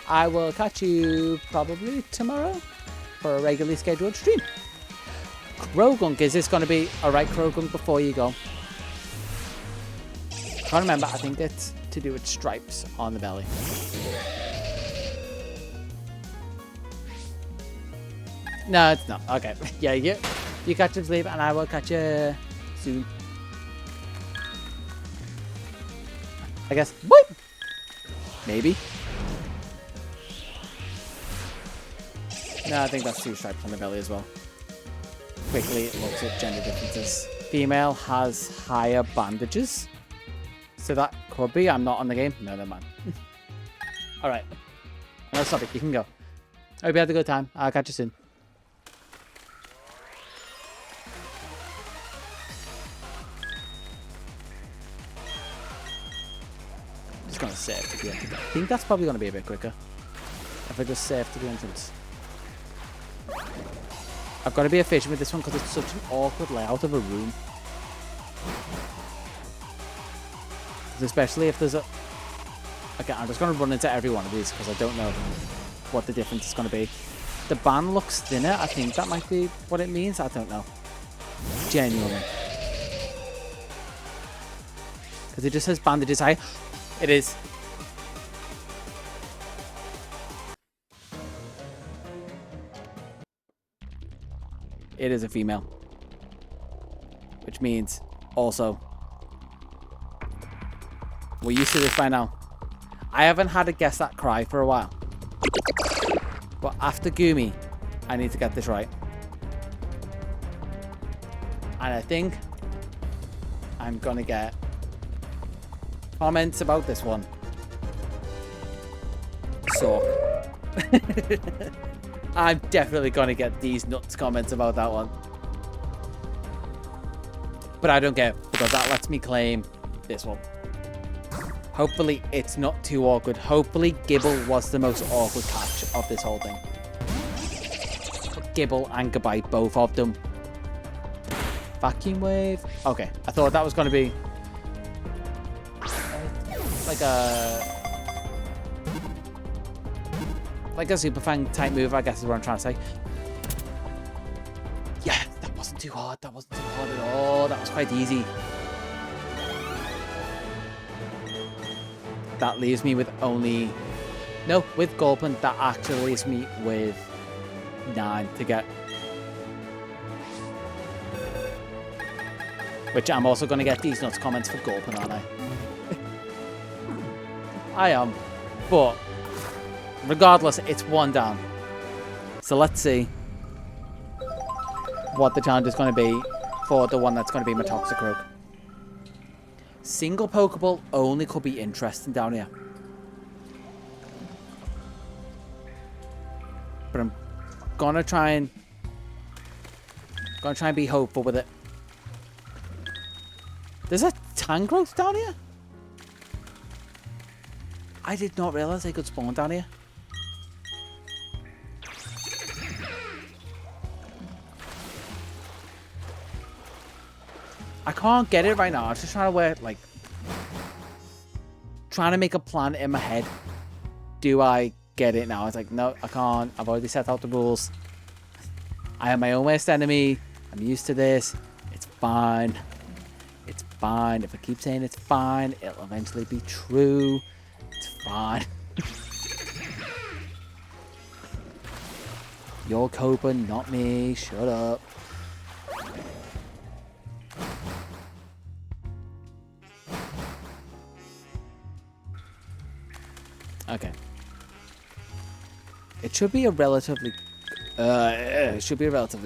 I will catch you probably tomorrow for a regularly scheduled stream. Krogunk, is this going to be alright, Krogunk, before you go? Can't remember, I think it's to do with stripes on the belly. No, it's not. Okay. Yeah, you catch him sleep and I will catch you soon. I guess. What? Maybe. No, I think that's 2 stripes on the belly as well. Quickly, it looks at gender differences. Female has higher bandages. So that could be. I'm not on the game. No, never mind. Alright. No, stop it. You can go. Hope you had a good time. I'll catch you soon. Just gonna save to the entrance. I think that's probably gonna be a bit quicker. If I just save to the entrance. I've got to be efficient with this one because it's such an awkward layout of a room. Especially if there's a... Okay, I'm just going to run into every one of these because I don't know what the difference is going to be. The band looks thinner. I think that might be what it means. I don't know. Genuinely. Because it just says bandages high. It is. It is a female. Which means also... We're used to this by now. I haven't had a guess that cry for a while. But after Gumi, I need to get this right. And I think I'm gonna get comments about this one. So I'm definitely gonna get these nuts comments about that one. But I don't care because that lets me claim this one. Hopefully it's not too awkward. Hopefully Gibble was the most awkward catch of this whole thing. Gibble and Goodbye, both of them. Vacuum wave. Okay, I thought that was going to be like a super fang type move, I guess is what I'm trying to say. Yeah, that wasn't too hard. That wasn't too hard at all. That was quite easy. That leaves me with only... No, with Gulpin, that actually leaves me with 9 to get. Which I'm also going to get these nuts comments for Gulpin, aren't I? I am. But, regardless, it's 1 down. So let's see what the challenge is going to be for the one that's going to be my Toxicroak. Single Pokeball only could be interesting down here. But I'm gonna try and be hopeful with it. There's a Tangrowth down here? I did not realize they could spawn down here. I can't get it right now. I'm just trying to trying to make a plan in my head. Do I get it now? It's like, no, I can't. I've already set out the rules. I am my own worst enemy. I'm used to this. It's fine. It's fine. If I keep saying it's fine, it'll eventually be true. It's fine. You're coping, not me. Shut up. Okay. It should be a relatively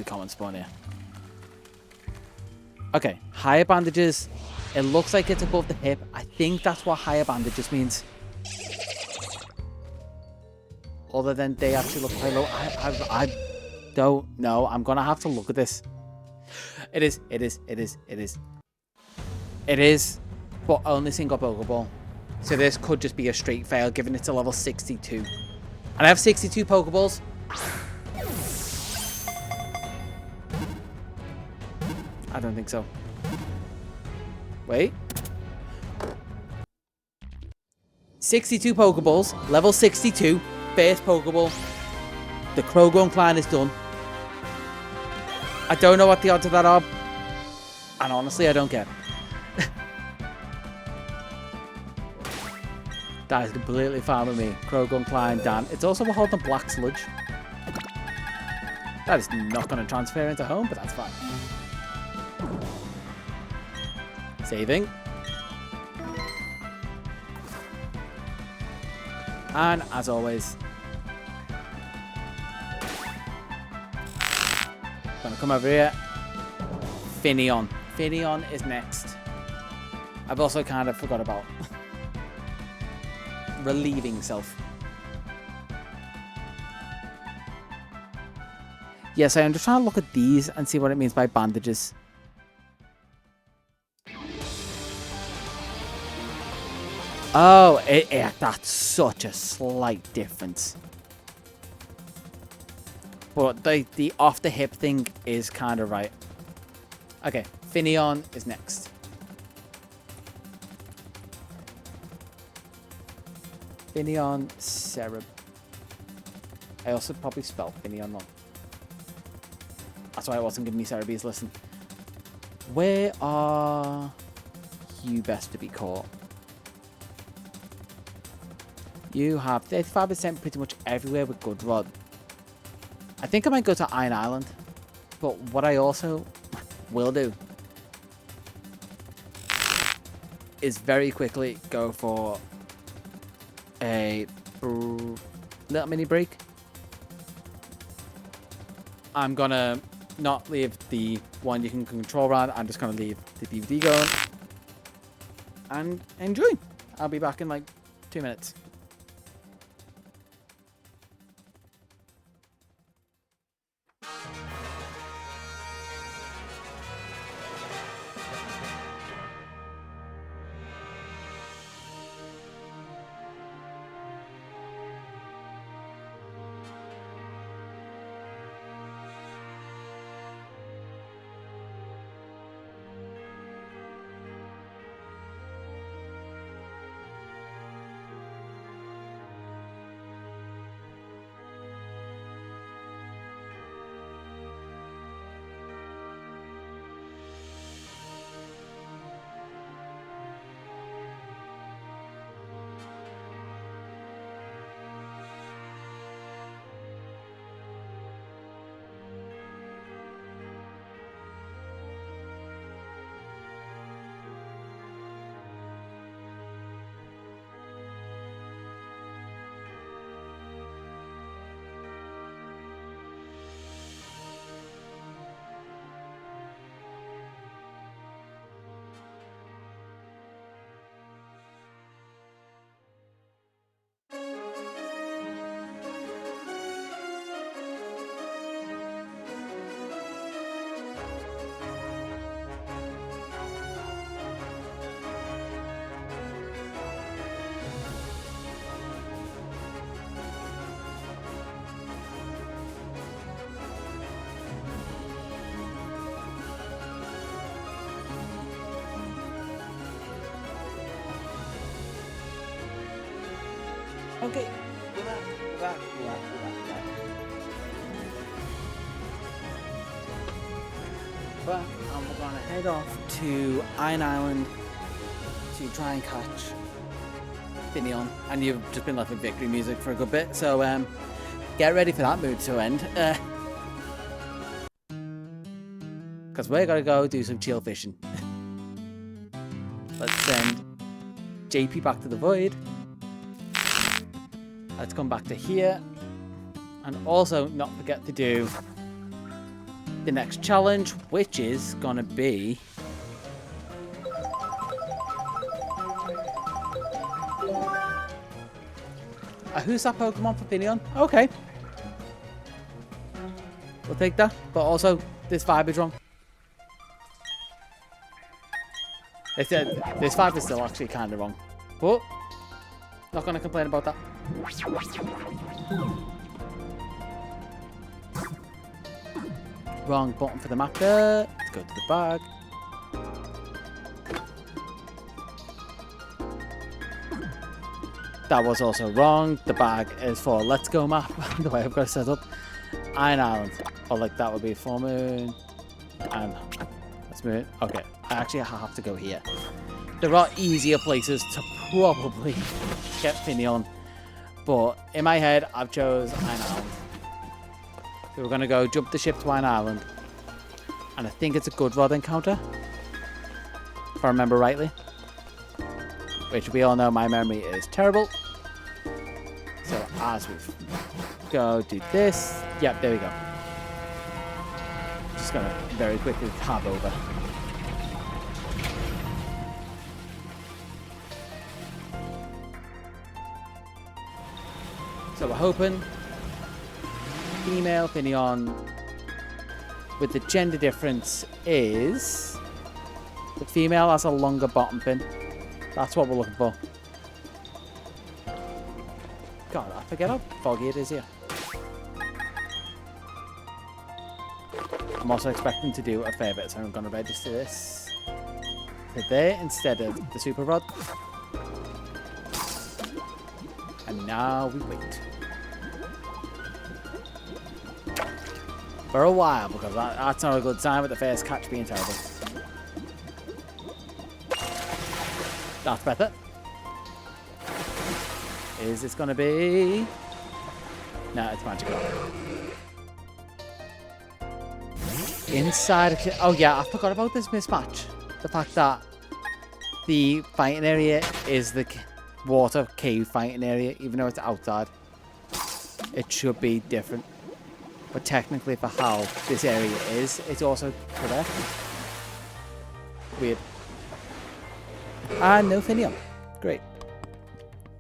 common spawn here. Okay, higher bandages. It looks like it's above the hip. I think that's what higher bandages means. Other than they actually look quite low. I don't know. I'm gonna have to look at this. It is, but only single Pokeball. So this could just be a straight fail, given it's a level 62. And I have 62 Pokeballs. I don't think so. Wait. 62 Pokeballs, level 62, first Pokeball. The Croagunk line is done. I don't know what the odds of that are. And honestly, I don't care. That is completely fine with me. Croagunk line down. It's also holding Black Sludge. That is not going to transfer into home, but that's fine. Saving. And as always, gonna come over here. Finneon. Finneon is next. I've also kind of forgot about relieving self. Yes, I am just trying to look at these and see what it means by bandages. Oh, that's such a slight difference. But the off the hip thing is kind of right. Okay, Finneon is next. Finneon, Cereb. I also probably spelled Finneon wrong. That's why it wasn't giving me Cerebees. Listen. Where are you best to be caught? You have 35% pretty much everywhere with Good Rod. I think I might go to Iron Island. But what I also will do is very quickly go for a little mini break. I'm gonna not leave the one you can control round. I'm just gonna leave the DVD going and enjoy. I'll be back in like 2 minutes. Okay. Relax. But we're gonna head off to Iron Island to try and catch Finion. And you've just been left with victory music for a good bit, so get ready for that mood to end. Because we're gonna go do some chill fishing. Let's send JP back to the void. Let's come back to here. And also not forget to do the next challenge, which is gonna be who's that Pokemon for Finion? Okay. We'll take that. But also, this vibe is wrong. This vibe is still actually kind of wrong. But, not going to complain about that. Wrong button for the map there. Let's go to the bag. That was also wrong. The bag is for Let's Go map, the way I've got it set up. Iron Island. Or like that would be full moon. And let's move it. Okay, I actually have to go here. There are easier places to probably get Finion. But in my head, I've chose Iron Island. So we're going to go jump the ship to Iron Island. And I think it's a good rod encounter. If I remember rightly. Which we all know my memory is terrible. So as we go do this. Yep, there we go. Just gonna very quickly tab over. So we're hoping female Finion with the gender difference is the female has a longer bottom fin. That's what we're looking for. God, I forget how foggy it is here. I'm also expecting to do a fair bit, so I'm going to register this to there instead of the super rod. And now we wait. For a while, because that's not a good sign with the first catch being terrible. That's better. Is this going to be... No, it's magical. Inside... Oh yeah, I forgot about this mismatch. The fact that the fighting area is the water cave fighting area, even though it's outside. It should be different. But technically for how this area is, it's also correct. Weird. And no Finion. Great.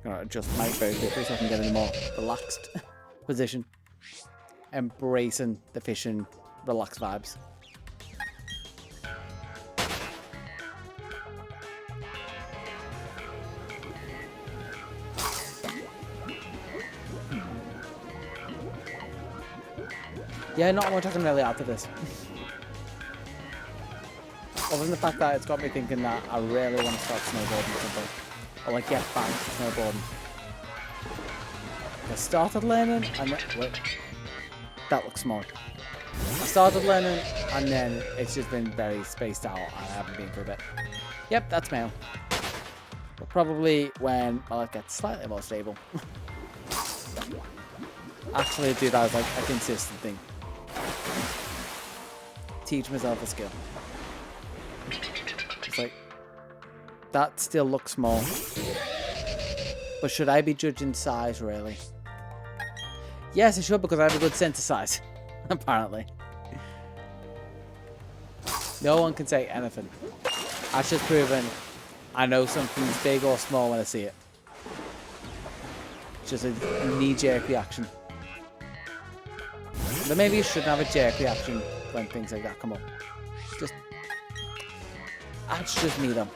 I'm gonna adjust mic very quickly so I can get in a more relaxed position. Embracing the fishing, relaxed vibes. Yeah, not much I can really add to this. Other than the fact that it's got me thinking that I really want to start snowboarding or something. Or like get back to snowboarding. I started learning and then, wait, that looks small. I started learning and then it's just been very spaced out and I haven't been for a bit. Yep, that's male. But probably when my life gets slightly more stable. Actually do that as like a consistent thing. Teach myself a skill. It's like, that still looks small. But should I be judging size, really? Yes, I should, because I have a good sense of size. Apparently. No one can say anything. That's just proven I know something's big or small when I see it. It's just a knee-jerk reaction. But maybe you shouldn't have a jerk reaction when things like that come up. That's just me though.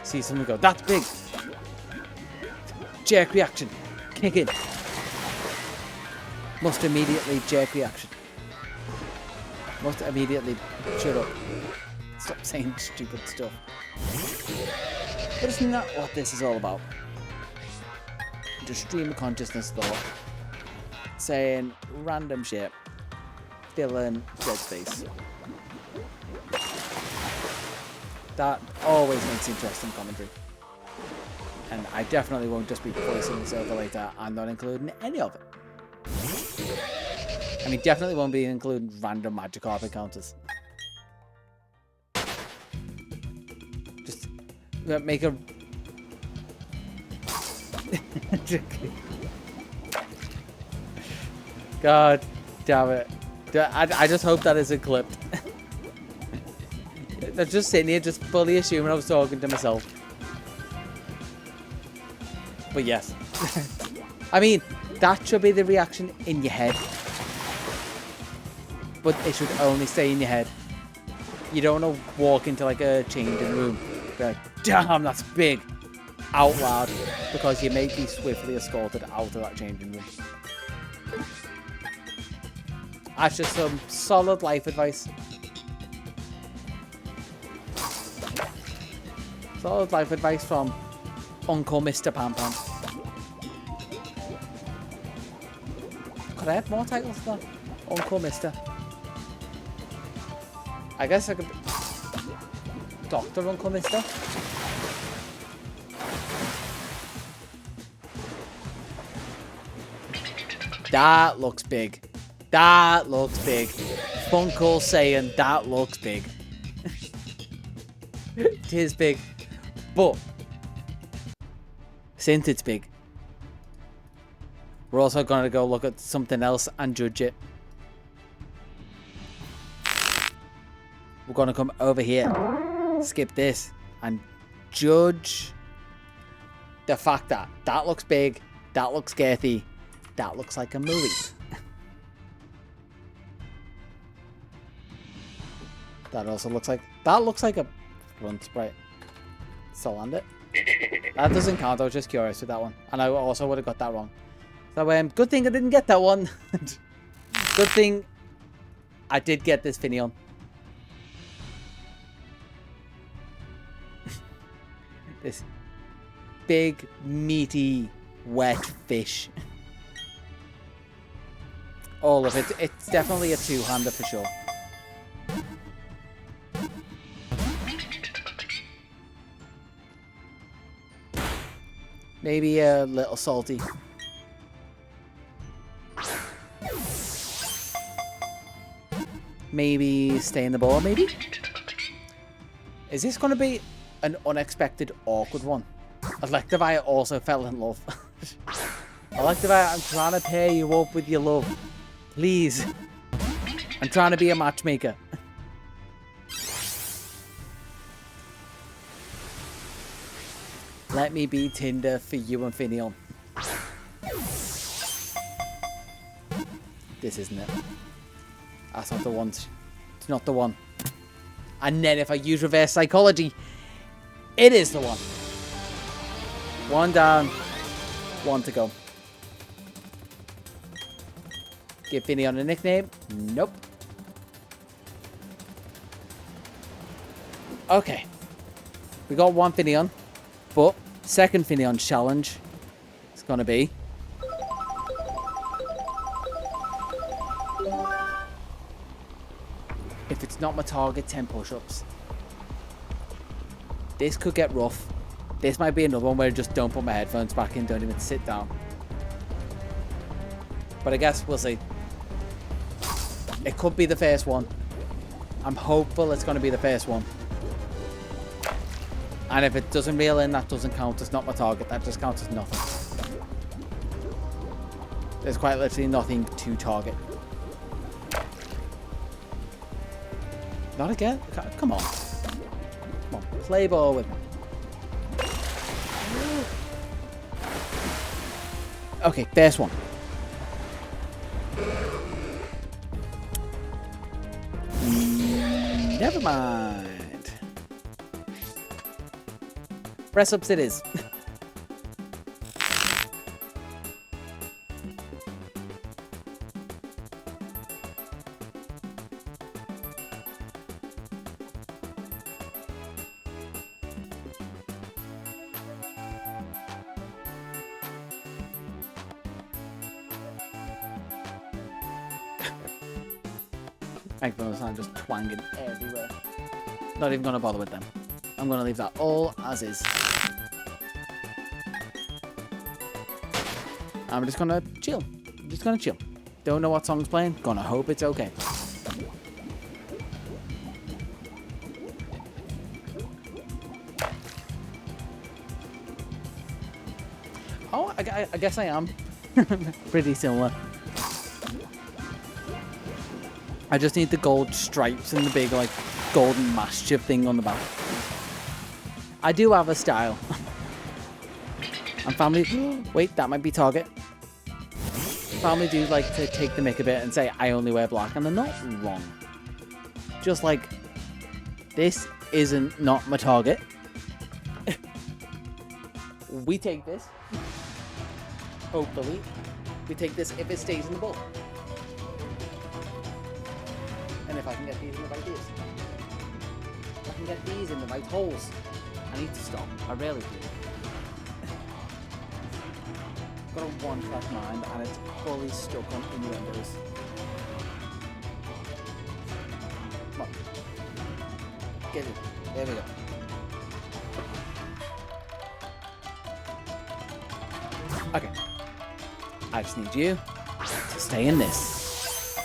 See someone go, that's big. Jerk reaction. Kick in. Must immediately jerk reaction. Must immediately shut up. Stop saying stupid stuff. But isn't that what this is all about? Just stream of consciousness thought. Saying random shit. Filling dead space. That always makes interesting commentary. And I definitely won't just be voicing this over later and not including any of it. I mean, definitely won't be including random Magikarp encounters. Just make a... God damn it. I just hope that isn't clipped. I'm just sitting here just fully assuming I was talking to myself. But yes. I mean, that should be the reaction in your head. But it should only stay in your head. You don't want to walk into like a changing room. Be like, damn, that's big. Out loud. Because you may be swiftly escorted out of that changing room. That's just some solid life advice. Solid life advice from Uncle Mr. Pam Pam. Could I have more titles for that? Uncle Mr. I guess I could... Dr. Uncle Mister? That looks big. That looks big. Funko saying that looks big. It is big. But, since it's big, we're also going to go look at something else and judge it. We're going to come over here, skip this, and judge the fact that that looks big, that looks girthy, that looks like a movie. That also looks like... That looks like a front sprite. Still land it. That doesn't count. I was just curious with that one. And I also would have got that wrong. So, good thing I didn't get that one. Good thing I did get this Finneon. This big, meaty, wet fish. All of it. It's definitely a two-hander for sure. Maybe a little salty. Maybe stay in the ball, maybe? Is this going to be an unexpected, awkward one? Electivire also fell in love. Electivire, I'm trying to pair you up with your love. Please. I'm trying to be a matchmaker. Let me be Tinder for you and Finneon. This isn't it. That's not the one. It's not the one. And then if I use reverse psychology, it is the one. One down, one to go. Give Finneon a nickname? Nope. Okay. We got one Finneon, but second Finneon challenge is going to be... if it's not my target, 10 push-ups. This could get rough. This might be another one where I just don't put my headphones back in, don't even sit down. But I guess we'll see. It could be the first one. I'm hopeful it's going to be the first one. And if it doesn't reel in, that doesn't count as not my target. That just counts as nothing. There's quite literally nothing to target. Not again? Come on. Come on. Play ball with me. Okay, first one. Never mind. Press ups it is. Microphones are just twanging everywhere. Not even gonna bother with them. I'm gonna leave that all as is. I'm just gonna chill. I'm just gonna chill. Don't know what song's playing. Gonna hope it's okay. Oh, I guess I am. Pretty similar. I just need the gold stripes and the big, like, golden mischief thing on the back. I do have a style. And family... Wait, that might be Target. Family do like to take the mick a bit and say, I only wear black. And they're not wrong. Just like, this isn't not my Target. We take this. Hopefully. We take this if it stays in the bowl. And if I can get these in the right ears. If I can get these in the right holes. I need to stop. I really do. Got a one-track mind and it's fully stuck on innuendos. Come on. Get it. There we go. Okay. I just need you to stay in this.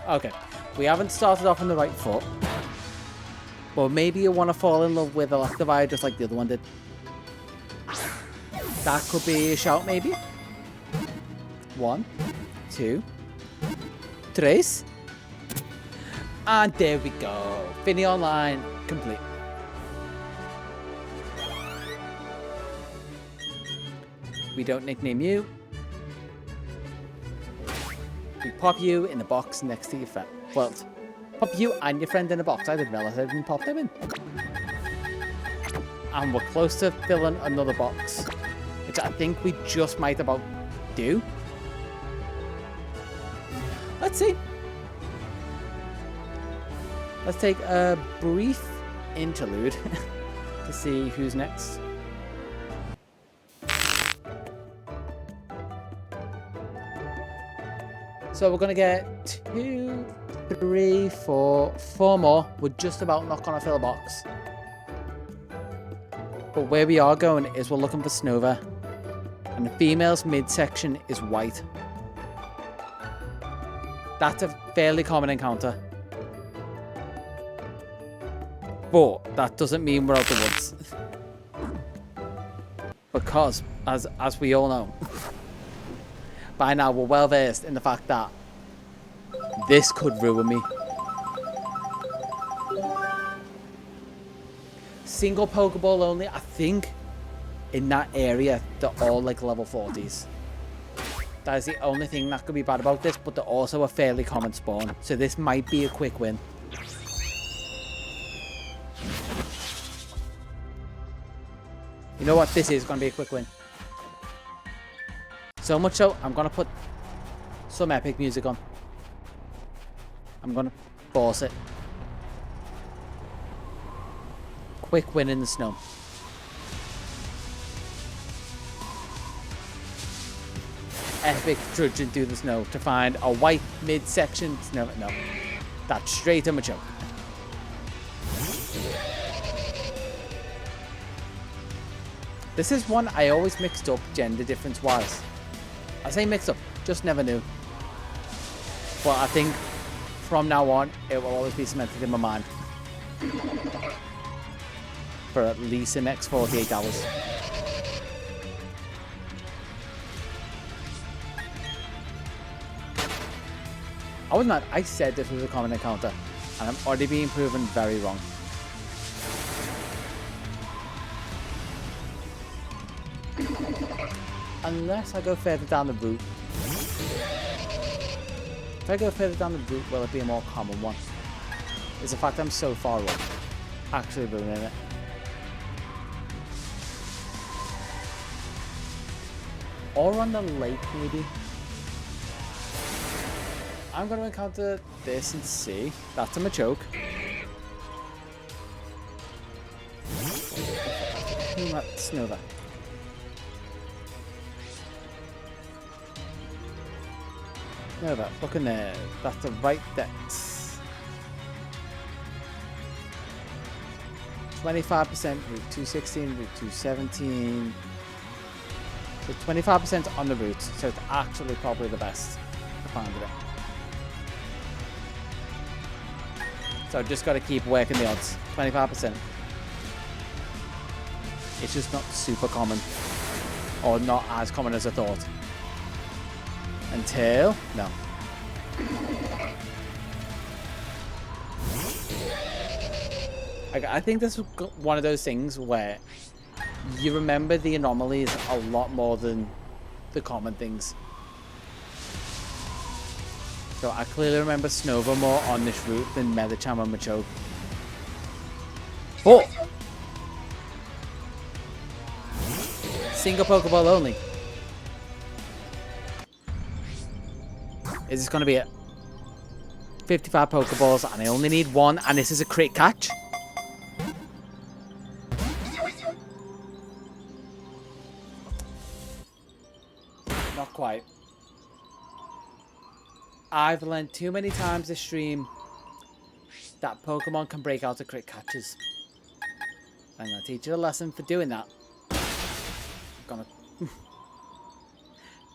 Okay. We haven't started off on the right foot. But maybe you want to fall in love with Electivire just like the other one did. That could be a shout, maybe. 1, 2, 3. And there we go. Finny Online complete. We don't nickname you. We pop you in the box next to your friend. Well, pop you and your friend in a box. I didn't realize I didn't pop them in. And we're close to filling another box, which I think we just might about do. Let's see. Let's take a brief interlude to see who's next. So we're going to get 2, 3, 4 more. We're just about not going to fill a box. But where we are going is we're looking for Snova. And the female's midsection is white. That's a fairly common encounter. But that doesn't mean we're out the woods. Because, as we all know, by now we're well versed in the fact that this could ruin me. Single Pokeball only, I think in that area they're all like level 40s. That is the only thing that could be bad about this, but they're also a fairly common spawn. So this might be a quick win. You know what? This is going to be a quick win. So much so, I'm going to put some epic music on. I'm going to force it. Quick win in the snow. Epic trudging through the snow to find a white midsection. No, that's straight to my choke. This is one I always mixed up gender difference wise. I say mixed up, just never knew. But I think from now on, it will always be cemented in my mind. For at least the next 48 hours. I was not. I said this was a common encounter, and I'm already being proven very wrong. Unless I go further down the route. If I go further down the route, will it be a more common one? Is the fact I'm so far away actually ruining it? Or on the lake, maybe? I'm going to encounter this and see. That's a Machoke. Snova. No, that. Look in there. That's the right dex. 25% route 216, route 217. So 25% on the route. So it's actually probably the best. I found it. So I've just got to keep working the odds. 25%. It's just not super common. Or not as common as I thought. Until... no. I think this is one of those things where you remember the anomalies a lot more than the common things. So I clearly remember Snova more on this route than Medicham and Machoke. Oh! Single Pokeball only. Is this going to be it? 55 Pokeballs and I only need one and this is a crit catch? Not quite. I've learned too many times this stream that Pokemon can break out of crit catches. I'm going to teach you a lesson for doing that. I'm going to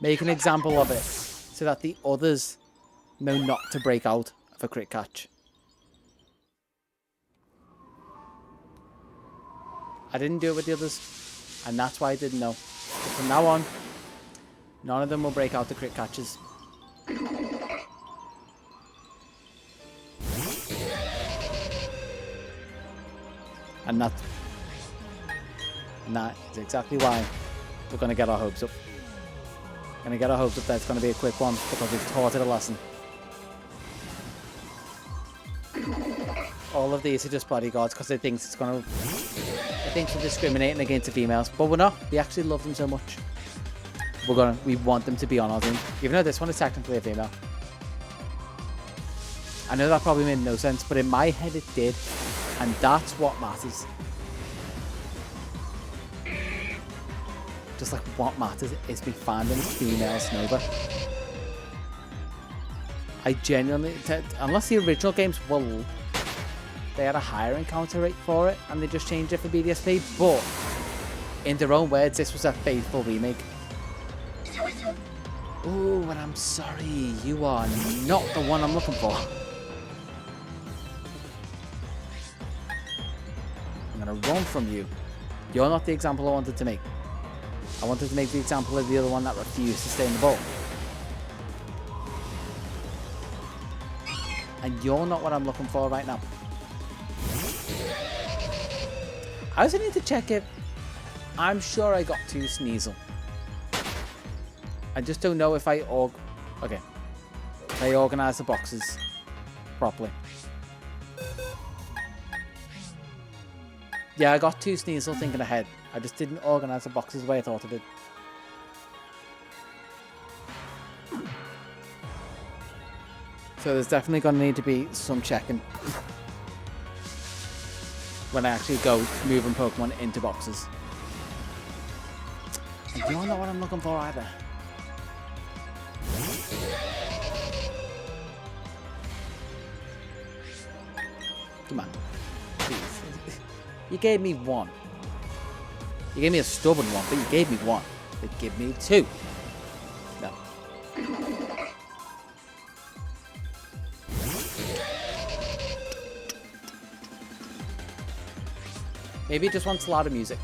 make an example of it so that the others know not to break out of a crit catch. I didn't do it with the others, and that's why I didn't know. But from now on, none of them will break out the crit catches. And that is exactly why we're going to get our hopes up. Going to get our hopes up that it's going to be a quick one because we've taught it a lesson. All of these are just bodyguards because they think it's going to... They think we're discriminating against the females, but we're not. We actually love them so much. We want them to be on our team, even though this one is technically a female. I know that probably made no sense, but in my head it did. And that's what matters. Just like what matters is me finding a female Snova. I genuinely... Unless the original games, well, they had a higher encounter rate for it and they just changed it for BDSP, but in their own words, this was a faithful remake. Ooh, and I'm sorry, you are not the one I'm looking for. I'm gonna run from you. You're not the example I wanted to make. I wanted to make the example of the other one that refused to stay in the ball. And you're not what I'm looking for right now. I also need to check if... I'm sure I got 2 Sneasel. I just don't know if I okay. If I organise the boxes properly. Yeah, I got 2 Sneasel thinking ahead. I just didn't organise the boxes the way I thought I did. So there's definitely going to need to be some checking when I actually go moving Pokemon into boxes. And you're not what I'm looking for either. Come on. Please. You gave me 1. You gave me a stubborn one, but you gave me 1. They give me 2. No. Maybe it just wants louder music.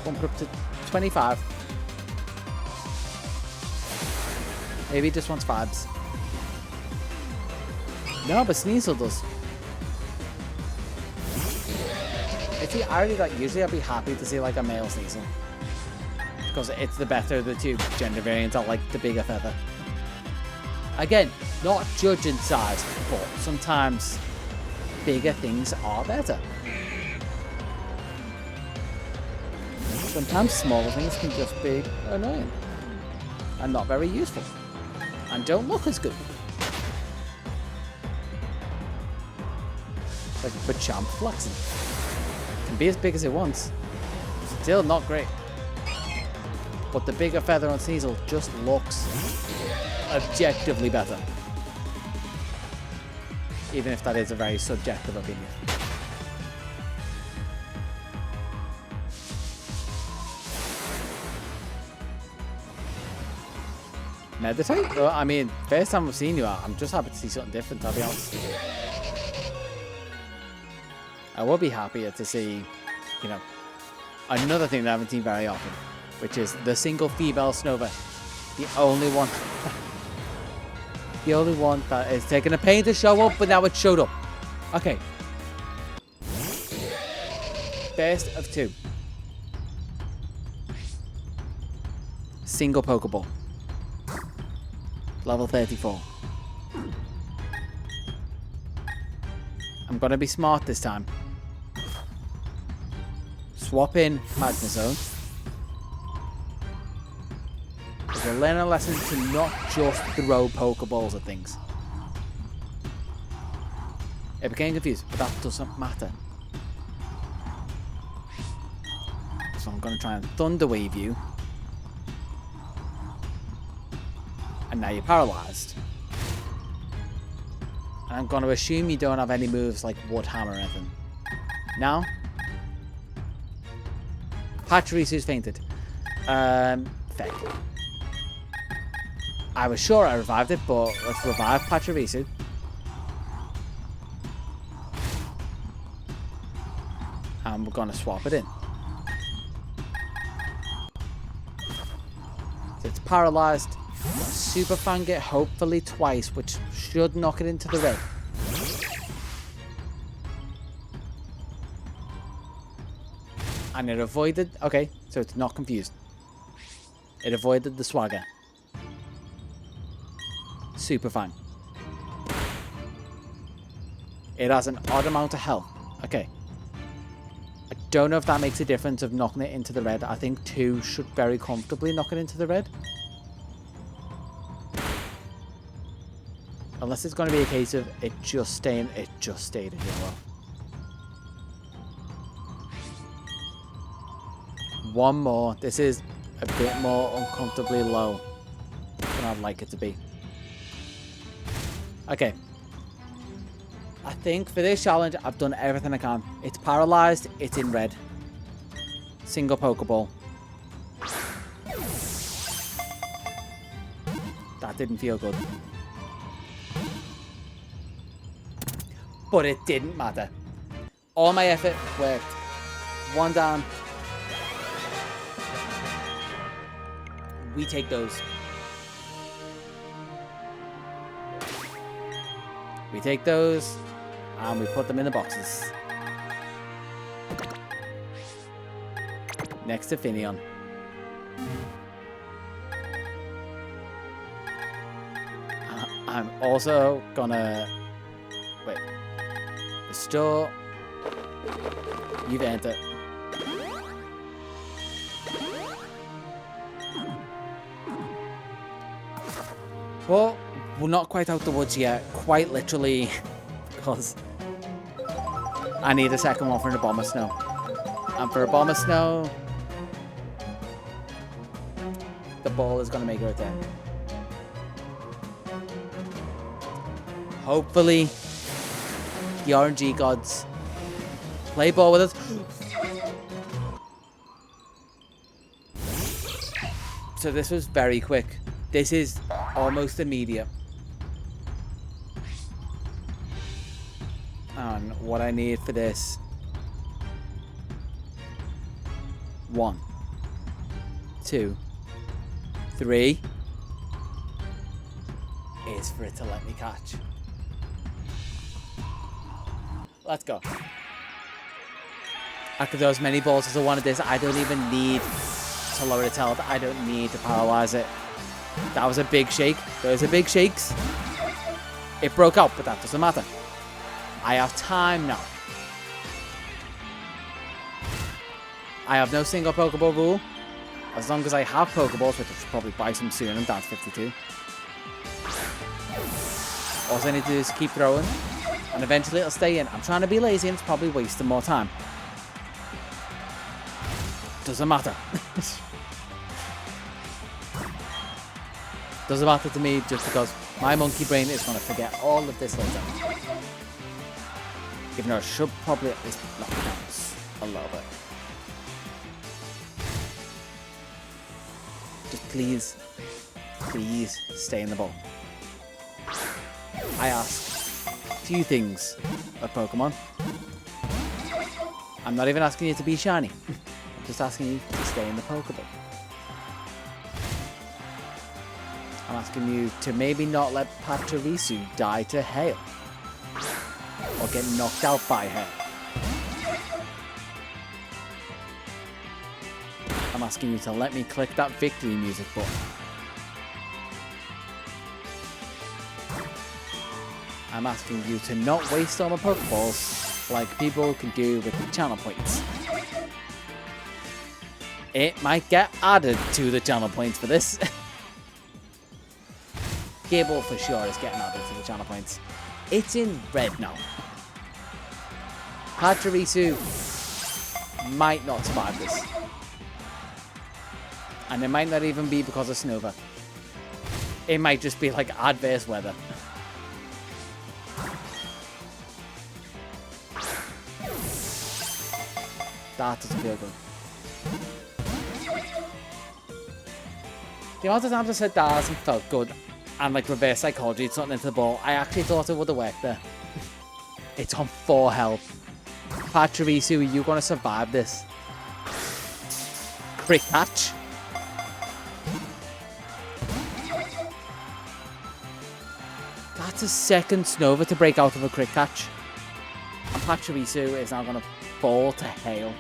Bump it up to 25. Maybe it just wants vibes. No, but Sneasel does. See, I already like, usually I'd be happy to see like a male Sneasel. Because it's the better of the 2 gender variants. I like the bigger feather. Again, not judging size, but sometimes bigger things are better. Sometimes smaller things can just be annoying. And not very useful. And don't look as good. Like a champ flexing. Can be as big as it wants. Still not great. but the bigger feather on Sneasel just looks objectively better. Even if that is a very subjective opinion. Meditate? Well, I mean, first time I've seen you, I'm just happy to see something different, I'll be honest. I would be happier to see, you know, another thing that I haven't seen very often, which is the single female Snover. The only one. The only one that is taking a pain to show up, but now it showed up. Okay. Best of 2. Single Pokeball. Level 34. I'm gonna be smart this time. Swap in Magnezone. We're learning a lesson to not just throw Pokeballs at things. It became confused, but that doesn't matter. So I'm gonna try and Thunder Wave you. And now you're paralyzed. And I'm going to assume you don't have any moves like Wood Hammer or anything. Now, Pachyrisu's fainted. Fake. I was sure I revived it, but let's revive Pachirisu. And we're going to swap it in. So it's paralyzed. Super Fang it hopefully twice, which should knock it into the red. And it avoided... Okay, so it's not confused. It avoided the Swagger. Super Fang. It has an odd amount of health. Okay. I don't know if that makes a difference of knocking it into the red. I think 2 should very comfortably knock it into the red. Unless it's going to be a case of it just stayed in yellow. One more. This is a bit more uncomfortably low than I'd like it to be. Okay. I think for this challenge, I've done everything I can. It's paralyzed. It's in red. Single Pokeball. That didn't feel good. But it didn't matter. All my effort worked. 1 down. We take those. We take those and we put them in the boxes. Next to Finneon. I'm also gonna... Wait. Restore. You've entered. Well, we're not quite out the woods yet. Quite literally. Because I need a second one for an Abomasnow. And for Abomasnow, the ball is going to make a return. Hopefully, the RNG gods play ball with us. So this was very quick. This is almost immediate. And what I need for this. 1, 2, 3 is for it to let me catch. Let's go. After those many balls as I wanted this, I don't even need to lower its health. I don't need to paralyze it. That was a big shake. Those are big shakes. It broke out, but that doesn't matter. I have time now. I have no single Pokeball rule. As long as I have Pokeballs, which I should probably buy some soon and down to 52. All I need to do is keep throwing. And eventually it'll stay in. I'm trying to be lazy and it's probably wasting more time. Doesn't matter. Doesn't matter to me just because my monkey brain is going to forget all of this later. Even though I should probably at least knock it down a little bit. Just please, please stay in the ball. I ask a few things of Pokemon. I'm not even asking you to be shiny. I'm just asking you to stay in the Pokeball. I'm asking you to maybe not let Pachirisu die to hail. Or get knocked out by hail. I'm asking you to let me click that victory music button. I'm asking you to not waste all my Pokeballs like people can do with the channel points. It might get added to the channel points for this. Gable for sure is getting added to the channel points. It's in red now. Pachirisu might not survive this. And it might not even be because of Snowver. It might just be like adverse weather. That doesn't feel good. The amount of times I said that hasn't felt good, and like reverse psychology, it's not into the ball, I actually thought it would have worked there. It's on 4 health. Pachirisu, are you going to survive this? Crit catch. That's a second Snowver to break out of a crit catch. And Pachirisu is now going to fall to hail.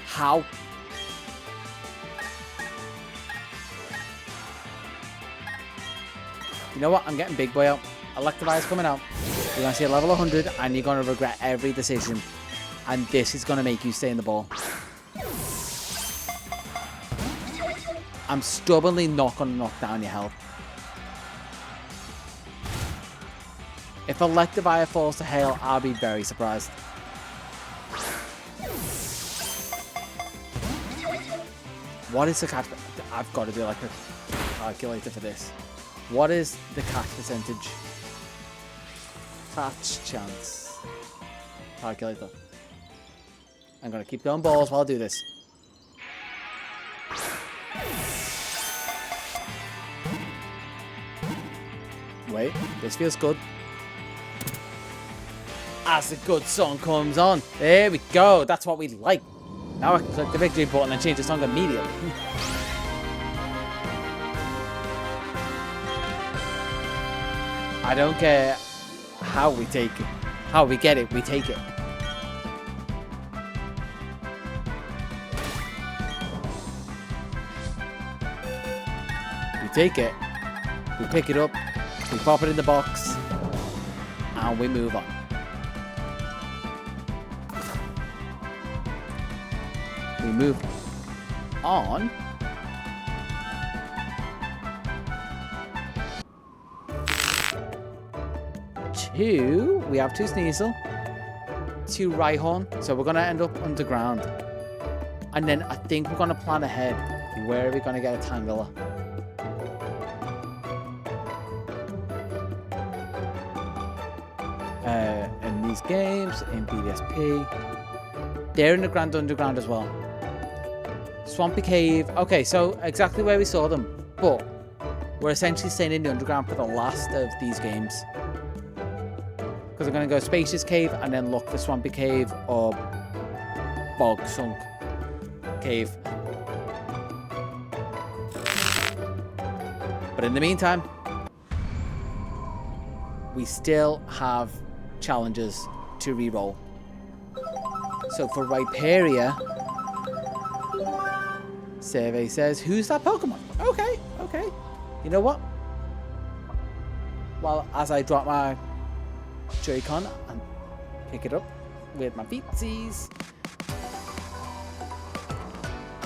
How? You know what? I'm getting big boy out. Electivire's coming out. You're going to see a level 100 and you're going to regret every decision. And this is going to make you stay in the ball. I'm stubbornly not going to knock down your health. If Electivire falls to hail, I'll be very surprised. What is the catch? I've got to do like a calculator for this. What is the catch percentage? Catch chance. Calculator. I'm going to keep going balls while I do this. Wait, this feels good. As the good song comes on. There we go. That's what we like. Now I can click the victory button and change the song immediately. I don't care how we take it. How we get it, we take it. We take it. We pick it up. We pop it in the box. And we move on. We move on to, we have 2 Sneasel, 2 Rhyhorn, so we're going to end up underground. And then I think we're going to plan ahead. Where are we going to get a Tangela? In these games, in BDSP. They're in the Grand Underground as well. Swampy Cave. Okay, so exactly where we saw them. But we're essentially staying in the Underground for the last of these games. Because I'm going to go Spacious Cave and then look for Swampy Cave or Bog Sunk Cave. But in the meantime, we still have challenges to re-roll. So for Rhyperior, survey says, who's that Pokemon? Okay, okay. You know what? Well, as I drop my Joy-Con and pick it up with my feetsies,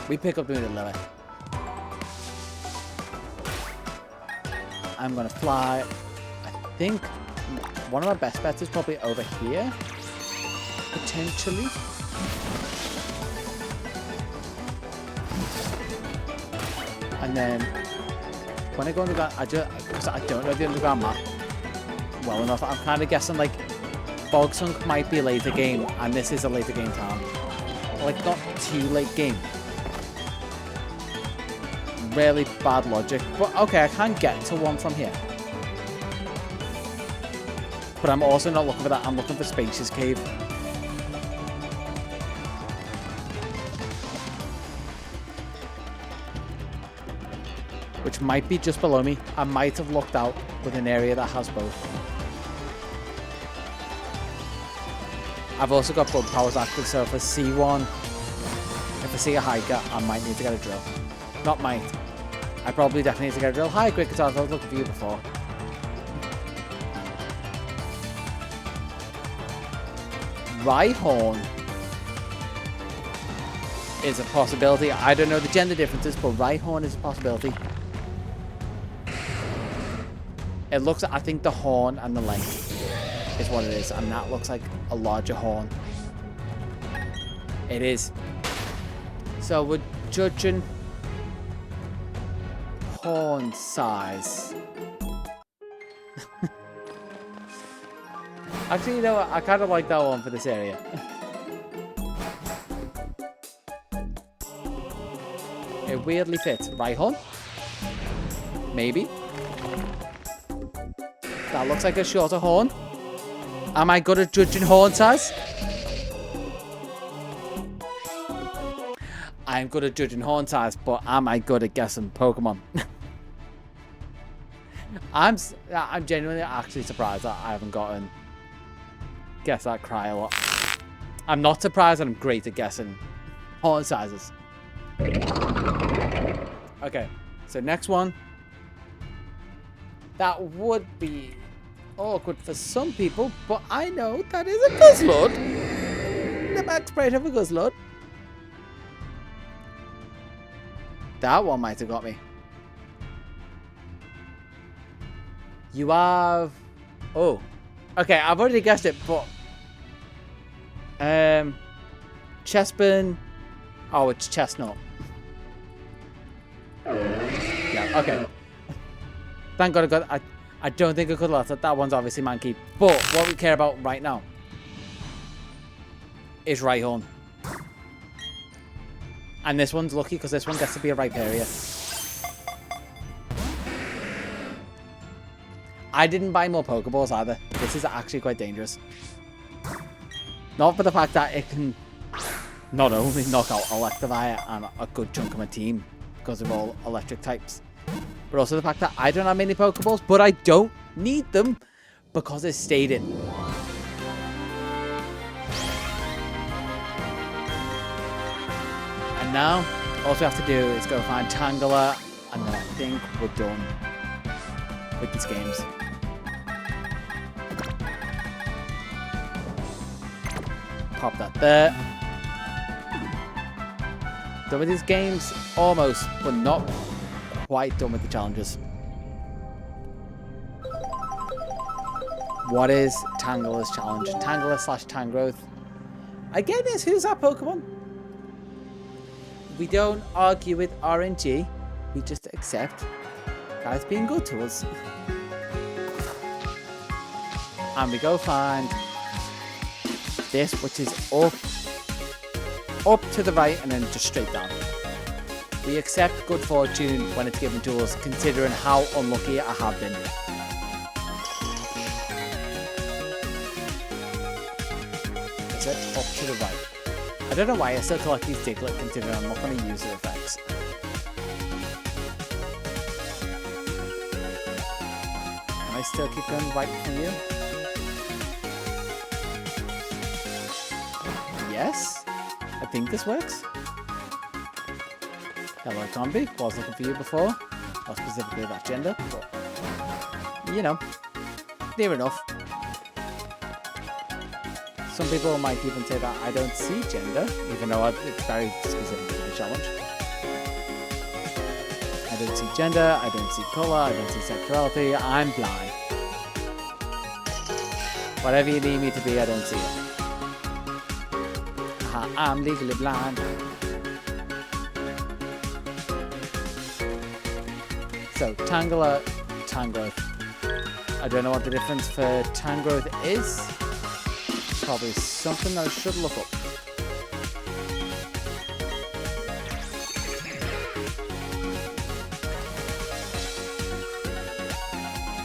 we pick up the Lily. I'm gonna fly. I think one of my best bets is probably over here, potentially. And then when I go underground, because I don't know the underground map well enough, I'm kind of guessing like Bogsunk might be a later game, and this is a later game town. Like, not too late game. Really bad logic. But okay, I can get to one from here. But I'm also not looking for that. I'm looking for Spacious Cave. Which might be just below me. I might have looked out with an area that has both. I've also got bug powers active, so if I see one, if I see a hiker, I might need to get a drill. Not might. I probably definitely need to get a drill. Hi, Quick Guitars. I was looking for you before. Rhyhorn is a possibility. I don't know the gender differences, but Rhyhorn is a possibility. It looks, I think the horn and the length is what it is, and that looks like a larger horn. It is. So we're judging horn size. Actually, you know what? I kind of like that one for this area. It weirdly fits. Rhyhorn? Maybe. That looks like a shorter horn. Am I good at judging horn size? I'm good at judging horn size, but am I good at guessing Pokemon? I'm genuinely actually surprised that I haven't gotten guess that cry a lot. I'm not surprised that I'm great at guessing horn sizes. Okay, so next one. That would be awkward for some people, but I know that is a Guzzlord. The max sprite of a Guzzlord. That one might have got me. You have... Oh. Okay, I've already guessed it, but... Chespin... Oh, it's Chestnut. Yeah, okay. Thank God I got... I don't think I could have that. That one's obviously Mankey. But what we care about right now is Rhyhorn. And this one's lucky because this one gets to be a Rhyperior. I didn't buy more Pokeballs either. This is actually quite dangerous. Not for the fact that it can not only knock out Electivire and a good chunk of my team because of all electric types, but also the fact that I don't have many Pokeballs, but I don't need them because it's stated. And now, all we have to do is go find Tangela, and then I think we're done with these games. Pop that there. Done with these games, almost, but not quite done with the challenges. What is Tangela's challenge? Tangela / Tangrowth. Again, who's that Pokemon? We don't argue with RNG. We just accept that it's being good to us. And we go find this, which is up to the right and then just straight down. We accept good fortune when it's given to us, considering how unlucky I have been. Is it up to the right? I don't know why I still collect these Diglett, considering I'm not going to use their effects. Can I still keep going right for you? Yes? I think this works. Hello, Tomby. Was looking for you before. Not specifically that gender, but you know, near enough. Some people might even say that I don't see gender, even though it's very specific to the challenge. I don't see gender, I don't see colour, I don't see sexuality, I'm blind. Whatever you need me to be, I don't see it. I'm legally blind. So, Tangrowth. I don't know what the difference for Tangrowth is. Probably something that I should look up.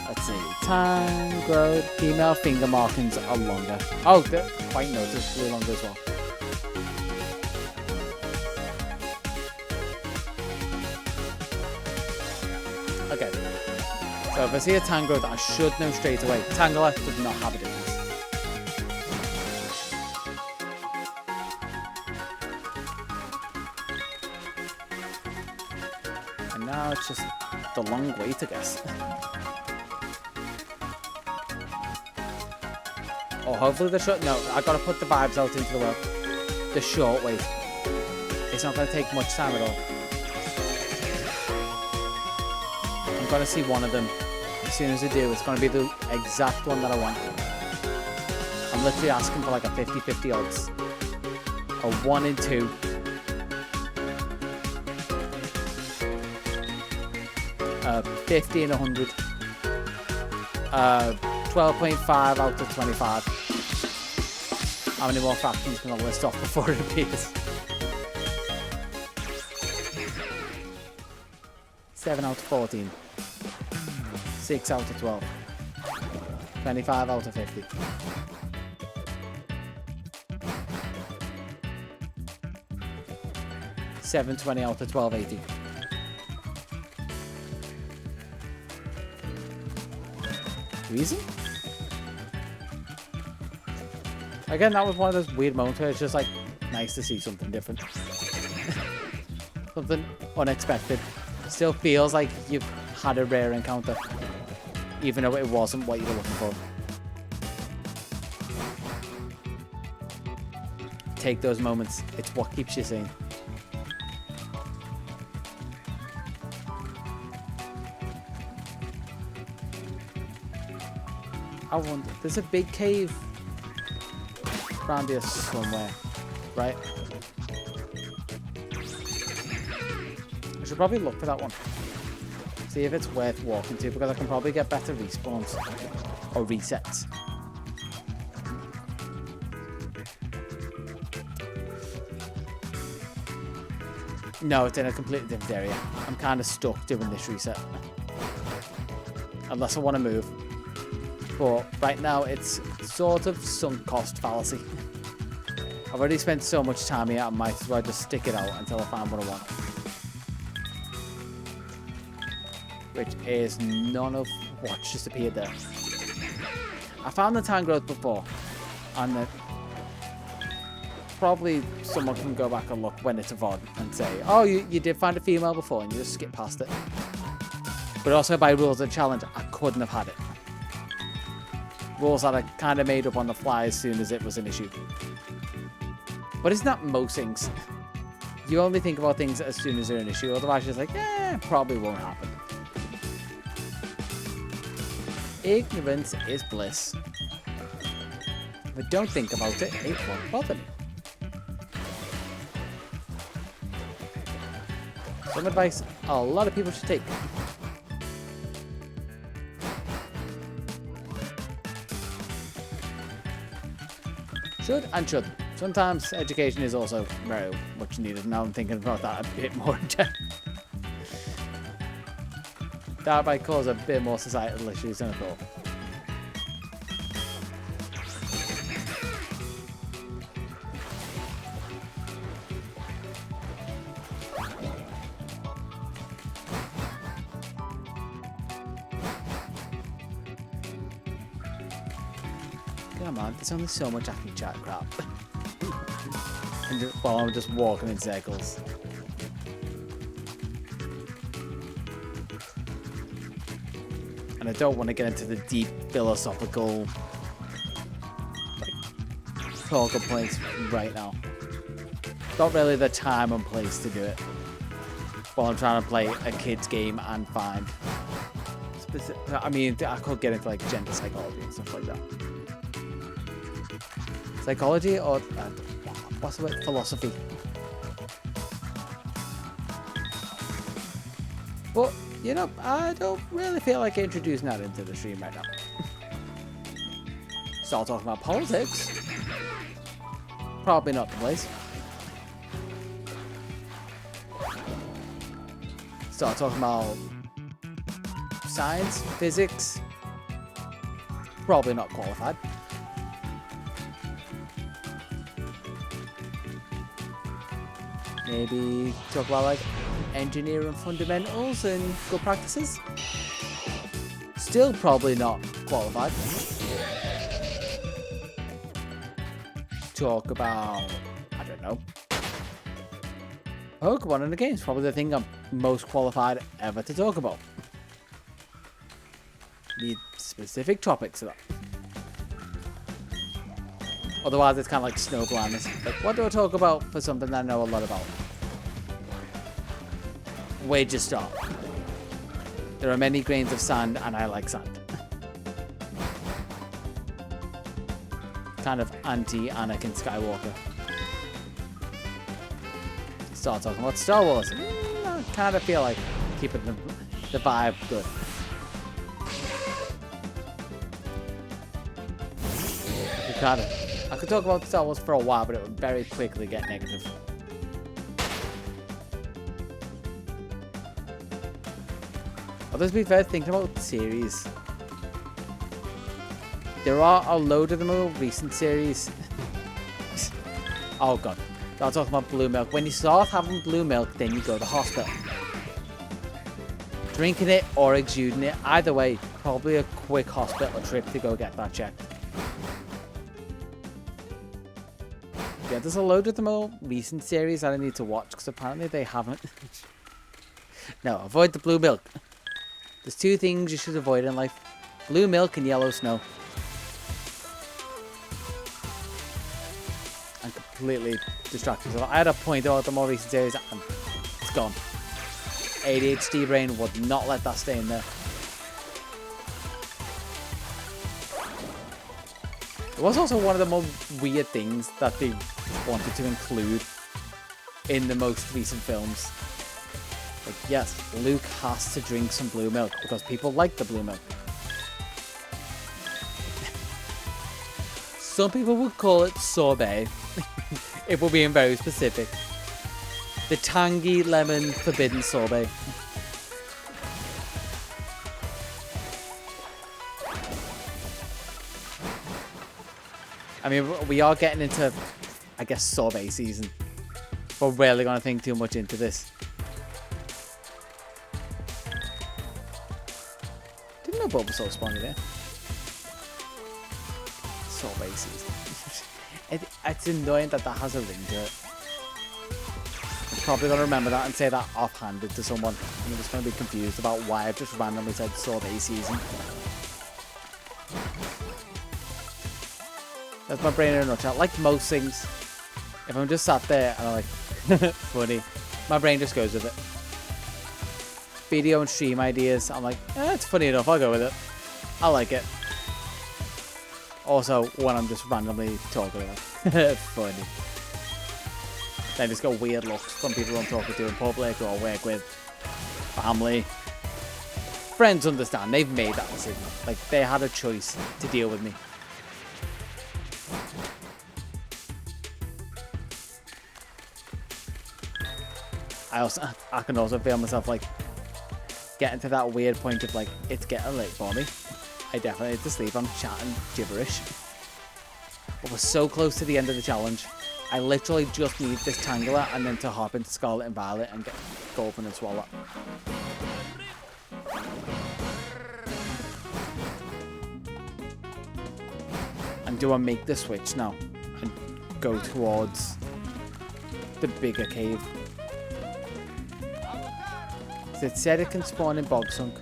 Let's see. Tangrowth. Female finger markings are longer. Oh, they're quite noticeably longer as well. Okay. So if I see a Tangrowth, I should know straight away. Tangrowth does not have a difference. And now it's just the long wait, I guess. Oh, hopefully the short... No, I gotta put the vibes out into the world. The short wait. It's not gonna take much time at all. I'm gonna see one of them. As soon as I do, it's gonna be the exact one that I want. I'm literally asking for like a 50-50 odds. A 1 in 2. A 50 in 100. 12.5 out of 25. How many more fractions can I list off before it appears? 7 out of 14. 6 out of 12. 25 out of 50. $7.20 out of $12.80. Easy? Again, that was one of those weird moments where it's just like nice to see something different. Something unexpected. Still feels like you've had a rare encounter, even though it wasn't what you were looking for. Take those moments. It's what keeps you sane. I wonder, there's a big cave around here somewhere, right? I should probably look for that one. See if it's worth walking to, because I can probably get better respawns or resets. No, it's in a completely different area. I'm kind of stuck doing this reset. Unless I want to move. But right now, it's sort of sunk cost fallacy. I've already spent so much time here, I might as well just stick it out until I find what I want. Which is none of what just appeared there. I found the Tangrowth before, and probably someone can go back and look when it's a VOD and say, oh, you did find a female before, and you just skip past it. But also by rules of the challenge, I couldn't have had it. Rules that I kind of made up on the fly as soon as it was an issue. But isn't that most things? You only think about things as soon as they're an issue, otherwise you're just like, probably won't happen. Ignorance is bliss. If I don't think about it, it won't bother me. Some advice a lot of people should take. Should and shouldn't. Sometimes education is also very much needed. Now I'm thinking about that a bit more in depth. That might cause a bit more societal issues than I thought. Come on, there's only so much I can chat crap. And while I'm just walking in circles. And I don't want to get into the deep philosophical talk points right now. Not really the time and place to do it. While I'm trying to play a kid's game and find specific. I mean, I could get into like gender psychology and stuff like that. Psychology or what's the word? Philosophy. But You know, I don't really feel like introducing that into the stream right now. Start talking about politics. Probably not the place. Start talking about science, physics. Probably not qualified. Maybe talk about like engineering fundamentals and good practices. Still probably not qualified. Talk about, I don't know, Pokemon in the game's probably the thing I'm most qualified ever to talk about. Need specific topics for that. Otherwise, it's kind of like snow blindness. Like, what do I talk about for something that I know a lot about? Where'd you start? There are many grains of sand, and I like sand. Kind of anti-Anakin Skywalker. Start talking about Star Wars. I kind of feel like keeping the vibe good. I could talk about Star Wars for a while, but it would very quickly get negative. Although to be fair, thinking about series, there are a load of the more recent series. Oh god, I'll talk about blue milk. When you start having blue milk, then you go to hospital. Drinking it or exuding it, either way, probably a quick hospital trip to go get that checked. Yeah, there's a load of the more recent series that I need to watch because apparently they haven't. No, avoid the blue milk. There's two things you should avoid in life: blue milk and yellow snow. I'm completely distracted. I had a point about the more recent series and it's gone. ADHD brain would not let that stay in there. It was also one of the more weird things that they wanted to include in the most recent films. Like, yes, Luke has to drink some blue milk because people like the blue milk. Some people would call it sorbet, if we're being very specific. The tangy lemon forbidden sorbet. I mean, we are getting into, I guess, sorbet season. We're really going to think too much into this. Didn't know Bulbasaur spawned there. Sorbet season. It's annoying that that has a ring to it. I'm probably going to remember that and say that offhanded to someone. And I'm just going to be confused about why I've just randomly said sorbet season. That's my brain in a nutshell. Like most things, if I'm just sat there and I'm like, funny, my brain just goes with it. Video and stream ideas, I'm like, it's funny enough, I'll go with it. I like it. Also, when I'm just randomly talking about it. Funny. Then just got weird looks from people I'm talking to in public or work with. Family. Friends understand, they've made that decision. Like, they had a choice to deal with me. I can also feel myself like getting to that weird point of like, it's getting late for me. I definitely need to sleep. I'm chatting gibberish. But we're so close to the end of the challenge. I literally just need this Tangela and then to hop into Scarlet and Violet and get Golden and Swallow. And do I make the switch now and go towards the bigger cave? It said it can spawn in Bogsunk.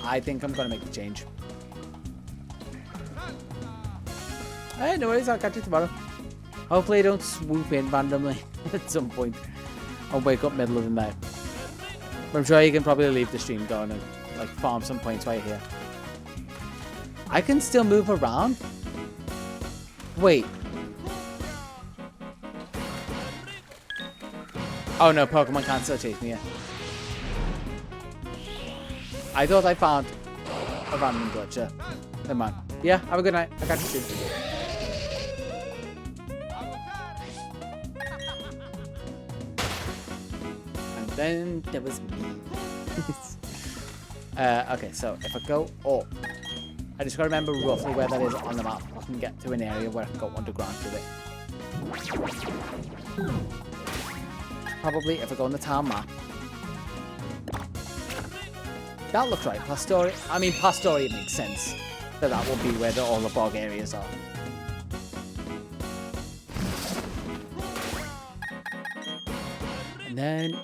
I think I'm gonna make the change. Hey, no worries, I'll catch you tomorrow. Hopefully I don't swoop in randomly at some point and wake up middle of the night. But I'm sure you can probably leave the stream going and like farm some points while you're here. I can still move around? Wait. Oh no, Pokemon can't still chase me here. I thought I found a random glitcher. Never mind. Yeah, have a good night. I got you soon. And then there was me. Okay, so if I go up, I just gotta remember roughly where that is on the map. I can get to an area where I can go underground with it. Probably if I go on the town map. That looks right. Pastoria. I mean, Pastoria makes sense. That will be where all the bog areas are. And then,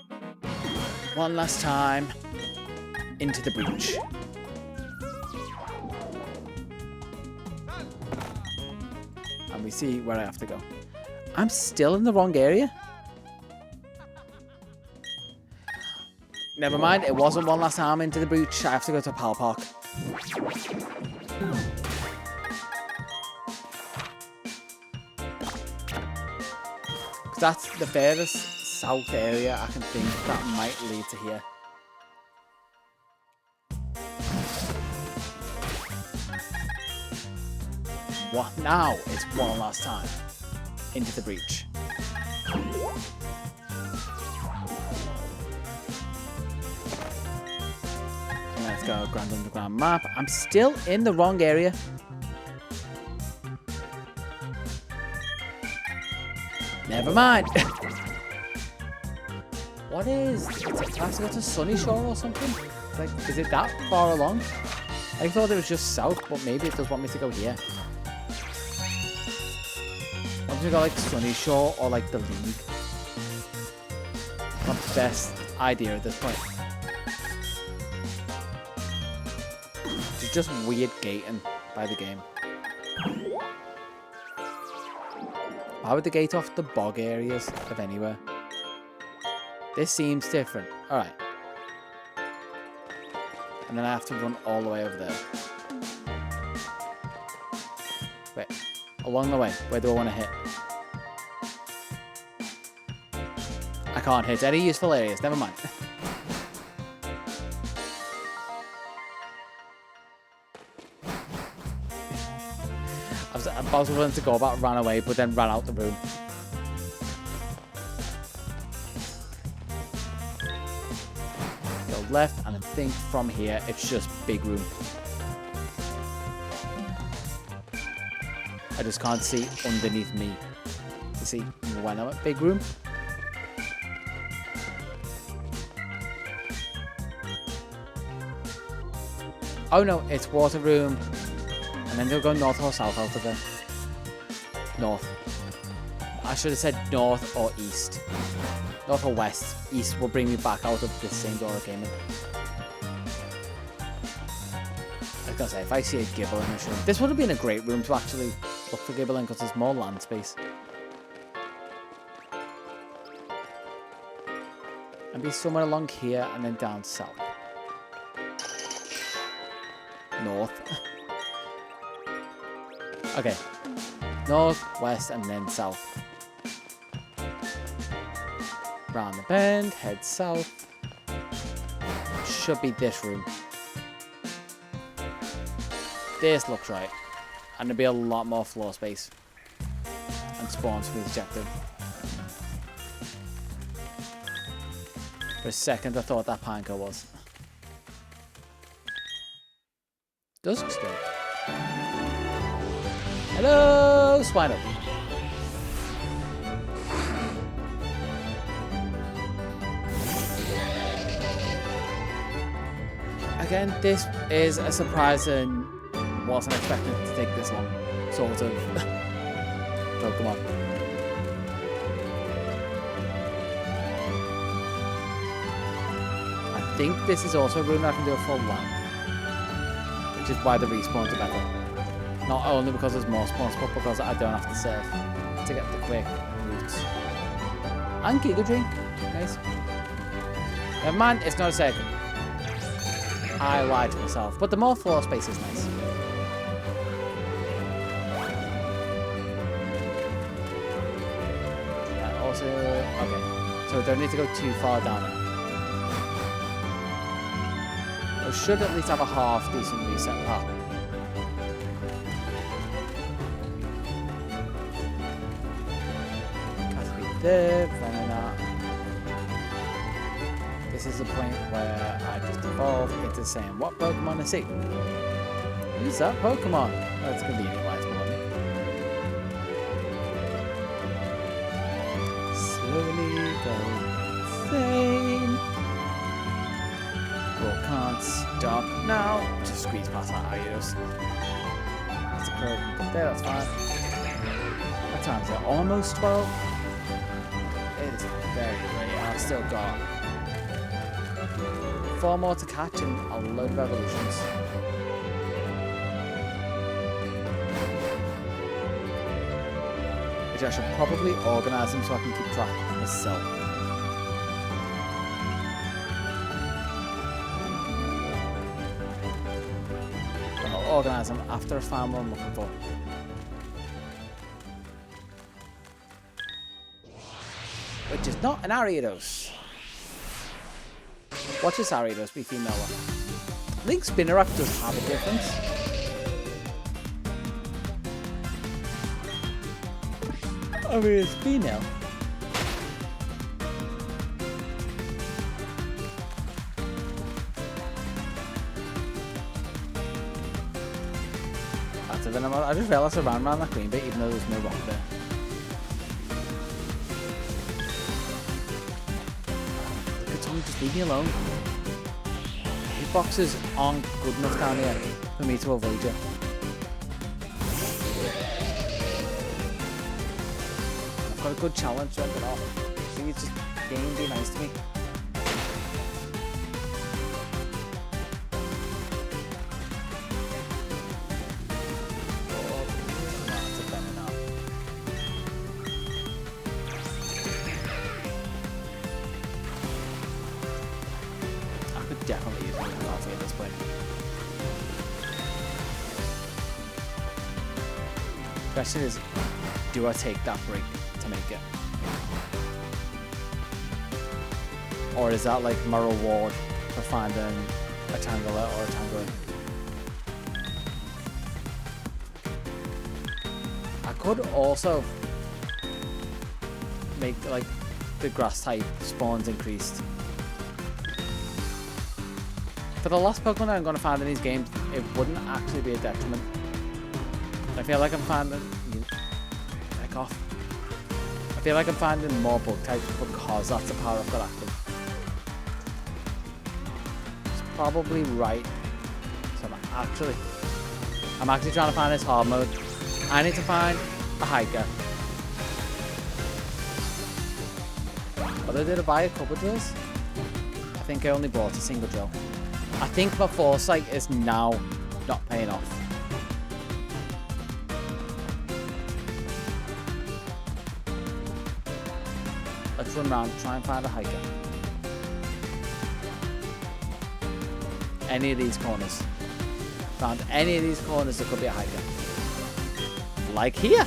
one last time, into the breach. And we see where I have to go. I'm still in the wrong area? Never mind, it wasn't one last time into the breach. I have to go to Power Park. Because that's the furthest south area I can think that might lead to here. What now? It's one last time into the breach. Let's go Grand Underground map. I'm still in the wrong area. Never mind. What is... Do I have to go to Sunny Shore or something? Like, is it that far along? I thought it was just south, but maybe it does want me to go here. I'm going to go like Sunny Shore or like the League. Not the best idea at this point. It's just weird gating by the game. Why would they gate off the bog areas of anywhere? This seems different. Alright. And then I have to run all the way over there. Wait. Along the way. Where do I want to hit? I can't hit any useful areas. Never mind. I was willing to go about, ran away, but then ran out the room. Go left, and I think from here it's just big room. I just can't see underneath me to see when I'm at big room. Oh no, it's water room. And then they'll go north or south out of there. North. I should have said north or east. North or west. East will bring me back out of the same door I came in. I was gonna say, if I see a Gibble in this room, this would have been a great room to actually look for Gibble in because there's more land space. And be somewhere along here and then down south. North. Okay. North, west, and then south. Round the bend, head south. Should be this room. This looks right. And there'll be a lot more floor space. And spawns for the objective. For a second I thought that Pineco was. Dusk still. Hello, Swinub. Again, this is a surprise and wasn't expecting it to take this long, sort of. Pokemon. I think this is also a room that I can do a full land, which is why the respawns are better. Not only because there's more spawns, but because I don't have to surf to get the quick routes. And Giga Drink. Nice. Never mind, it's not a second. I lied to myself. But the more floor space is nice. Also, okay. So I don't need to go too far down it. I should at least have a half decent reset path. Can't be there, Venona. This is the point where I just evolve into saying what Pokemon I see. Who's that Pokemon? Oh, it's convenient why it's below me. Slowly go insane. Well, can't stop now. Just squeeze past that Arios. That's a program up there, that's fine. What time is it? Almost 12? It is very late. I've still got 4 more to catch and a load of evolutions. Which I should probably organise them so I can keep track myself. But I'll organise them after I find what I'm looking for. Which is not an Ariados. Watch this Ariados be female one. I think Spinnerack does have a difference. I mean, it's female. That's a venom. I just realised I ran around that green bit even though there's no rock there. Could someone just leave me alone? These boxes aren't good enough down here for me to avoid you. Got a good challenge, so I get off. See, it's just game, be nice to me. Oh, that's a better now. I could definitely use one coffee at this point. Question is, do I take that break to make it? Or is that like my reward for finding a Tangela or a Tangela? I could also make like the grass type spawns increased. For the last Pokemon I'm going to find in these games, it wouldn't actually be a detriment. I feel like I'm finding... Back off. I feel like I'm finding more bug types because that's the power I've got active. It's probably right. So I'm actually trying to find this hard mode. I need to find a hiker. Although did I buy a couple drills? I think I only bought a single drill. I think my foresight is now not paying off. Let's run around, try and find a hiker. Any of these corners. Found any of these corners, there could be a hiker. Like here.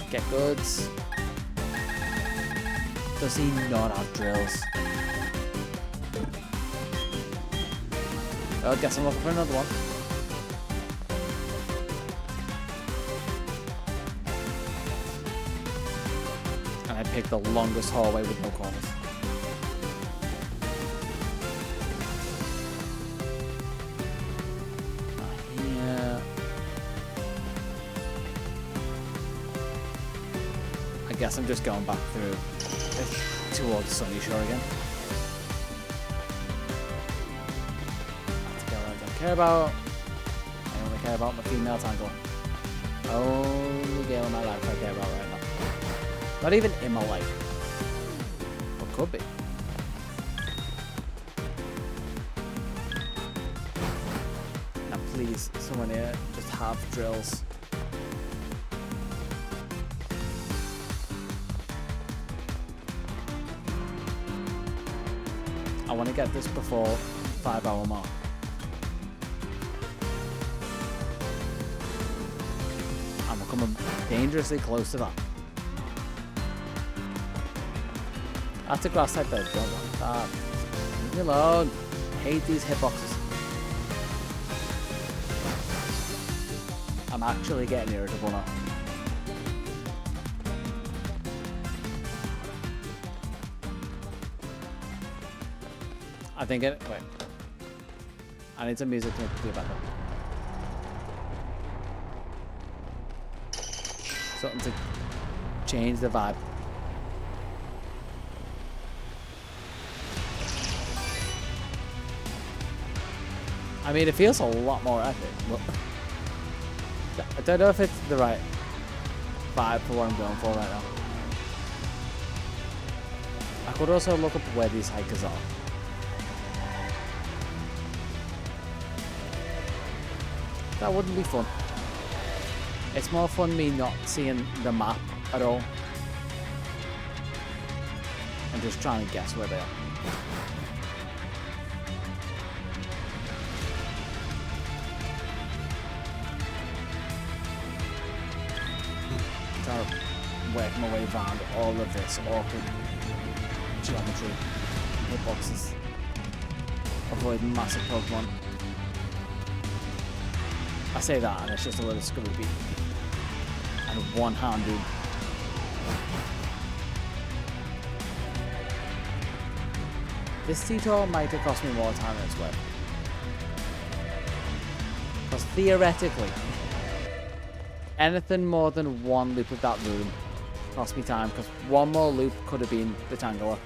Get goods. Does he not have drills? I guess I'm looking for another one. And I picked the longest hallway with no corners. Here. I guess I'm just going back through towards Sunny Shore again. Care about. I only care about my female Tangela. Only girl in my life I care about right now. Not even in my life. What could be? Now please, someone here, just have drills. I want to get this before 5-hour mark. Coming dangerously close to that. That's a grass type though. Don't want that. Leave me alone. Hate these hitboxes. I'm actually getting irritable now. I think it. Wait. I need some music to do better. Something to change the vibe. I mean, it feels a lot more epic. Well, I don't know if it's the right vibe for what I'm going for right now. I could also look up where these hikers are. That wouldn't be fun. It's more fun me not seeing the map at all. And just trying to guess where they are. Trying to work my way around all of this awkward geometry, hitboxes, avoid massive Pokemon. I say that and it's just a little Scooby and one-handed. This detour might have cost me more time than it's worth. Because theoretically, anything more than one loop of that room cost me time, because one more loop could have been the Tangela.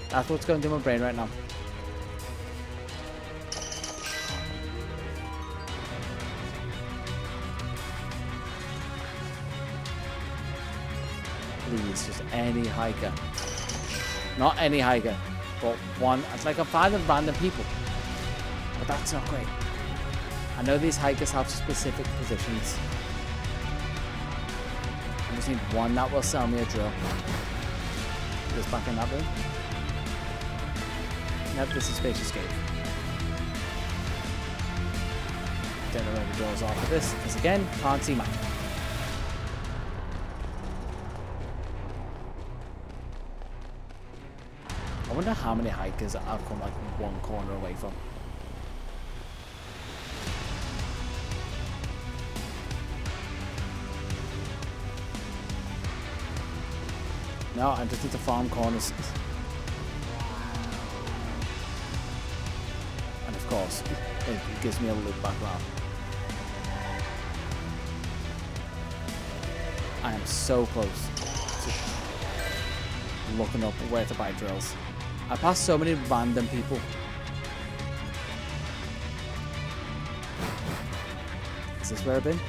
That's what's going through my brain right now. Please, just any hiker. Not any hiker, but one. It's like I'm finding random people, but that's not great. I know these hikers have specific positions. I just need one that will sell me a drill. Just back in that room. Nope, this is Space Escape. Don't know where the doors are for this, because again, can't see map. I wonder how many hikers I've come like one corner away from. No, I just need to farm corners. And of course, it gives me a loop back round. I am so close to looking up where to buy drills. I passed so many random people. Is this where I've been?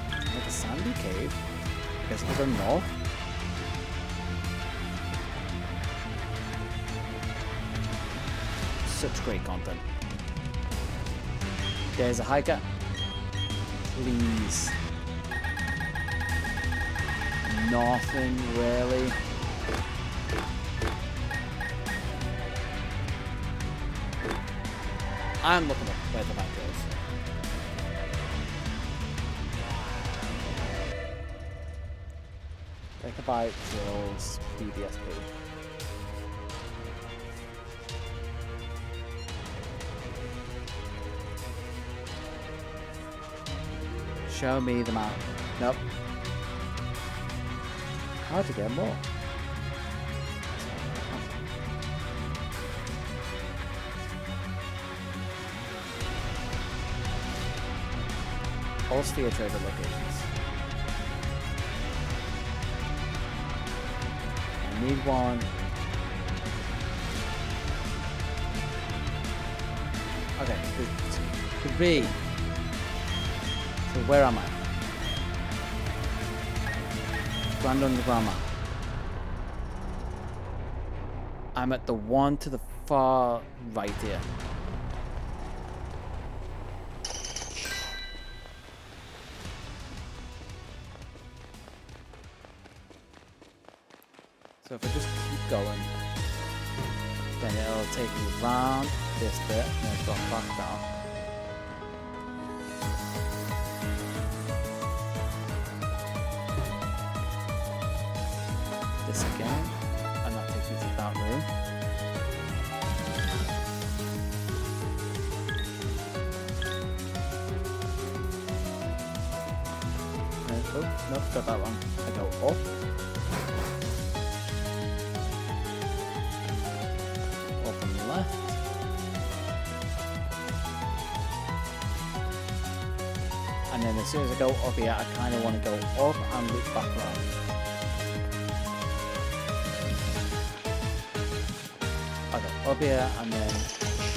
Like a sandy cave? I guess I'll go north. Such great content. There's a hiker. Please. Nothing really. I'm looking up where the map goes. Take a bite, drills, BBSP. Show me the map. Nope. How to get more? All sphere trader locations. I need one. Okay, three. So where am I? Grand Underground map. I'm at the one to the far right here. So if I just keep going, then it'll take me around this bit and then drop back down. this again, and that takes me to that room. Oh, nope, got that wrong. I go up. Up on the left. And then as soon as I go up here, I kind of want to go up and loop back around. I go up here and then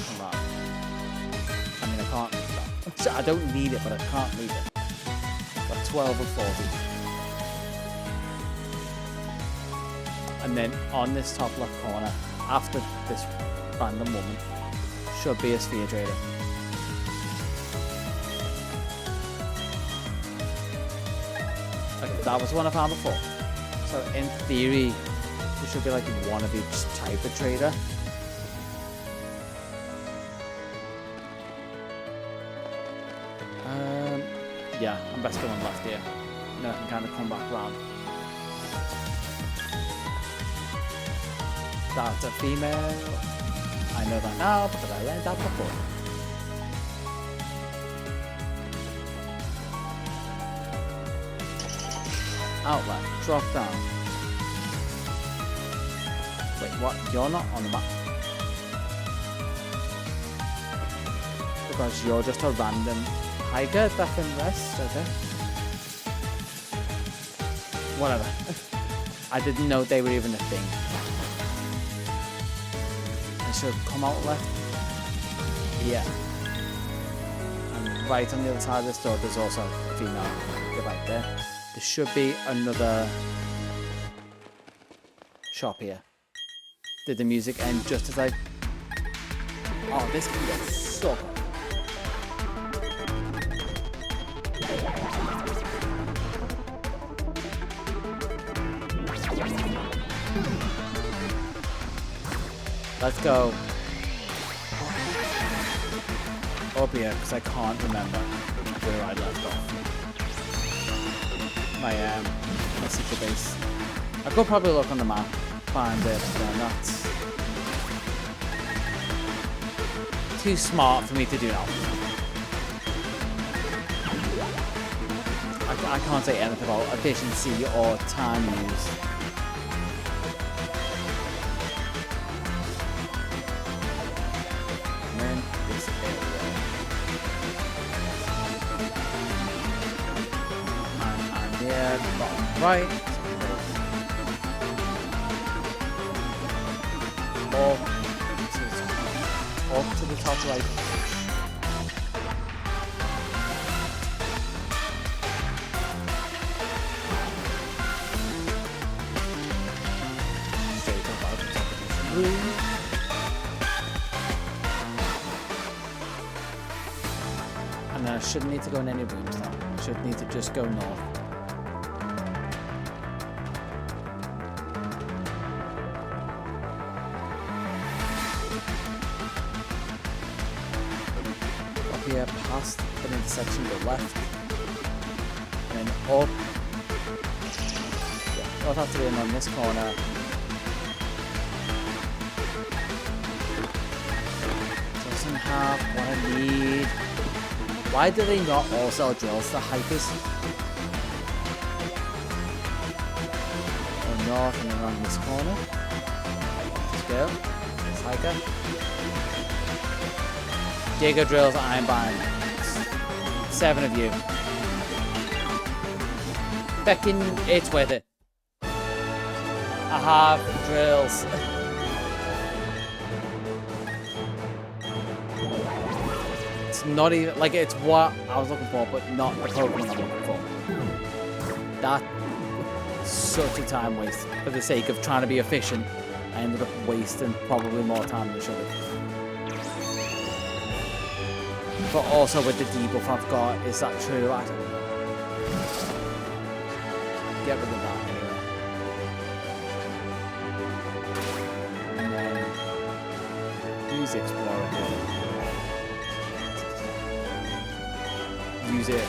come around. I mean, I can't leave that. I don't need it, but I can't leave it. Got 12 of 40. And then on this top left corner, after this random woman, should be a sphere trader. Okay, that was the one I found before. So in theory, there should be like one of each type of trader. Yeah, I'm best going left here. No, I can kind of come back around. That's a female. I know that now because I learned that before. Outlet, drop down. Wait, what? You're not on the map. Because you're just a random hiker that can rest, okay? Whatever. I didn't know they were even a thing. I should come out left. Yeah. And right on the other side of this door, there's also a female. Go right there. There should be another shop here. Did the music end just as I... Oh, this can get so fun. Let's go up here because I can't remember where I left off. My secret base. I could probably look on the map, find it, but then that's too smart for me to do now. I can't say anything about efficiency or time use. And then this area. And here, bottom right. Up to the top right. And then I shouldn't need to go in any rooms now. I should need to just go north. Up here, past the intersection, go left. And then up. Yeah, I'll have to be in on this corner. Have what I need. Why do they not all sell drills to hikers? Go north and around this corner. Let's go. This hiker. Digger drills I'm buying. 7 of you. Becking it's worth it. I have drills. Not even like it's what I was looking for, but not the Pokemon I'm looking for. That's such a time waste for the sake of trying to be efficient. I ended up wasting probably more time than I should have. But also with the debuff I've got, is that true? I don't know. Get rid of that anyway. And then use the Explorer here. Use it.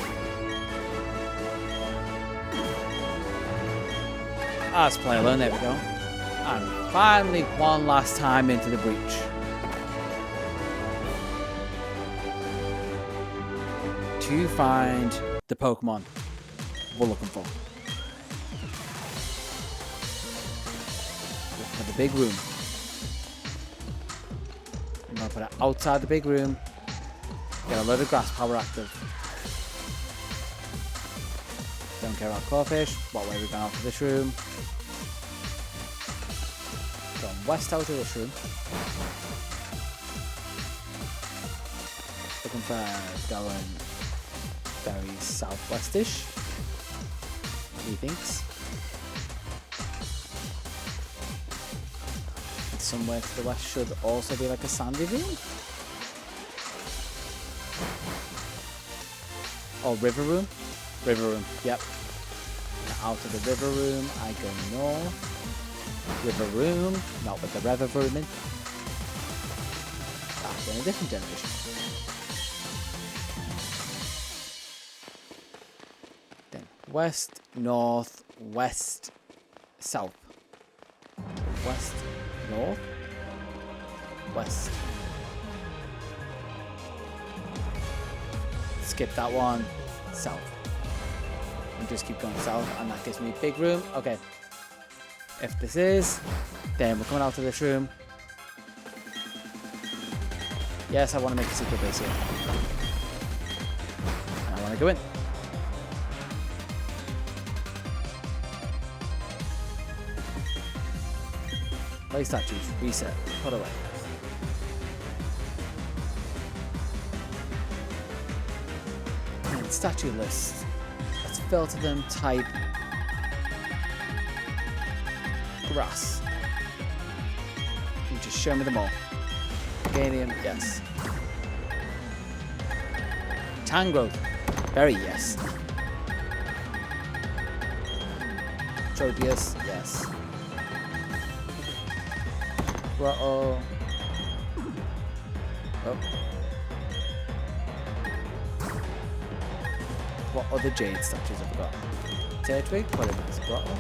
Let's play alone. There we go. And finally, one last time into the breach. To find the Pokemon we're looking for. Looking for the big room. I'm going to put it outside the big room. Get a load of grass power active. Don't care about Clawfish. What way are we going out of this room? Going west out of this room. Looking for going very southwestish. He thinks. And somewhere to the west should also be like a sandy room. Or river room. River room, yep. Out of the river room, I go north. River room, not with the river room in. That's in a different generation. Then west, north, west, south. West, north, west. Skip that one, south. And just keep going south, and that gives me a big room. Okay. If this is, then we're coming out of this room. Yes, I want to make a secret base here. And I want to go in. Play statues, reset, put away. And statue list. Let's filter them, type grass. And just show me them all. Ganium, yes. Tangrowth, very yes. Tropius, yes. Grotto. Oh. What other jade statues have we got? Turtwig, what is this? Grotto?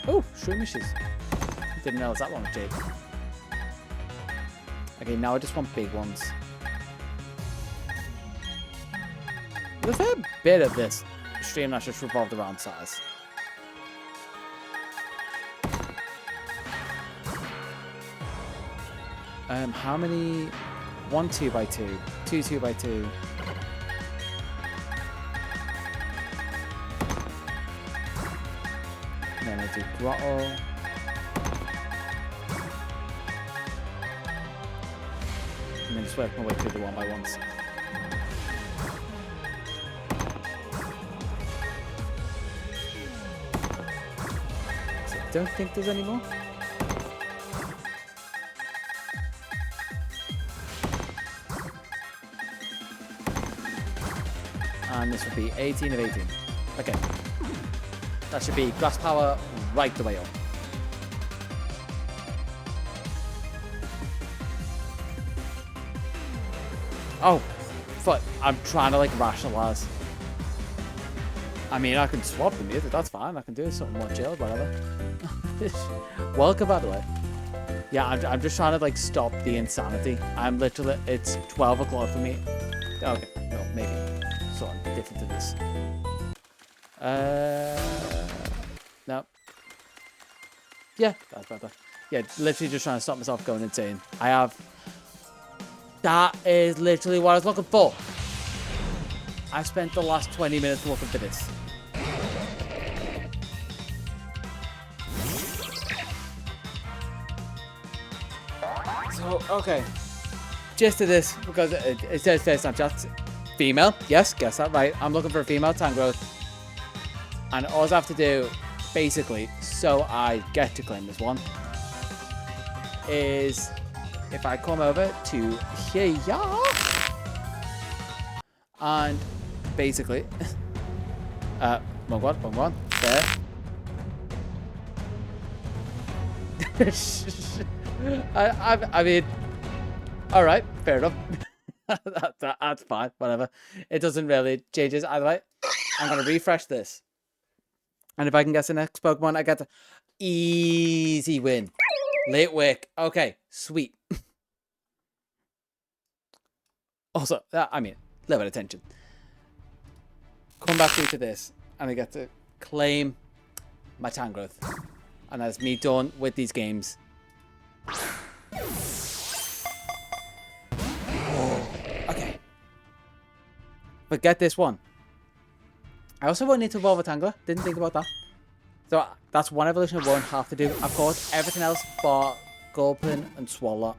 Oh, Shroomishes. Didn't realize that one was jade. Okay, now I just want big ones. There's a fair bit of this stream that's just revolved around size. How many? 1 2x2, 2 2x2. And then I do grotto. And then just work my way through the 1x1s. So I don't think there's any more. And this would be 18 of 18. Okay. That should be grass power right the way up. Oh, fuck. I'm trying to like rationalize. I mean, I can swap the music. That's fine. I can do something more chill, whatever. Welcome, by the way. Yeah, I'm just trying to like stop the insanity. I'm literally, it's 12 o'clock for me. Okay, no, maybe. Something different to this. No. Yeah, that's better. Yeah, literally just trying to stop myself going insane. I have... That is literally what I was looking for. I spent the last 20 minutes looking for this. So, okay. Gist of this, because it says first time chat. Female, yes, guess that right. I'm looking for a female Tangrowth. And all I have to do, basically, so I get to claim this one, is if I come over to here, and basically, wrong one, there. I mean, Alright, fair enough. That's fine, whatever. It doesn't really change it either way. I'm going to refresh this. And if I can guess the next Pokemon, I get the easy win. Late Wick. Okay, sweet. Also, I mean, a little bit of tension. Come back through to this, and I get to claim my Tangrowth. And that's me done with these games. Okay. But get this one. I also won't need to evolve a Tangler. Didn't think about that. So that's one evolution I won't have to do. Of course, everything else bar Gulpin and Swallow.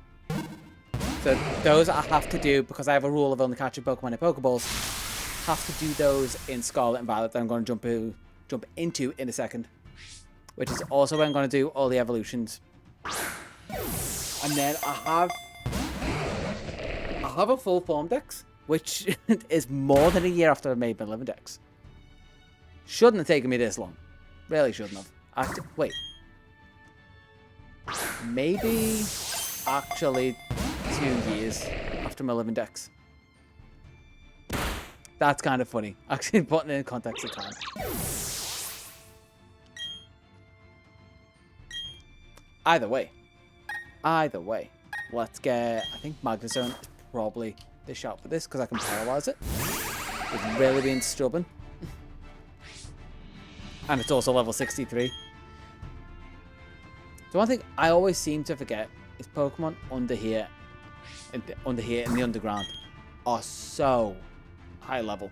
So those I have to do because I have a rule of only catching Pokemon in Pokeballs. Have to do those in Scarlet and Violet that I'm going to jump into in a second. Which is also when I'm going to do all the evolutions. And then I have a full form dex, which is more than a year after I made my living dex. Shouldn't have taken me this long. Really shouldn't have. Wait. Maybe actually 2 years after my living dex. That's kind of funny. Actually putting it in context of time. Either way, let's get, I think Magnezone is probably the shot for this because I can paralyze it. It's really being stubborn. And it's also level 63. The one thing I always seem to forget is Pokemon under here in the underground are so high level.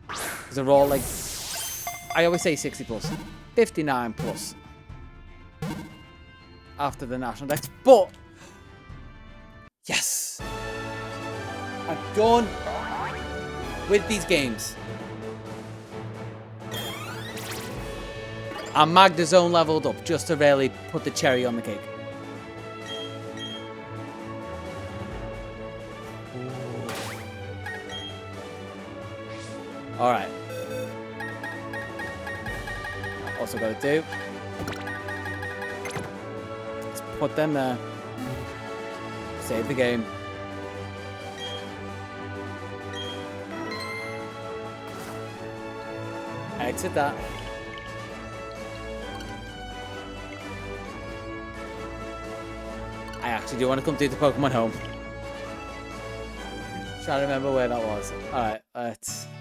Because they're all like, I always say 60 plus, 59 plus. After the national dex, but yes, I'm done with these games. I'm Magnezone leveled up just to really put the cherry on the cake. All right. Also got to do. Put them there. Save the game. Exit that. I actually do want to come to the Pokemon home. Trying to remember where that was. Alright,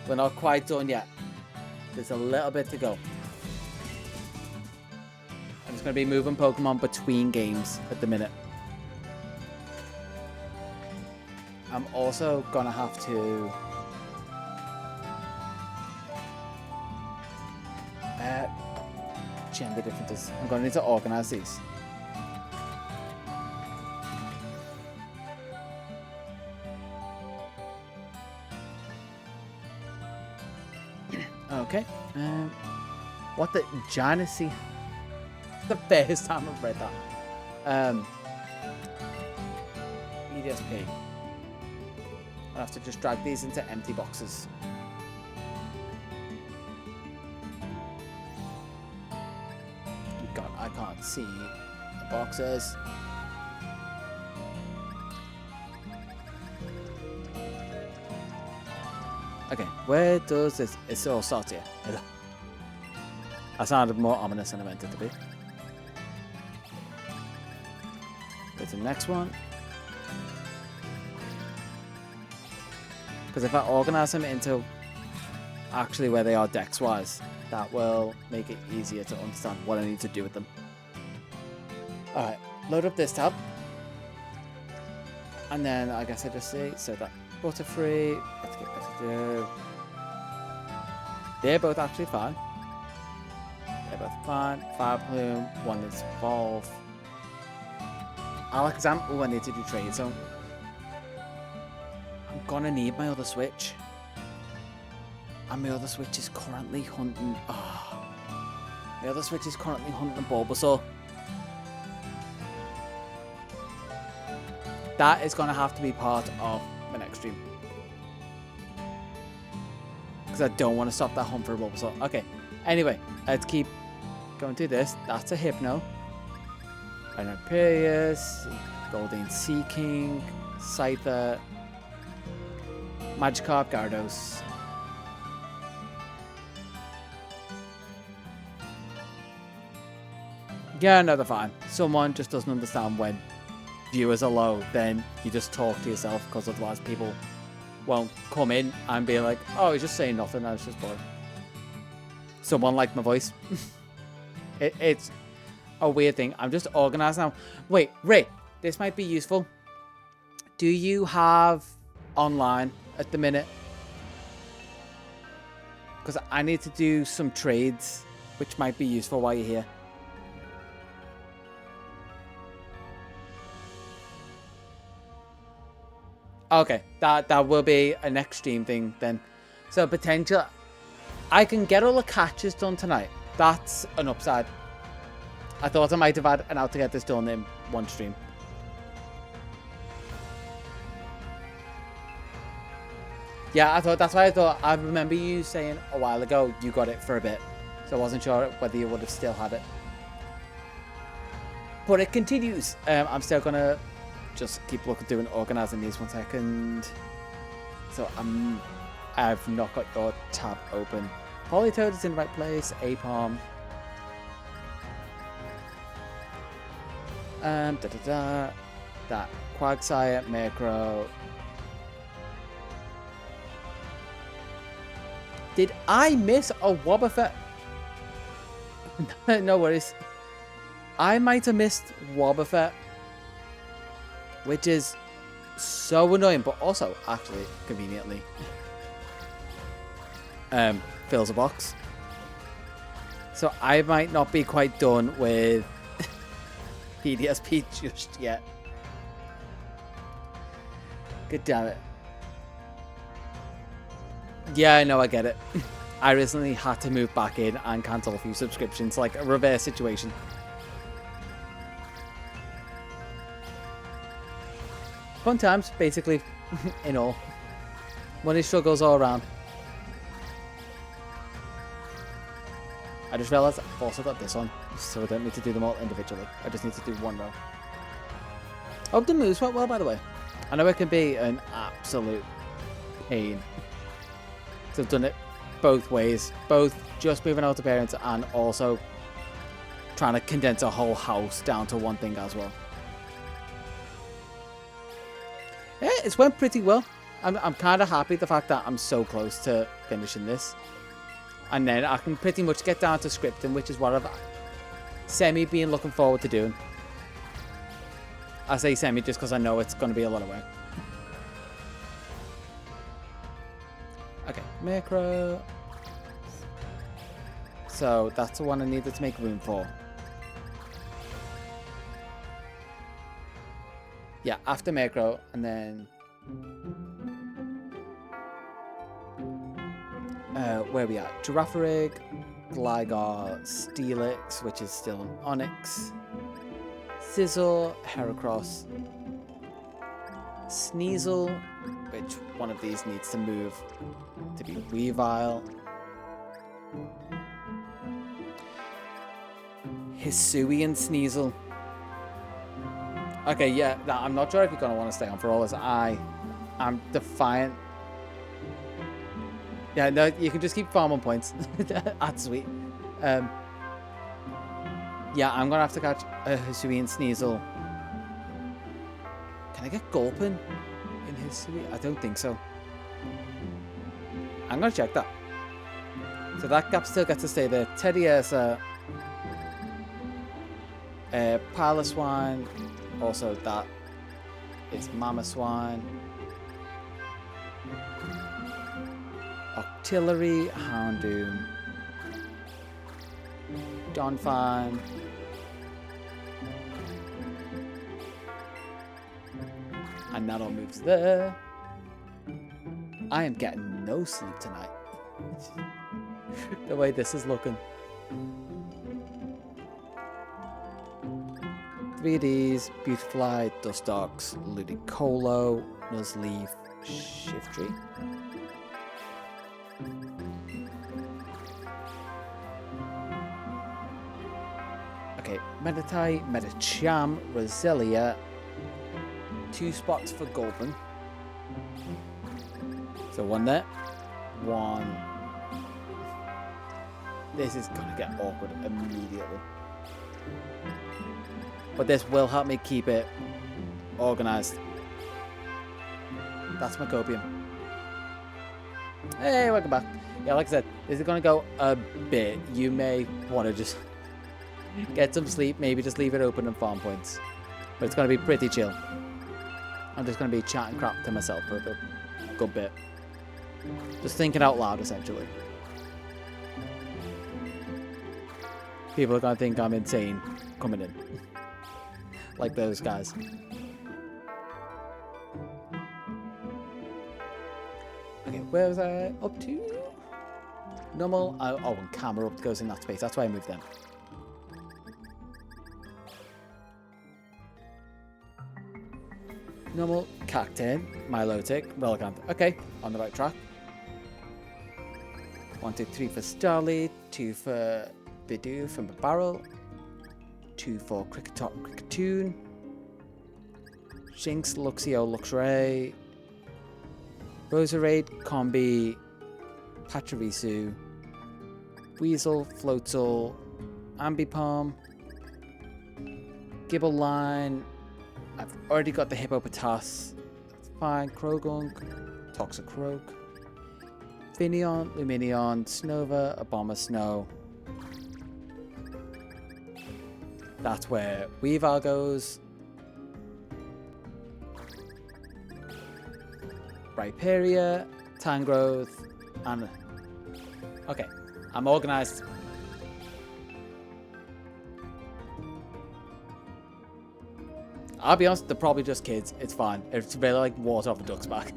we're not quite done yet. There's a little bit to go. I'm just going to be moving Pokemon between games at the minute. I'm also going to have to... gender differences. I'm going to need to organize these. Okay. What the... Genesee... The first time I've read that. EDSP. I'll have to just drag these into empty boxes. God, I can't see the boxes. Okay, where does this... It's all starts here. That sounded more ominous than I meant it to be. Go to the next one. Because if I organize them into actually where they are dex-wise, that will make it easier to understand what I need to do with them. Alright, load up this tab. And then I guess I just say, so that Butterfree, let's get better. They're both actually fine. They're both fine. Fire Plume, one is Evolve. Alakazam, oh, I need to do Trade Zone. I'm gonna need my other Switch. And my other Switch is currently hunting... Oh, my other Switch is currently hunting Bulbasaur. That is gonna have to be part of my next stream. Because I don't want to stop that hunt for Bulbasaur. Okay, anyway, let's keep going through this. That's a Hypno. Hyperius. Goldeen Sea King, Scyther, Magikarp, Gyarados. Yeah, no, they're fine. Someone just doesn't understand when viewers are low, then you just talk to yourself, because otherwise people won't come in and be like, oh, he's just saying nothing, I was just bored. Someone liked my voice. It's a weird thing. I'm just organized now. Wait, Ray, this might be useful. Do you have online at the minute? Because I need to do some trades, which might be useful while you're here. Okay, that will be a next stream thing then. So potential, I can get all the catches done tonight. That's an upside. I thought I might have had an out to get this done in one stream. Yeah, I thought, that's why I thought, I remember you saying a while ago you got it for a bit. So I wasn't sure whether you would have still had it. But it continues. I'm still gonna just keep doing organizing these 1 second. So I've not got your tab open. Politoed is in the right place. Apom. That Quagsire, Murkrow. Did I miss a Wobbuffet? No worries. I might have missed Wobbuffet, which is so annoying, but also actually conveniently fills a box. So I might not be quite done with PDSP just yet. God damn it. Yeah, I know, I get it. I recently had to move back in and cancel a few subscriptions, like a reverse situation. Fun times, basically, in all. Money struggles all around. I just realised I've also got this on, so I don't need to do them all individually. I just need to do one row. Hope the moves went well, by the way. I know it can be an absolute pain. So I've done it both ways. Both just moving out to parents and also trying to condense a whole house down to one thing as well. Yeah, it's went pretty well. I'm kind of happy the fact that I'm so close to finishing this. And then I can pretty much get down to scripting, which is what I've been looking forward to doing. I say semi just because I know it's going to be a lot of work. Okay, Murkrow. So that's the one I needed to make room for. Yeah, after Murkrow, and then where are we at? Girafarig, Gligar, Steelix, which is still an Onix, Sizzle, Heracross, Sneasel, which one of these needs to move to be Weavile, Hisui and Sneasel. Okay, yeah, I'm not sure if you're going to want to stay on for all this. I'm defiant. Yeah, no, you can just keep farming points. That's sweet. Yeah, I'm going to have to catch a Hisui and Sneasel. Can I get Gulpin in Hisui? I don't think so. I'm going to check that. So that gap still gets to stay there. Teddiursa. Piloswine. Also, that is Mamoswine. Octillery, Houndoom, Donphan, and that all moves there. I am getting no sleep tonight. The way this is looking. 3Ds, Beautifly, Dustox, Ludicolo, Nuzleaf, Shiftry. Okay, Meditite, Medicham, Roselia, 2 spots for Gulpin. So 1 there. 1. This is gonna get awkward immediately. But this will help me keep it organized. That's my copium. Hey, welcome back. Yeah, like I said, this is gonna go a bit. You may want to just get some sleep, maybe just leave it open and farm points. But it's gonna be pretty chill. I'm just gonna be chatting crap to myself for a good bit. Just thinking out loud, essentially. People are gonna think I'm insane coming in. Like those guys. Okay, where was I up to? Normal. Oh, and camera up goes in that space. That's why I moved them. Normal, Cactin, Milotic, Relicanth. Okay, on the right track. 1, 2, 3 for Starly, 2 for Bidoof from the barrel, 2 for Cricketot and Cricketoon, Shinx, Luxio, Luxray, Roserade, Combi, Pachirisu, Weasel, Floatzel, Ambipom, Gibberline. I've already got the Hippopotas. That's fine. Krogunk, Toxicroak, Finneon, Luminion, Snova, Abomasnow. That's where Weavile goes. Rhyperior, Tangrowth, and... Okay, I'm organized. I'll be honest, they're probably just kids. It's fine. It's really like water off a duck's back.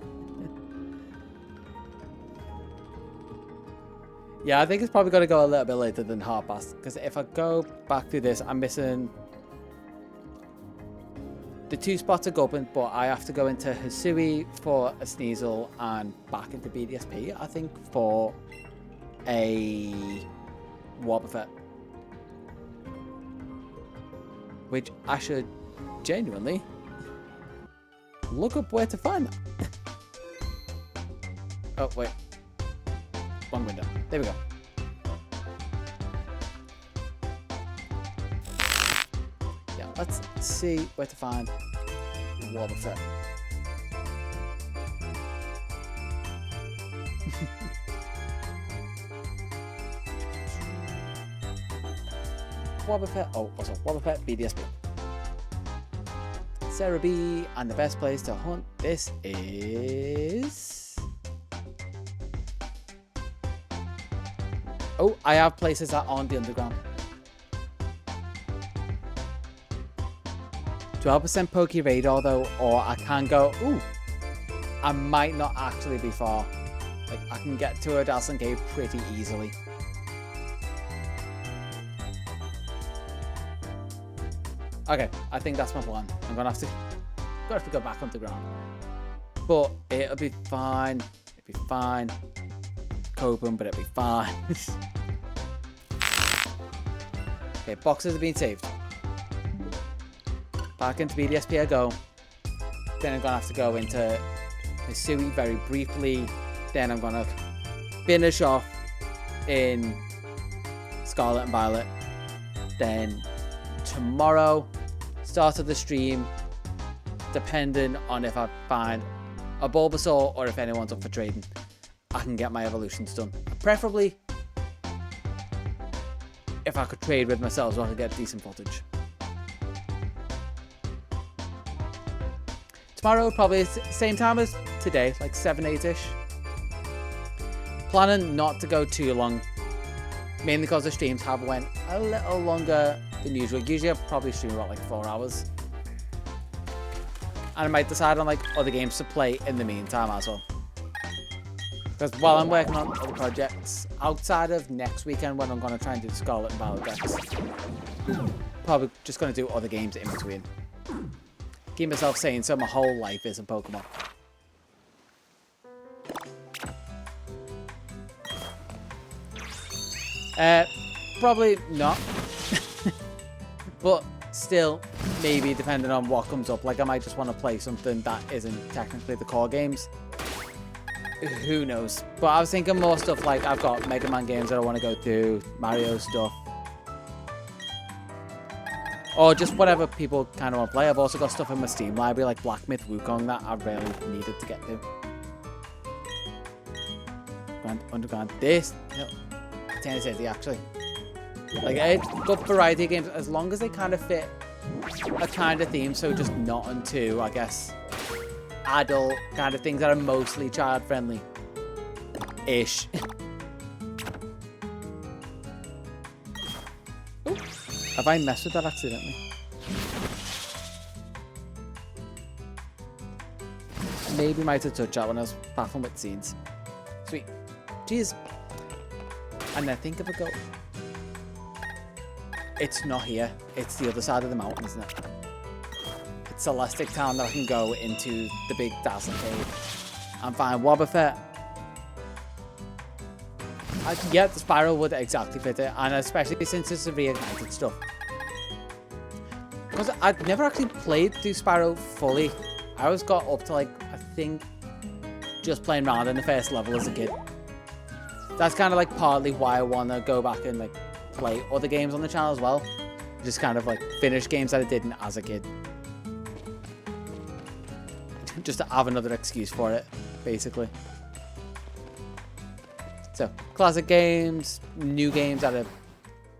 Yeah, I think it's probably going to go a little bit later than half past. Because if I go back through this, I'm missing the 2 spots are Gulpin, but I have to go into Hisui for a Sneasel and back into BDSP, I think, for a Wobbuffet. Which I should genuinely look up where to find that. Oh, wait. One window. There we go. Yeah, let's see where to find Wobbuffet. Wobbuffet. Oh, also Wobbuffet BDSP. Sarah B, and the best place to hunt this is... Oh, I have places that aren't the underground. 12% Poke Radar though, or I can go... Ooh, I might not actually be far. Like, I can get to a Dazzling Cave pretty easily. Okay, I think that's my plan. I'm gonna have to go back underground. But it'll be fine. It'll be fine. Copen, but it'll be fine. Okay, boxes have been saved. Back into BDSP I go. Then I'm gonna have to go into Hisui very briefly. Then I'm gonna finish off in Scarlet and Violet. Then tomorrow, start of the stream, depending on if I find a Bulbasaur or if anyone's up for trading, I can get my evolutions done. Preferably, if I could trade with myself so I could get decent footage. Tomorrow, probably same time as today, like 7, 8-ish. Planning not to go too long, mainly because the streams have went a little longer than usual. Usually I probably stream about like 4 hours. And I might decide on like other games to play in the meantime as well. Because while I'm working on other projects, outside of next weekend when I'm going to try and do Scarlet and Violet decks, probably just going to do other games in between. Keep myself sane so my whole life isn't Pokemon. Probably not. But still, maybe depending on what comes up, like I might just want to play something that isn't technically the core games. Who knows? But I was thinking more stuff like I've got Mega Man games that I want to go through, Mario stuff. Or just whatever people kind of want to play. I've also got stuff in my Steam library like Black Myth Wukong that I really needed to get to. Underground. This, no, Tennessee actually. Like, it's good variety of games as long as they kind of fit a kind of theme. So just not into, I guess, adult kind of things that are mostly child friendly ish. Have I messed with that accidentally? Maybe might have touched that when I was baffling with scenes. Sweet. Jeez. And I think if I go... It's not here. It's the other side of the mountain, isn't it? It's Celestic Town that I can go into the big Dazzle Cave and find Wobbuffet. Yeah, the spiral would exactly fit it, and especially since it's the reignited stuff. Because I've never actually played through Spyro fully. I always got up to, like, I think, just playing around in the first level as a kid. That's kind of like partly why I want to go back and like play other games on the channel as well. Just kind of like finish games that I didn't as a kid. Just to have another excuse for it, basically. So, classic games, new games that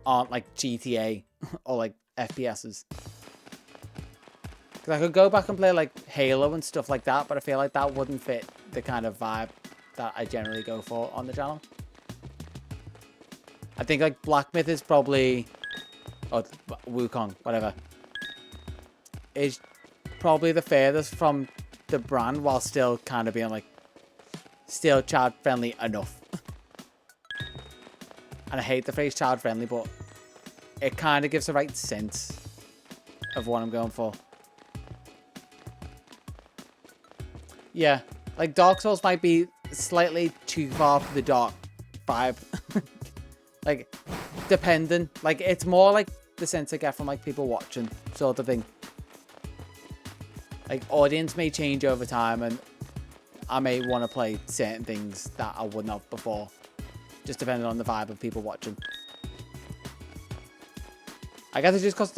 aren't like GTA or like FPSs. Because I could go back and play like Halo and stuff like that, but I feel like that wouldn't fit the kind of vibe that I generally go for on the channel. I think like Black Myth is probably, or Wukong, whatever, is probably the furthest from the brand while still kind of being like, still child friendly enough. And I hate the phrase child friendly, but it kind of gives the right sense of what I'm going for. Yeah, like Dark Souls might be slightly too far for the dark vibe. Like, depending. Like, it's more like the sense I get from like people watching sort of thing. Like, audience may change over time and I may want to play certain things that I wouldn't have before. Just depending on the vibe of people watching. I guess it's just because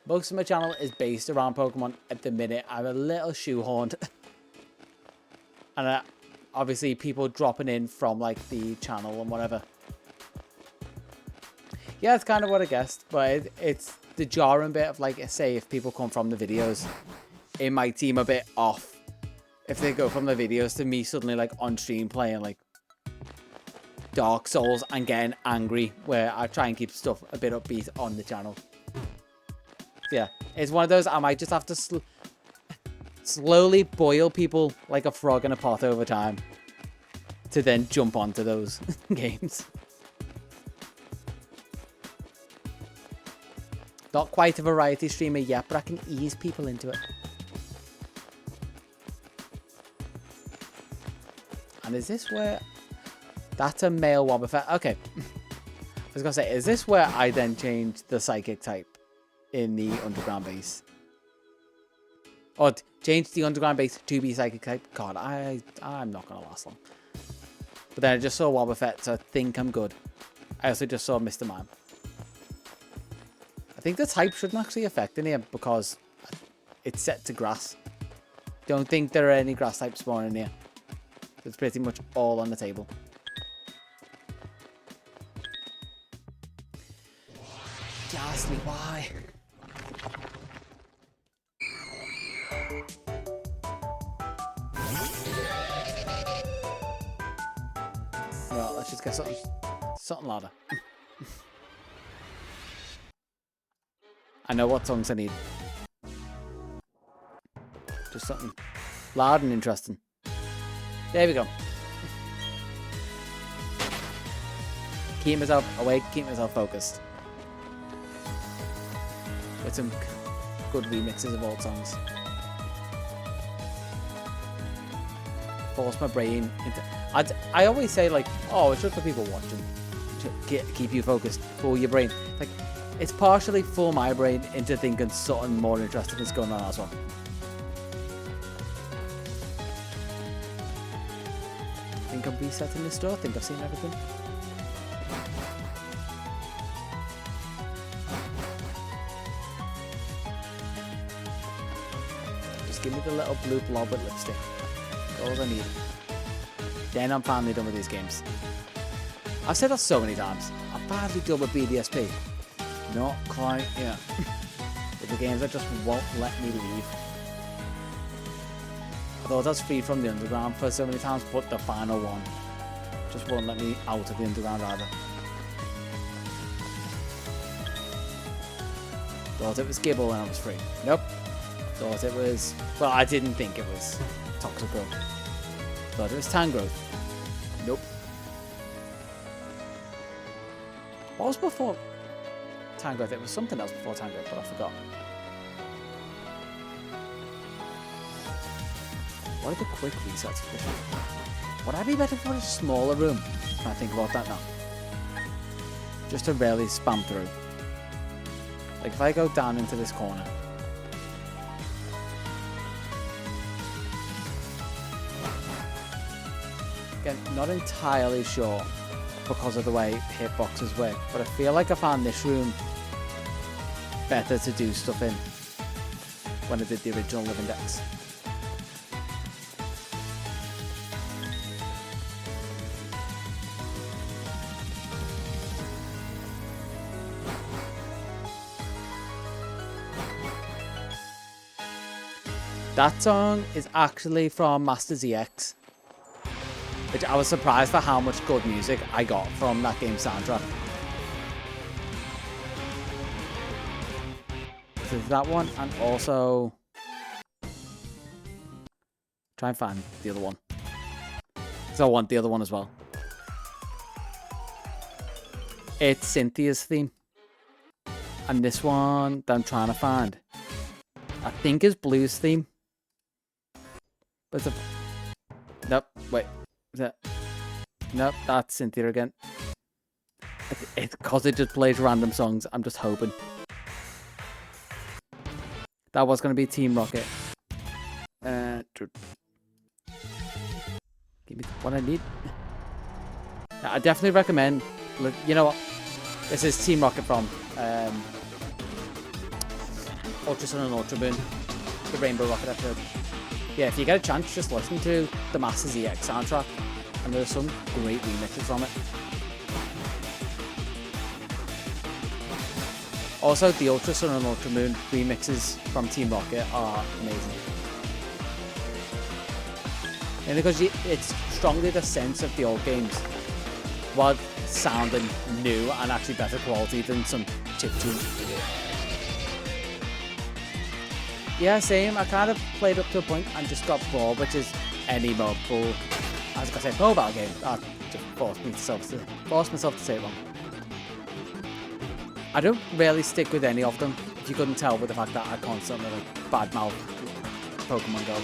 most of my channel is based around Pokemon at the minute. I'm a little shoehorned. And obviously people dropping in from like the channel and whatever. Yeah, it's kind of what I guessed. But it's the jarring bit of like, say if people come from the videos, it might seem a bit off. If they go from the videos to me suddenly like on stream playing like Dark Souls and getting angry, where I try and keep stuff a bit upbeat on the channel. So yeah, it's one of those I might just have to slowly boil people like a frog in a pot over time to then jump onto those games. Not quite a variety streamer yet, but I can ease people into it. And is this where... That's a male Wobbuffet. Okay. I was going to say, is this where I then change the psychic type in the underground base? Or change the underground base to be psychic type? God, I'm not going to last long. But then I just saw Wobbuffet, so I think I'm good. I also just saw Mr. Mime. I think the type shouldn't actually affect in here because it's set to grass. Don't think there are any grass types spawning in here. It's pretty much all on the table. Ghastly, why? Well, let's just get something louder. I know what songs I need. Just something loud and interesting. There we go. Keep myself awake, keep myself focused. With some good remixes of old songs. Force my brain into... I always say like, oh, it's just for people watching. To keep you focused. For your brain. Like, it's partially for my brain into thinking something more interesting is going on as well. I think I'm resetting this door. I think I've seen everything. Just give me the little blue blob with lipstick. That's all I need. Then I'm finally done with these games. I've said that so many times. I'm badly done with BDSP. Not quite yet. With the games that just won't let me leave. I thought I was free from the underground for so many times, but the final one just won't let me out of the underground either. Thought it was Gibble and I was free. Nope. Thought it was... Well, I didn't think it was Toxic Growth. Thought it was Tangrowth. Nope. What was before Tangrowth? It was something else before Tangrowth, but I forgot. What are the quick resets? Would I be better for a smaller room? I think about that now. Just to really spam through. Like if I go down into this corner. Again, not entirely sure because of the way hitboxes work, but I feel like I found this room better to do stuff in when I did the original Living Decks. That song is actually from Master ZX, which I was surprised for how much good music I got from that game's soundtrack. So there's that one, and also try and find the other one, because I want the other one as well. It's Cynthia's theme, and this one that I'm trying to find, I think is Blue's theme. But it's a... Nope, wait. Is that... Nope, that's Cynthia again. It's because it just plays random songs. I'm just hoping. That was going to be Team Rocket. Give me what I need. I definitely recommend... You know what? This is Team Rocket from Ultra Sun and Ultra Moon. The Rainbow Rocket episode. Yeah, if you get a chance, just listen to the Master ZX soundtrack, and there's some great remixes from it. Also, the Ultra Sun and Ultra Moon remixes from Team Rocket are amazing. And because it's strongly the sense of the old games, while sounding new and actually better quality than some chiptune. Yeah, same. I kind of played up to a point and just got bored, which is any mobile, as I said, mobile game. I just forced myself to say it wrong. I don't really stick with any of them, if you couldn't tell with the fact that I constantly badmouth Pokemon Go.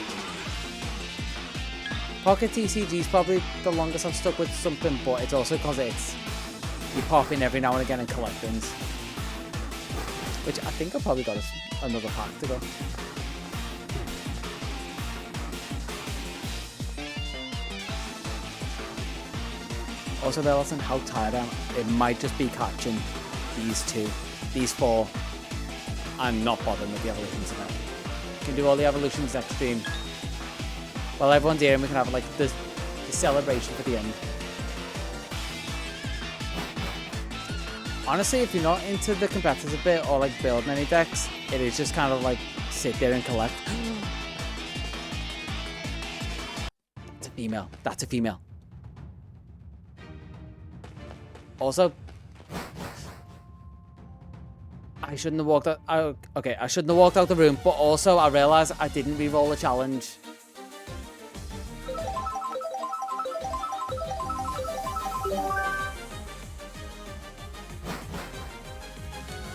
Pocket TCG is probably the longest I've stuck with something, but it's also because you pop in every now and again and collect things. Which I think I've probably got another pack to go. Also realizing how tired I am, it might just be catching these four, and not bothering with the evolutions tonight. We can do all the evolutions next stream. While everyone's here and we can have like the celebration for the end. Honestly, if you're not into the competitive bit or like building any decks, it is just kind of like sit there and collect. It's a female. That's a female. Also, I shouldn't have walked out. Okay, I shouldn't have walked out the room, but also I realized I didn't re-roll the challenge.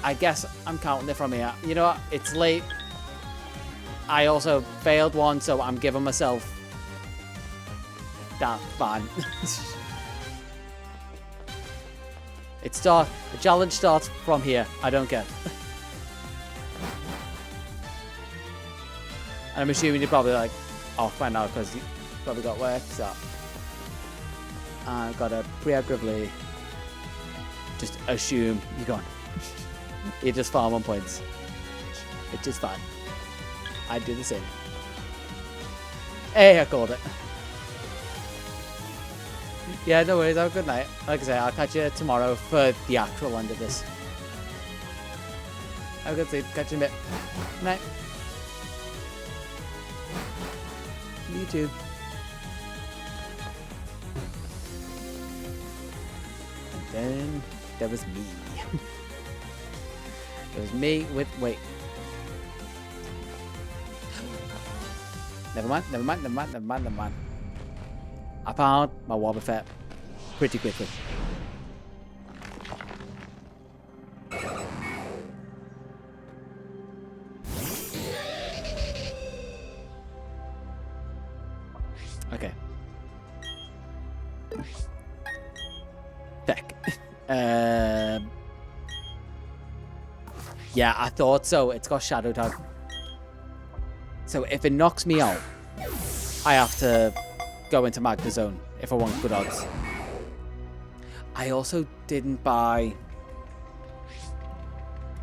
I guess I'm counting it from here. You know what? It's late. I also failed one, so I'm giving myself that ban. The challenge starts from here. I don't care. And I'm assuming you're probably like off by now because you probably got work, so I've got to preemptively just assume you're gone. You just farm on points, which is fine. I do the same. Hey, I called it. Yeah, no worries. Have a good night. Like I say, I'll catch you tomorrow for the actual end of this. Have a good sleep. Catch you in a bit. Good night. You too. And then there was me. There was me with wait. Never mind. I found my Wobbuffet pretty quickly. Okay. Heck. Yeah, I thought so. It's got Shadow Tag. So if it knocks me out, I have to go into Magna Zone if I want good odds. I also didn't buy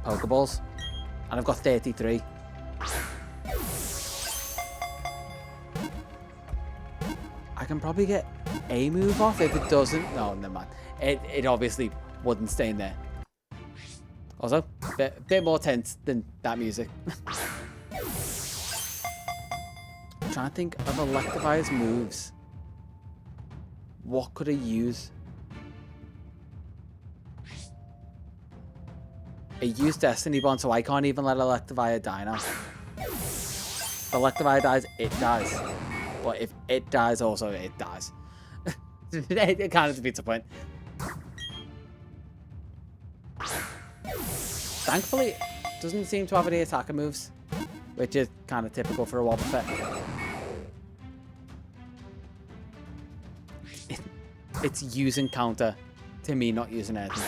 Pokeballs, and I've got 33. I can probably get a move off if it doesn't. No, never mind. It obviously wouldn't stay in there. Also, bit more tense than that music. I'm trying to think of Electivire's moves. What could I use? I used Destiny Bond, so I can't even let Electivire die now. If Electivire dies, it dies. But if it dies also, it dies. It kind of defeats the point. Thankfully, it doesn't seem to have any attacker moves, which is kind of typical for a Wobbuffet. It's using counter to me not using anything.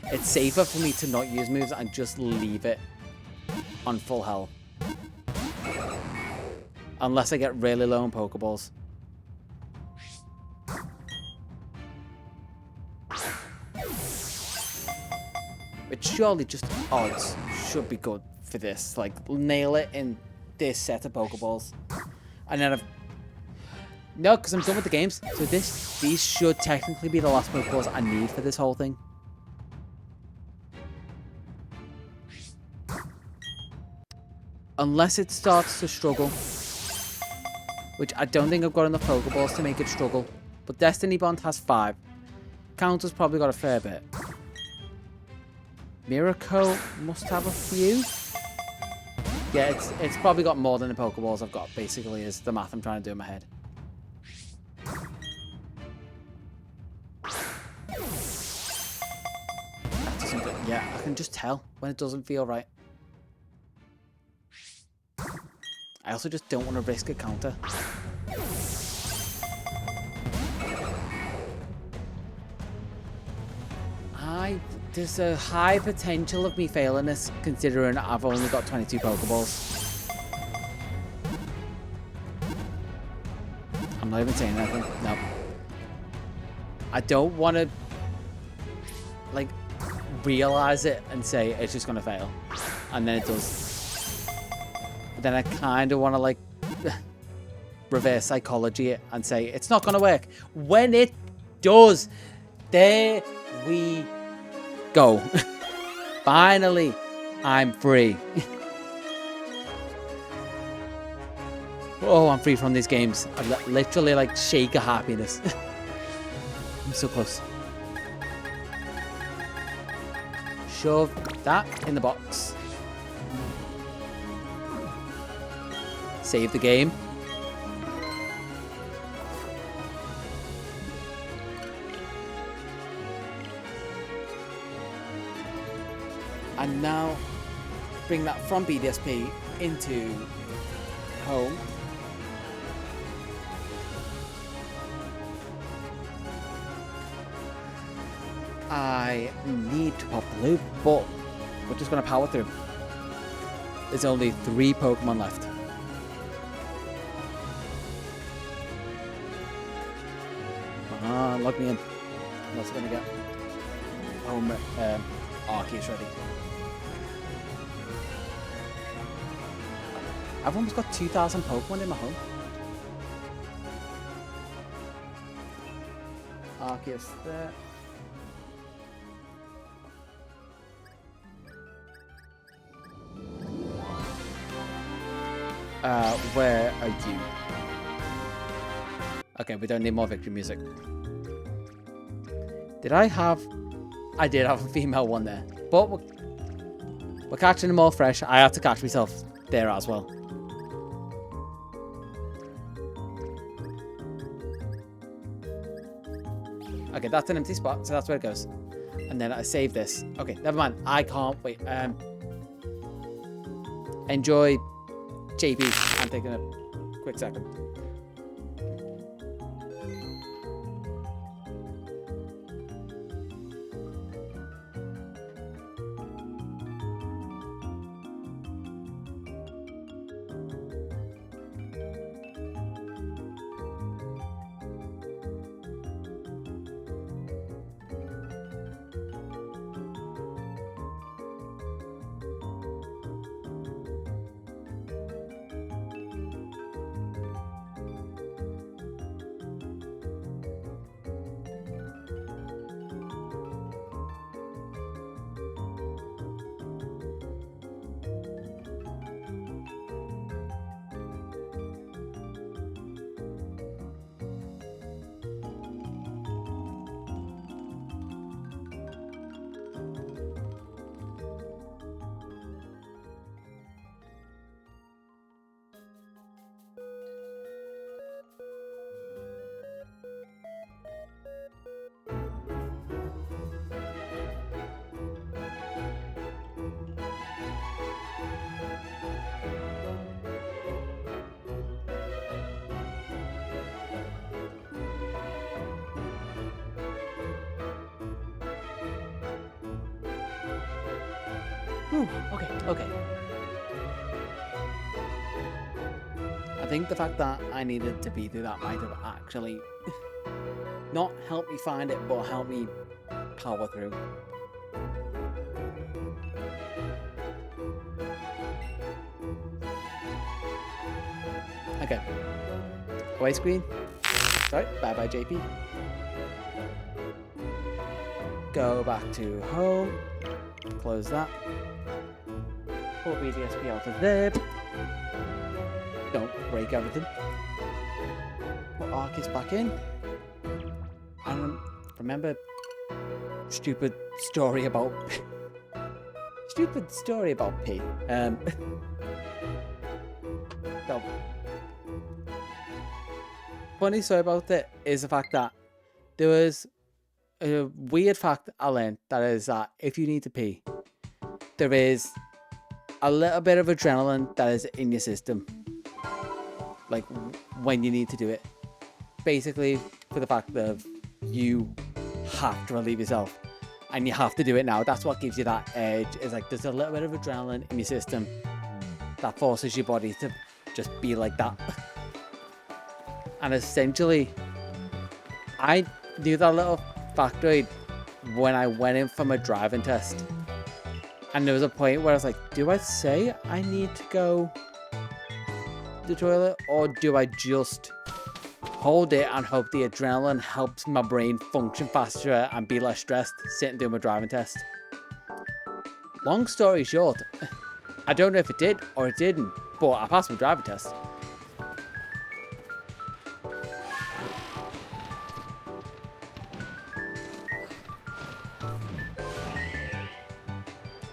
It's safer for me to not use moves and just leave it on full health. Unless I get really low on Pokeballs. But surely just odds should be good for this. Like, nail it in this set of Pokeballs. And then no, because I'm done with the games. So these should technically be the last Pokeballs I need for this whole thing. Unless it starts to struggle. Which I don't think I've got enough Pokeballs to make it struggle. But Destiny Bond has 5. Counter's probably got a fair bit. Miracle must have a few. Yeah, it's probably got more than the Pokeballs I've got, basically, is the math I'm trying to do in my head. That doesn't do, yeah, I can just tell when it doesn't feel right. I also just don't want to risk a counter. There's a high potential of me failing this, considering I've only got 22 Pokeballs. I'm not even saying anything. No. I don't want to, like, realize it and say it's just going to fail. And then it does. But then I kind of want to, like, reverse psychology it and say it's not going to work. When it does, there we go. Finally, I'm free. Oh, I'm free from these games. I literally like shake of happiness. I'm so close. Shove that in the box. Save the game. And now bring that from BDSP into home. I need to pop the loop, but we're just going to power through. There's only 3 Pokemon left. Log me in. What's it going to get? Home Arceus ready. I've almost got 2,000 Pokemon in my home. Arceus there. Where are you? Okay, we don't need more victory music. Did I have... I did have a female one there. But we're catching them all fresh. I had to catch myself there as well. Okay, that's an empty spot, so that's where it goes. And then I save this. Okay, never mind. I can't wait. Enjoy JP. I'm taking a quick second. Whew, okay. I think the fact that I needed to be through that might have actually not helped me find it, but helped me power through. Okay. Away screen. Sorry, bye-bye JP. Go back to home. Close that. Pull BDSP out of there. Don't break everything. Put Arceus back in. And remember, stupid story about P. No. Funny story about it is the fact that there was a weird fact I learned, that is that if you need to pee, there is a little bit of adrenaline that is in your system, like when you need to do it, basically for the fact that you have to relieve yourself and you have to do it now. That's what gives you that edge. It's like there's a little bit of adrenaline in your system that forces your body to just be like that. And essentially I knew that little factoid when I went in for my driving test, and there was a point where I was like, do I say I need to go to the toilet, or do I just hold it and hope the adrenaline helps my brain function faster and be less stressed sitting doing my driving test? Long story short, I don't know if it did or it didn't, but I passed my driving test.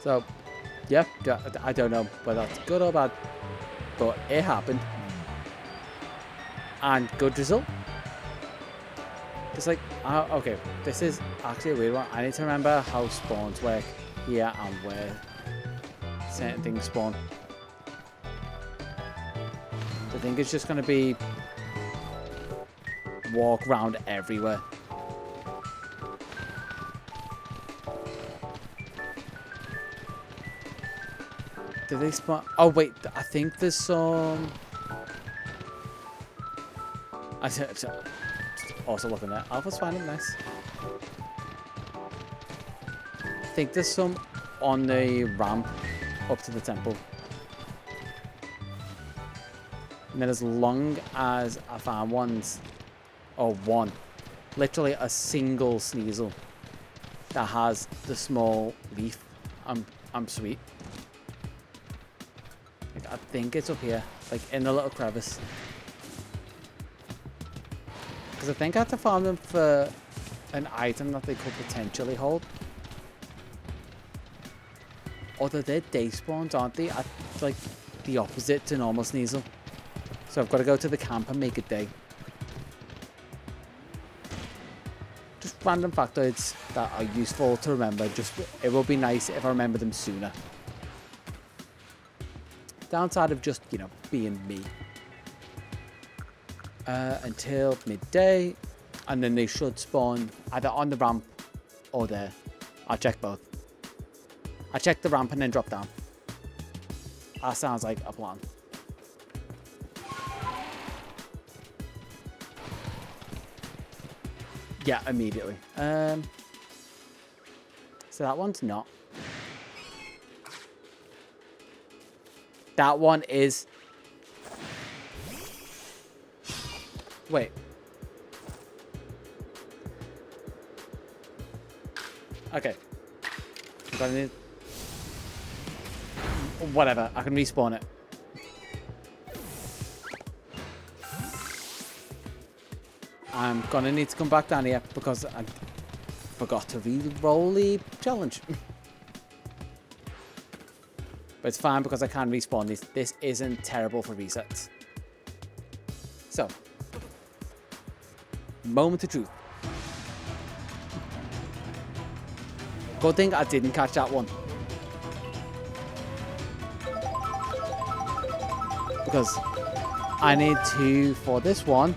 So, yeah, I don't know whether that's good or bad, but it happened. And good result. It's like, okay, this is actually a weird one. I need to remember how spawns work here and where certain things spawn. I think it's just going to be walk around everywhere. Did they spawn? Oh wait, I think there's some. I said also looking at Alpha's finding nice. I think there's some on the ramp up to the temple. And then as long as I found one, literally a single Sneasel that has the small leaf, I'm sweet. Like, I think it's up here, like in the little crevice. Because I think I have to farm them for an item that they could potentially hold. Although they're day spawns, aren't they? Like the opposite to normal Sneasel. So I've got to go to the camp and make a day. Just random factoids that are useful to remember. It will be nice if I remember them sooner. Downside of just, you know, being me. Until midday. And then they should spawn either on the ramp or there. I'll check both. I check the ramp and then drop down. That sounds like a plan. Yeah, immediately. So that one's not. That one is. Wait. Okay. I'm gonna need. Whatever, I can respawn it. I'm gonna need to come back down here because I forgot to re-roll the challenge. But it's fine because I can respawn these. This isn't terrible for resets. So, moment of truth. Good thing I didn't catch that one. Because I need to, for this one,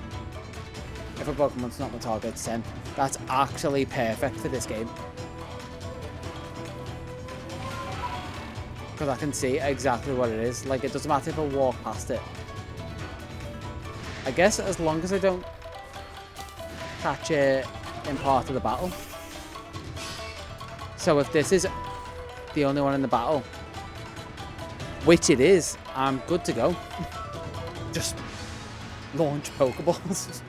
if a Pokemon's not my target, it's 10. That's actually perfect for this game. Because I can see exactly what it is. Like, it doesn't matter if I walk past it. I guess as long as I don't catch it in part of the battle. So if this is the only one in the battle, which it is, I'm good to go. Just launch Pokeballs.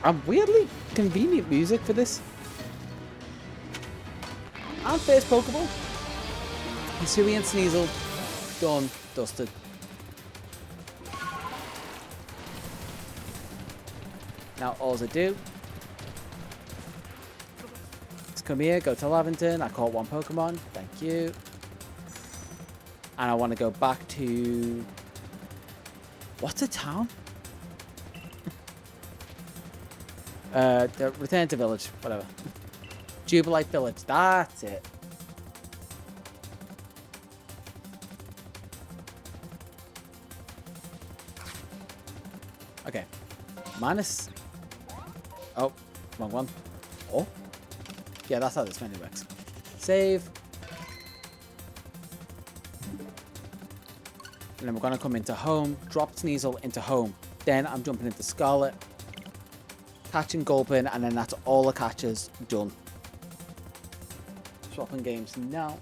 And weirdly convenient music for this. And first Pokeball. Hisui and Sneasel. Done. Dusted. Now all I do is come here, go to Lavington. I caught one Pokemon. Thank you. And I want to go back to... What's a town? Return to village, whatever. Jubilite village, that's it. Okay. Minus... Oh, wrong one. Oh. Yeah, that's how this menu works. Save. And then we're going to come into home, drop Sneasel into home. Then I'm jumping into Scarlet, catching Gulpin, and then that's all the catches done. Swapping games now.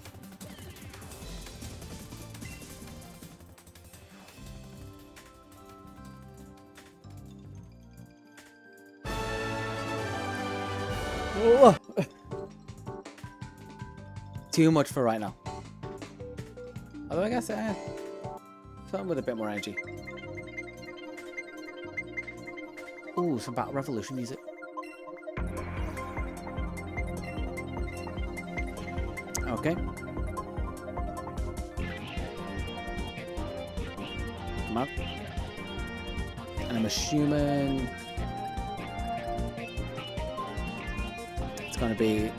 Oh. Too much for right now. Although I guess something with a bit more energy. Ooh, some Battle Revolution music. Okay. Come on. And I'm assuming it's going to be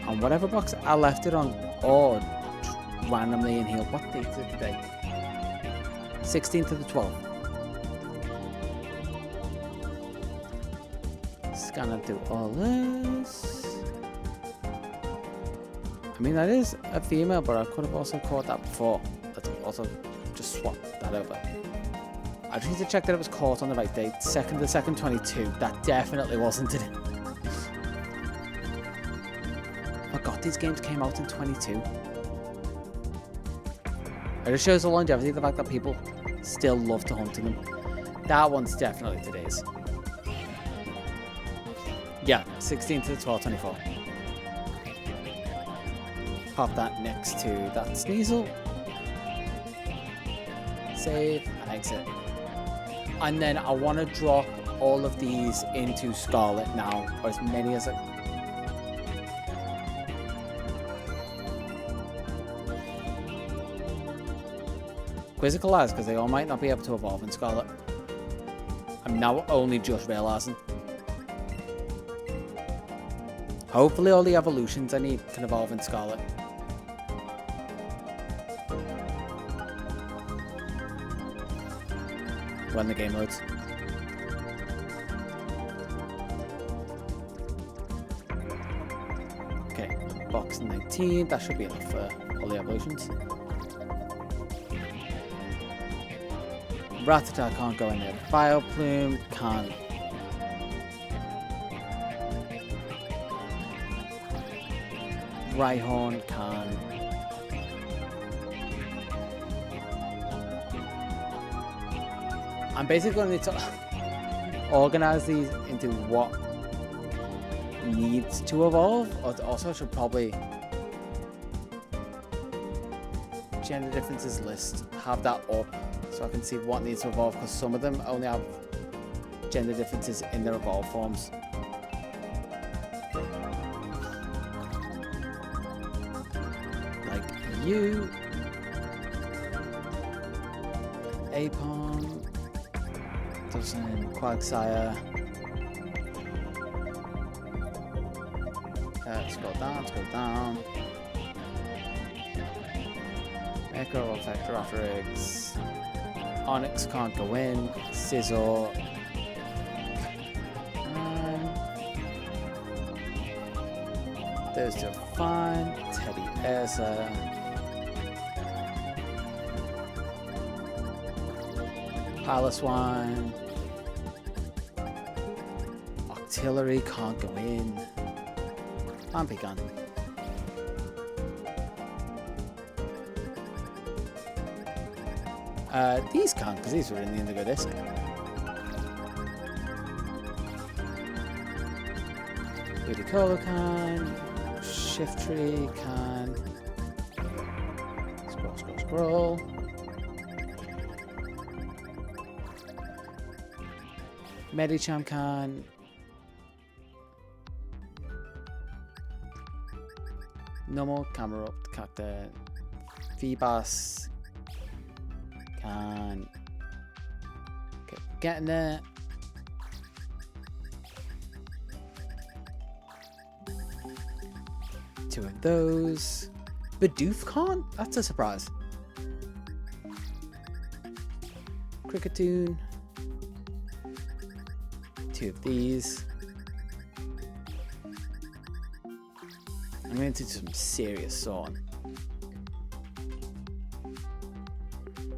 on whatever box I left it on, or randomly in here. What date is it today? 16th to the 12th. Scanning through all this. I mean, that is a female, but I could have also caught that before. Let's also just swap that over. I just need to check that it was caught on the right date. 2nd to 2nd, 22. That definitely wasn't it. Oh god, these games came out in 22. It just shows the longevity, the fact that people still love to hunt in them. That one's definitely today's. Yeah, 16 to the 12, 24. Pop that next to that Sneasel. Save and exit. And then I want to drop all of these into Scarlet now, or as many as I... Quizzical eyes, because they all might not be able to evolve in Scarlet. I'm now only just realising. Hopefully all the evolutions I need can evolve in Scarlet. When the game loads. Okay, box 19, that should be enough for all the evolutions. Rattata can't go in there. Vileplume can't. Rhyhorn can. I'm basically going to need to organize these into what needs to evolve. Also, I should probably gender differences list, have that up so I can see what needs to evolve, because some of them only have gender differences in their evolved forms. Like you, Apon, doesn't Quagsire. Scroll down, scroll down. Echo, Effect, Rothrix. Onyx can't go in. Scizor. Those two are fine. Teddy Ursa. Piloswine. Octillery can't go in. Amphigon. These can't, because these were in the Indigo Disc. Ludicolo can. Shiftry can. Scroll, scroll, scroll. Medicham can. Normal, camera up, Cactus. Feebas can. Okay, getting there. Two of those. Bidoof can't? That's a surprise. Cricketune. Two of these. I'm going to do some serious sawing.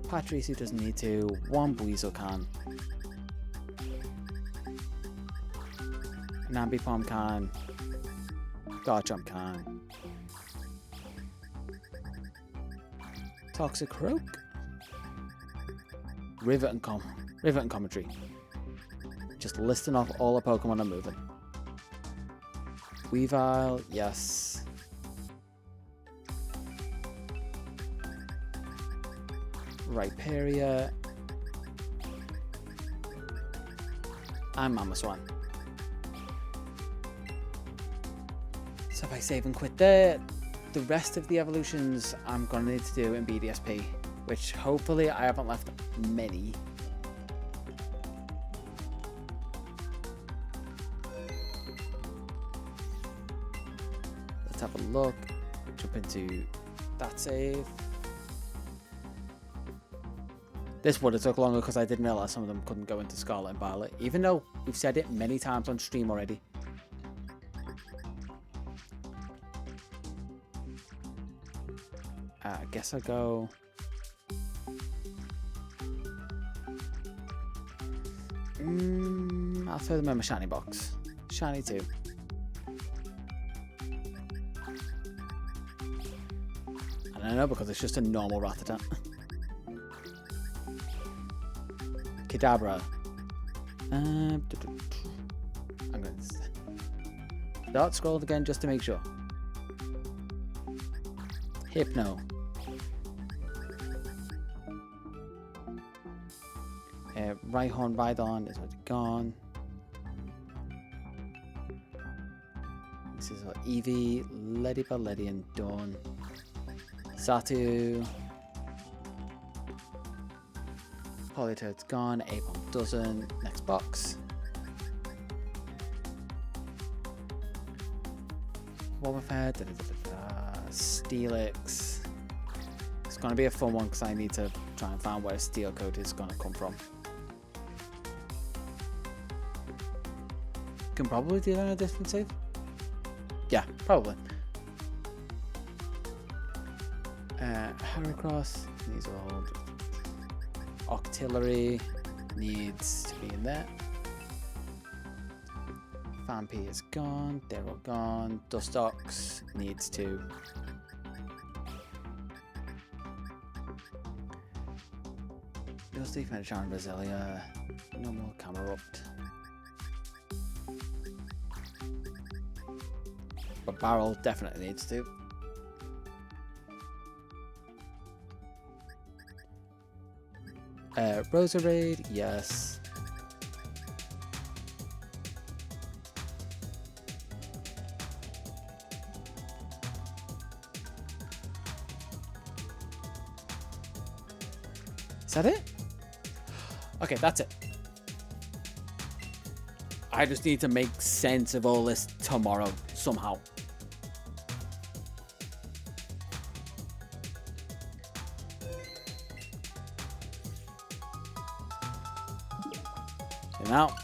Patrice, who doesn't need to. One Buizel can. Nambipom can. Garchomp can. Toxicroak. Rivet and Commentary. Just listing off all the Pokemon I'm moving. Weavile, yes. Rhyperior. And Mamoswine. So if I save and quit there, the rest of the evolutions I'm going to need to do in BDSP, which hopefully I haven't left many. Let's have a look. Jump into that save. This would have took longer because I didn't realize some of them couldn't go into Scarlet and Violet, even though we've said it many times on stream already. guess I'll go... I'll throw them in my shiny box. Shiny 2. And I know because it's just a normal Rattata. Kadabra. I'm going to start scrolled again just to make sure. Hypno. Rhyhorn Rhydon is already gone. This is what Eevee, Ledian, Dawn, Satu, Politoad's gone, Apom doesn't. Next box. Wobbuffet, Steelix. It's going to be a fun one because I need to try and find where Steel Coat is going to come from. Can probably do that on a distance save. Yeah, probably. Heracross needs old. Octillery needs to be in there. Phanpy is gone. They're all gone. Dustox needs to. Dusty, Fenchon, Brasilia. No more Camerupt. But Barrel definitely needs to. Roserade, yes. Is that it? Okay, that's it. I just need to make sense of all this tomorrow somehow. So now,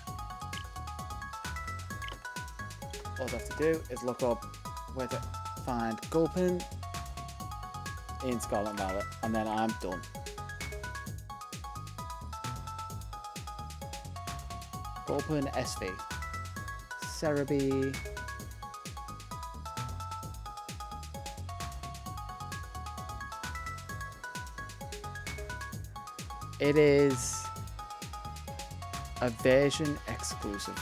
all I have to do is look up where to find Gulpin in Scarlet and Violet, and then I'm done. Gulpin SV. Cerebi. It is a version exclusive.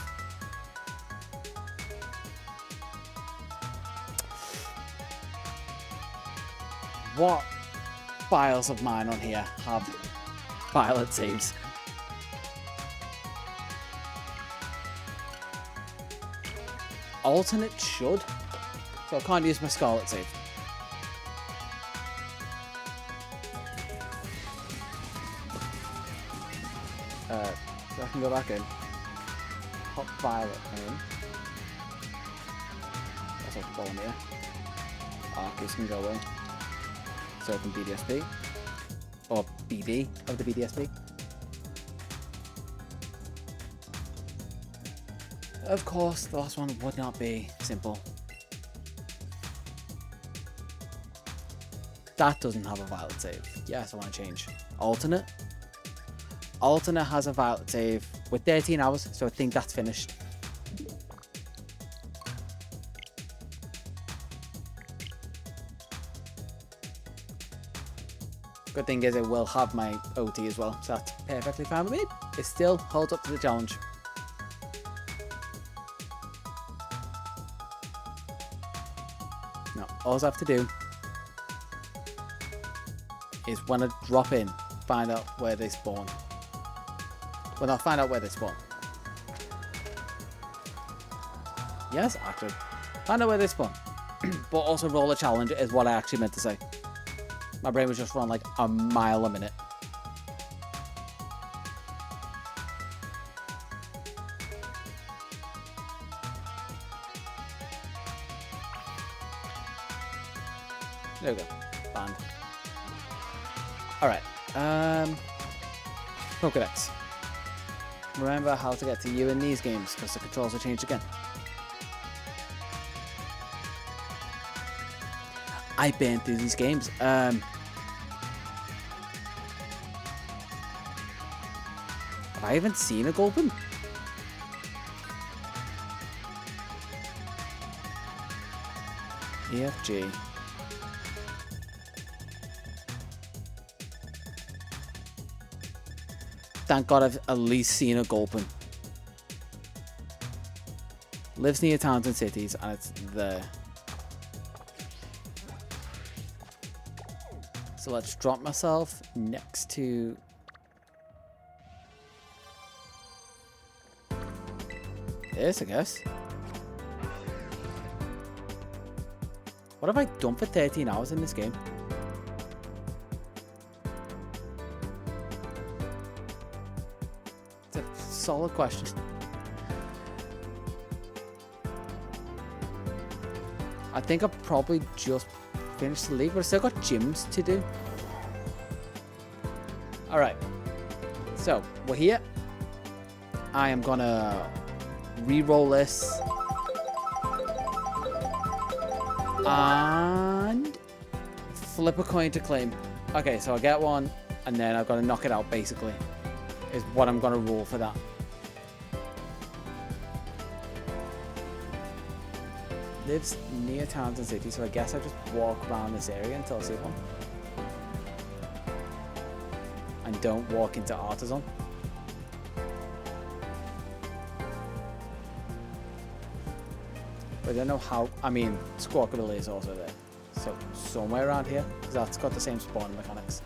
What files of mine on here have Violet saves? Alternate should, so I can't use my Scarlet save. So I can go back in. Hop Violet in. That's off the bottom here. Arceus can go away. So open BDSP. Or BD of the BDSP. Of course, the last one would not be simple. That doesn't have a Violet save. Yes, I want to change. Alternate. Alternate has a Violet save with 13 hours, so I think that's finished. Good thing is it will have my OT as well, so that's perfectly fine with me. It still holds up to the challenge. Now, all I have to do is when I drop in, find out where they spawn. Well, I'll find out where they spawn. Yes, actually. Find out where they spawn. But also roll a challenge is what I actually meant to say. My brain was just running like a mile a minute. There we go. Banned. Alright. Pokedex. Remember how to get to you in these games, because the controls have changed again. I burned through these games. I haven't seen a Gulpin. EFG. Thank God I've at least seen a Gulpin. Lives near towns and cities, and it's there. So let's drop myself next to... this, I guess. What have I done for 13 hours in this game? It's a solid question. I think I've probably just finished the league, but I've still got gyms to do. Alright. So, we're here. I am gonna re-roll this. And flip a coin to claim. Okay, so I get one, and then I've got to knock it out, basically. Is what I'm going to roll for that. Lives near towns and cities, so I guess I just walk around this area until I see one. And don't walk into Artisan. But I don't know how. I mean, Squawkabilly is also there. So, somewhere around here, because that's got the same spawn mechanics.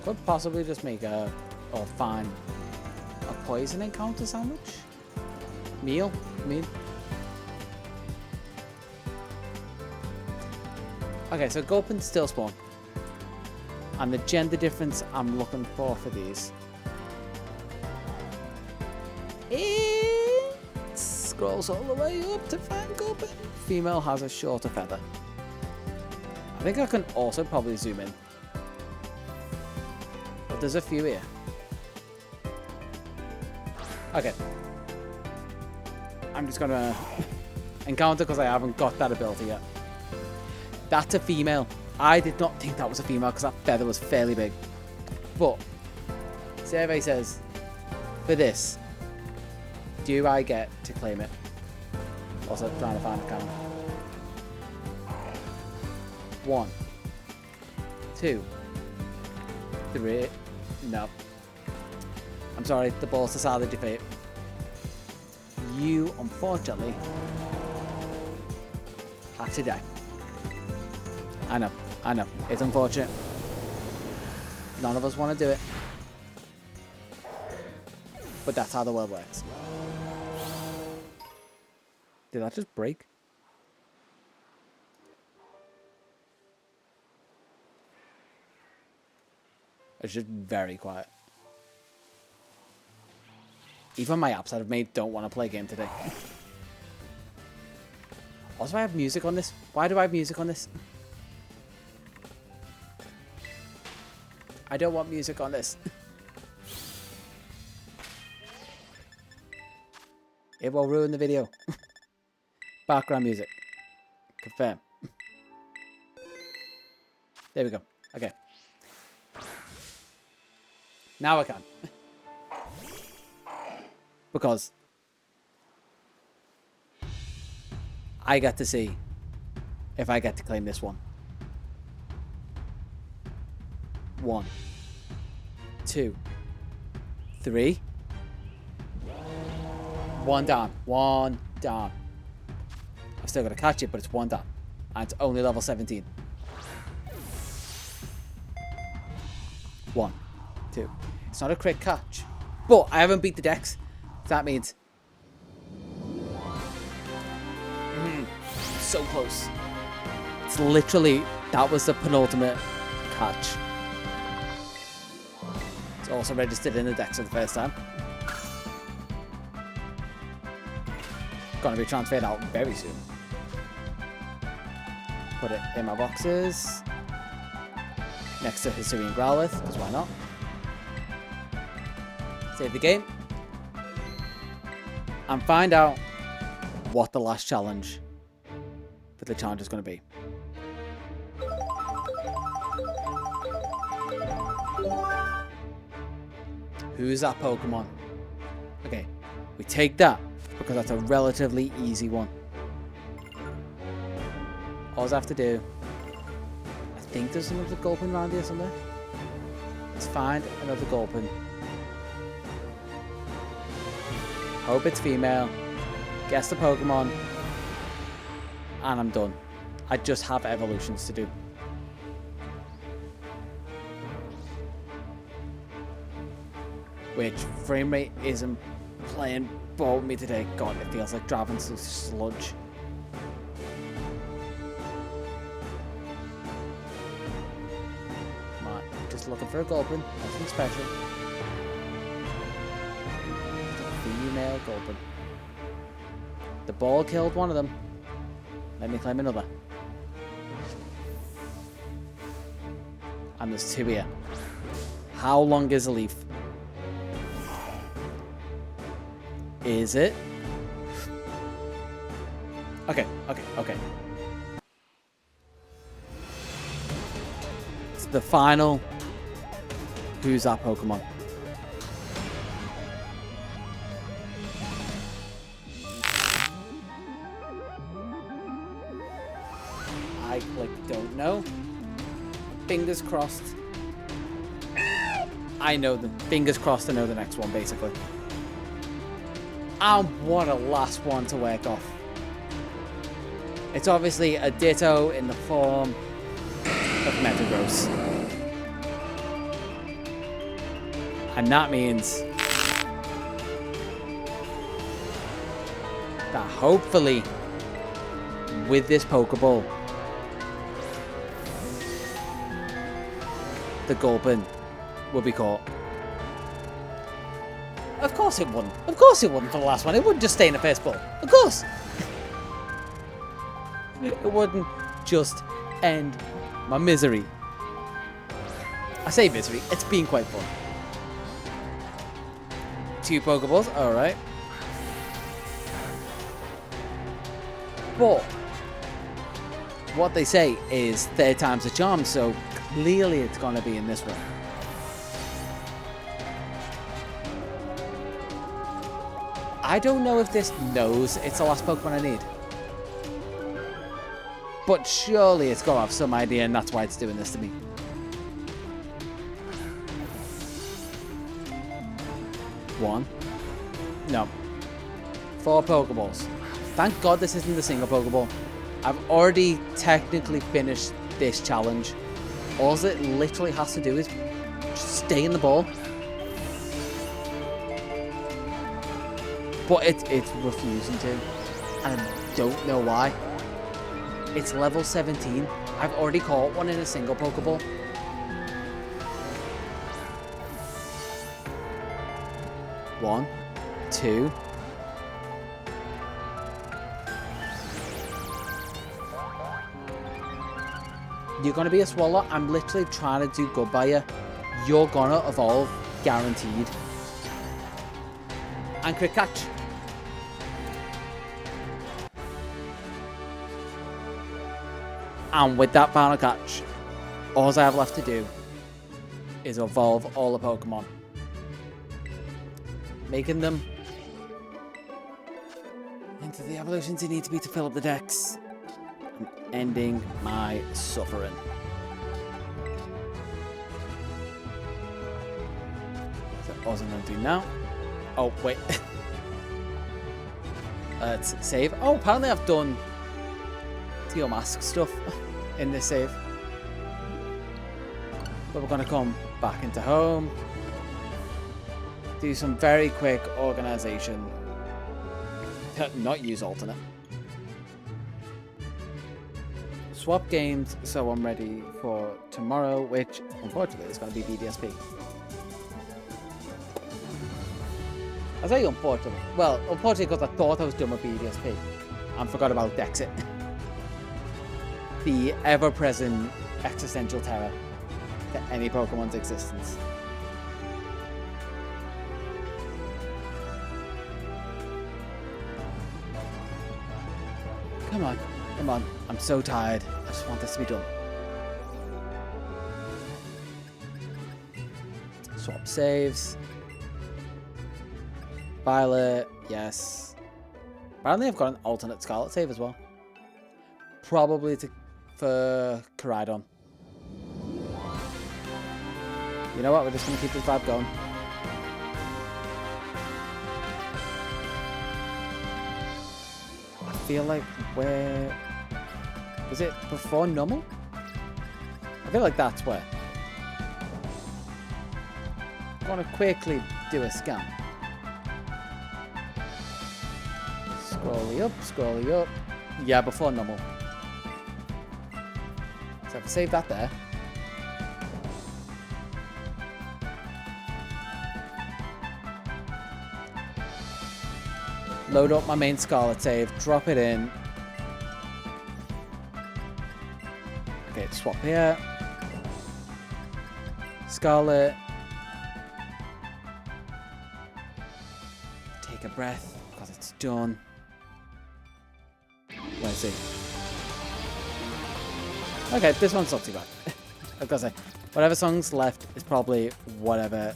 Could possibly just make a, or find a poison encounter sandwich? Meal? I mean. Okay, so Gulpin still spawn. And the gender difference I'm looking for these. It scrolls all the way up to find Gulpin. Female has a shorter feather. I think I can also probably zoom in. But there's a few here. Okay. I'm just gonna encounter because I haven't got that ability yet. That's a female. I did not think that was a female because that feather was fairly big. But survey says, for this, do I get to claim it? Also trying to find a camera. 1, 2, 3. No. I'm sorry, the balls decided to defeat. You, unfortunately, have to die. I know, it's unfortunate. None of us want to do it. But that's how the world works. Did that just break? It's just very quiet. Even my apps that I've made don't want to play a game today. Also, I have music on this. Why do I have music on this? I don't want music on this. It will ruin the video. Background music. Confirm. There we go. Okay. Now I can. Because I get to see if I get to claim this one. 1, 2, 3. 1 down. 1 down. I've still got to catch it, but it's 1 down. And it's only level 17. 1, 2. It's not a crit catch. But I haven't beat the dex. So that means... so close. It's literally... that was the penultimate catch. It's also registered in the dex for the first time. Gonna be transferred out very soon. Put it in my boxes. Next to Hisuian Growlithe, because why not? Save the game. And find out what the last challenge for the challenge is going to be. Who's that Pokemon? Okay, we take that because that's a relatively easy one. All I have to do, I think there's another Gulpin around here somewhere. Let's find another Gulpin. Hope it's female. Guess the Pokemon. And I'm done. I just have evolutions to do. Which frame rate isn't playing ball with me today. God, it feels like driving through sludge. Come on, just looking for a Gulpin. Nothing special. It's a female Gulpin. The ball killed one of them. Let me claim another. And there's two here. How long is a leaf? Is it? Okay. It's the final. Who's that Pokemon? I don't know. Fingers crossed. I know the fingers crossed. I know the next one basically. And what a last one to work off. It's obviously a Ditto in the form of Metagross. And that means that hopefully with this Pokeball, the Gulpin will be caught. Of course it wouldn't. Of course it wouldn't for the last one. It wouldn't just stay in the first ball. Of course. It wouldn't just end my misery. I say misery. It's been quite fun. 2 Pokeballs. Alright. But what they say is 3rd time's a charm, so clearly it's going to be in this one. I don't know if this knows it's the last Pokemon I need. But surely it's got to have some idea, and that's why it's doing this to me. One. No. 4 Pokeballs. Thank God this isn't a single Pokeball. I've already technically finished this challenge. All it literally has to do is just stay in the ball. But it's refusing to. And I don't know why. It's level 17. I've already caught one in a single Pokeball. One, 2. You're gonna be a Swallow. I'm literally trying to do good by you. You're gonna evolve, guaranteed. And quick catch. And with that final catch, all I have left to do is evolve all the Pokemon. Making them into the evolutions they need to be to fill up the decks. And ending my suffering. So all I'm going to do now. Oh, wait. Let's save. Oh, apparently I've done Teal Mask stuff in this save. But we're going to come back into home. Do some very quick organization. Not use alternate. Swap games so I'm ready for tomorrow, which unfortunately is going to be BDSP. I say unfortunately. Well, unfortunately because I thought I was done with BDSP and forgot about Dexit. The ever-present existential terror to any Pokemon's existence. Come on, come on. I'm so tired. I just want this to be done. Swap saves. Violet, yes. Apparently I've got an alternate Scarlet save as well. Probably for Koraidon. You know what? We're just going to keep this vibe going. I feel like where... Was it before normal? I feel like that's where. I want to quickly do a scan. Scrolly up. Yeah, before normal. So if I save that there. Load up my main Scarlet save, drop it in. Okay, swap here. Scarlet. Take a breath, because it's done. Let's see. Okay, this one's not too bad. I've got to say, whatever song's left is probably whatever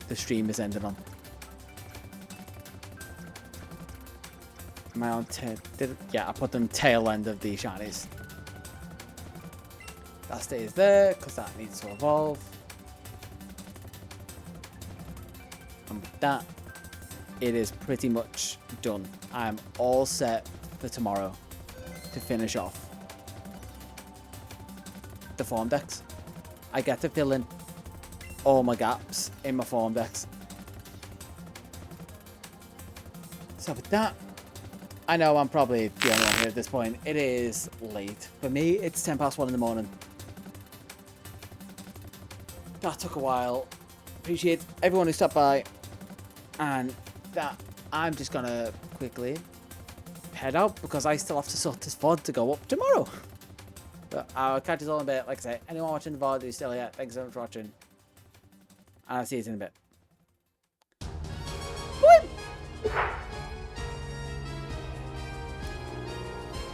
the stream is ending on. Am I on yeah, I put them tail end of the shinies. That stays there, because that needs to evolve. And with that, it is pretty much done. I'm all set for tomorrow to finish off the form decks. I get to fill in all my gaps in my form decks. So with that, I know I'm probably the only one here at this point. It is late. For me, it's 1:10 in the morning. That took a while. Appreciate everyone who stopped by. And that I'm just gonna quickly head out because I still have to sort this VOD to go up tomorrow. But I'll catch you all in a bit. Like I say, anyone watching the VOD who's still here, thanks so much for watching. And I'll see you in a bit. Woo!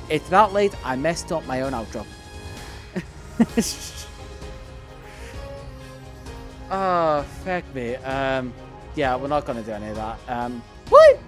It's that late, I messed up my own outro. Oh, fuck me. Yeah, we're not gonna do any of that. Woo!